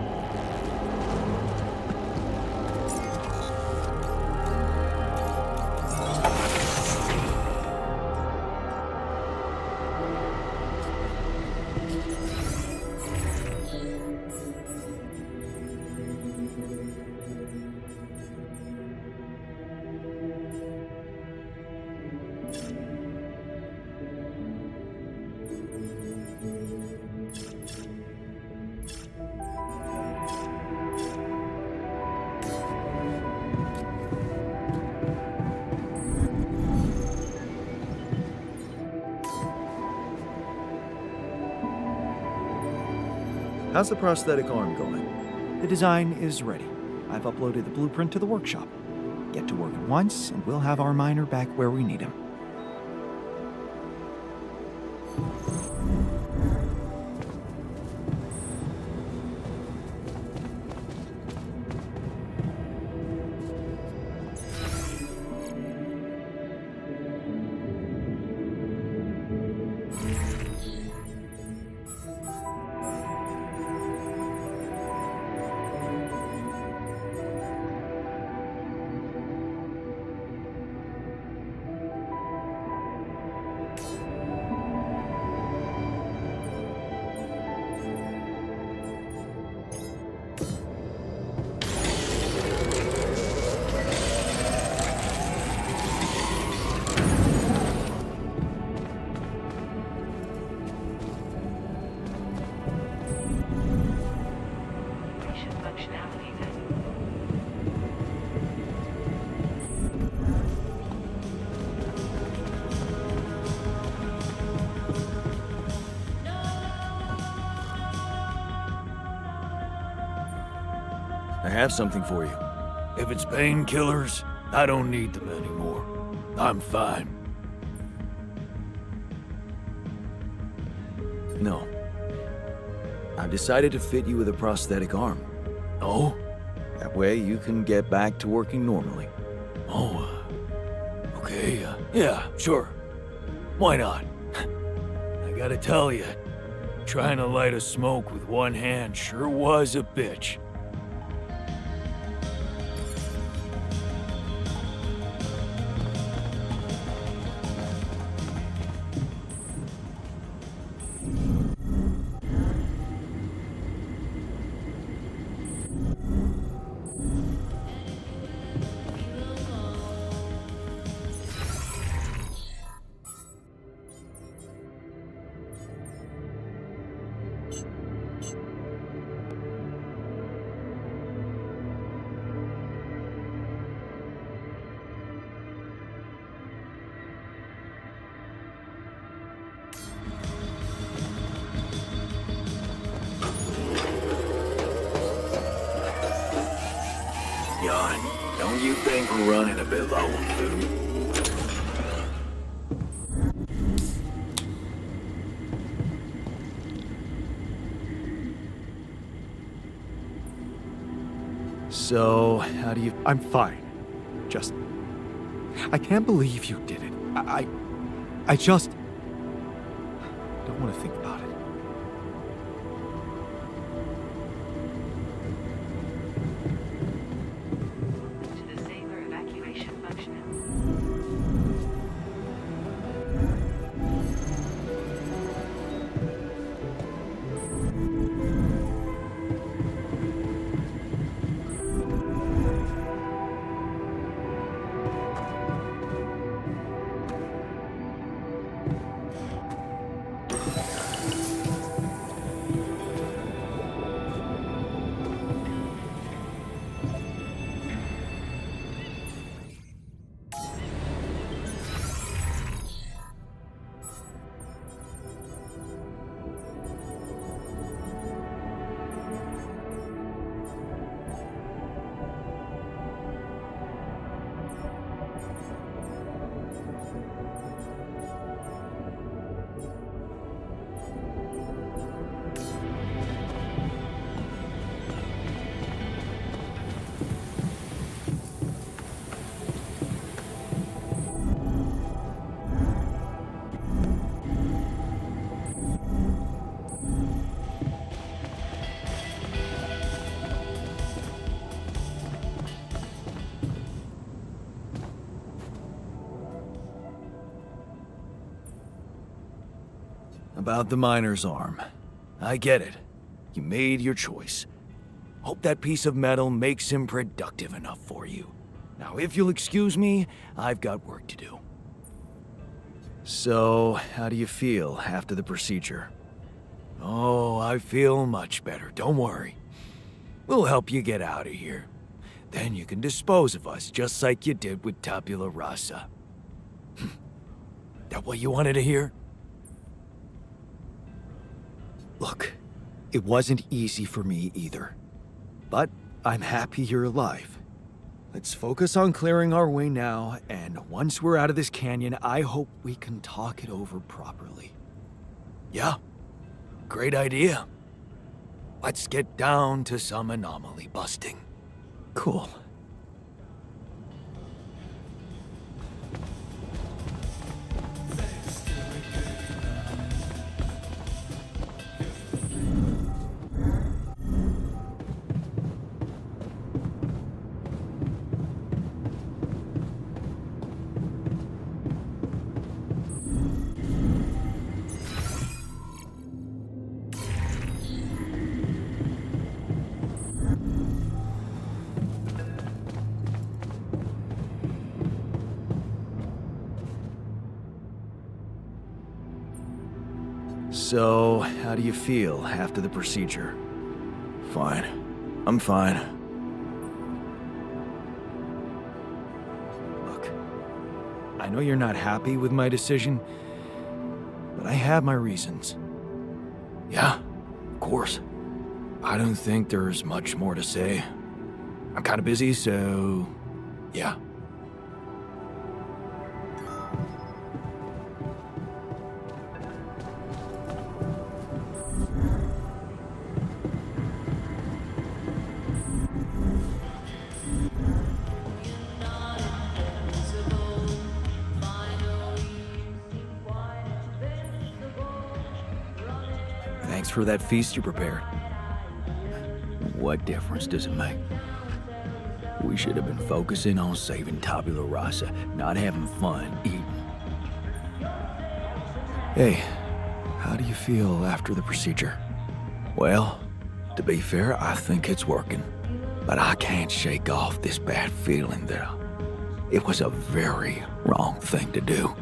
How's the prosthetic arm going? The design is ready. I've uploaded the blueprint to the workshop. Get to work at once, and we'll have our miner back where we need him. I have something for you. If it's painkillers, I don't need them anymore. I'm fine. No. I've decided to fit you with a prosthetic arm. Oh? That way you can get back to working normally. Oh, okay, yeah, sure. Why not? I gotta tell you, trying to light a smoke with one hand sure was a bitch. Jan, don't you think we're running a bit low on food? So, how do you... I'm fine. Just... I can't believe you did it. I just... don't want to think about it. To the Saber evacuation functionality. About the miner's arm. I get it. You made your choice. Hope that piece of metal makes him productive enough for you. Now, if you'll excuse me, I've got work to do. So, how do you feel after the procedure? Oh, I feel much better. Don't worry. We'll help you get out of here. Then you can dispose of us just like you did with Tabula Rasa. That what you wanted to hear? Look, it wasn't easy for me either. But I'm happy you're alive. Let's focus on clearing our way now, and once we're out of this canyon, I hope we can talk it over properly. Yeah, great idea. Let's get down to some anomaly busting. Cool. So, how do you feel after the procedure? Fine. I'm fine. Look, I know you're not happy with my decision, but I have my reasons. Yeah, of course. I don't think there's much more to say. I'm kind of busy, so yeah. Thanks for that feast you prepared. What difference does it make? We should have been focusing on saving Tabula Rasa, not having fun eating. Hey, how do you feel after the procedure? Well, to be fair, I think it's working. But I can't shake off this bad feeling that it was a very wrong thing to do.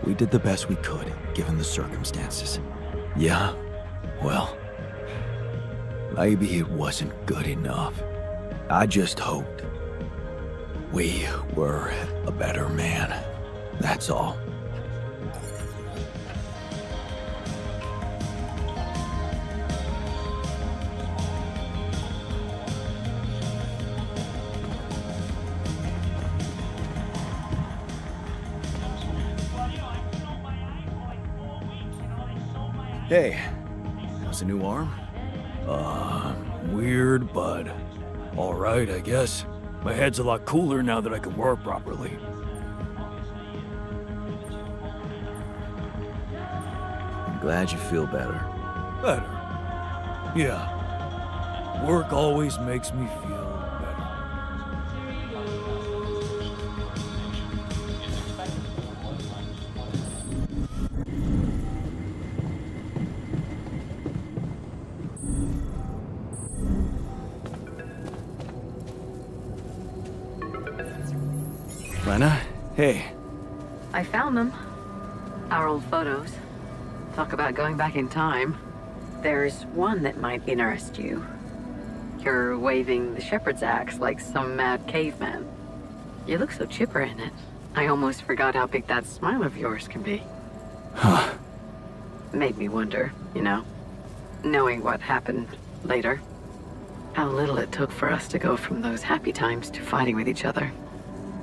We did the best we could, given the circumstances. Yeah, well, maybe it wasn't good enough. I just hoped we were a better man. That's all. Hey, how's the new arm? Weird, but all right, I guess. My head's a lot cooler now that I can work properly. I'm glad you feel better. Better. Yeah. Work always makes me feel better. Lena? Hey. I found them. Our old photos. Talk about going back in time. There's one that might interest you. You're waving the shepherd's axe like some mad caveman. You look so chipper in it. I almost forgot how big that smile of yours can be. Huh. Made me wonder, you know, knowing what happened later. How little it took for us to go from those happy times to fighting with each other.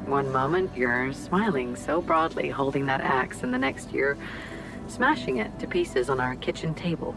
One moment, you're smiling so broadly, holding that axe, and the next you're smashing it to pieces on our kitchen table.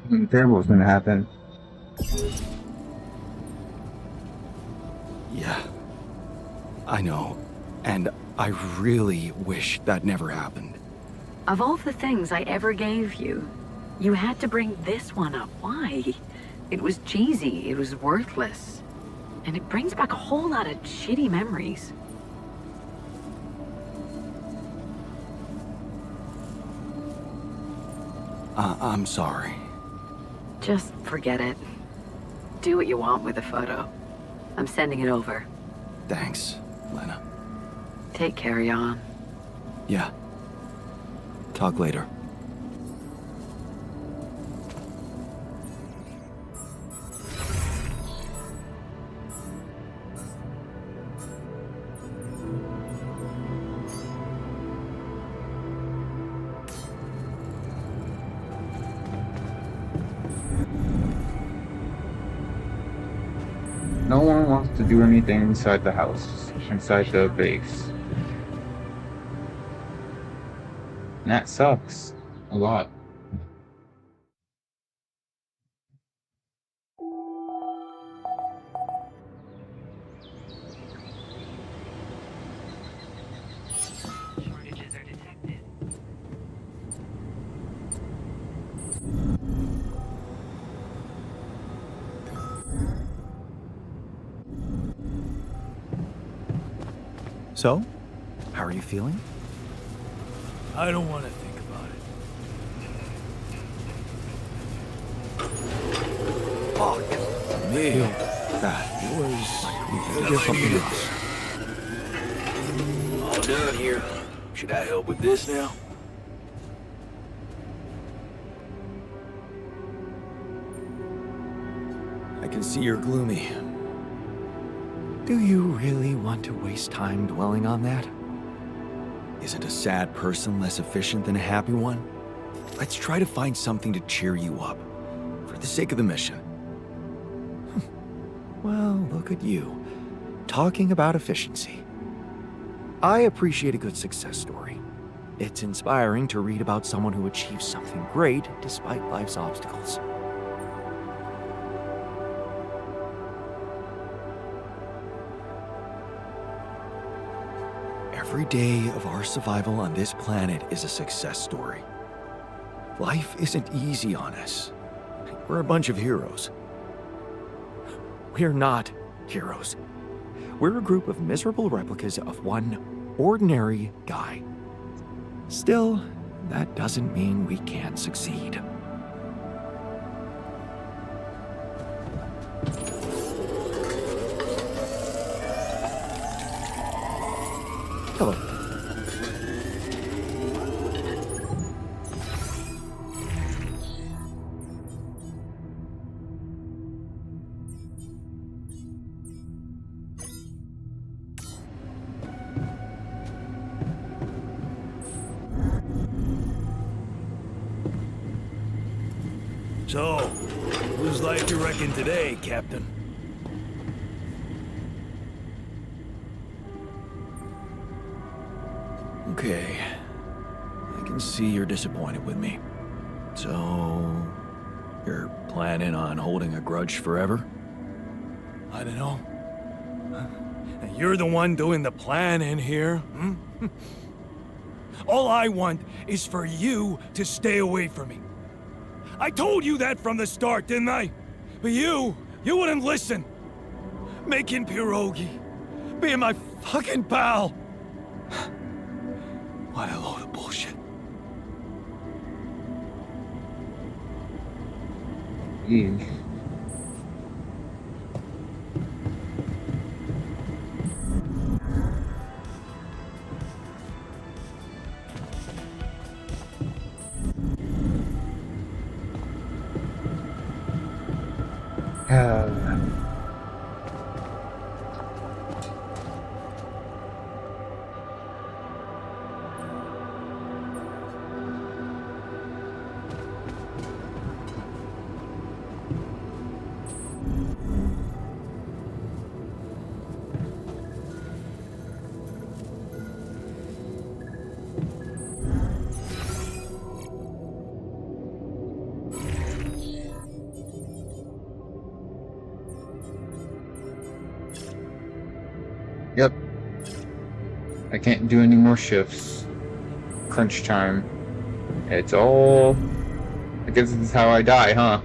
Something terrible is gonna happen. Yeah. I know. And I really wish that never happened. Of all the things I ever gave you, you had to bring this one up. Why? It was cheesy, it was worthless. And it brings back a whole lot of shitty memories. I'm sorry. Just forget it. Do what you want with the photo. I'm sending it over. Thanks, Lena. Take care, Jan. Yeah. Talk later. No one wants to do anything inside the house, inside the base. And that sucks a lot. Shortages are detected. So, how are you feeling? I don't want to think about it. Fuck. Me. That was... You're something else. All done here. Should I help with this now? I can see you're gloomy. Do you really want to waste time dwelling on that? Isn't a sad person less efficient than a happy one? Let's try to find something to cheer you up, for the sake of the mission. Well, look at you, talking about efficiency. I appreciate a good success story. It's inspiring to read about someone who achieves something great despite life's obstacles. Every day of our survival on this planet is a success story. Life isn't easy on us. We're a bunch of heroes. We're not heroes. We're a group of miserable replicas of one ordinary guy. Still, that doesn't mean we can't succeed. Hello. So, whose life you reckon today, Captain? Okay. I can see you're disappointed with me. So, you're planning on holding a grudge forever? I don't know. And you're the one doing the planning here, hmm? All I want is for you to stay away from me. I told you that from the start, didn't I? But you wouldn't listen. Making pierogi, being my fucking pal. What a load of bullshit. Eesh. I can't do any more shifts. Crunch time. It's all... I guess this is how I die, huh?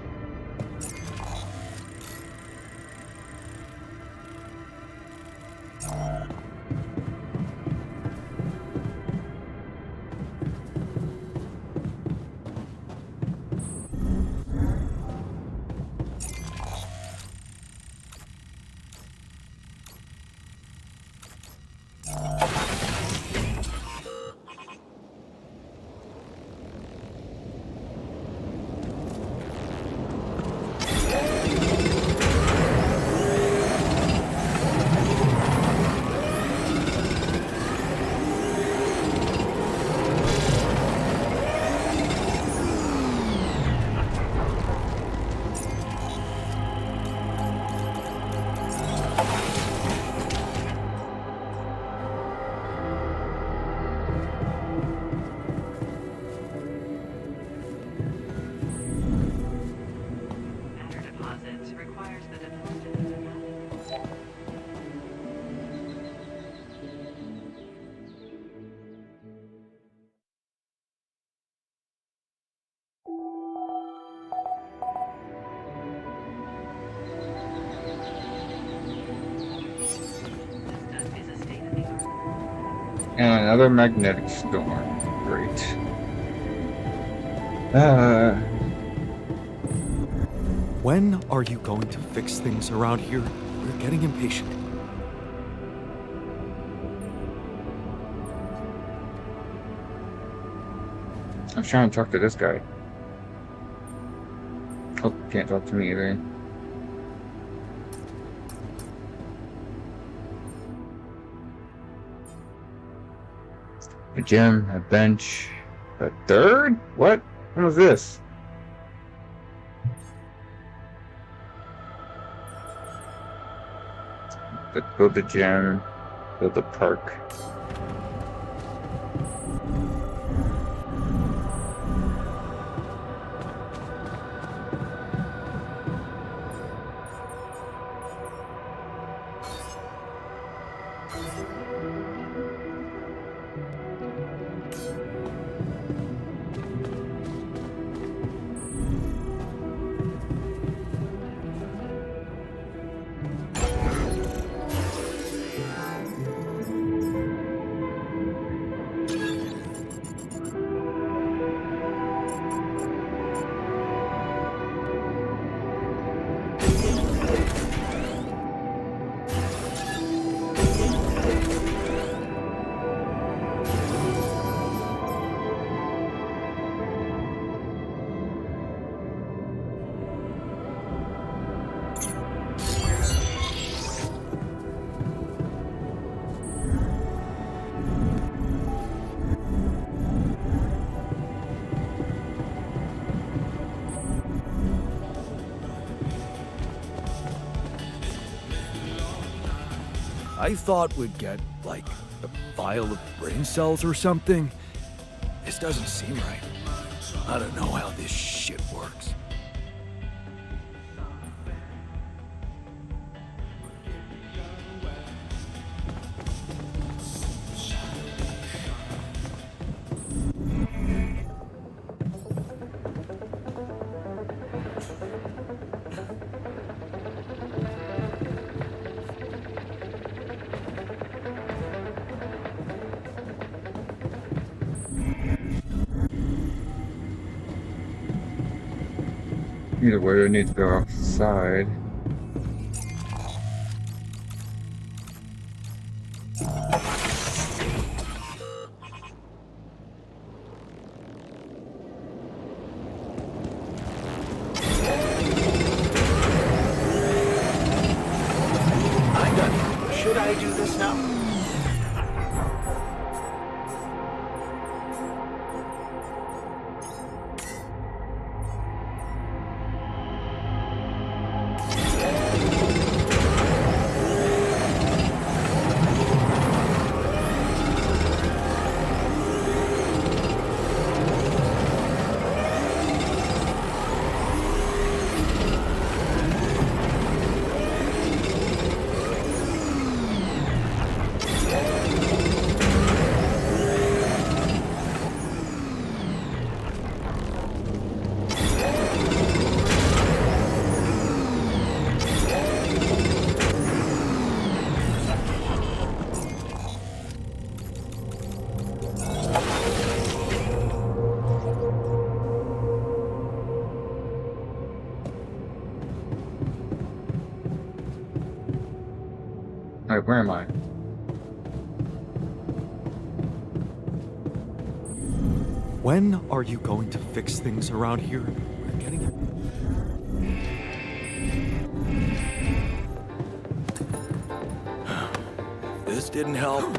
And another magnetic storm. Great. When are you going to fix things around here? We're getting impatient. I'm trying to talk to this guy. Oh, can't talk to me either. A gym, a bench, a third? What? What was this? Build the gym, build the park. I thought we'd get, like, a vial of brain cells or something. This doesn't seem right. I don't know how this shit works. Either way, I need to go outside. Should I do this now? Where am I? When are you going to fix things around here? We're getting it. This didn't help.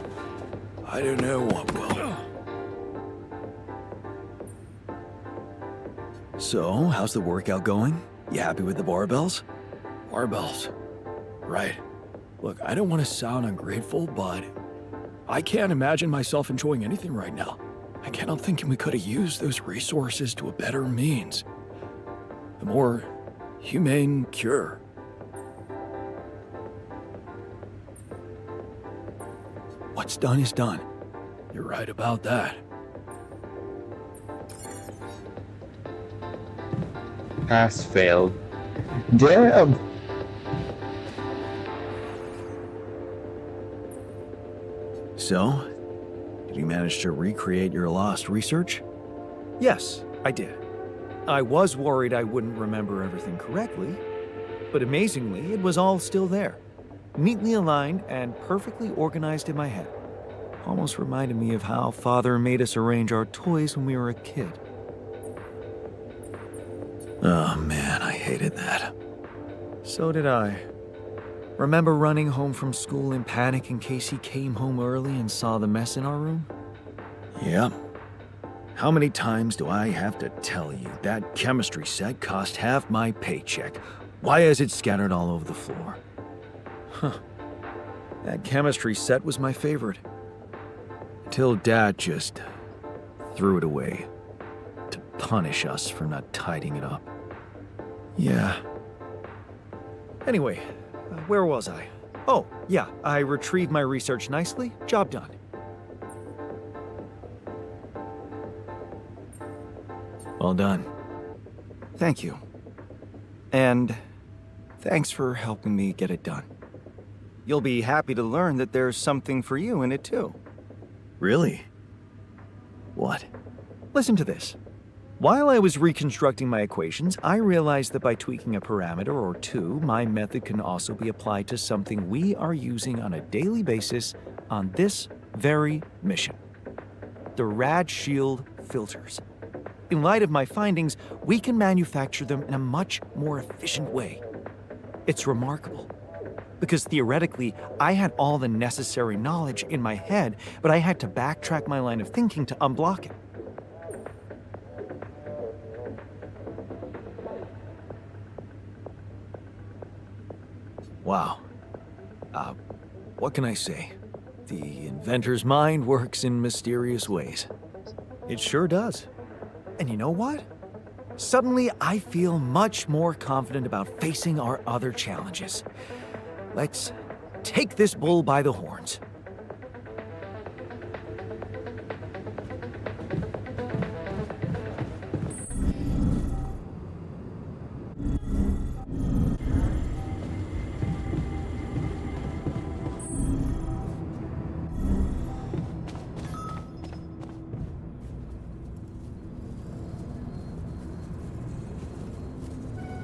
I don't know what will. So, how's the workout going? You happy with the barbells? Barbells. Right. Look, I don't want to sound ungrateful, but I can't imagine myself enjoying anything right now. I cannot think we could have used those resources to a better means. A more humane cure. What's done is done. You're right about that. Pass failed. Damn! So, did you manage to recreate your lost research? Yes, I did. I was worried I wouldn't remember everything correctly, but amazingly, it was all still there. Neatly aligned and perfectly organized in my head. Almost reminded me of how Father made us arrange our toys when we were a kid. Oh man, I hated that. So did I. Remember running home from school in panic in case he came home early and saw the mess in our room? Yep. How many times do I have to tell you that chemistry set cost half my paycheck? Why is it scattered all over the floor? Huh. That chemistry set was my favorite. Till Dad just threw it away to punish us for not tidying it up. Yeah. Anyway, where was I? Oh, yeah, I retrieved my research nicely. Job done. Well done. Thank you. And thanks for helping me get it done. You'll be happy to learn that there's something for you in it too. Really? What? Listen to this. While I was reconstructing my equations, I realized that by tweaking a parameter or two, my method can also be applied to something we are using on a daily basis on this very mission. The Rad Shield filters. In light of my findings, we can manufacture them in a much more efficient way. It's remarkable. Because theoretically, I had all the necessary knowledge in my head, but I had to backtrack my line of thinking to unblock it. Wow. What can I say? The inventor's mind works in mysterious ways. It sure does. And you know what? Suddenly, I feel much more confident about facing our other challenges. Let's take this bull by the horns.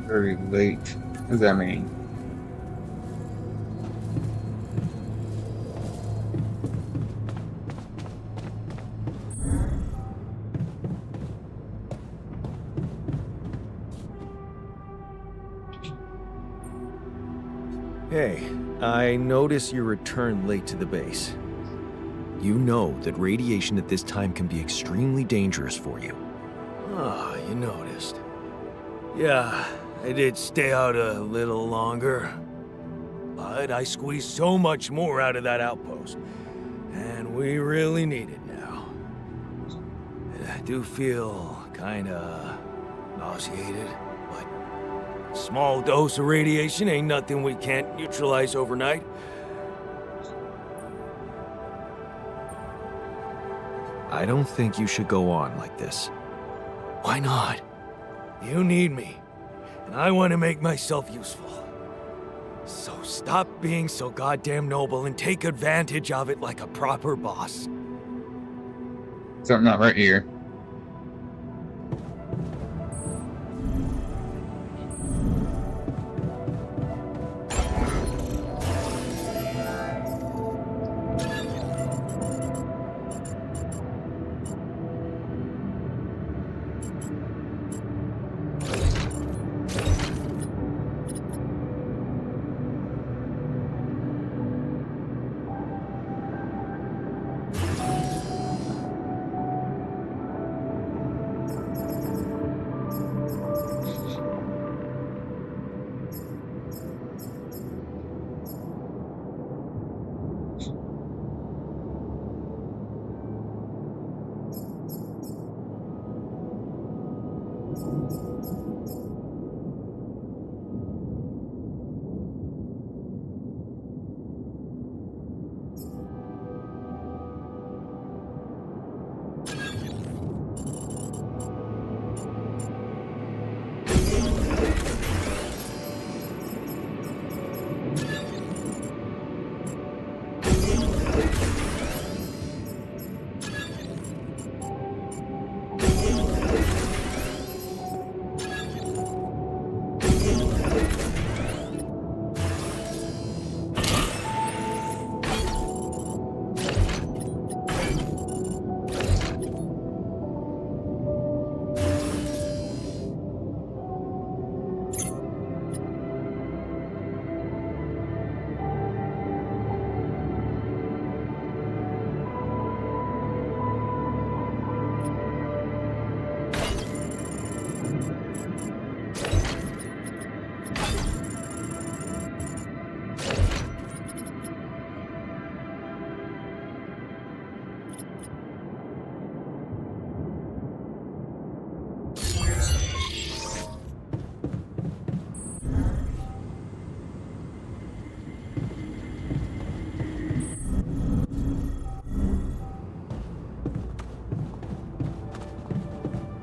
Very late. What does that mean? Hey, I notice you returned late to the base. You know that radiation at this time can be extremely dangerous for you. Ah, you noticed. Yeah, I did stay out a little longer. But I squeezed so much more out of that outpost. And we really need it now. And I do feel kinda nauseated, but a small dose of radiation ain't nothing we can't neutralize overnight. I don't think you should go on like this. Why not? You need me, and I want to make myself useful. So stop being so goddamn noble and take advantage of it like a proper boss. Something not right here.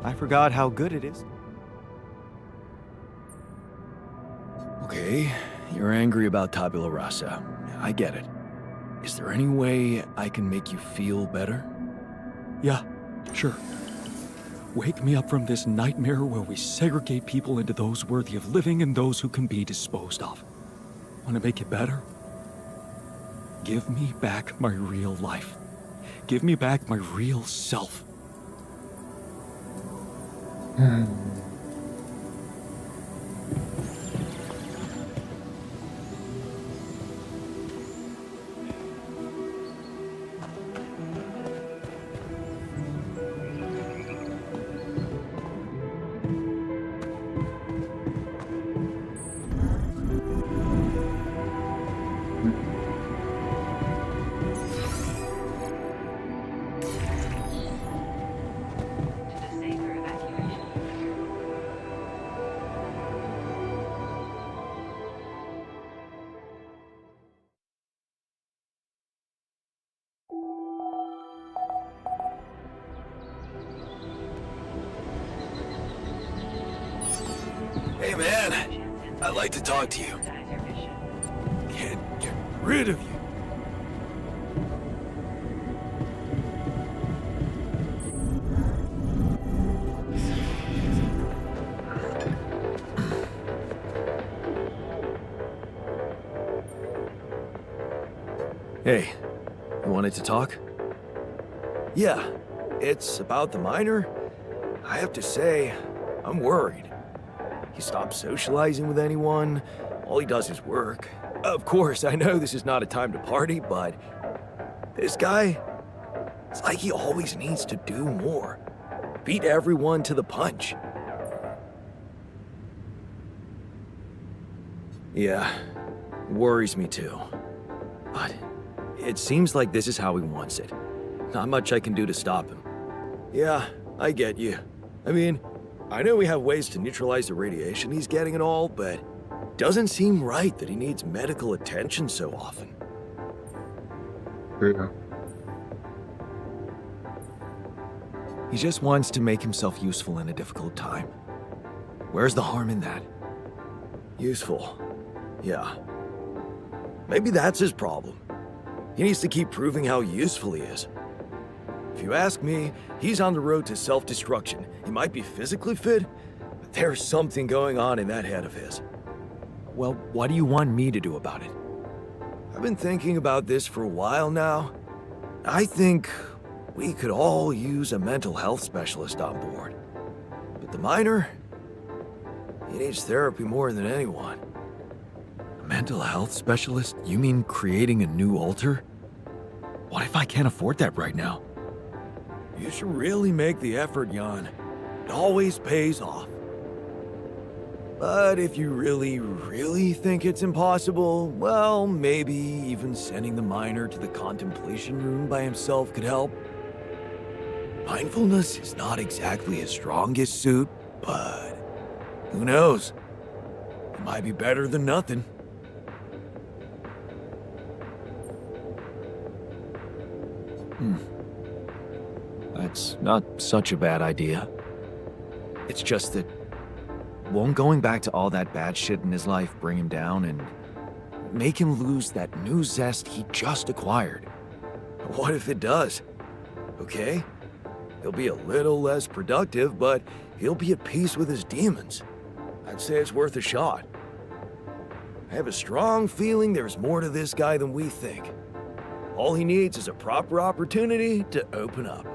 I forgot how good it is. Okay, you're angry about Tabula Rasa. I get it. Is there any way I can make you feel better? Yeah, sure. Wake me up from this nightmare where we segregate people into those worthy of living and those who can be disposed of. Want to make it better? Give me back my real life. Give me back my real self. Hey man, I'd like to talk to you. Can't get rid of you. Hey, you wanted to talk? Yeah, it's about the miner. I have to say, I'm worried. He stopped socializing with anyone. All he does is work. Of course, I know this is not a time to party, but this guy, it's like he always needs to do more. Beat everyone to the punch. Yeah, it worries me too. But it seems like this is how he wants it. Not much I can do to stop him. Yeah, I get you. I mean, I know we have ways to neutralize the radiation he's getting and all, but doesn't seem right that he needs medical attention so often. Yeah. He just wants to make himself useful in a difficult time. Where's the harm in that? Useful. Yeah. Maybe that's his problem. He needs to keep proving how useful he is. If you ask me, he's on the road to self-destruction. He might be physically fit, but there's something going on in that head of his. Well, what do you want me to do about it? I've been thinking about this for a while now. I think we could all use a mental health specialist on board. But the miner, he needs therapy more than anyone. A mental health specialist? You mean creating a new altar? What if I can't afford that right now? You should really make the effort, Jan. It always pays off. But if you really, really think it's impossible, well, maybe even sending the miner to the contemplation room by himself could help. Mindfulness is not exactly his strongest suit, but who knows? It might be better than nothing. That's not such a bad idea. It's just that won't going back to all that bad shit in his life bring him down and make him lose that new zest he just acquired? What if it does? Okay? He'll be a little less productive, but he'll be at peace with his demons. I'd say it's worth a shot. I have a strong feeling there's more to this guy than we think. All he needs is a proper opportunity to open up.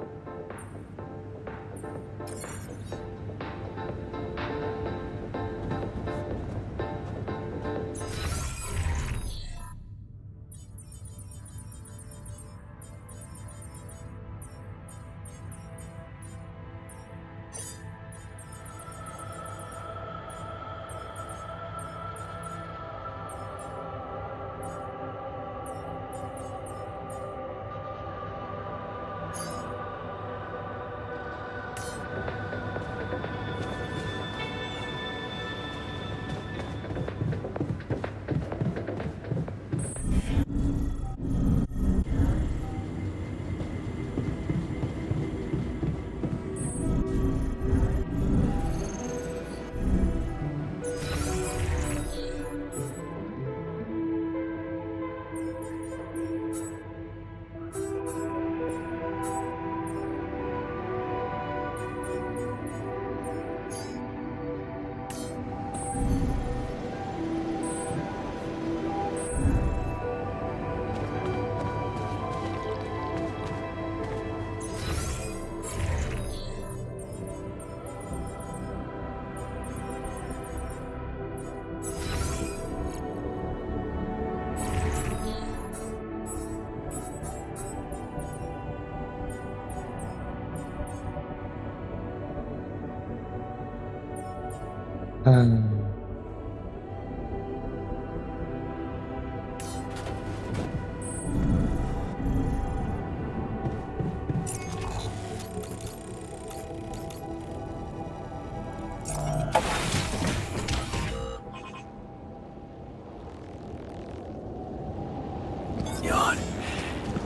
Jan,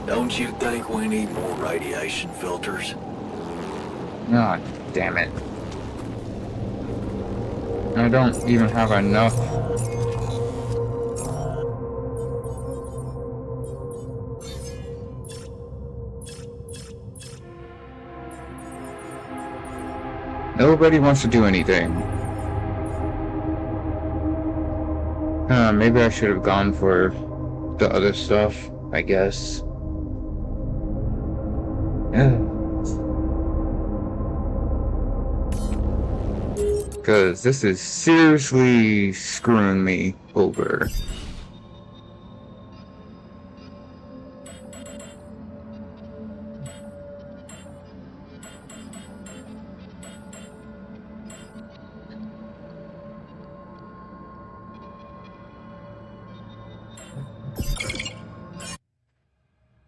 don't you think we need more radiation filters? God damn it. I don't even have enough. Nobody wants to do anything. Maybe I should have gone for the other stuff, I guess. Because this is seriously screwing me over.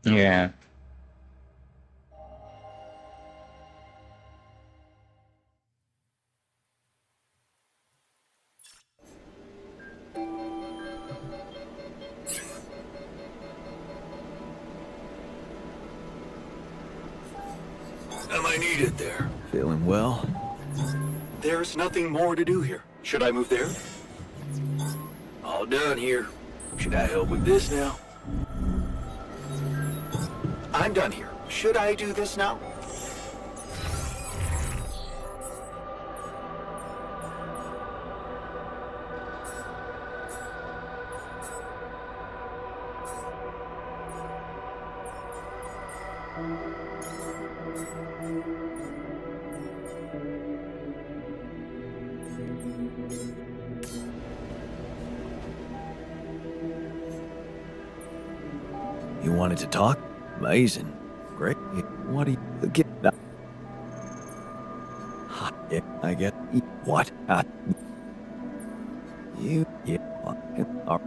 Yeah. Am I needed there? Feeling well? There's nothing more to do here. Should I move there? All done here. Should I help with this now? I'm done here. Should I do this now? You wanted to talk? Amazing. Great. What do you get? Yeah, I get what? You are.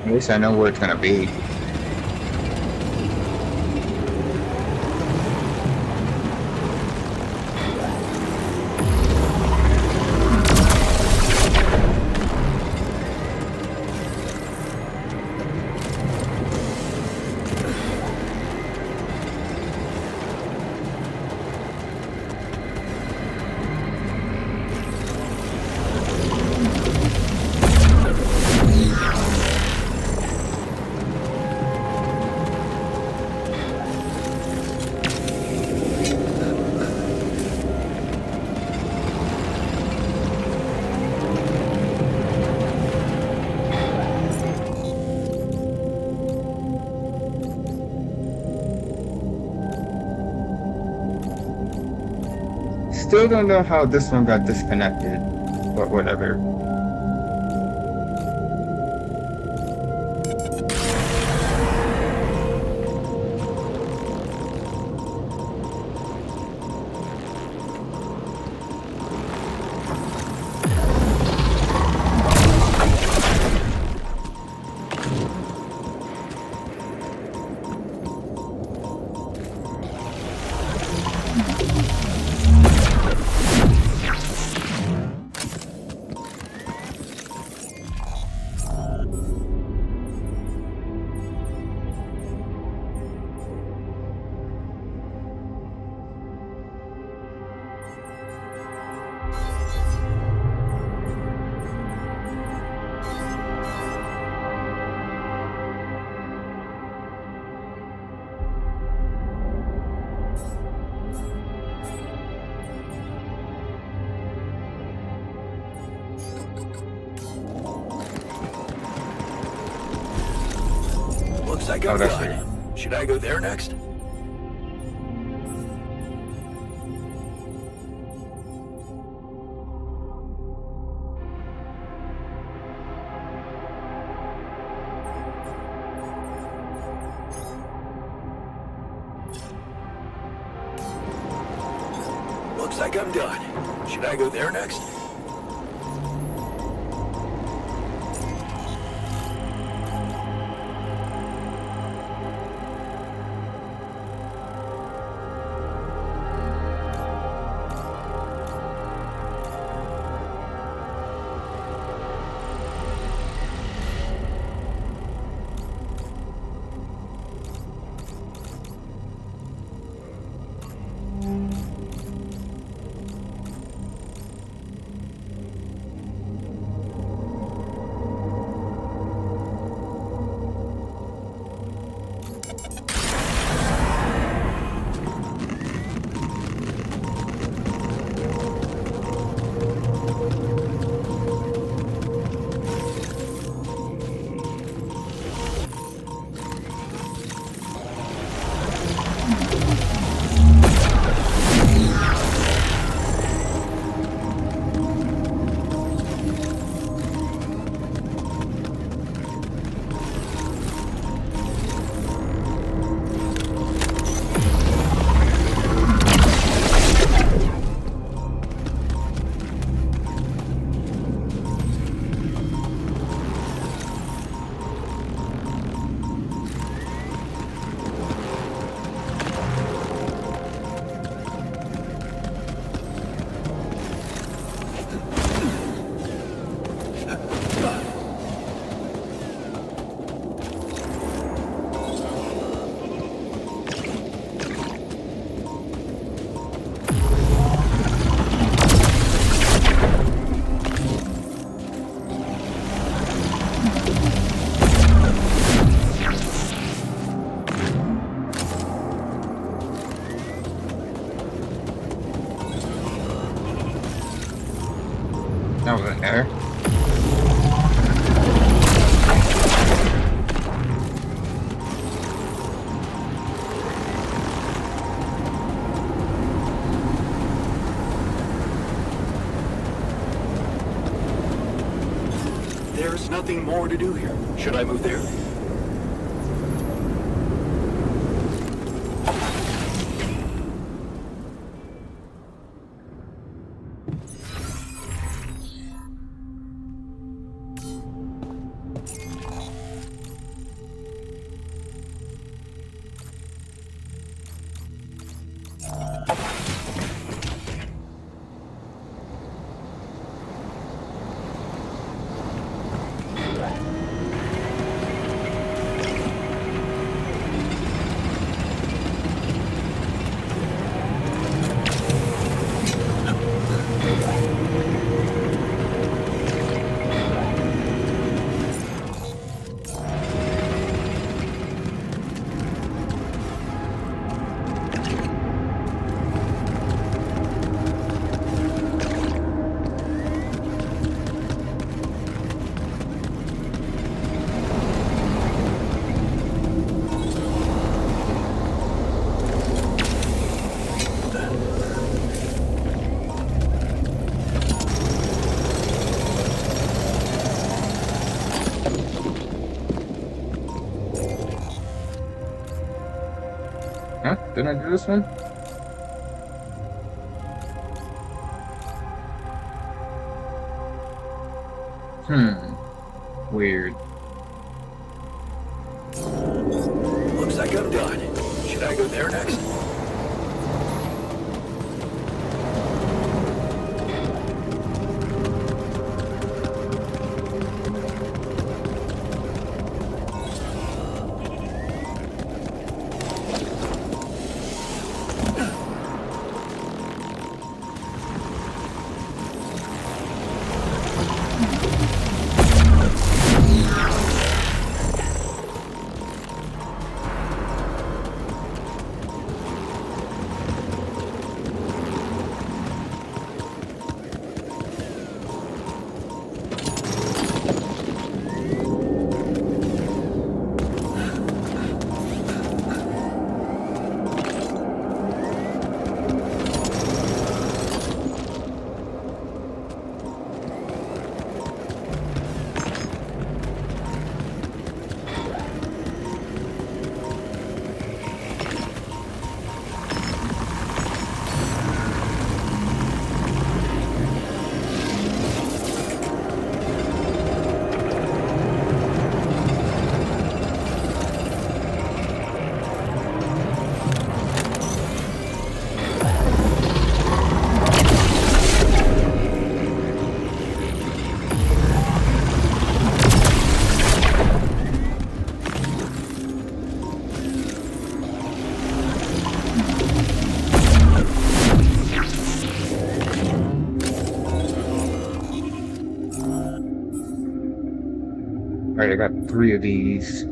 At least I know where it's gonna be. Still don't know how this one got disconnected, but whatever. Looks like Oh, I'm that's done. Should I go there next? Looks like I'm done. Should I go there next? That was an error. There's nothing more to do here. Should I move there? Huh? Didn't I do this one? Weird. Looks like I'm done. Should I go there next? Alright, I got 3 of these.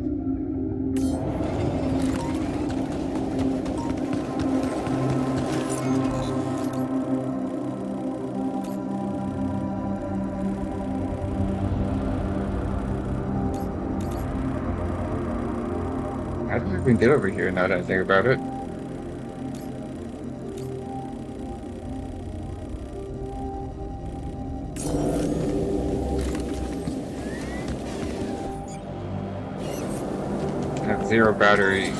How did I even get over here now that I think about it? I have 0 batteries.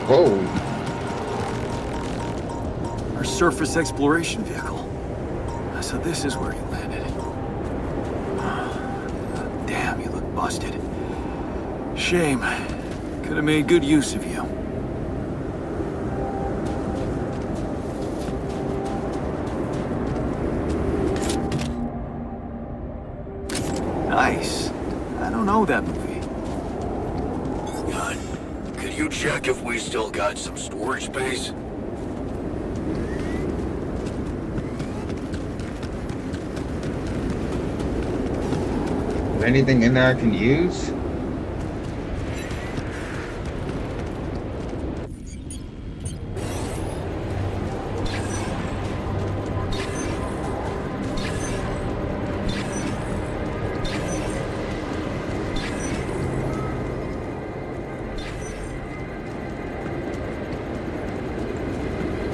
Whoa. Our surface exploration vehicle. So this is where you landed. Damn, you look busted. Shame. Could have made good use of you. Nice. I don't know that movie. God, could you check if we still got some storage space? Is anything in there I can use?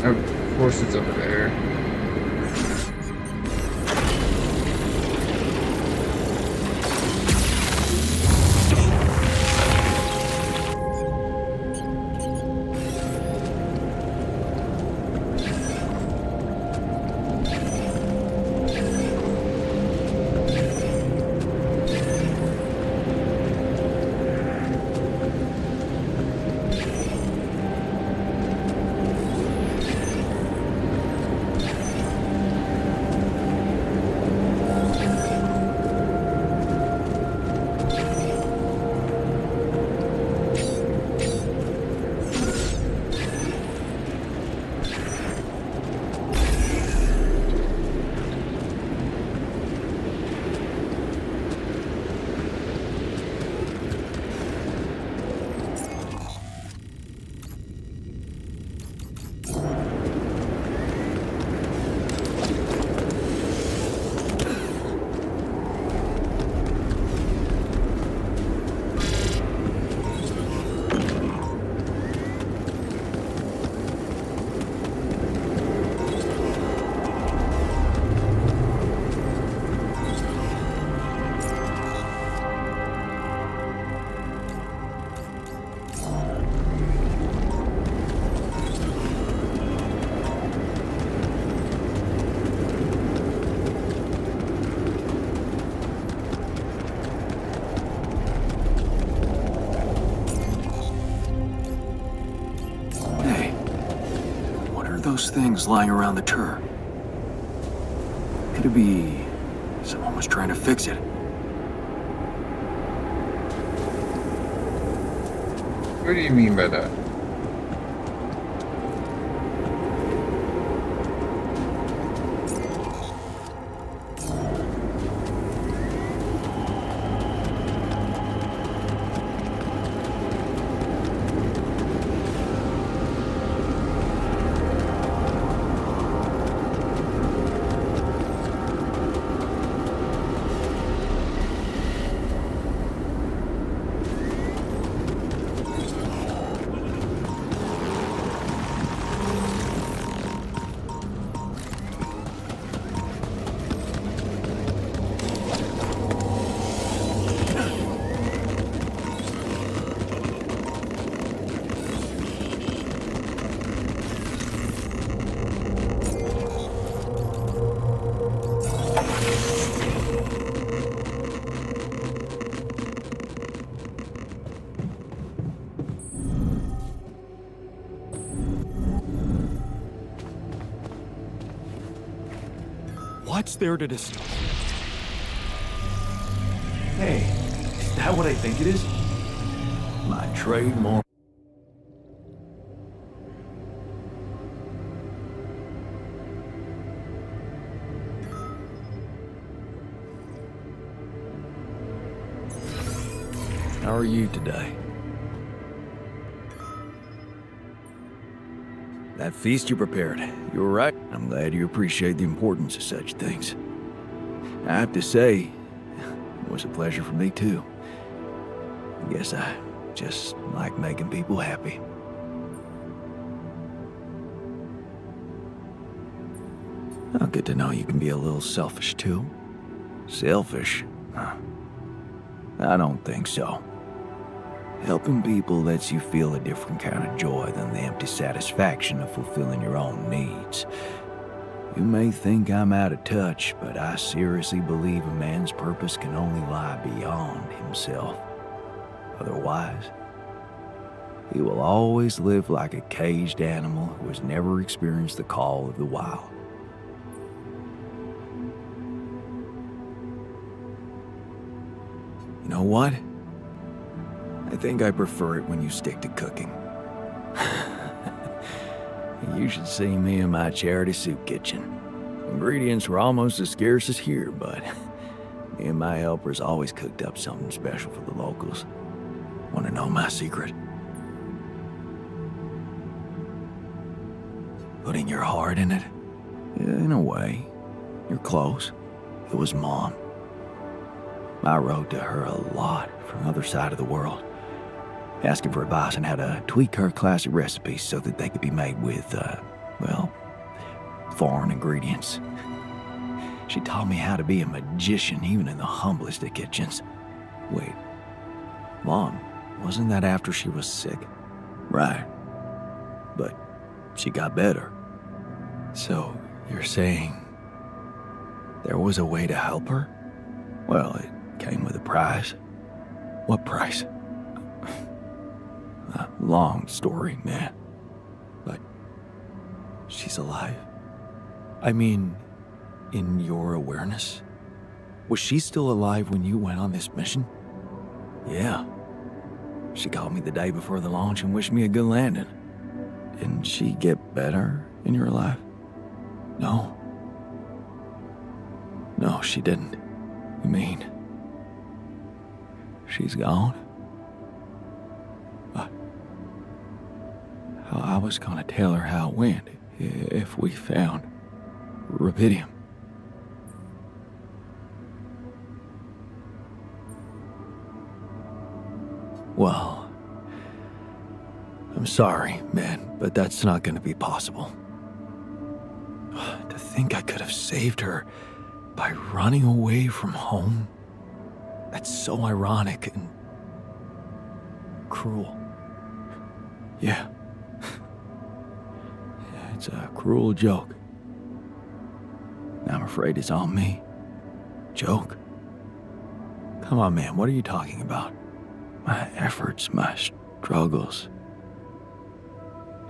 Of course it's over there. Those things lying around the turret. Could it be someone was trying to fix it? What do you mean by that? What's there to discuss? Hey, is that what I think it is? My trademark. How are you today? That feast you prepared, you were right. I'm glad you appreciate the importance of such things. I have to say, it was a pleasure for me too. I guess I just like making people happy. Oh, good to know you can be a little selfish too. Selfish? Huh. I don't think so. Helping people lets you feel a different kind of joy than the empty satisfaction of fulfilling your own needs. You may think I'm out of touch, but I seriously believe a man's purpose can only lie beyond himself. Otherwise, he will always live like a caged animal who has never experienced the call of the wild. You know what? I think I prefer it when you stick to cooking. You should see me in my charity soup kitchen. Ingredients were almost as scarce as here, but me and my helpers always cooked up something special for the locals. Want to know my secret? Putting your heart in it? Yeah, in a way. You're close. It was Mom. I wrote to her a lot from the other side of the world, asking for advice on how to tweak her classic recipes so that they could be made with, well, foreign ingredients. She taught me how to be a magician even in the humblest of kitchens. Wait, Mom, wasn't that after she was sick? Right. But she got better. So, you're saying there was a way to help her? Well, it came with a price. What price? A long story, man. But she's alive. I mean, in your awareness? Was she still alive when you went on this mission? Yeah. She called me the day before the launch and wished me a good landing. Didn't she get better in your life? No. No, she didn't. You mean she's gone? I was gonna tell her how it went if we found rubidium. Well, I'm sorry, man, but that's not gonna be possible. To think I could have saved her by running away from home? That's so ironic and cruel. Yeah. It's a cruel joke. I'm afraid it's on me. Joke? Come on, man, what are you talking about? My efforts, my struggles.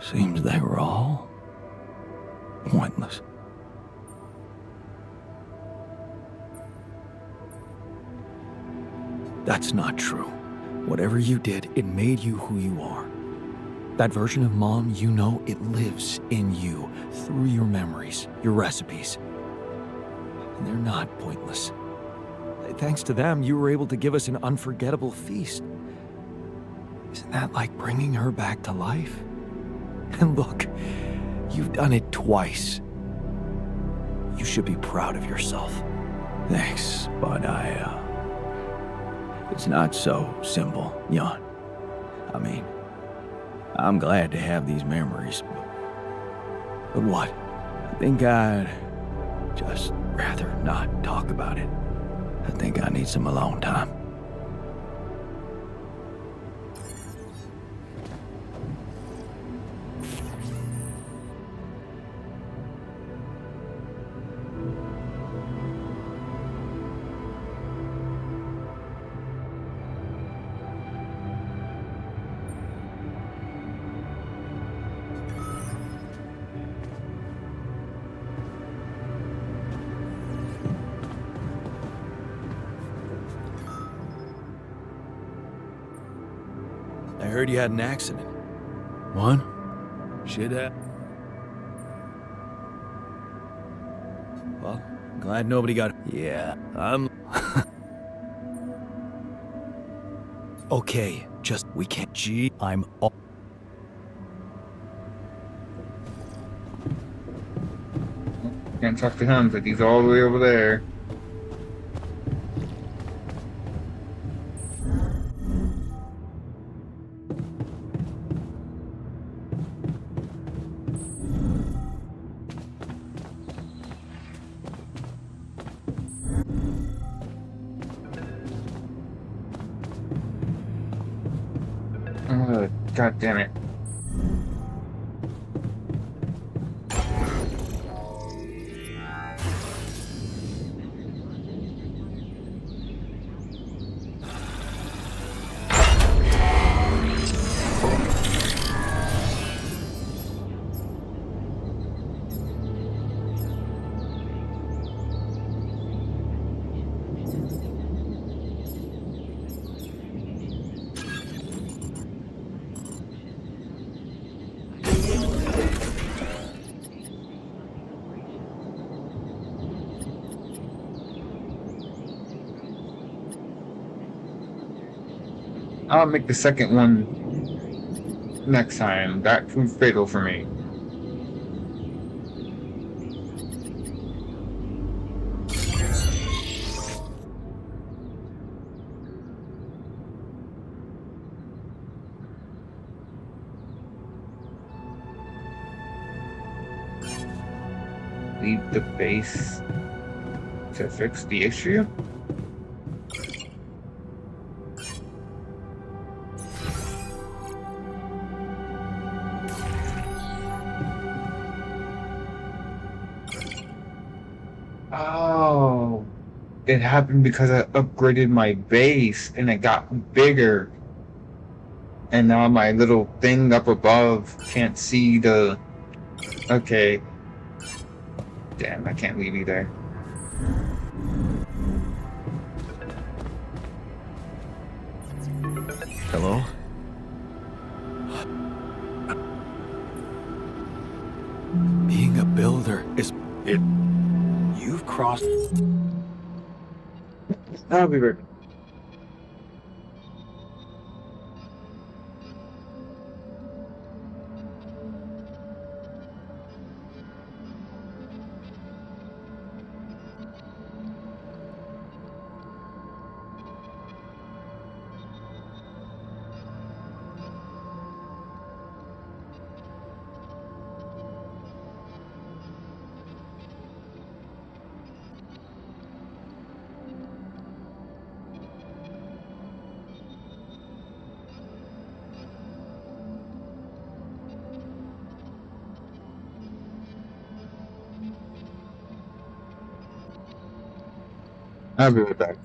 Seems they were all pointless. That's not true. Whatever you did, it made you who you are. That version of Mom, you know, it lives in you through your memories, your recipes. And they're not pointless. Thanks to them, you were able to give us an unforgettable feast. Isn't that like bringing her back to life? And look, you've done it twice. You should be proud of yourself. Thanks, but it's not so simple, Jan. I mean, I'm glad to have these memories, but what? I think I'd just rather not talk about it. I think I need some alone time. heard you had an accident. One? Shit Well, glad nobody got... Yeah, I'm... Okay, just... We can't... Gee, I'm... Can't talk to him because he's all the way over there. God damn it. I'll make the second one next time. That proved fatal for me. Leave the base to fix the issue? Oh, it happened because I upgraded my base and it got bigger. And now my little thing up above can't see the... Okay. Damn, I can't leave you there. Hello? Being a builder is... You've crossed... I'll be right back. I'll be right back.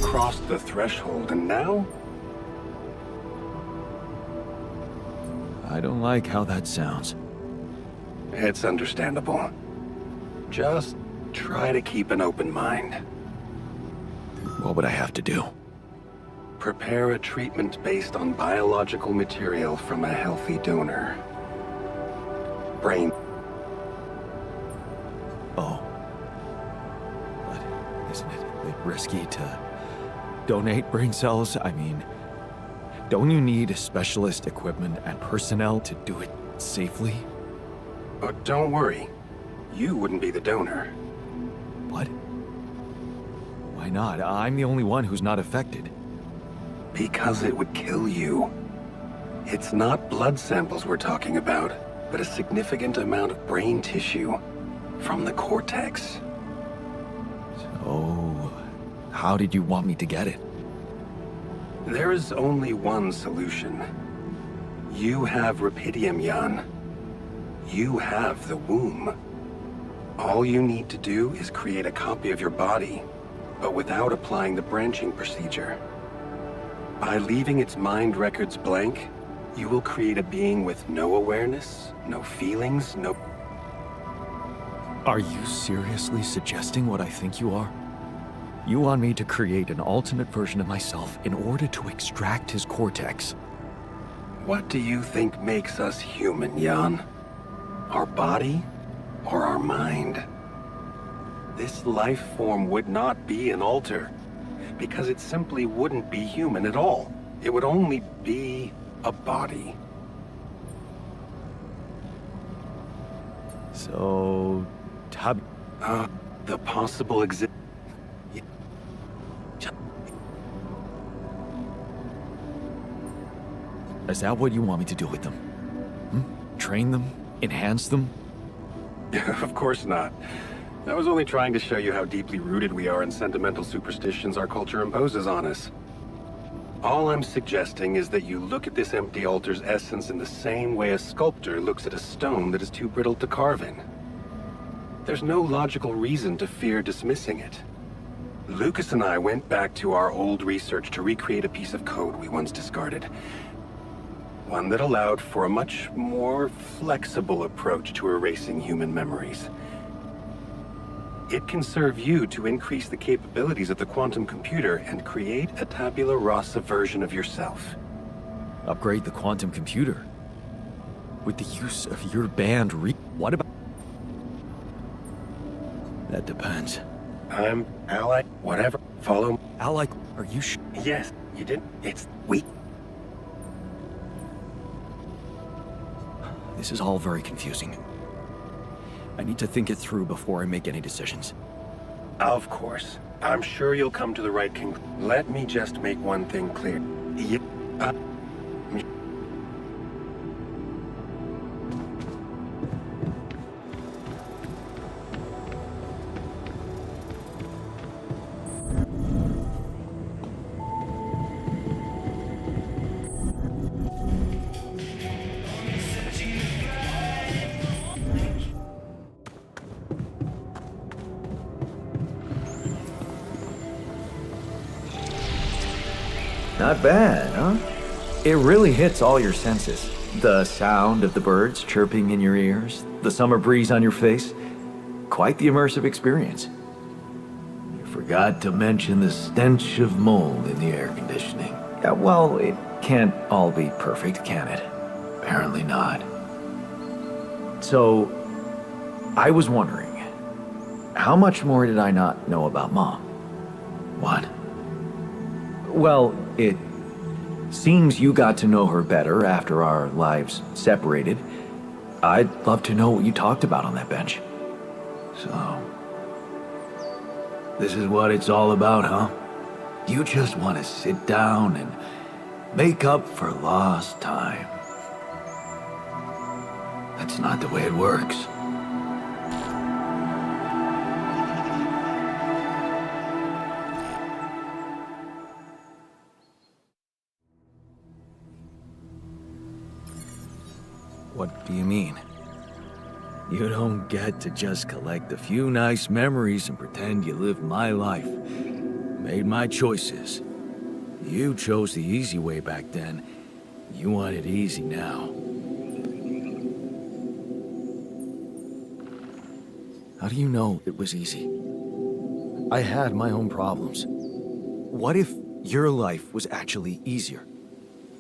Crossed the threshold, and now? I don't like how that sounds. It's understandable. Just try to keep an open mind. What would I have to do? Prepare a treatment based on biological material from a healthy donor. Brain. Oh. But isn't it a bit risky to donate brain cells? I mean, don't you need specialist equipment and personnel to do it safely? Oh, don't worry. You wouldn't be the donor. What? Why not? I'm the only one who's not affected. Because it would kill you. It's not blood samples we're talking about, but a significant amount of brain tissue from the cortex. So, how did you want me to get it? There is only one solution. You have Rapidium, Jan. You have the womb. All you need to do is create a copy of your body, but without applying the branching procedure. By leaving its mind records blank, you will create a being with no awareness, no feelings, no... Are you seriously suggesting what I think you are? You want me to create an alternate version of myself in order to extract his cortex? What do you think makes us human, Jan? Our body or our mind? This life form would not be an alter, because it simply wouldn't be human at all. It would only be a body. So, the possible Is that what you want me to do with them? Train them? Enhance them? Of course not. I was only trying to show you how deeply rooted we are in sentimental superstitions our culture imposes on us. All I'm suggesting is that you look at this empty altar's essence in the same way a sculptor looks at a stone that is too brittle to carve in. There's no logical reason to fear dismissing it. Lucas and I went back to our old research to recreate a piece of code we once discarded. One that allowed for a much more flexible approach to erasing human memories. It can serve you to increase the capabilities of the quantum computer and create a tabula rasa version of yourself. Upgrade the quantum computer? With the use of your banned What about... That depends. I'm ally, whatever. Follow. Ally, are you Yes, you did. It's we. This is all very confusing. I need to think it through before I make any decisions. Of course. I'm sure you'll come to the right conclusion. Let me just make one thing clear. Not bad, huh? It really hits all your senses. The sound of the birds chirping in your ears, the summer breeze on your face. Quite the immersive experience. You forgot to mention the stench of mold in the air conditioning. Yeah, well, it can't all be perfect, can it? Apparently not. So, I was wondering, how much more did I not know about Mom? What? Well, it seems you got to know her better after our lives separated. I'd love to know what you talked about on that bench. So, this is what it's all about, huh? You just want to sit down and make up for lost time. That's not the way it works. What do you mean? You don't get to just collect a few nice memories and pretend you lived my life. made my choices. You chose the easy way back then. You want it easy now. How do you know it was easy? I had my own problems. What if your life was actually easier?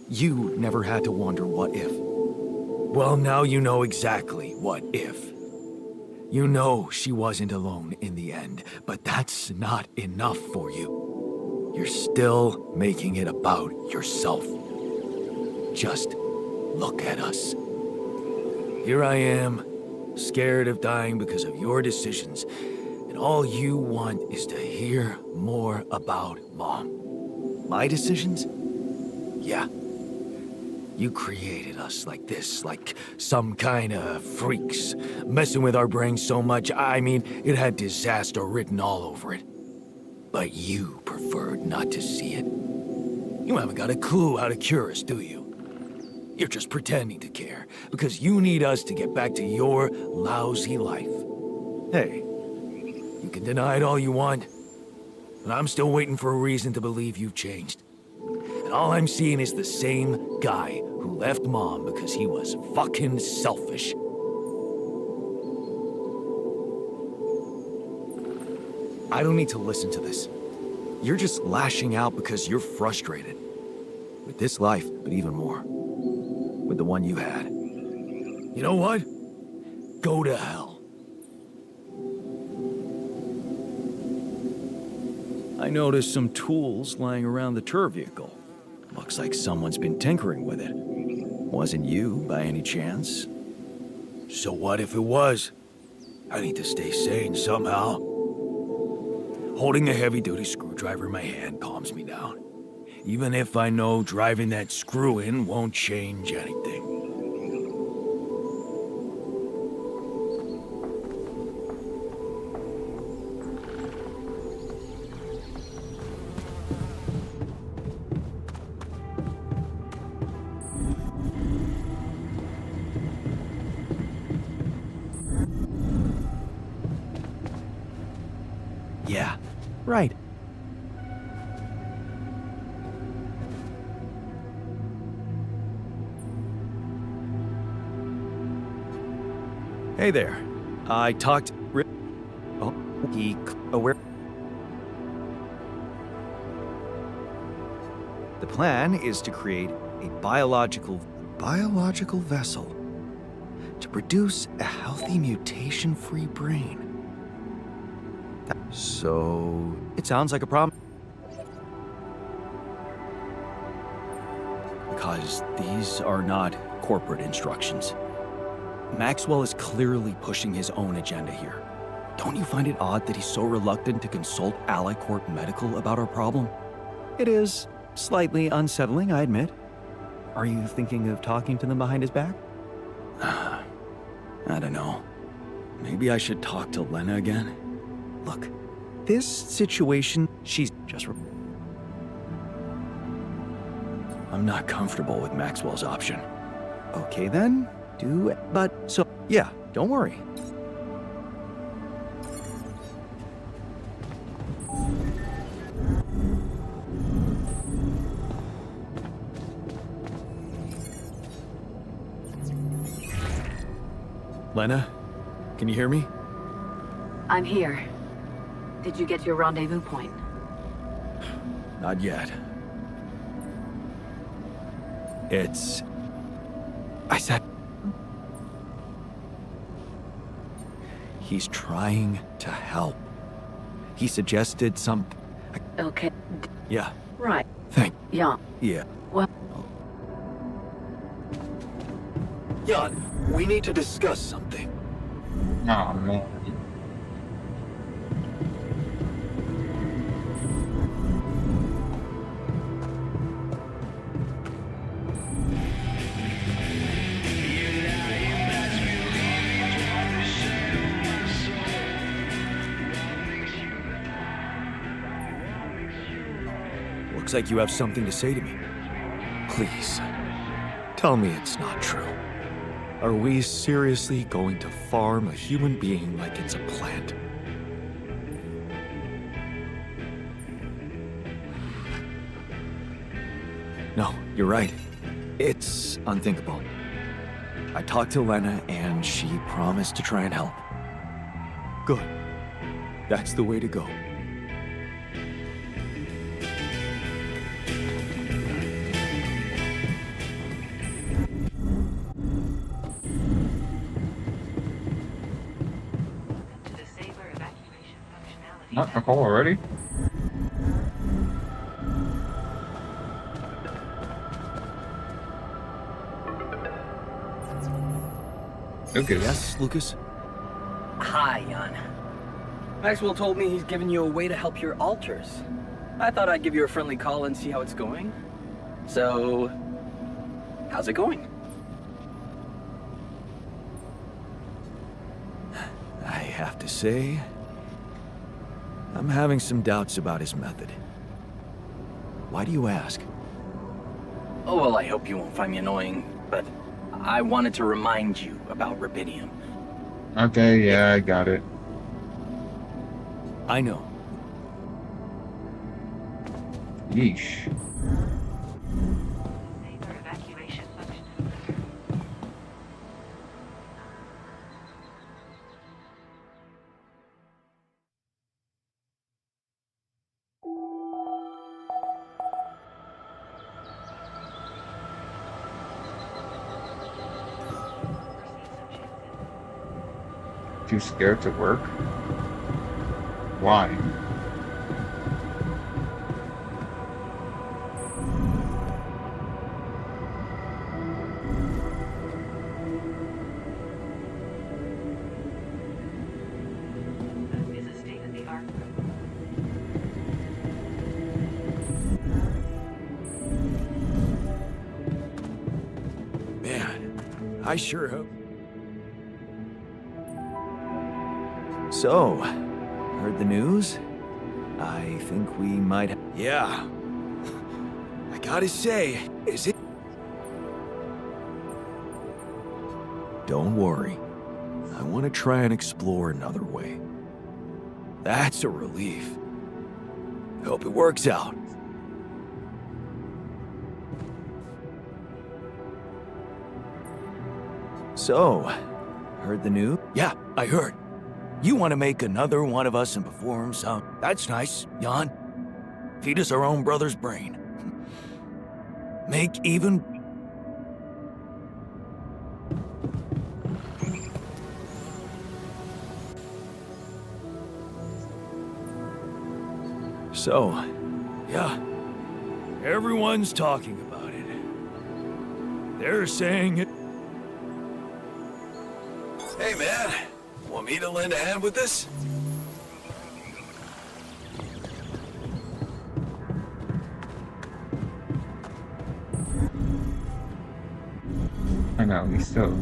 You never had to wonder what if. Well, now you know exactly what if. You know she wasn't alone in the end, but that's not enough for you. You're still making it about yourself. Just look at us. Here I am, scared of dying because of your decisions, and all you want is to hear more about Mom. My decisions? Yeah. You created us like this, like some kind of freaks, messing with our brains so much, I mean, it had disaster written all over it. But you preferred not to see it. You haven't got a clue how to cure us, do you? You're just pretending to care, because you need us to get back to your lousy life. Hey, you can deny it all you want, but I'm still waiting for a reason to believe you've changed. And all I'm seeing is the same guy who left Mom because he was fucking selfish. I don't need to listen to this. You're just lashing out because you're frustrated. With this life, but even more. With the one you had. You know what? Go to hell. I noticed some tools lying around the tour vehicle. Looks like someone's been tinkering with it. Wasn't you, by any chance? So what if it was? I need to stay sane somehow. Holding a heavy-duty screwdriver in my hand calms me down. Even if I know driving that screw in won't change anything. Yeah, right. Hey there. I talked... Oh, he... aware... The plan is to create a biological vessel to produce a healthy mutation-free brain. So, it sounds like a problem. Because these are not corporate instructions. Maxwell is clearly pushing his own agenda here. Don't you find it odd that he's so reluctant to consult AliCorp Medical about our problem? It is slightly unsettling, I admit. Are you thinking of talking to them behind his back? I don't know. Maybe I should talk to Lena again? Look, this situation, she's just... I'm not comfortable with Maxwell's option. Okay then, do it. But, so, yeah, don't worry. Lena, can you hear me? I'm here. Did you get to your rendezvous point? Not yet. It's... I said... He's trying to help. He suggested some... Okay. Yeah. Right. Thank... Yeah. Yeah. Well... Jan, we need to discuss something. Oh, man. Looks like you have something to say to me. Please, tell me it's not true. Are we seriously going to farm a human being like it's a plant? No, you're right. It's unthinkable. I talked to Lena, and she promised to try and help. Good. That's the way to go. To the Saber evacuation functionality. Not a call already? Lucas. Yes, Lucas? Hi, Jan. Maxwell told me he's giving you a way to help your alters. I thought I'd give you a friendly call and see how it's going. So, how's it going? I have to say, I'm having some doubts about his method. Why do you ask? Oh, well, I hope you won't find me annoying, but I wanted to remind you about rubidium. Okay, yeah, I got it. I know. Yeesh. Saber evacuation functionality. Too scared to work? Why? This is a state-of-the-art room. Man, I sure hope. So, heard the news? I think we might. Yeah. I gotta say, is it? Don't worry. I want to try and explore another way. That's a relief. Hope it works out. So, heard the news? Yeah, I heard. You want to make another one of us and perform some... That's nice, Jan. Feed us our own brother's brain. Make even... So, yeah. Everyone's talking about it. They're saying it... Hey, man. Want me to lend a hand with this? I know, he's so.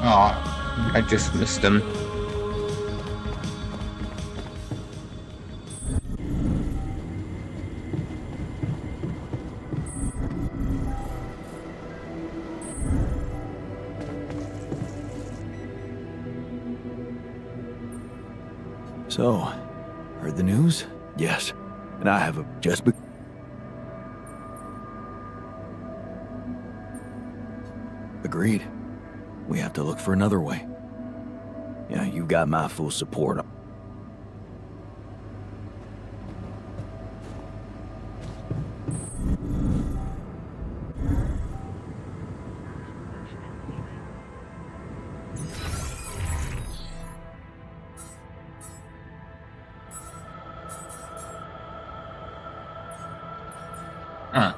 Aw, I just missed him. So, heard the news? Yes. And I have just be... Agreed. We have to look for another way. Yeah, you got my full support.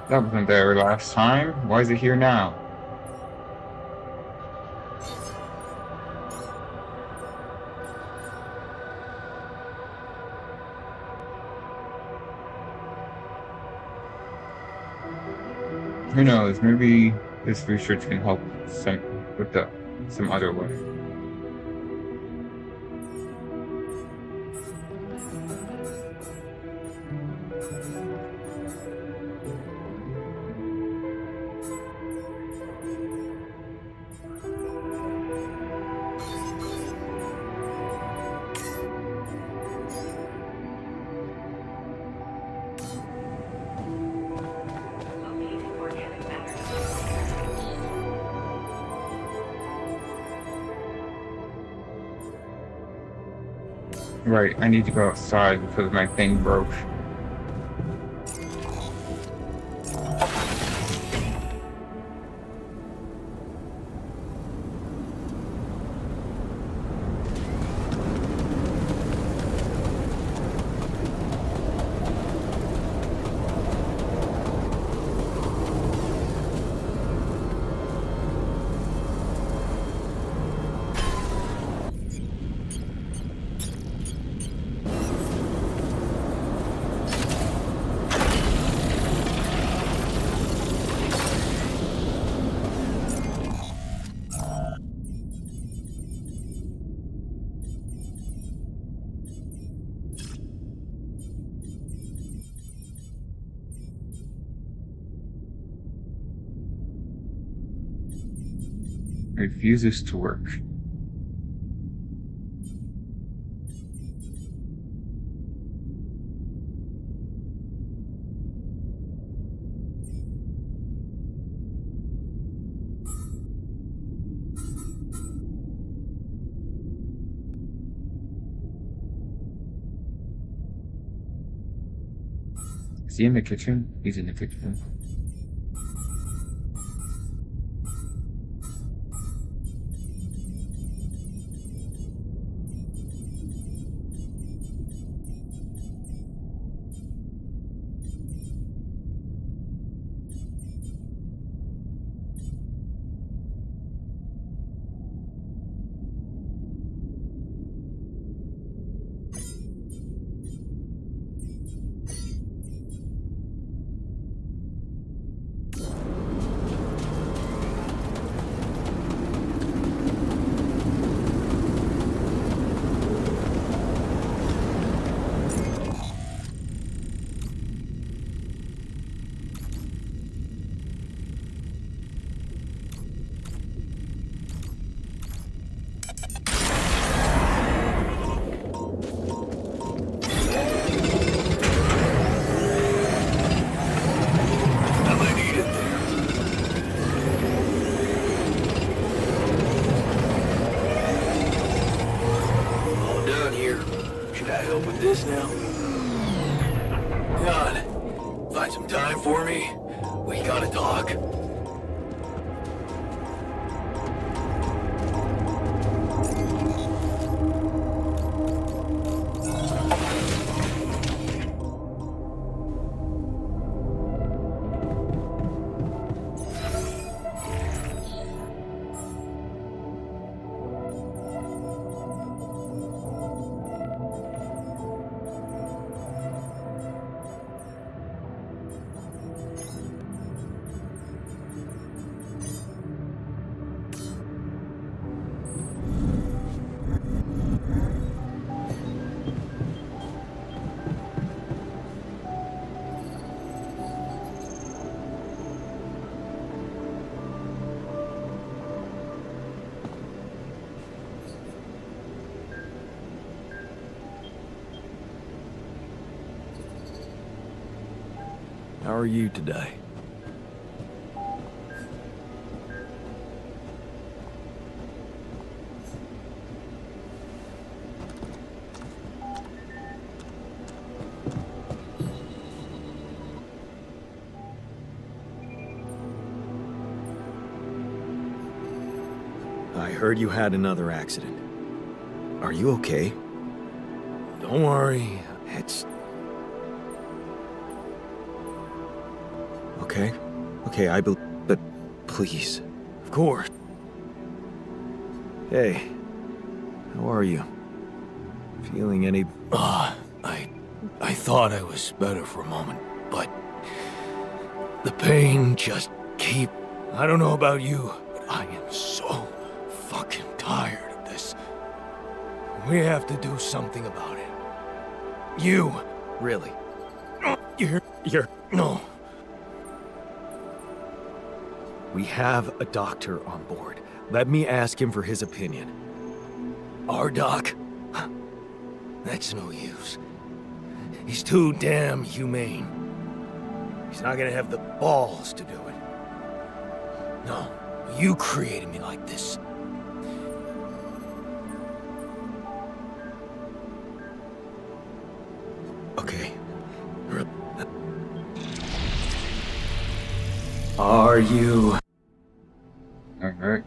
That wasn't there last time. Why is it here now? Who knows? Maybe this research can help some other way. Right, I need to go outside because my thing broke. Refuses to work. Is he in the kitchen? He's in the kitchen. This now. God, find some time for me. We gotta talk. How are you today? I heard you had another accident. Are you okay? Don't worry. It's... Okay. Okay, I believe... But please. Of course. Hey. How are you? Feeling any... I thought I was better for a moment, but... the pain just keep... I don't know about you, but I am so fucking tired of this. We have to do something about it. You. Really? You're... No. We have a doctor on board. Let me ask him for his opinion. Our doc? That's no use. He's too damn humane. He's not gonna have the balls to do it. No, you created me like this. Okay. Are you... Alright.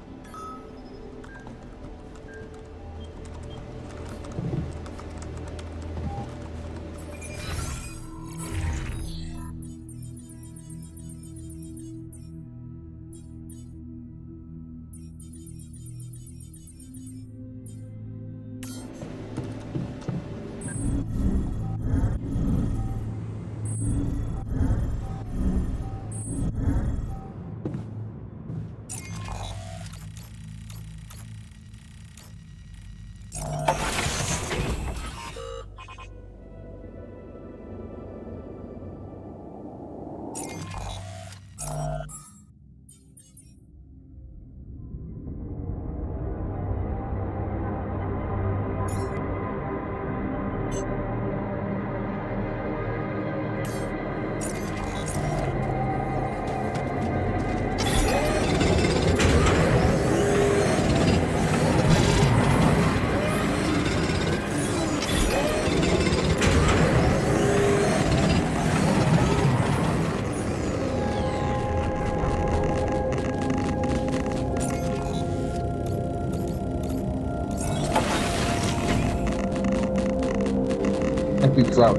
Happy cloud.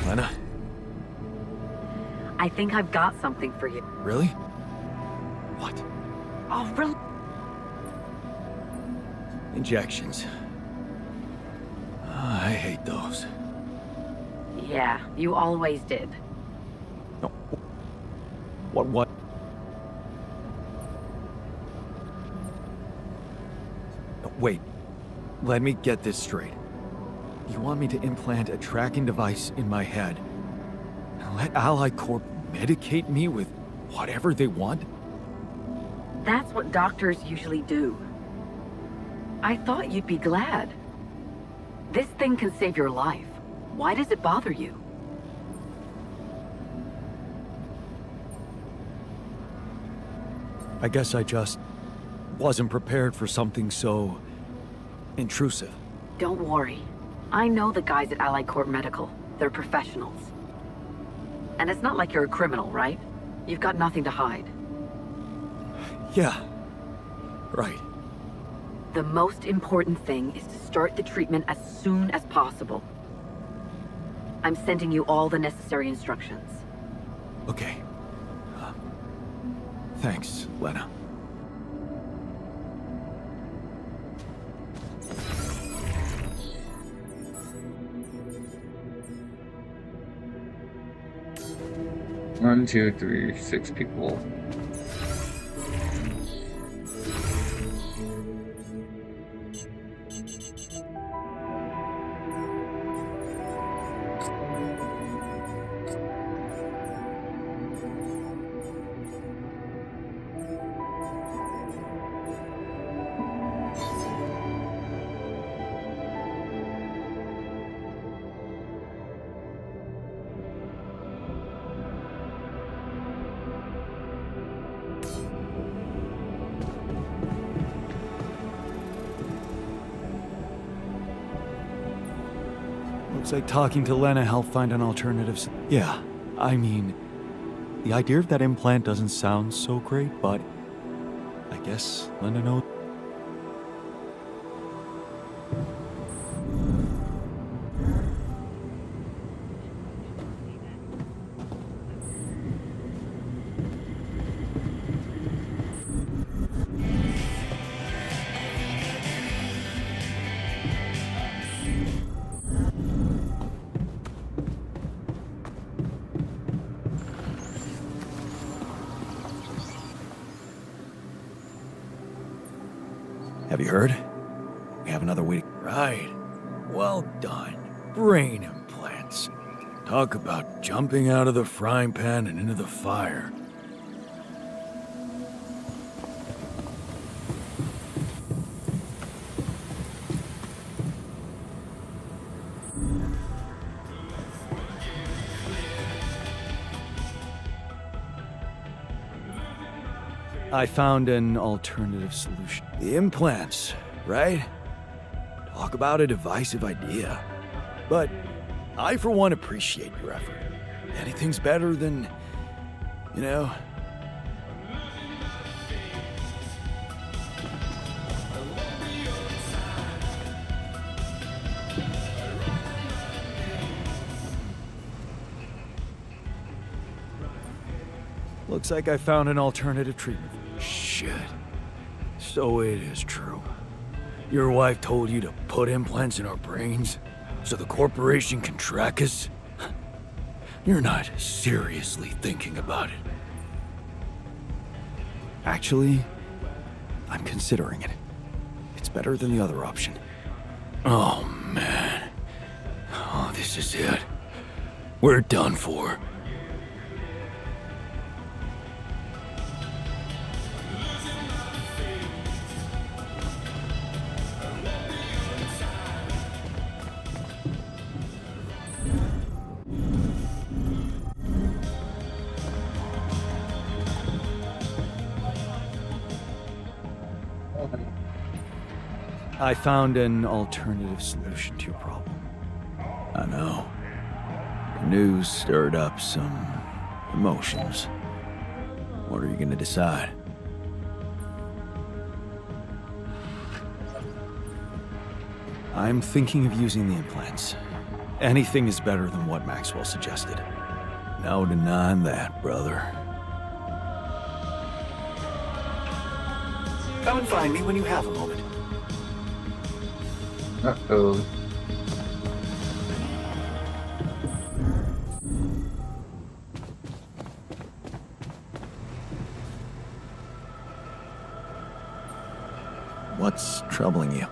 Lena? I think I've got something for you. Really? What? Oh, really? Injections. I hate those. Yeah, you always did. No. What? No, wait. Let me get this straight. You want me to implant a tracking device in my head and let Ally Corp medicate me with whatever they want? That's what doctors usually do. I thought you'd be glad. This thing can save your life. Why does it bother you? I guess I just wasn't prepared for something so intrusive. Don't worry. I know the guys at Ally Corp Medical. They're professionals. And it's not like you're a criminal, right? You've got nothing to hide. Yeah. Right. The most important thing is to start the treatment as soon as possible. I'm sending you all the necessary instructions. Okay. Thanks, Lena. One, two, three, 6 people. Looks like talking to Lena helped find an alternative. Yeah, I mean, the idea of that implant doesn't sound so great, but I guess Lena knows. Have you heard? We have another way. Right. Well done. Brain implants. Talk about jumping out of the frying pan and into the fire. I found an alternative solution. The implants, right? Talk about a divisive idea. But I, for one, appreciate your effort. Anything's better than, you know... Looks like I found an alternative treatment. Shit. So it is true. Your wife told you to put implants in our brains so the corporation can track us? You're not seriously thinking about it. Actually, I'm considering it. It's better than the other option. Oh, man. Oh, this is it. We're done for. I found an alternative solution to your problem. I know. The news stirred up some emotions. What are you gonna decide? I'm thinking of using the implants. Anything is better than what Maxwell suggested. No denying that, brother. Come and find me when you have a moment. Uh-oh. What's troubling you?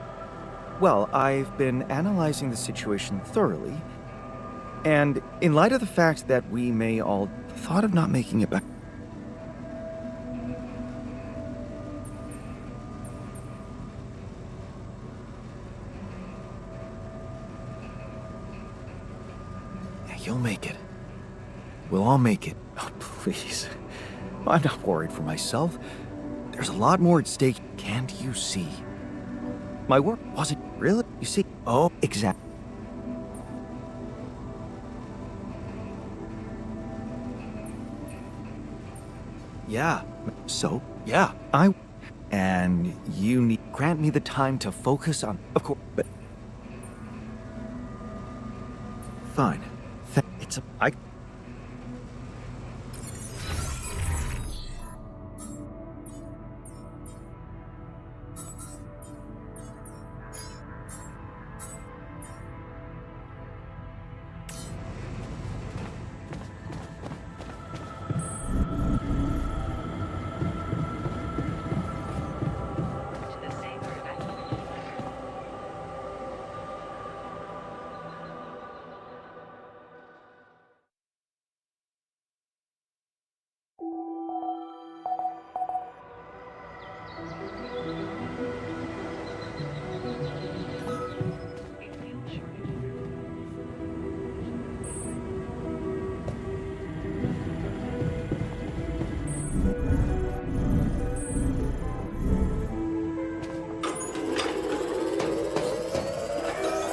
Well, I've been analyzing the situation thoroughly, and in light of the fact that we may all thought of not making it back. You'll make it. We'll all make it. Oh, please. I'm not worried for myself. There's a lot more at stake. Can't you see? My work wasn't really. You see? Oh, exactly. Yeah. So, yeah, and you need grant me the time to focus on. Of course, but fine. It's a. I.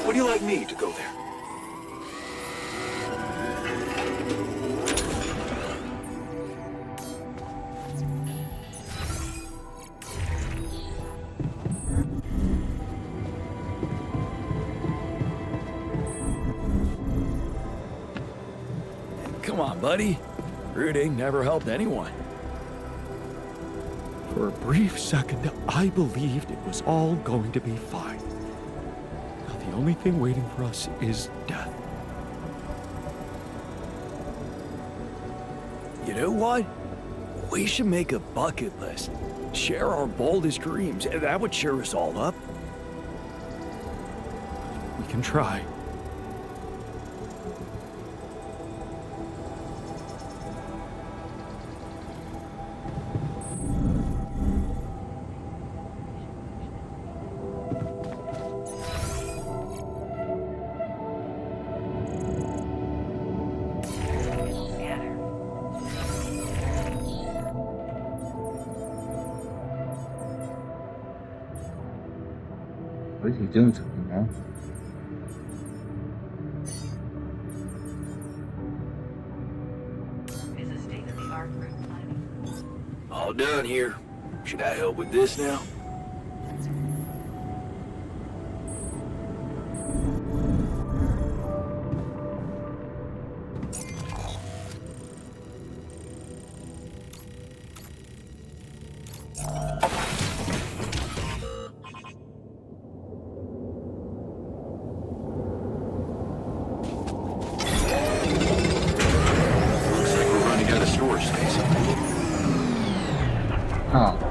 Would you like me to go there? Come on, buddy. Rooting never helped anyone. For a brief second, I believed it was all going to be fine. Now the only thing waiting for us is death. You know what? We should make a bucket list. Share our boldest dreams, and that would cheer us all up. We can try. At least he's doing something now. Is a state-of-the-art route planning. All done here. Should I help with this now? Looks like we're running out of storage space. Oh.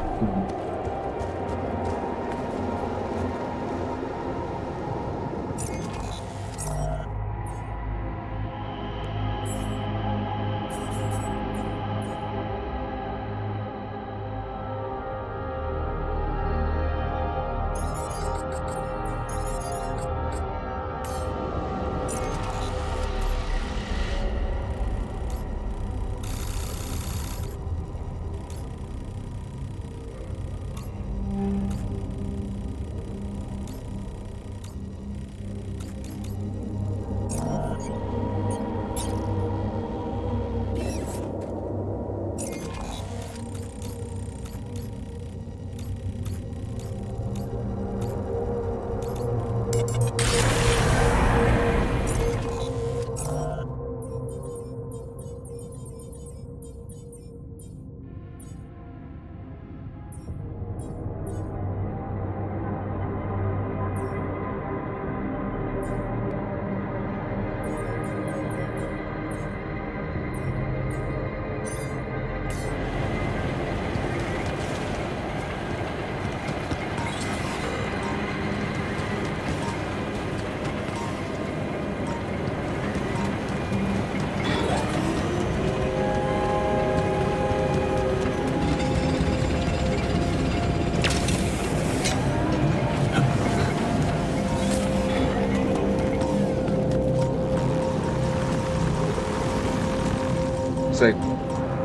It's like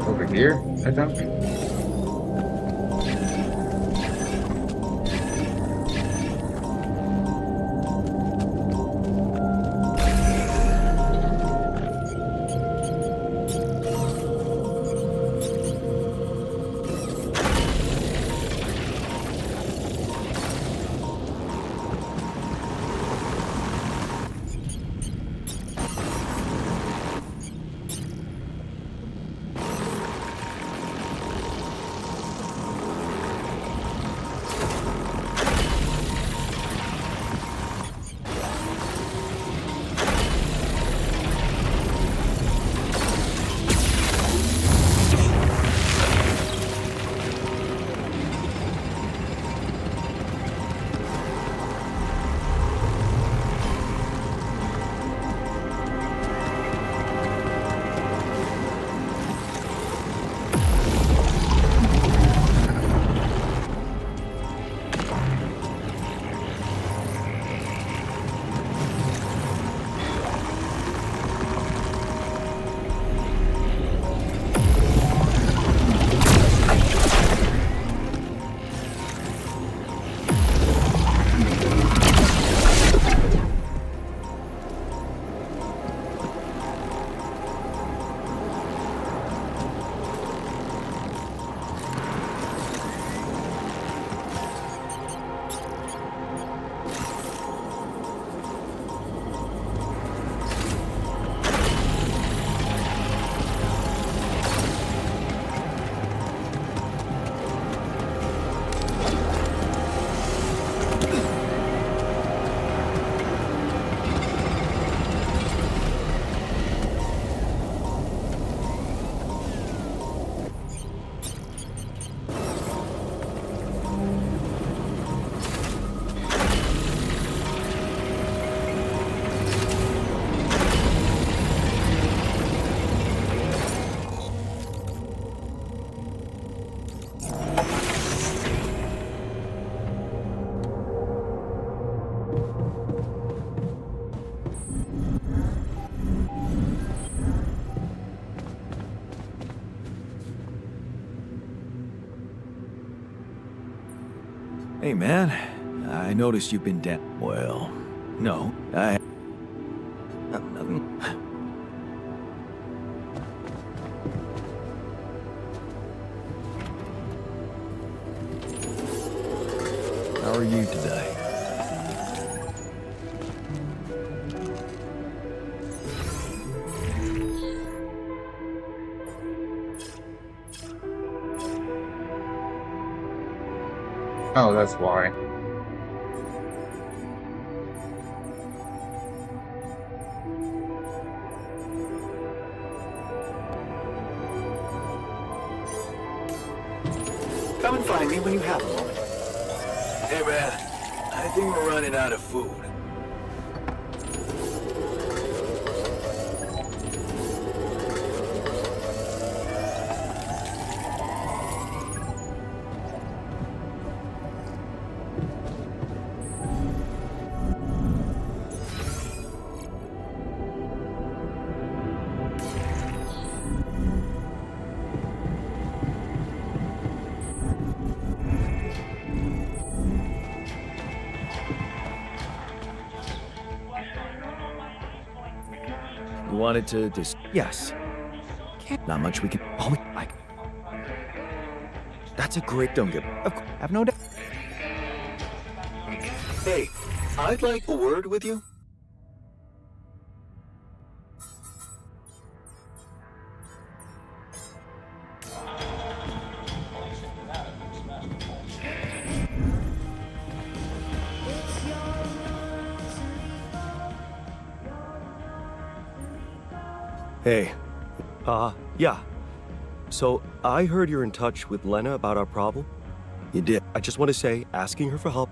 over here, I think. Hey man, I noticed you've been down. Well, no, nothing. How are you today? Oh, that's why. Come and find me when you have a moment. Hey, man. I think we're running out of food. You wanted to just... Yes. Not much we can... Oh, like... That's a great... Don't get... Have no doubt. Hey, I'd like a word with you. Hey. Yeah. So, I heard you're in touch with Lena about our problem. You did. I just want to say, asking her for help.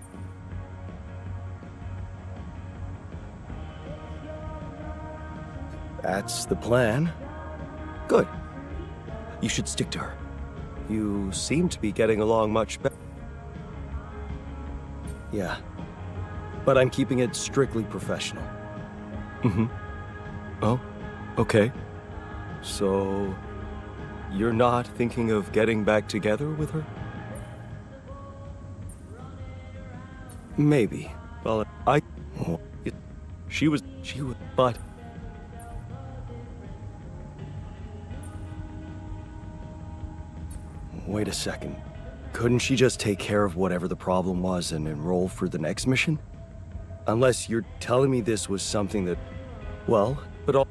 That's the plan. Good. You should stick to her. You seem to be getting along much better. Yeah. But I'm keeping it strictly professional. Mm-hmm. Oh, okay. So, you're not thinking of getting back together with her? Maybe. Well, she was, but... Wait a second. Couldn't she just take care of whatever the problem was and enroll for the next mission? Unless you're telling me this was something that... Well, but all...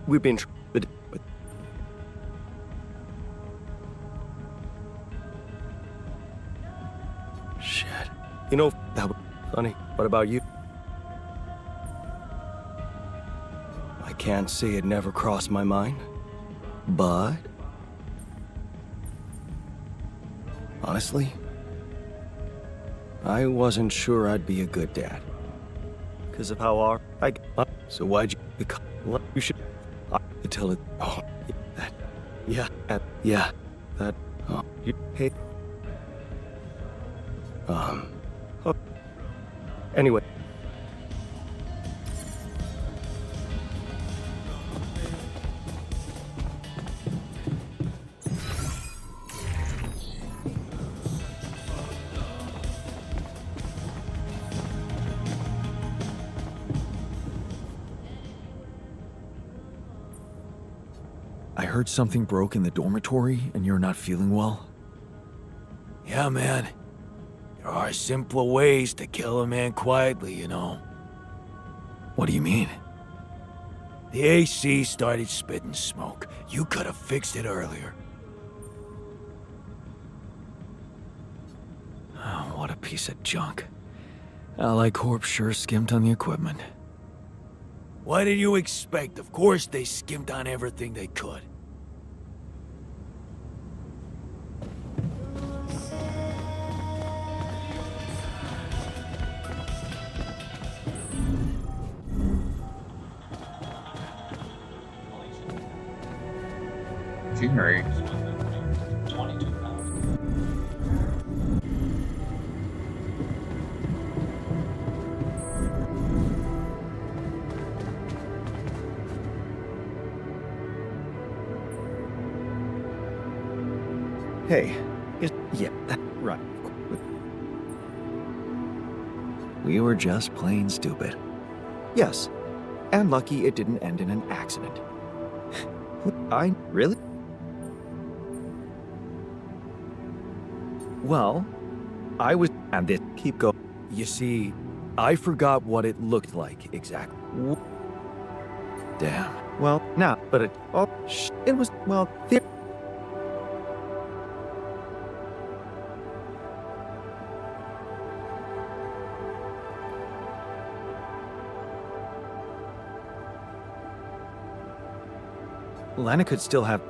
we've been... Shit. You know, that was funny. What about you? I can't say it never crossed my mind, but... Honestly, I wasn't sure I'd be a good dad. Because of how so why'd you become... What you should... tell it... Oh, that... Yeah, yeah, that... Oh, you... Hey... Oh. Anyway... I heard something broke in the dormitory and you're not feeling well. Yeah, man. There are simpler ways to kill a man quietly, you know. What do you mean? The AC started spitting smoke. You could have fixed it earlier. Oh, what a piece of junk. Ally Corp sure skimped on the equipment. What did you expect? Of course they skimmed on everything they could. Right. Hey, yeah, that, right. We were just plain stupid. Yes, and lucky it didn't end in an accident. I really? Well, I was and this keep going. You see, I forgot what it looked like exactly. Damn. Well, now, but it was well. Lana could still have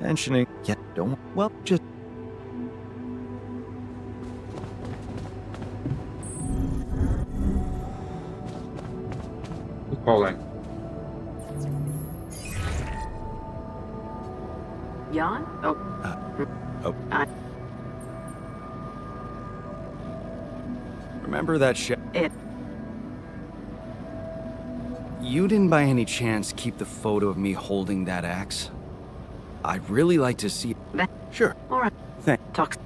mentioning. Yeah, don't. Well, just. Who's calling? Jan? Oh. Oh. Remember that shit? It. You didn't by any chance keep the photo of me holding that axe? I'd really like to see. Sure. All right. Thanks. Talk.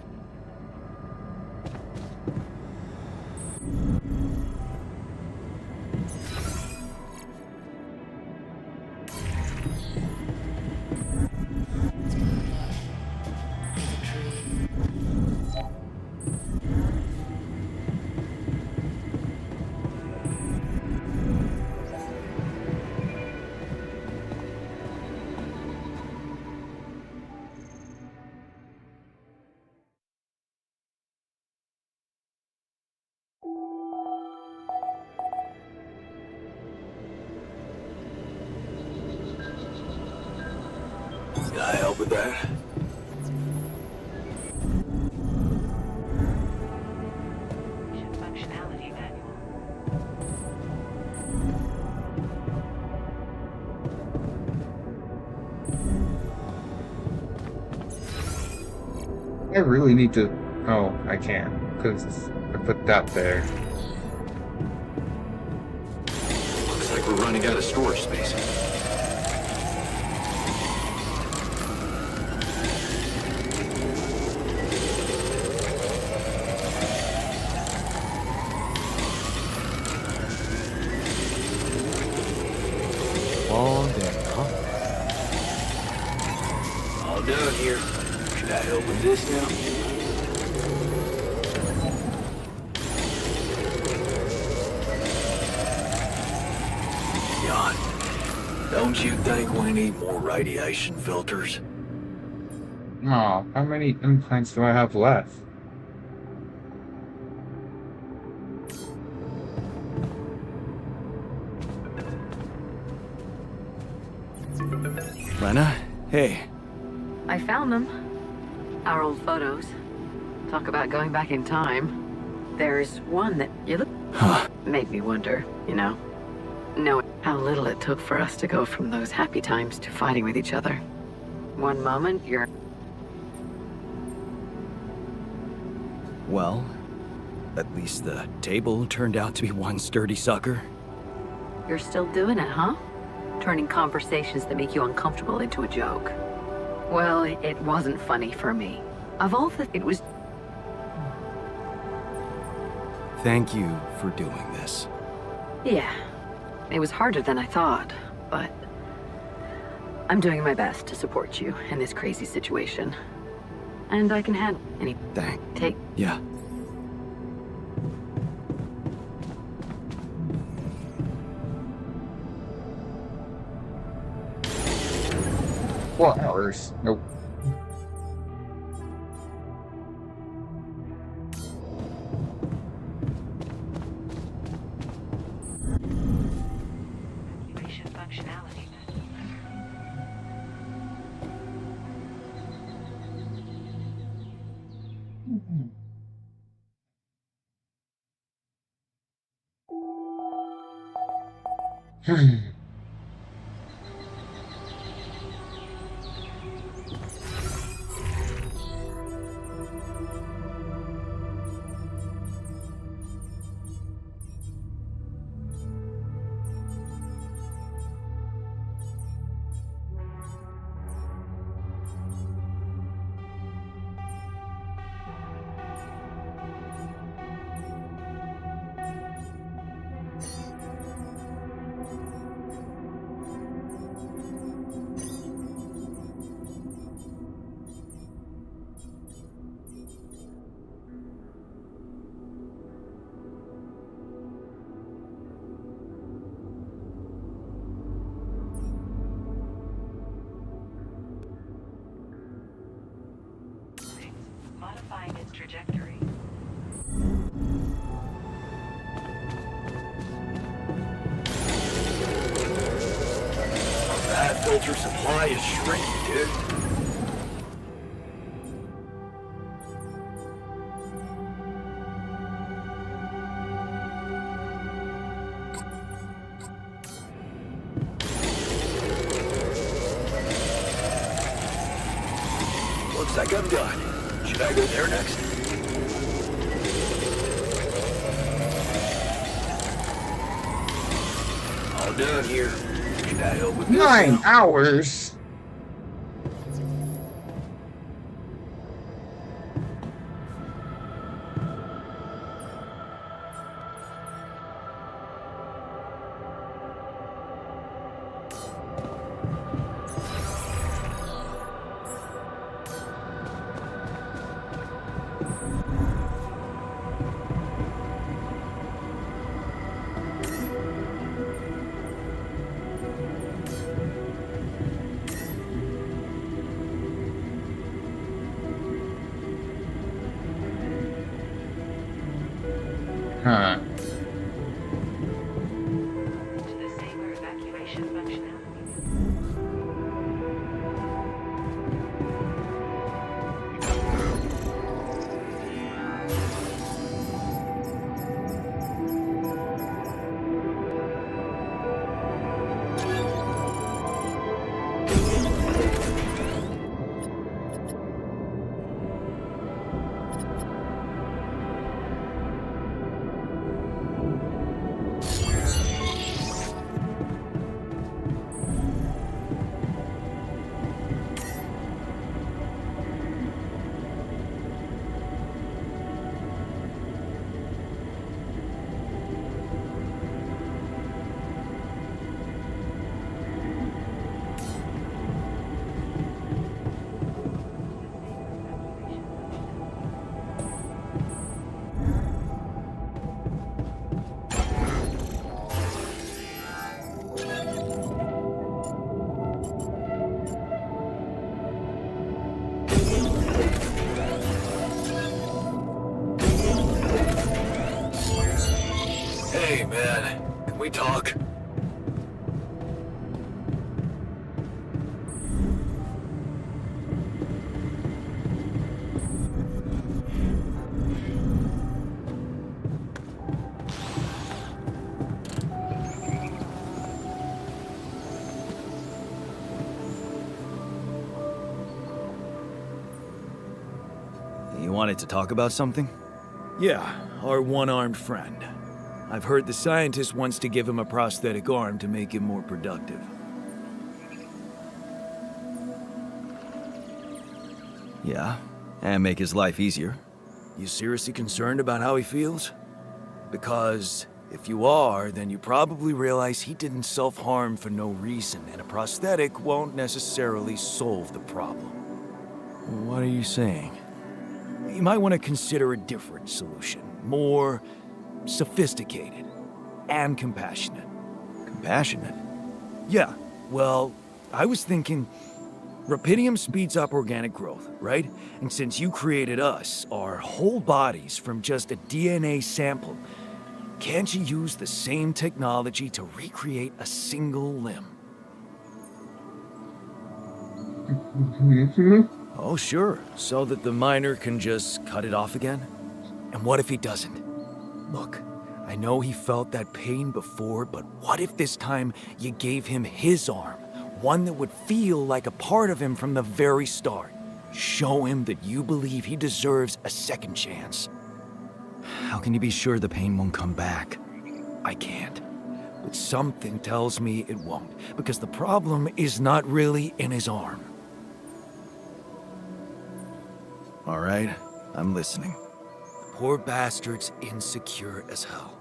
Can I help with that? Functionality manual. I really need to. Oh, I can't because I put that there. Looks like we're running out of storage space. Long day, huh? All done here. Should I help with this now? Jan, don't you think we need more radiation filters? Oh, how many implants do I have left? Lena? Hey. I found them. Our old photos. Talk about going back in time. There's one that you look. Made me wonder, you know? Knowing how little it took for us to go from those happy times to fighting with each other. One moment, you're. Well, at least the table turned out to be one sturdy sucker. You're still doing it, huh? Turning conversations that make you uncomfortable into a joke. Well, it wasn't funny for me. Of all the... It was... Thank you for doing this. Yeah. It was harder than I thought, but... I'm doing my best to support you in this crazy situation. And I can handle any... Take... Yeah. What hours? Nope. Evacuation functionality manual. modifying its trajectory. That filter supply is shrinking, dude. Looks like I'm done. Should I go there next? All done here. Should I help with this? 9 hours? Huh. To the Saber evacuation functionality. Hey, man. Can we talk? You wanted to talk about something? Yeah, our one-armed friend. I've heard the scientist wants to give him a prosthetic arm to make him more productive. Yeah, and make his life easier. You seriously concerned about how he feels? Because if you are, then you probably realize he didn't self-harm for no reason, and a prosthetic won't necessarily solve the problem. What are you saying? You might want to consider a different solution. More sophisticated and compassionate. Compassionate? Yeah, well, I was thinking Rapidium speeds up organic growth, right? And since you created us, our whole bodies from just a DNA sample, can't you use the same technology to recreate a single limb? Oh, sure, so that the miner can just cut it off again? And what if he doesn't? Look, I know he felt that pain before, but what if this time you gave him his arm? One that would feel like a part of him from the very start. Show him that you believe he deserves a second chance. How can you be sure the pain won't come back? I can't. But something tells me it won't, because the problem is not really in his arm. All right, I'm listening. The poor bastard's insecure as hell.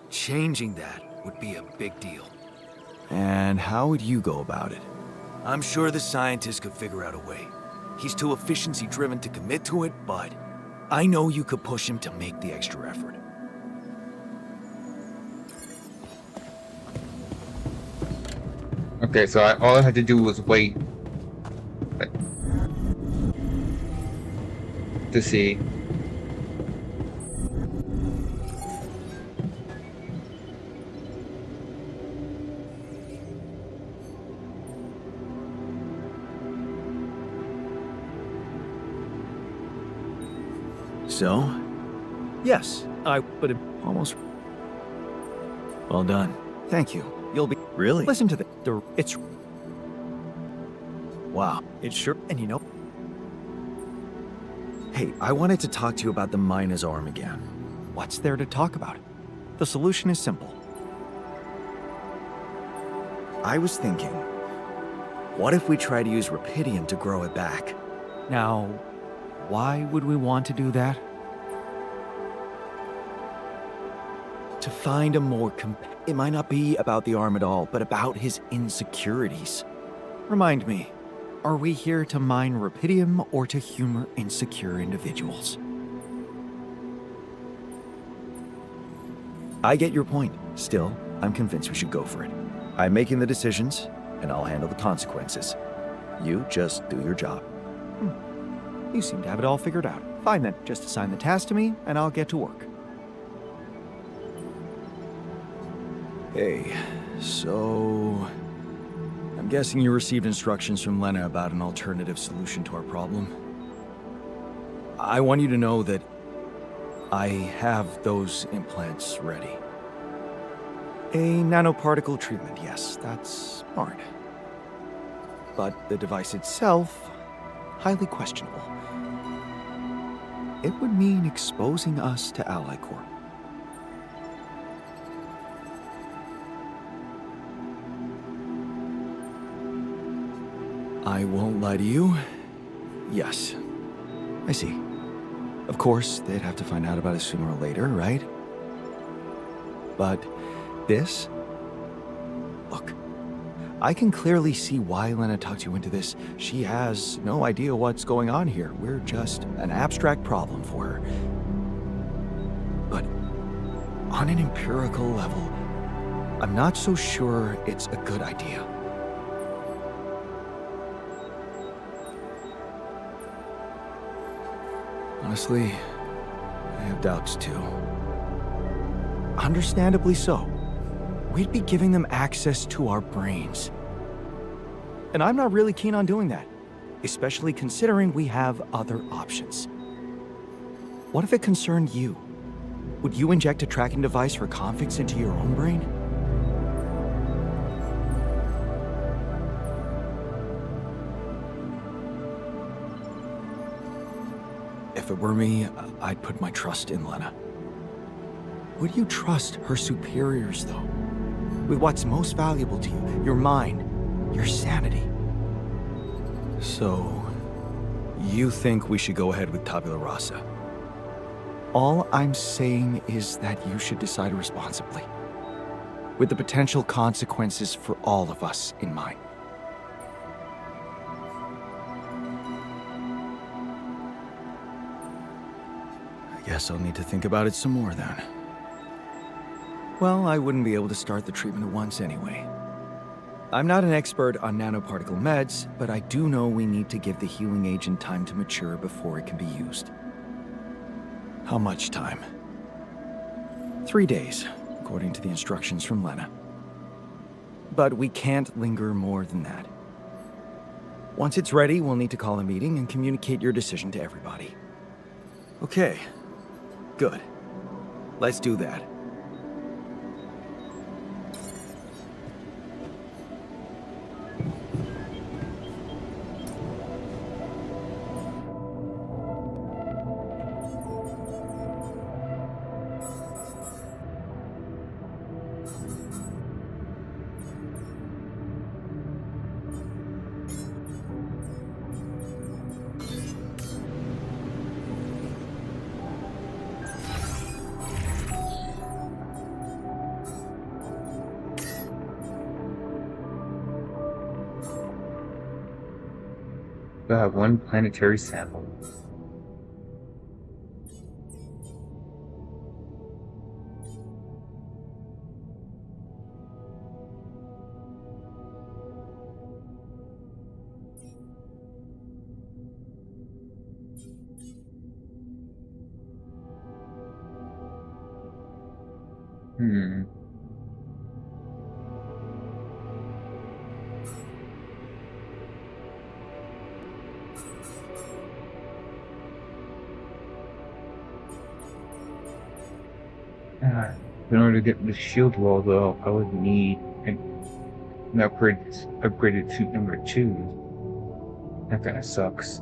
Changing that would be a big deal. And how would you go about it? I'm sure the scientist could figure out a way. He's too efficiency-driven to commit to it, but I know you could push him to make the extra effort. Okay, so all I had to do was wait. to see. So? Yes, I would have almost... Well done. Thank you. You'll be... Really? Listen to the... It's... Wow. It's sure... And you know... Hey, I wanted to talk to you about the miner's arm again. What's there to talk about? The solution is simple. I was thinking, what if we try to use Rapidium to grow it back? Now, why would we want to do that? To find a more It might not be about the arm at all, but about his insecurities. Remind me, are we here to mine Rapidium or to humor insecure individuals? I get your point. Still, I'm convinced we should go for it. I'm making the decisions, and I'll handle the consequences. You just do your job. You seem to have it all figured out. Fine then, just assign the task to me, and I'll get to work. Hey, so... I'm guessing you received instructions from Lena about an alternative solution to our problem. I want you to know that I have those implants ready. A nanoparticle treatment, yes, that's smart. But the device itself, highly questionable. It would mean exposing us to Ally Corp. I won't lie to you. Yes. I see. Of course, they'd have to find out about it sooner or later, right? But this? Look, I can clearly see why Lena talked you into this. She has no idea what's going on here. We're just an abstract problem for her. But on an empirical level, I'm not so sure it's a good idea. Honestly, I have doubts too. Understandably so. We'd be giving them access to our brains. And I'm not really keen on doing that, especially considering we have other options. What if it concerned you? Would you inject a tracking device for convicts into your own brain? If it were me, I'd put my trust in Lena. Would you trust her superiors, though? With what's most valuable to you, your mind, your sanity. So, you think we should go ahead with Tabula Rasa? All I'm saying is that you should decide responsibly, with the potential consequences for all of us in mind. I guess I'll need to think about it some more then. Well, I wouldn't be able to start the treatment at once anyway. I'm not an expert on nanoparticle meds, but I do know we need to give the healing agent time to mature before it can be used. How much time? 3 days, according to the instructions from Lena. But we can't linger more than that. Once it's ready, we'll need to call a meeting and communicate your decision to everybody. Okay. Good. Let's do that. We have one planetary sample. Hmm. Ah, in order to get the shield wall, though, I would need an upgraded suit number 2. That kind of sucks.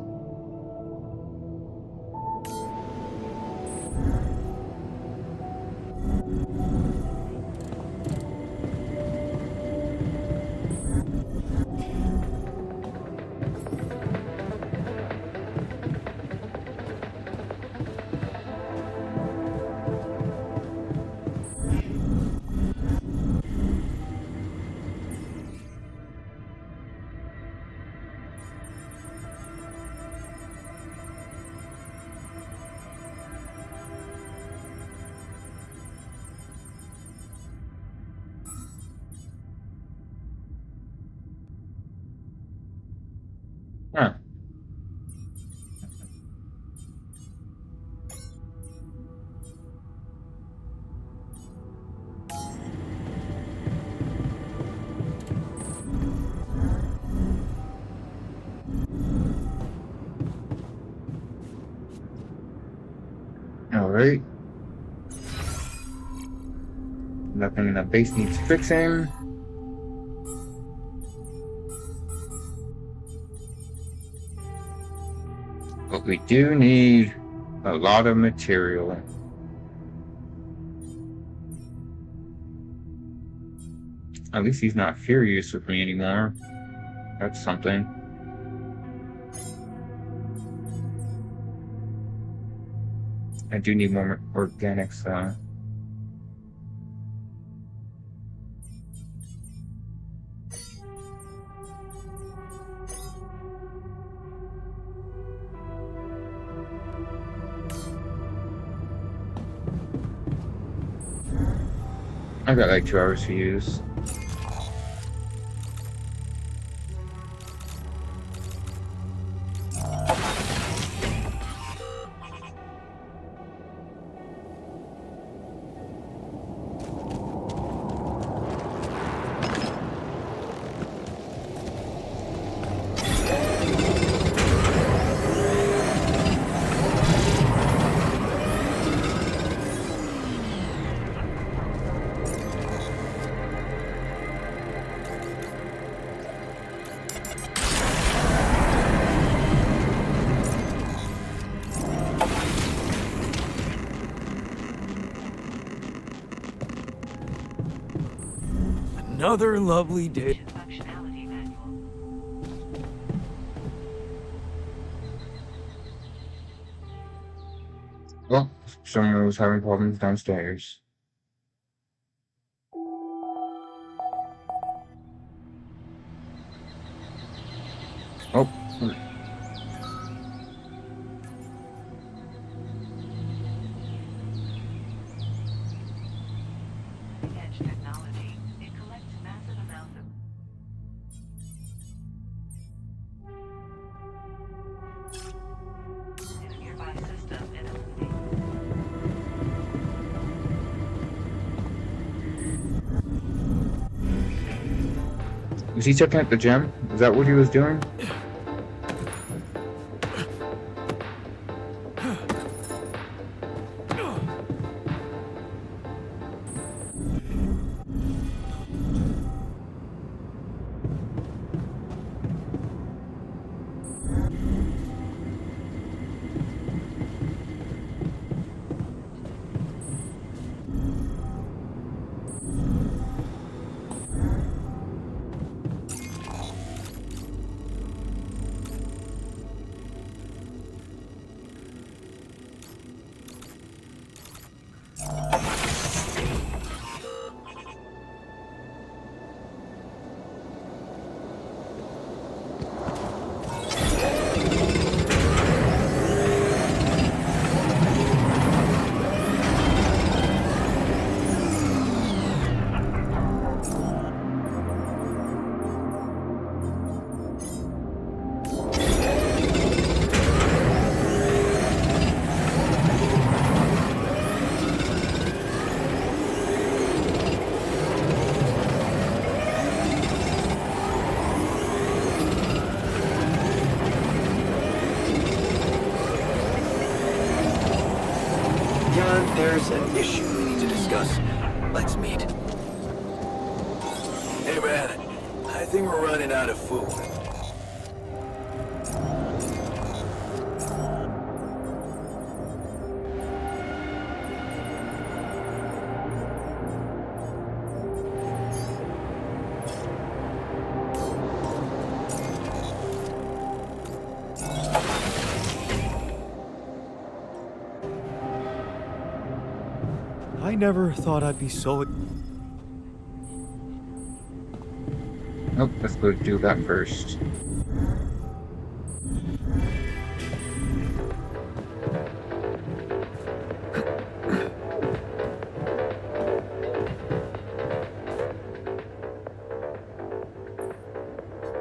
Huh. All right. Nothing in the base needs fixing. But we do need a lot of material. At least he's not furious with me anymore. That's something. I do need more organics, though. I got like 2 hours to use. Another lovely day. Functionality manual. Well, someone was having problems downstairs. Oh. Edge technology. It collects massive amounts of in a nearby system and Was he checking at the gym? Is that what he was doing? Jan, there's an issue we need to discuss. Let's meet. Hey, man. I think we're running out of food. I never thought I'd be so. Nope, let's go do that first.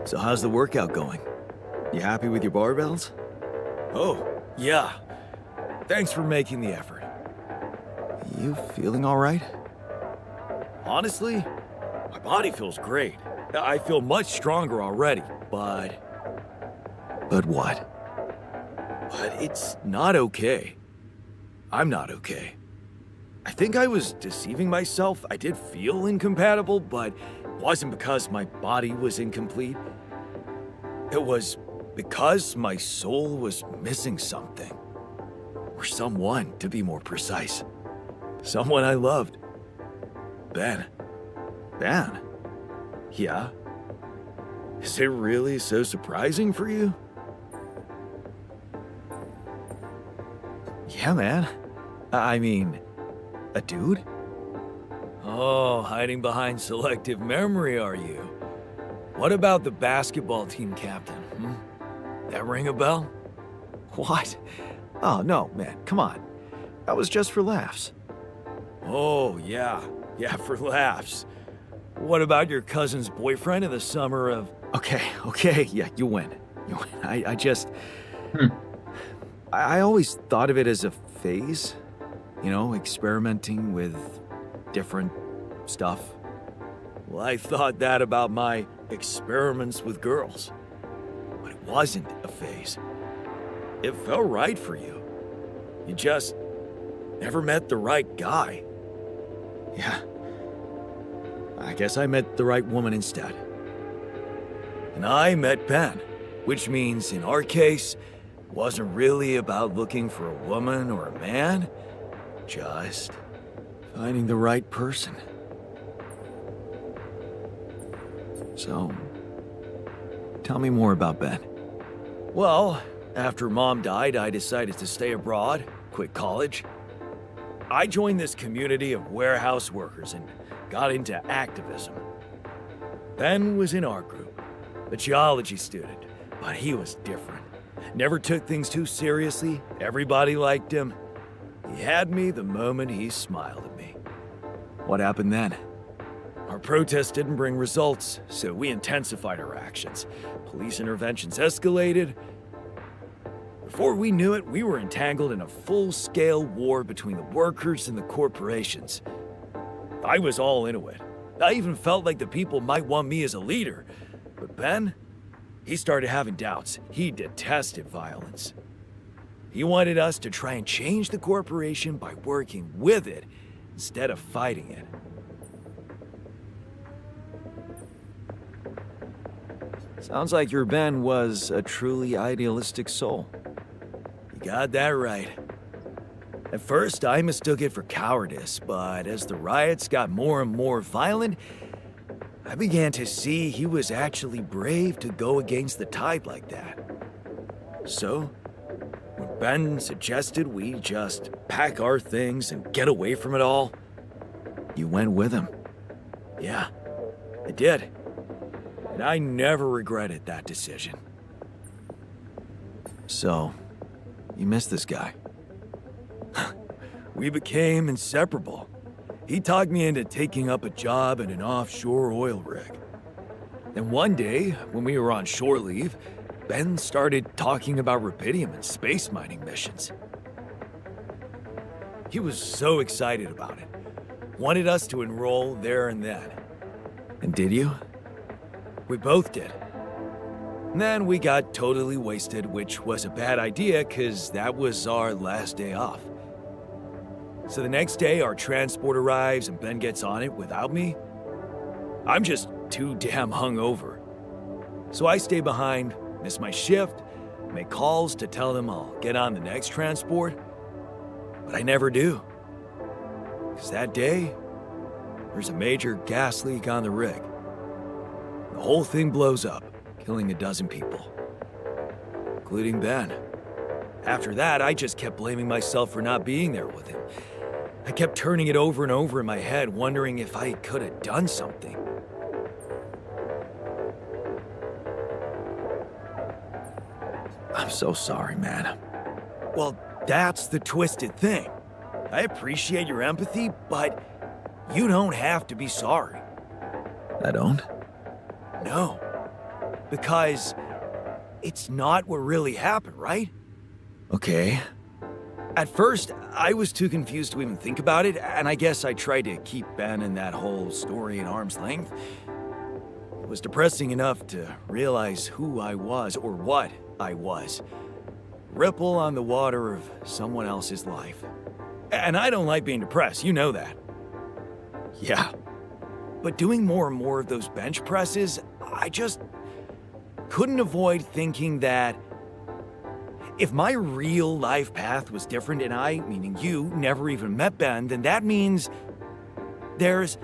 So how's the workout going? You happy with your barbells? Oh, yeah. Thanks for making the effort. You feeling all right? Honestly, my body feels great. I feel much stronger already, but But what? it's not okay. I'm not okay. I think I was deceiving myself. I did feel incompatible, but it wasn't because my body was incomplete. It was because my soul was missing something. Or someone, to be more precise. Someone I loved. Ben. Ben? Yeah? Is it really so surprising for you? Yeah, man. I mean, a dude? Oh, hiding behind selective memory, are you? What about the basketball team captain? That ring a bell? What? Oh, no, man, come on. That was just for laughs. Oh, yeah. Yeah, for laughs. What about your cousin's boyfriend in the summer of... Okay, yeah, you win. You win. I just... I always thought of it as a phase. You know, experimenting with different stuff. Well, I thought that about my experiments with girls. But it wasn't a phase. It felt right for you. You just never met the right guy. Yeah. I guess I met the right woman instead. And I met Ben, which means in our case, it wasn't really about looking for a woman or a man, just finding the right person. So, tell me more about Ben. Well, after Mom died, I decided to stay abroad, quit college. I joined this community of warehouse workers and got into activism. Ben was in our group, a geology student, but he was different. Never took things too seriously, everybody liked him. He had me the moment he smiled at me. What happened then? Our protest didn't bring results, so we intensified our actions. Police interventions escalated. Before we knew it, we were entangled in a full-scale war between the workers and the corporations. I was all into it. I even felt like the people might want me as a leader. But Ben, he started having doubts. He detested violence. He wanted us to try and change the corporation by working with it instead of fighting it. Sounds like your Ben was a truly idealistic soul. You got that right. At first, I mistook it for cowardice, but as the riots got more and more violent, I began to see he was actually brave to go against the tide like that. So, when Ben suggested we just pack our things and get away from it all, you went with him. Yeah, I did. And I never regretted that decision. So, you miss this guy? We became inseparable. He talked me into taking up a job at an offshore oil rig. Then one day, when we were on shore leave, Ben started talking about rubidium and space mining missions. He was so excited about it. Wanted us to enroll there and then. And did you? We both did. And then we got totally wasted, which was a bad idea, 'cause that was our last day off. So the next day, our transport arrives and Ben gets on it without me. I'm just too damn hungover. So I stay behind, miss my shift, make calls to tell them I'll get on the next transport. But I never do. Because that day, there's a major gas leak on the rig. The whole thing blows up, killing a dozen people, including Ben. After that, I just kept blaming myself for not being there with him. I kept turning it over and over in my head, wondering if I could have done something. I'm so sorry, man. Well, that's the twisted thing. I appreciate your empathy, but you don't have to be sorry. I don't? No. Because it's not what really happened, right? Okay. At first, I was too confused to even think about it, and I guess I tried to keep Ben and that whole story at arm's length. It was depressing enough to realize who I was, or what I was. Ripple on the water of someone else's life. And I don't like being depressed, you know that. Yeah. But doing more and more of those bench presses, I just couldn't avoid thinking that if my real life path was different and I, meaning you, never even met Ben, then that means there's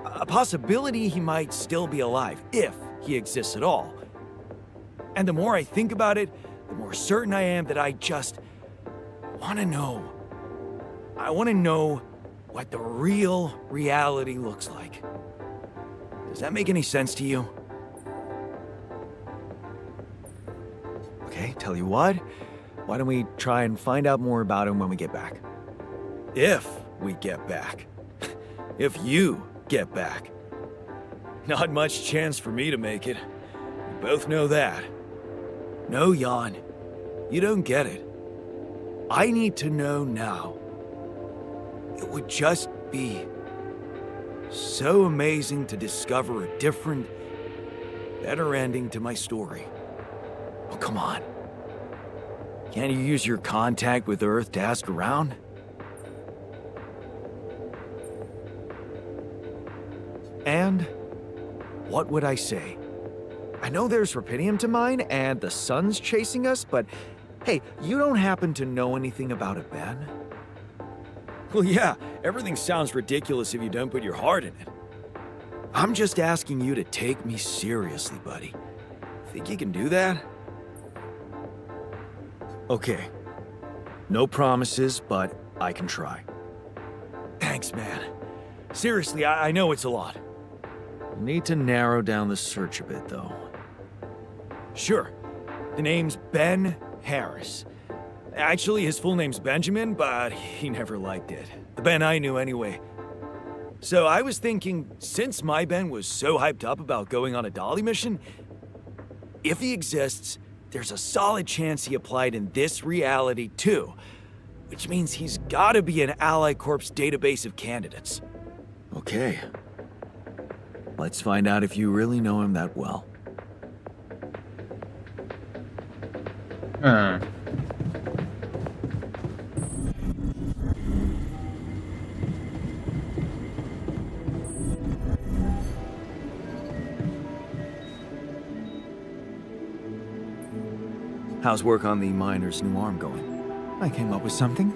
a possibility he might still be alive, if he exists at all. And the more I think about it, the more certain I am that I just want to know. I want to know what the real reality looks like. Does that make any sense to you? Okay, tell you what. Why don't we try and find out more about him when we get back? If we get back. If you get back. Not much chance for me to make it. We both know that. No, Jan. You don't get it. I need to know now. It would just be so amazing to discover a different, better ending to my story. Oh, come on. Can't you use your contact with Earth to ask around? And what would I say? I know there's Rapidium to mine and the sun's chasing us, but hey, you don't happen to know anything about it, Ben? Well, yeah, everything sounds ridiculous if you don't put your heart in it. I'm just asking you to take me seriously, buddy. Think you can do that? Okay. No promises, but I can try. Thanks, man. Seriously, I know it's a lot. We'll need to narrow down the search a bit, though. Sure. The name's Ben Harris. Actually, his full name's Benjamin, but he never liked it. The Ben I knew anyway. So I was thinking, since my Ben was so hyped up about going on a Dolly mission, if he exists, there's a solid chance he applied in this reality too, which means he's gotta be an Ally Corps database of candidates. Okay. Let's find out if you really know him that well. How's work on the miner's new arm going? I came up with something.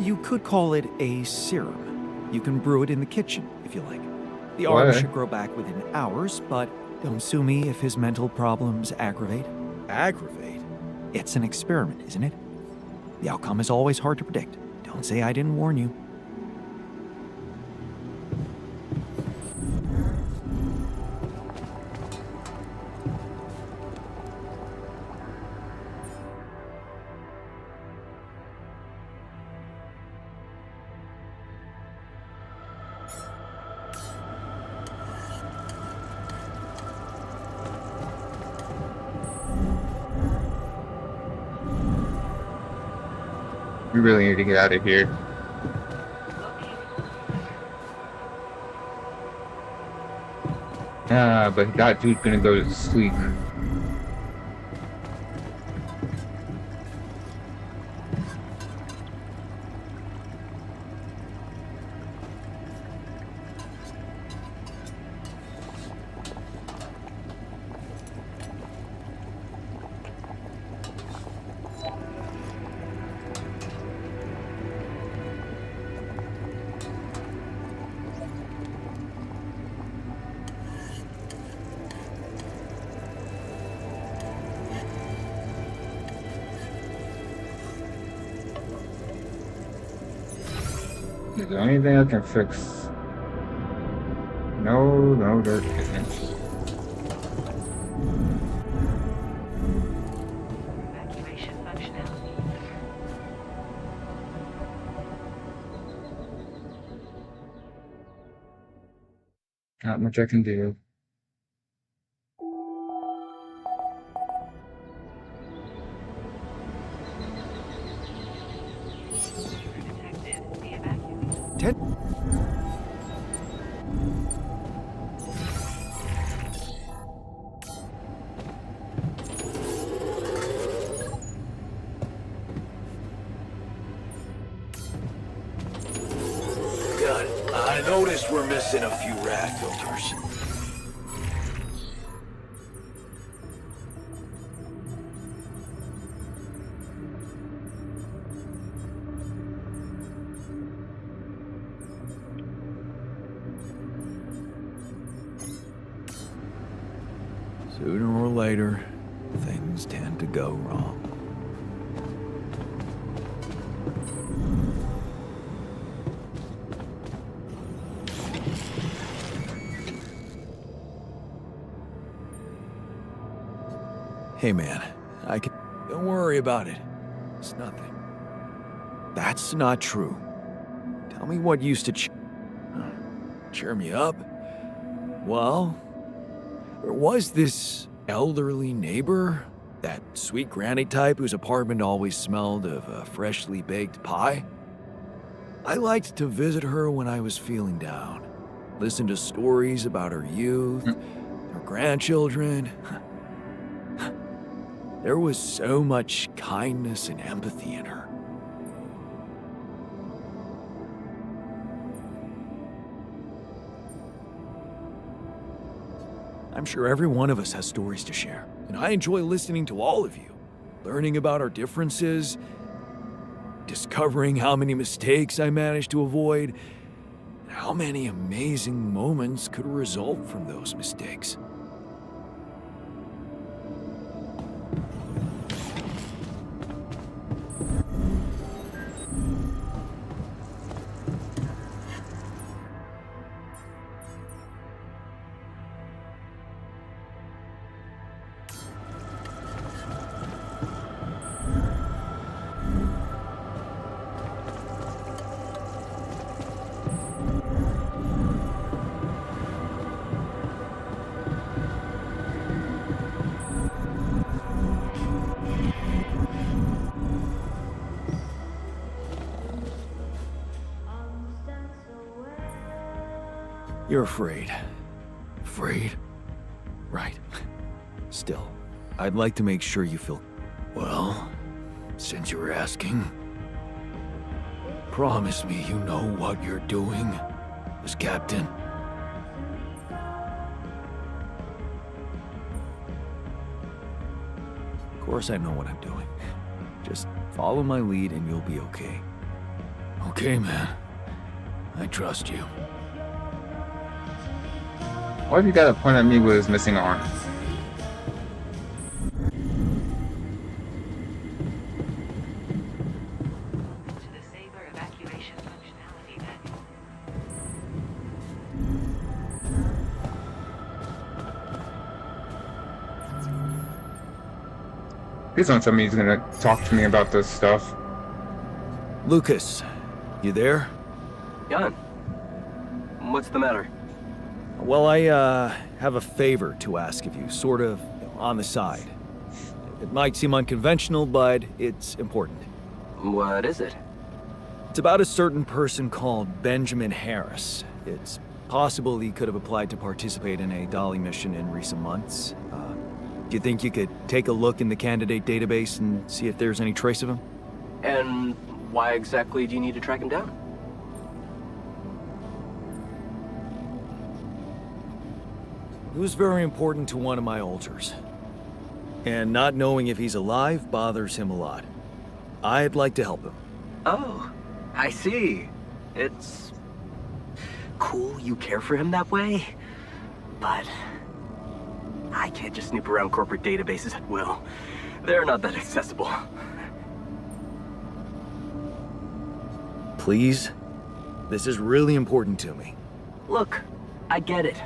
You could call it a serum. You can brew it in the kitchen, if you like. The arm should grow back within hours, but don't sue me if his mental problems aggravate. Aggravate? It's an experiment, isn't it? The outcome is always hard to predict. Don't say I didn't warn you. We really need to get out of here. But that dude's gonna go to sleep. Is there anything I can fix? No, there isn't. Evacuation functionality. Not much I can do. Detected. Be evacuated. Ted? Good. I noticed we're missing a few rat filters. Sooner or later, things tend to go wrong. Hey man, I can... Don't worry about it. It's nothing. That's not true. Tell me what used to cheer me up. Well, there was this elderly neighbor, that sweet granny type whose apartment always smelled of a freshly baked pie. I liked to visit her when I was feeling down. Listen to stories about her youth, her grandchildren. There was so much kindness and empathy in her. I'm sure every one of us has stories to share, and I enjoy listening to all of you, learning about our differences, discovering how many mistakes I managed to avoid, and how many amazing moments could result from those mistakes. You're afraid. Afraid? Right. Still, I'd like to make sure you feel... Well, since you're asking, promise me you know what you're doing as captain. Of course I know what I'm doing. Just follow my lead and you'll be okay. Okay, man. I trust you. Why have you got to point at me with his missing arm? To the Saber evacuation functionality manual. Please don't tell me he's gonna talk to me about this stuff. Lucas, you there? Jan, what's the matter? Well, I have a favor to ask of you, sort of on the side. It might seem unconventional, but it's important. What is it? It's about a certain person called Benjamin Harris. It's possible he could have applied to participate in a Dolly mission in recent months. Do you think you could take a look in the candidate database and see if there's any trace of him? And why exactly do you need to track him down? He was very important to one of my alters. And not knowing if he's alive bothers him a lot. I'd like to help him. Oh, I see. It's cool you care for him that way, but I can't just snoop around corporate databases at will. They're not that accessible. Please? This is really important to me. Look, I get it.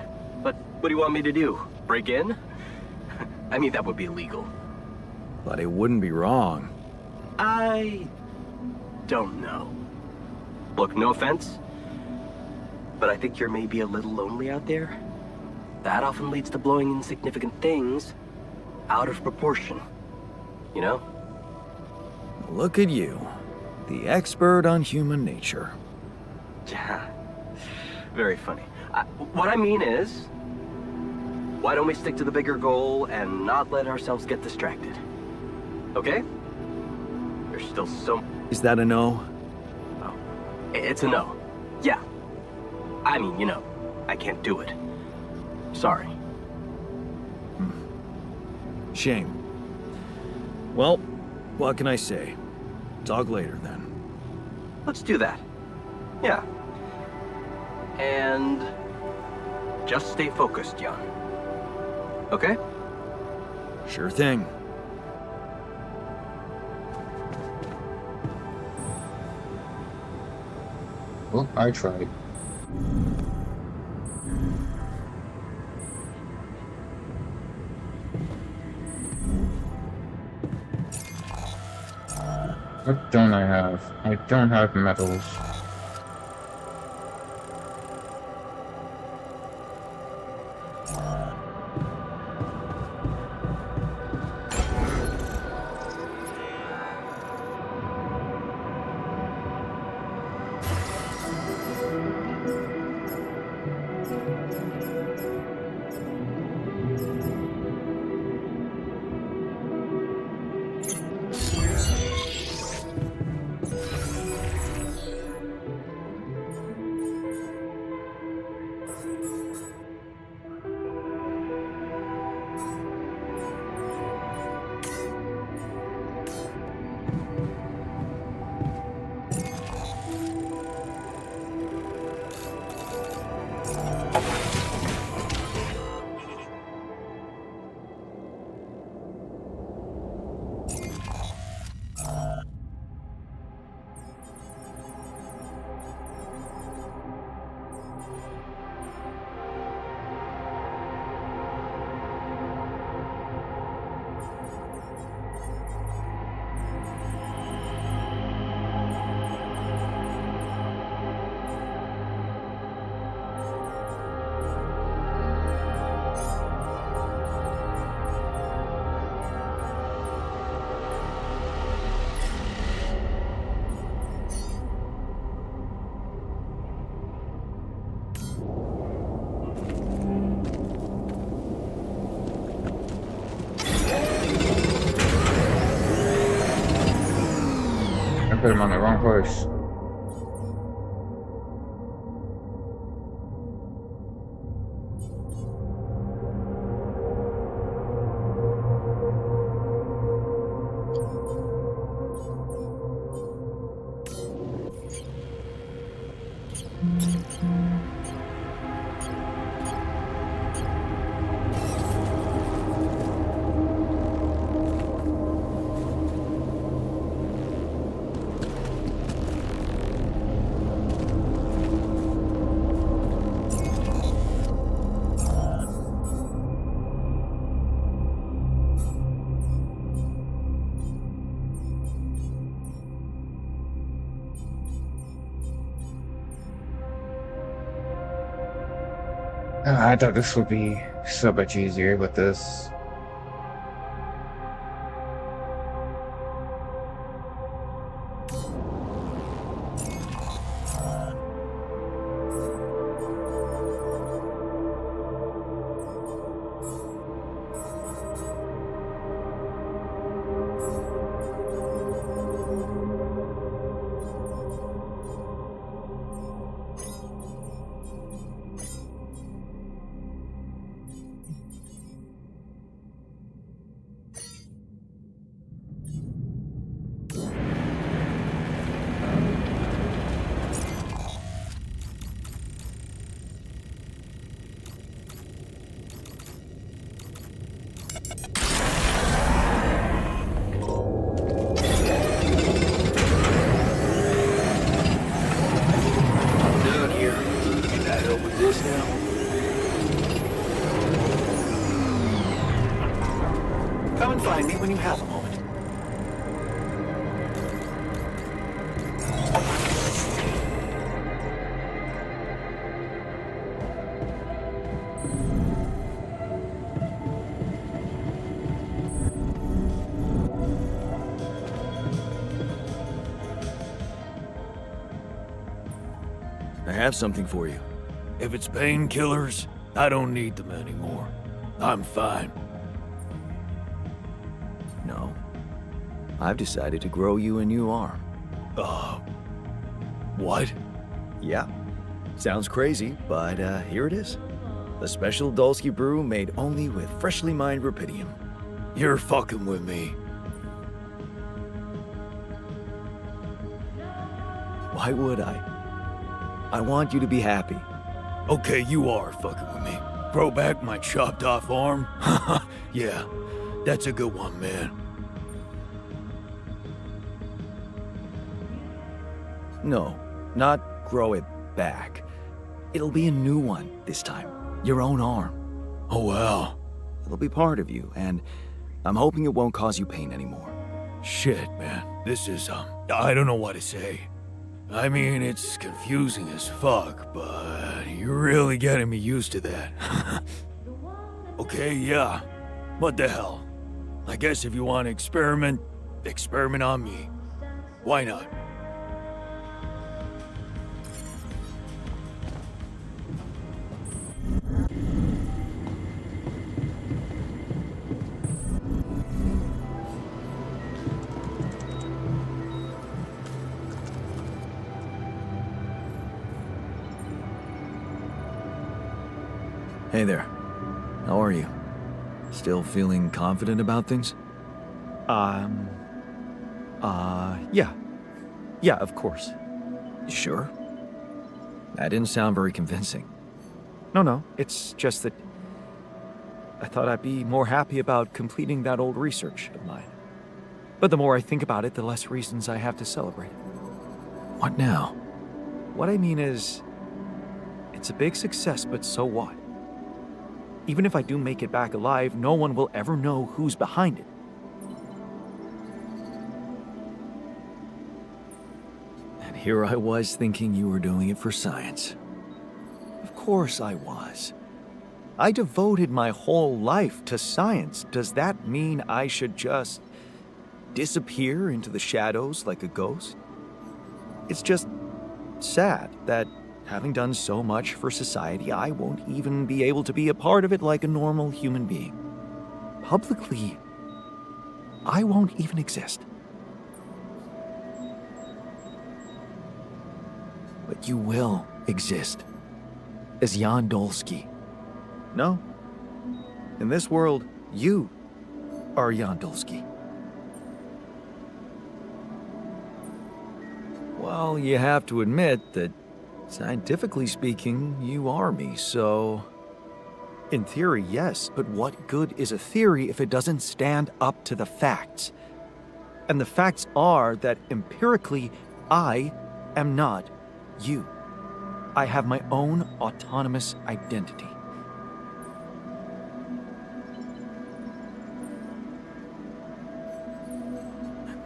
But what do you want me to do? Break in? I mean, that would be illegal. But it wouldn't be wrong. I don't know. Look, no offense, but I think you're maybe a little lonely out there. That often leads to blowing insignificant things out of proportion. You know? Look at you, the expert on human nature. Yeah, very funny. What I mean is, why don't we stick to the bigger goal and not let ourselves get distracted? Okay? There's still so... Is that a no? Oh, it's a no. Yeah. I mean, you know, I can't do it. Sorry. Shame. Well, what can I say? Talk later, then. Let's do that. Yeah. And just stay focused, Jan. Okay? Sure thing. Well, I tried. What don't I have? I don't have metals. Put him on the wrong horse. I thought this would be so much easier with this. when you have a moment. I have something for you. If it's painkillers, I don't need them anymore. I'm fine. No. I've decided to grow you a new arm. What? Yeah. Sounds crazy, but here it is. A special Dulski brew made only with freshly mined rupidium. You're fucking with me. Why would I? I want you to be happy. Okay, you are fucking with me. Grow back my chopped off arm? Yeah, that's a good one, man. No, not grow it back. It'll be a new one this time. Your own arm. Oh, wow. It'll be part of you, and I'm hoping it won't cause you pain anymore. Shit, man. This is, I don't know what to say. I mean, it's confusing as fuck, but you're really getting me used to that. Okay, yeah. What the hell? I guess if you want to experiment on me. Why not? Hey there. How are you? Still feeling confident about things? Yeah. Yeah, of course. You sure? That didn't sound very convincing. No, it's just that I thought I'd be more happy about completing that old research of mine. But the more I think about it, the less reasons I have to celebrate. What now? What I mean is, it's a big success, but so what? Even if I do make it back alive, no one will ever know who's behind it. And here I was thinking you were doing it for science. Of course I was. I devoted my whole life to science. Does that mean I should just disappear into the shadows like a ghost? It's just sad that having done so much for society, I won't even be able to be a part of it like a normal human being. Publicly, I won't even exist. But you will exist as Jan Dulski. No. In this world, you are Jan Dulski. Well, you have to admit that, scientifically speaking, you are me, so... In theory, yes, but what good is a theory if it doesn't stand up to the facts? And the facts are that empirically, I am not you. I have my own autonomous identity.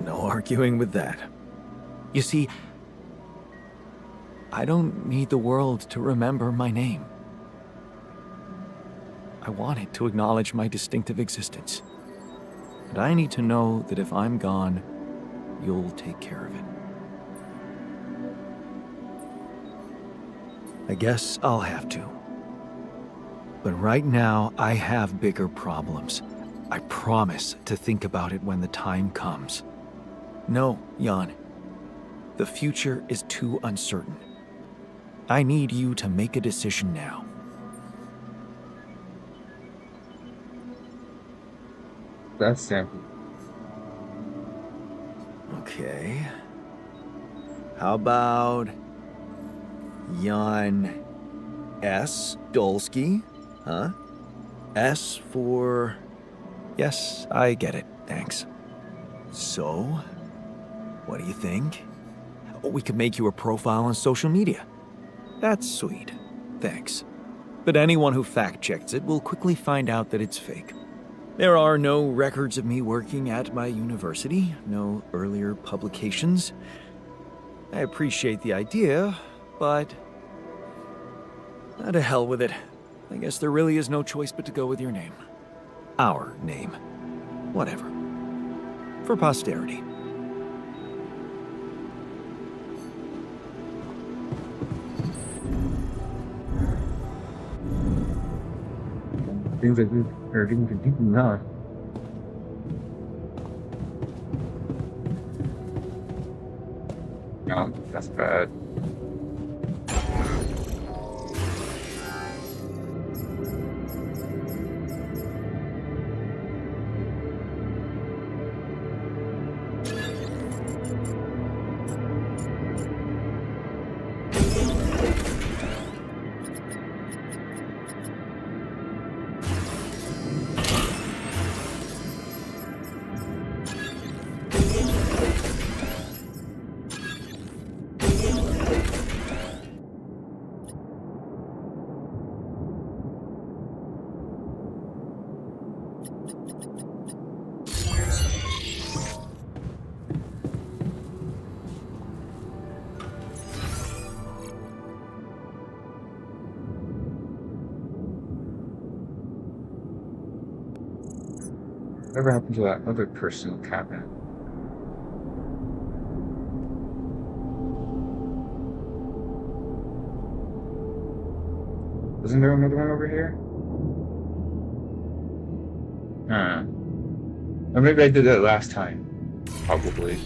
No arguing with that. You see, I don't need the world to remember my name. I want it to acknowledge my distinctive existence. But I need to know that if I'm gone, you'll take care of it. I guess I'll have to. But right now, I have bigger problems. I promise to think about it when the time comes. No, Jan. The future is too uncertain. I need you to make a decision now. That's simple. Okay. How about Jan S. Dulski? Huh? S for... Yes, I get it. Thanks. So, what do you think? We could make you a profile on social media. That's sweet. Thanks. But anyone who fact-checks it will quickly find out that it's fake. There are no records of me working at my university, no earlier publications. I appreciate the idea, but to hell with it. I guess there really is no choice but to go with your name. Our name. Whatever. For posterity. Things like this are getting confusing now. No, that's bad. Whatever happened to that other personal cabinet? Wasn't there another one over here? Or maybe I did that last time. Probably.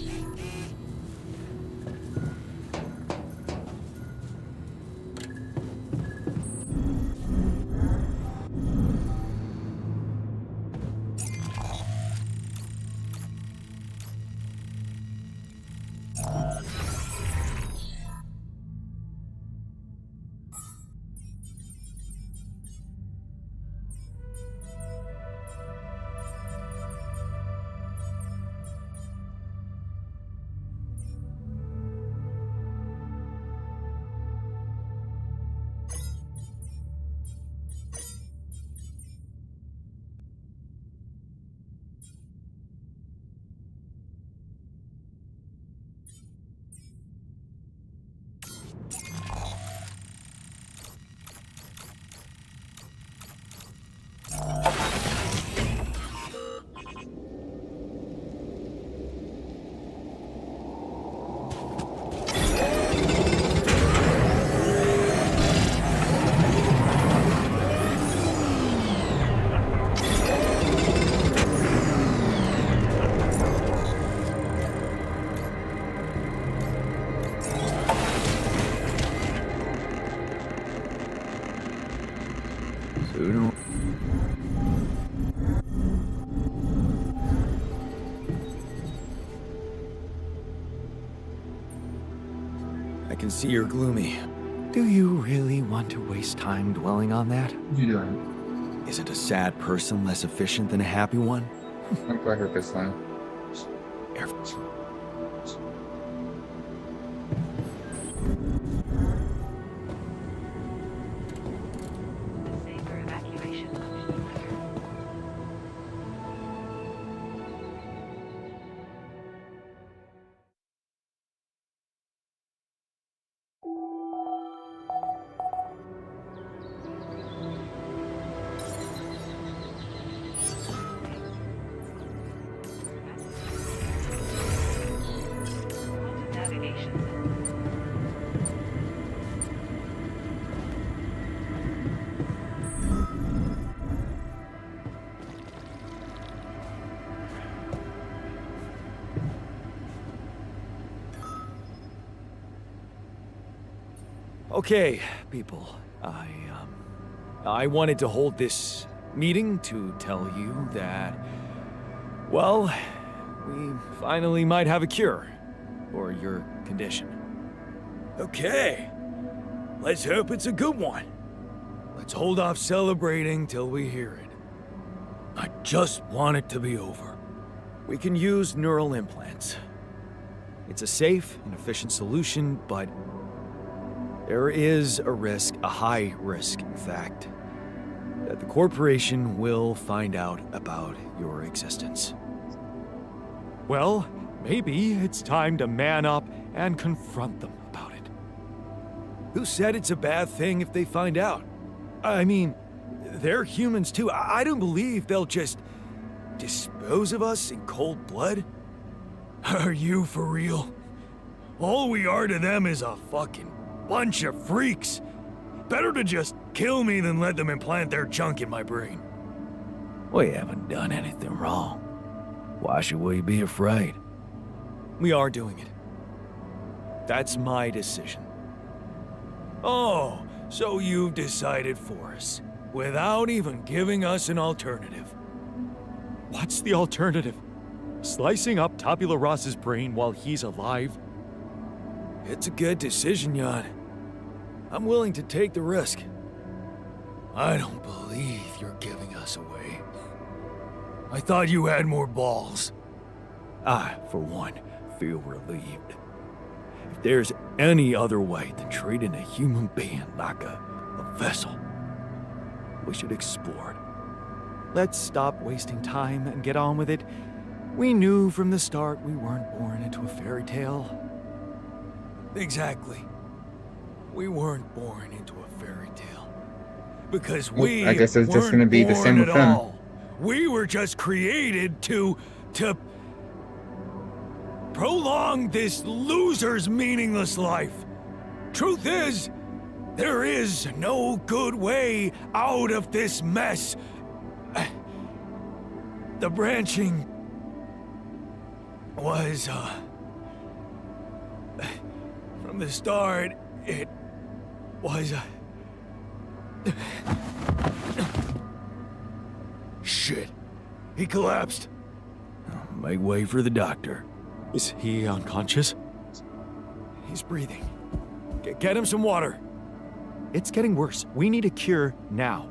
I can see you're gloomy. Do you really want to waste time dwelling on that? What are you doing? Isn't a sad person less efficient than a happy one? I'm glad I heard this line. Saber evacuation function triggered. Navigation system. Okay, people. I wanted to hold this meeting to tell you that, well, we finally might have a cure for your condition. Okay. Let's hope it's a good one. Let's hold off celebrating till we hear it. I just want it to be over. We can use neural implants. It's a safe and efficient solution, but there is a risk, a high risk, in fact, that the corporation will find out about your existence. Well, maybe it's time to man up and confront them about it. Who said it's a bad thing if they find out? I mean, they're humans too. I don't believe they'll just dispose of us in cold blood. Are you for real? All we are to them is a fucking bunch of freaks. Better to just kill me than let them implant their junk in my brain. We haven't done anything wrong. Why should we be afraid? We are doing it. That's my decision. Oh, so you've decided for us, without even giving us an alternative. What's the alternative? Slicing up Tabula Rasa's brain while he's alive? It's a good decision, Jan. I'm willing to take the risk. I don't believe you're giving us away. I thought you had more balls. I, for one, feel relieved. If there's any other way than treating a human being like a vessel, we should explore it. Let's stop wasting time and get on with it. We knew from the start we weren't born into a fairy tale. Exactly. We weren't born into a fairy tale. Because Well, we I guess it's just weren't gonna be the born same with at them. all. We were just created to prolong this loser's meaningless life. Truth is, there is no good way out of this mess. The branching was, from the start, it was, Shit. He collapsed. Make way for the doctor. Is he unconscious? He's breathing. Get him some water. It's getting worse. We need a cure now.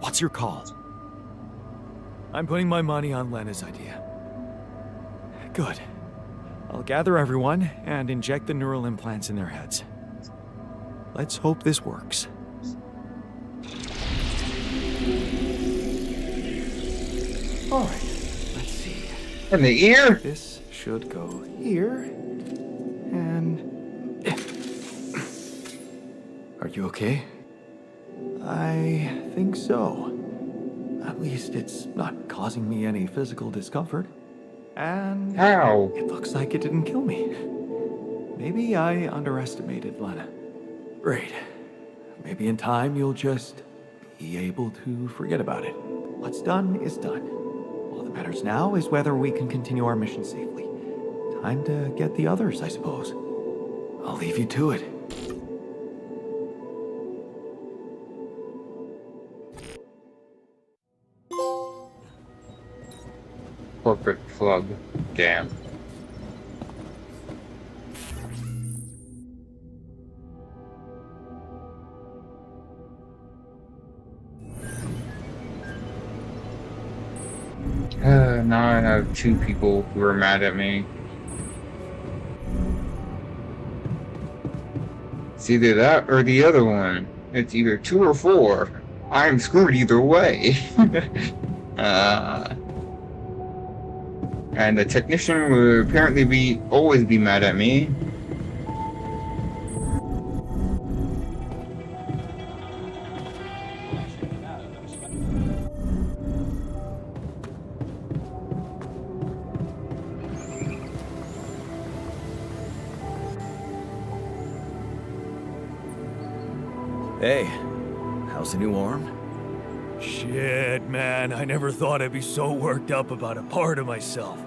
What's your call? I'm putting my money on Lena's idea. Good. I'll gather everyone and inject the neural implants in their heads. Let's hope this works. Alright, let's see. In the ear? This should go here. And... Are you okay? I think so. At least it's not causing me any physical discomfort. And... How? It looks like it didn't kill me. Maybe I underestimated Lena. Great. Maybe in time you'll just be able to forget about it. What's done is done. All that matters now is whether we can continue our mission safely. Time to get the others, I suppose. I'll leave you to it. Corporate plug. Damn. Now I have two people who are mad at me. It's either that or the other one. It's either 2 or 4. I'm screwed either way. And the technician will apparently always be mad at me. Hey, how's the new arm? Shit, man, I never thought I'd be so worked up about a part of myself.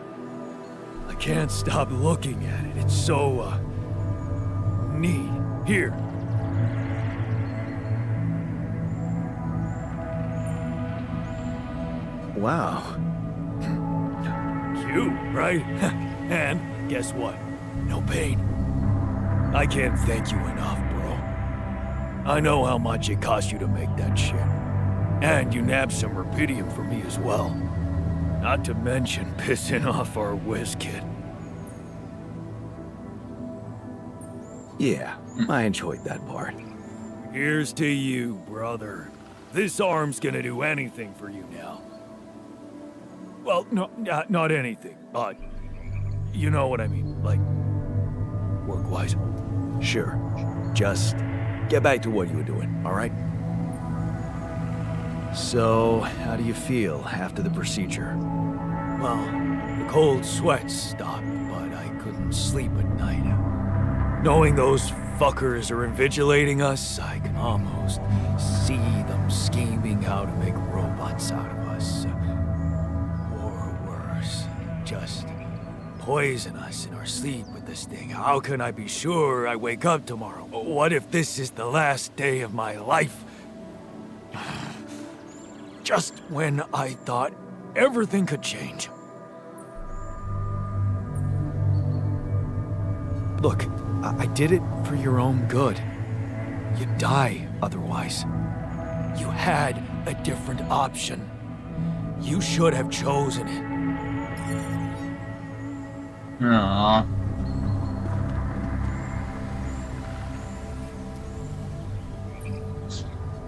I can't stop looking at it. It's so, neat. Here. Wow. Cute, right? And guess what? No pain. I can't thank you enough, bro. I know how much it cost you to make that shit. And you nabbed some rubidium for me as well. Not to mention pissing off our whiz kid. Yeah, I enjoyed that part. Here's to you, brother. this arm's gonna do anything for you now. Well, no, not anything, but you know what I mean, like, work-wise. Sure, just get back to what you were doing, all right? So, how do you feel after the procedure? Well, the cold sweats stopped, but I couldn't sleep at night. Knowing those fuckers are invigilating us, I can almost see them scheming how to make robots out of us. Or worse, just poison us in our sleep with this thing. How can I be sure I wake up tomorrow? What if this is the last day of my life? Just when I thought everything could change. Look, I did it for your own good. You'd die otherwise. You had a different option. You should have chosen it. Aww.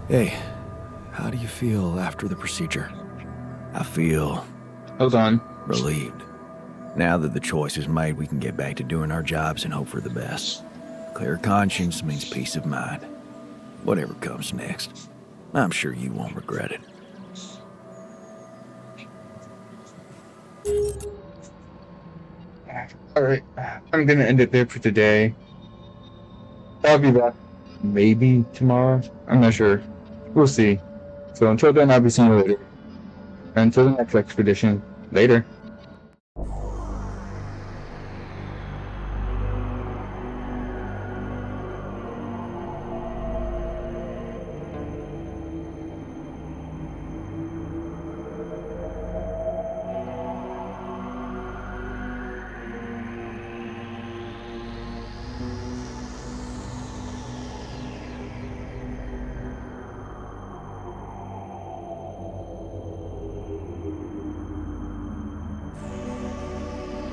Hey, how do you feel after the procedure? I feel... Hold on. Relieved. Now that the choice is made, we can get back to doing our jobs and hope for the best. Clear conscience means peace of mind. Whatever comes next, I'm sure you won't regret it. Alright, I'm gonna end it there for today. I'll be back maybe tomorrow. I'm not sure. We'll see. So until then, I'll be seeing you later. Until the next expedition, later.